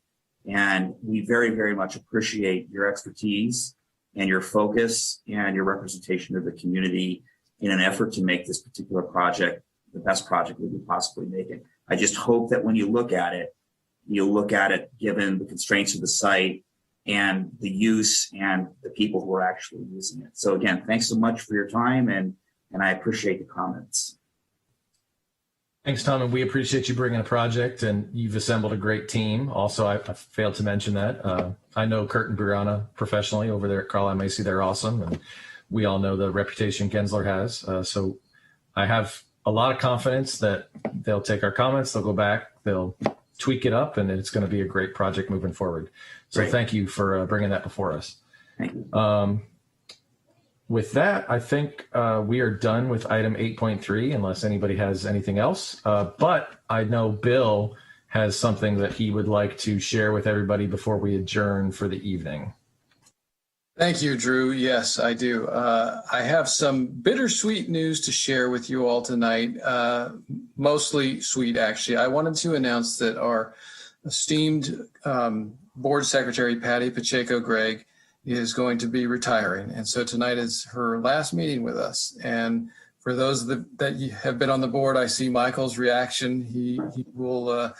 And we very, very much appreciate your expertise and your focus and your representation of the community in an effort to make this particular project the best project we could possibly make it. I just hope that when you look at it given the constraints of the site and the use and the people who are actually using it. So again, thanks so much for your time, and I appreciate the comments. Thanks, Tom, and we appreciate you bringing a project, and you've assembled a great team. Also, I failed to mention that. I know Kurt and Brianna professionally over there at Carlisle Macy. They're awesome, and we all know the reputation Gensler has. So I have a lot of confidence that they'll take our comments, they'll go back, they'll tweak it up, and it's going to be a great project moving forward. So great. Thank you for bringing that before us. Thank you. With that, I think we are done with item 8.3, unless anybody has anything else. But I know Bill has something that he would like to share with everybody before we adjourn for the evening. Thank you, Drew. Yes, I do. I have some bittersweet news to share with you all tonight, mostly sweet, actually. I wanted to announce that our esteemed board secretary, Patty Pacheco-Gregg, is going to be retiring. And so tonight is her last meeting with us. And for those that have been on the board, I see Michael's reaction. He will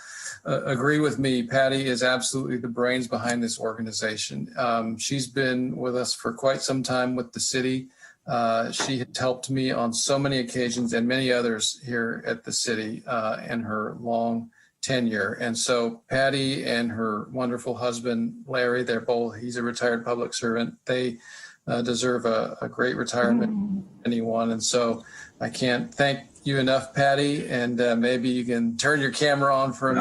agree with me. Patty is absolutely the brains behind this organization. She's been with us for quite some time with the city. She has helped me on so many occasions and many others here at the city in her long tenure. And so Patty and her wonderful husband, Larry, he's a retired public servant. They deserve a great retirement, anyone. And so I can't thank you enough, Patty. And maybe you can turn your camera on for a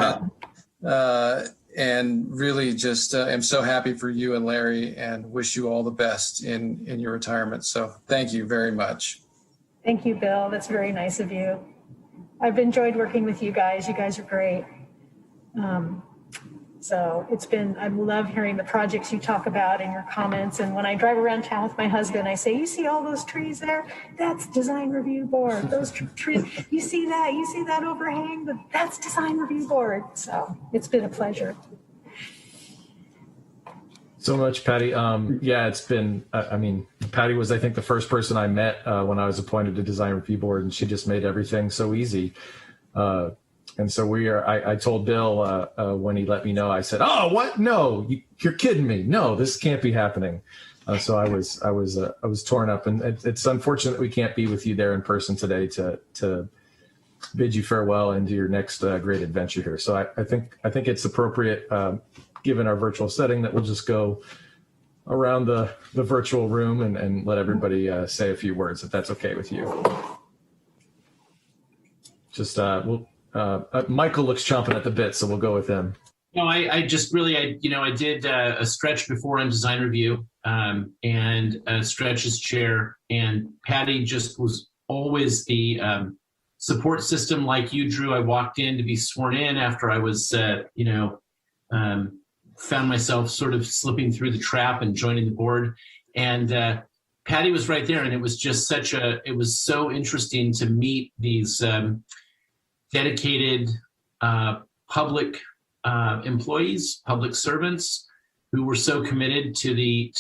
minute. And really just am so happy for you and Larry and wish you all the best in your retirement. So thank you very much. Thank you, Bill. That's very nice of you. I've enjoyed working with you guys. You guys are great. So I love hearing the projects you talk about and your comments. And when I drive around town with my husband, I say, you see all those trees there? That's design review board. Those trees, you see that overhang? But that's design review board. So it's been a pleasure. So much, Patty. Yeah, it's been, Patty was, I think, the first person I met when I was appointed to design review board, and she just made everything so easy. And so I told Bill when he let me know, I said, oh, what? No, you're kidding me. No, this can't be happening. So I was torn up, and it's unfortunate that we can't be with you there in person today to bid you farewell into your next great adventure here. So I think it's appropriate, given our virtual setting, that we'll just go around the virtual room and let everybody say a few words, if that's okay with you. Just Michael looks chomping at the bit, so we'll go with him. No, I did a stretch before on design review and stretch as chair, and Patty just was always the support system like you, Drew. I walked in to be sworn in after I was, found myself sort of slipping through the trap and joining the board. And Patty was right there, and it was just it was so interesting to meet these dedicated public employees, public servants who were so committed to the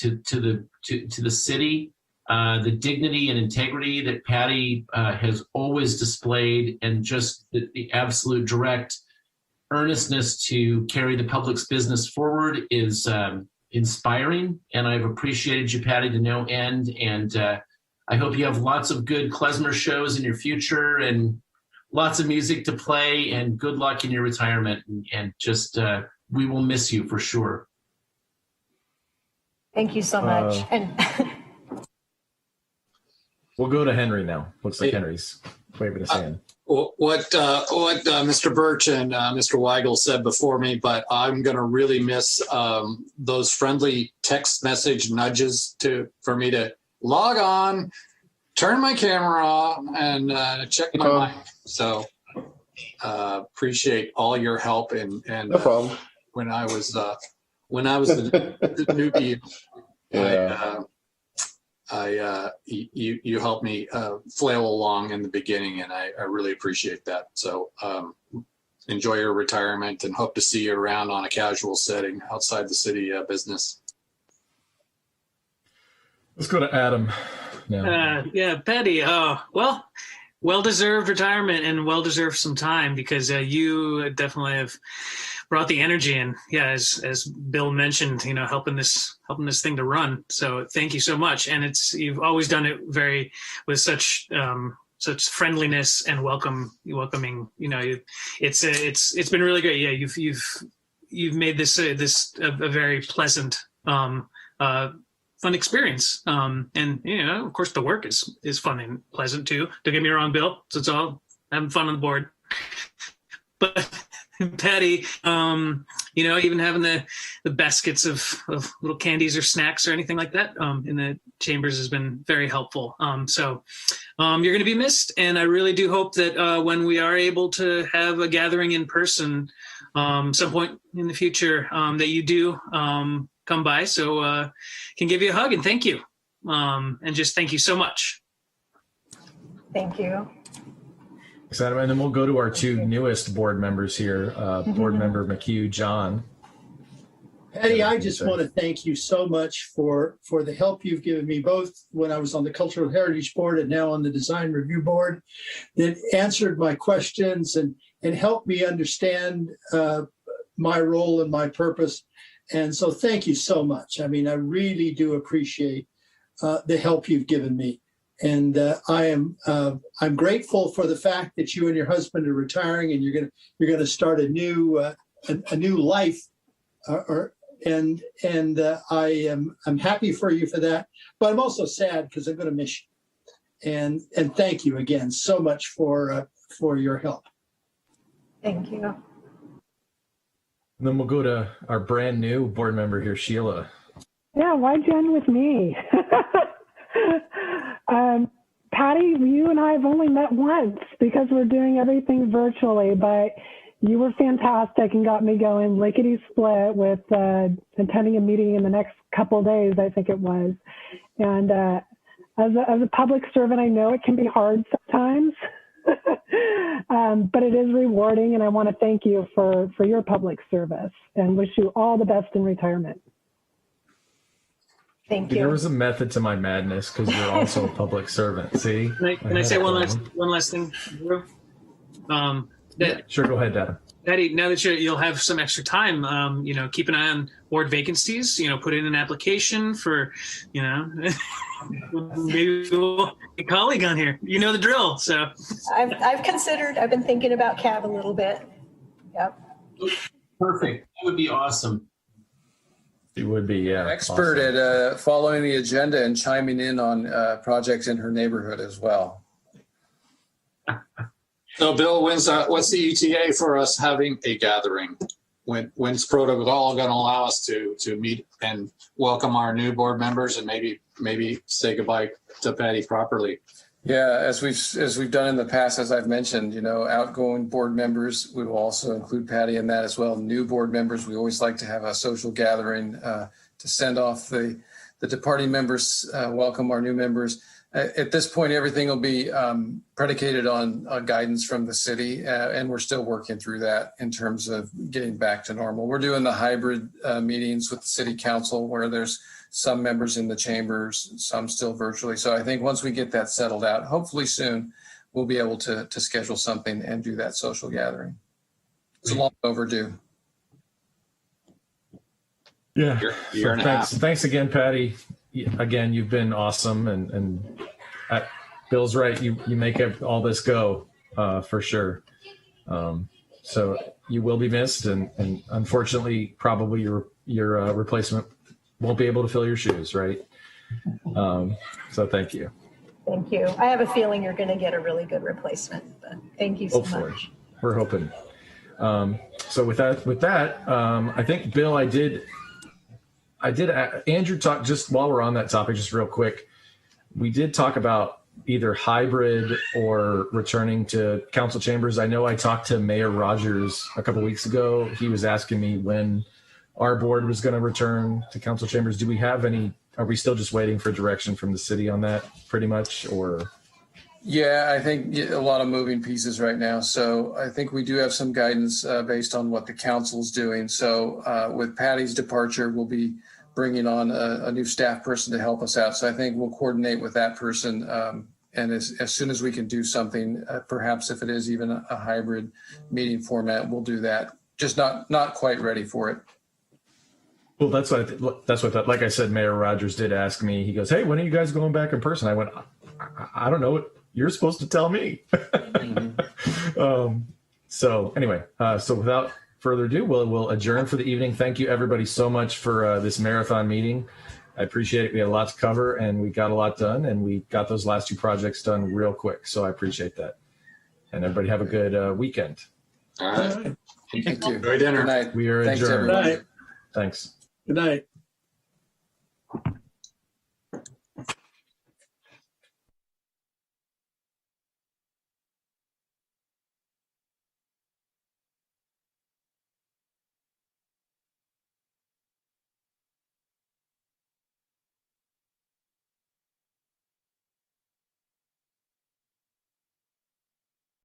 city, the dignity and integrity that Patty has always displayed, and just the absolute direct earnestness to carry the public's business forward is inspiring. And I've appreciated you, Patty, to no end. And I hope you have lots of good klezmer shows in your future and lots of music to play, and good luck in your retirement. And just, we will miss you for sure. Thank you so much. And we'll go to Henry now. Looks like Henry's waving his hand. What Mr. Birch and Mr. Weigel said before me, but I'm going to really miss those friendly text message nudges for me to log on, turn my camera on, and check my mic. So appreciate all your help and no problem. When I was the newbie, you helped me flail along in the beginning, and I really appreciate that. So enjoy your retirement and hope to see you around on a casual setting outside the city business. Let's go to Adam now. Yeah, Patty. Well-deserved retirement and well-deserved some time, because you definitely have brought the energy in. Yeah, as Bill mentioned, helping this thing to run. So thank you so much. And you've always done it with such friendliness and welcoming. It's been really great. Yeah, you've made this a very pleasant, fun experience. And of course the work is fun and pleasant too. Don't get me wrong, Bill. So it's all having fun on the board. But Patty, even having the baskets of little candies or snacks or anything like that in the chambers has been very helpful. So you're going to be missed, and I really do hope that when we are able to have a gathering in person some point in the future, that you do come by, so can give you a hug and thank you, and just thank you so much. thank you. Excited. And then we'll go to our two newest board members here, board member McHugh, John. Patty, I just want to thank you so much for the help you've given me, both when I was on the Cultural Heritage Board and now on the Design Review Board, that answered my questions and helped me understand my role and my purpose. And so thank you so much. I mean, I really do appreciate the help you've given me. And I'm grateful for the fact that you and your husband are retiring, and you're gonna start a new life. I'm happy for you for that, but I'm also sad because I'm going to miss you. And thank you again so much for your help. Thank you. And then we'll go to our brand new board member here, Sheila. Yeah, why Jen with me? Patty, you and I have only met once because we're doing everything virtually, but you were fantastic and got me going lickety split with attending a meeting in the next couple of days, I think it was. And as a public servant, I know it can be hard sometimes, but it is rewarding. And I want to thank you for your public service and wish you all the best in retirement. Thank you. There was a method to my madness because you're also a public servent. See? Can I say one last thing? Sure, go ahead, Adam. Patty, now that you'll have some extra time, keep an eye on board vacancies. Put in an application for, maybe we'll get a colleague on here. You know the drill. So I've considered. I've been thinking about CAV a little bit. Yep. Perfect. That would be awesome. It would be, yeah. Expert awesome. at following the agenda and chiming in on projects in her neighborhood as well. So, Bill, what's the ETA for us having a gathering? When's protocol going to allow us to meet and welcome our new board members and maybe say goodbye to Patty properly? Yeah, as we've done in the past, as I've mentioned, outgoing board members, we will also include Patty in that as well. New board members, we always like to have a social gathering to send off the departing members, welcome our new members. At this point, everything will be predicated on guidance from the city, and we're still working through that in terms of getting back to normal. We're doing the hybrid meetings with the city council where there's some members in the chambers, some still virtually. So I think once we get that settled out, hopefully soon, we'll be able to schedule something and do that social gathering. It's long overdue. Yeah. Thanks again, Patty. Again, you've been awesome, and Bill's right. You make all this go for sure. So you will be missed, and unfortunately, probably your replacement won't be able to fill your shoes, right? So thank you. Thank you. I have a feeling you're going to get a really good replacement, but thank you so Hopefully. much. We're hoping. So with that, I think Bill, I did. Andrew talk just while we're on that topic, just real quick. We did talk about either hybrid or returning to council chambers. I know I talked to Mayor Rogers a couple weeks ago. He was asking me when our board was going to return to council chambers. Do we have any? Are we still just waiting for direction from the city on that, pretty much, or? Yeah, I think a lot of moving pieces right now. So I think we do have some guidance based on what the council's doing. So with Patty's departure, we'll be bringing on a new staff person to help us out. So I think we'll coordinate with that person. And as soon as we can do something, perhaps if it is even a hybrid meeting format, we'll do that. Just not quite ready for it. Well, that's what like I said, Mayor Rogers did ask me. He goes, "Hey, when are you guys going back in person?" I went, I don't know what you're supposed to tell me. So anyway, so without further ado, we'll adjourn for the evening. Thank you everybody so much for this marathon meeting. I appreciate it. We had a lot to cover and we got a lot done, and we got those last two projects done real quick. So I appreciate that. And everybody have a good weekend. All right. Thank you. Enjoy dinner. Good night. We are Thanks, adjourned. everyone. Thanks. Good night.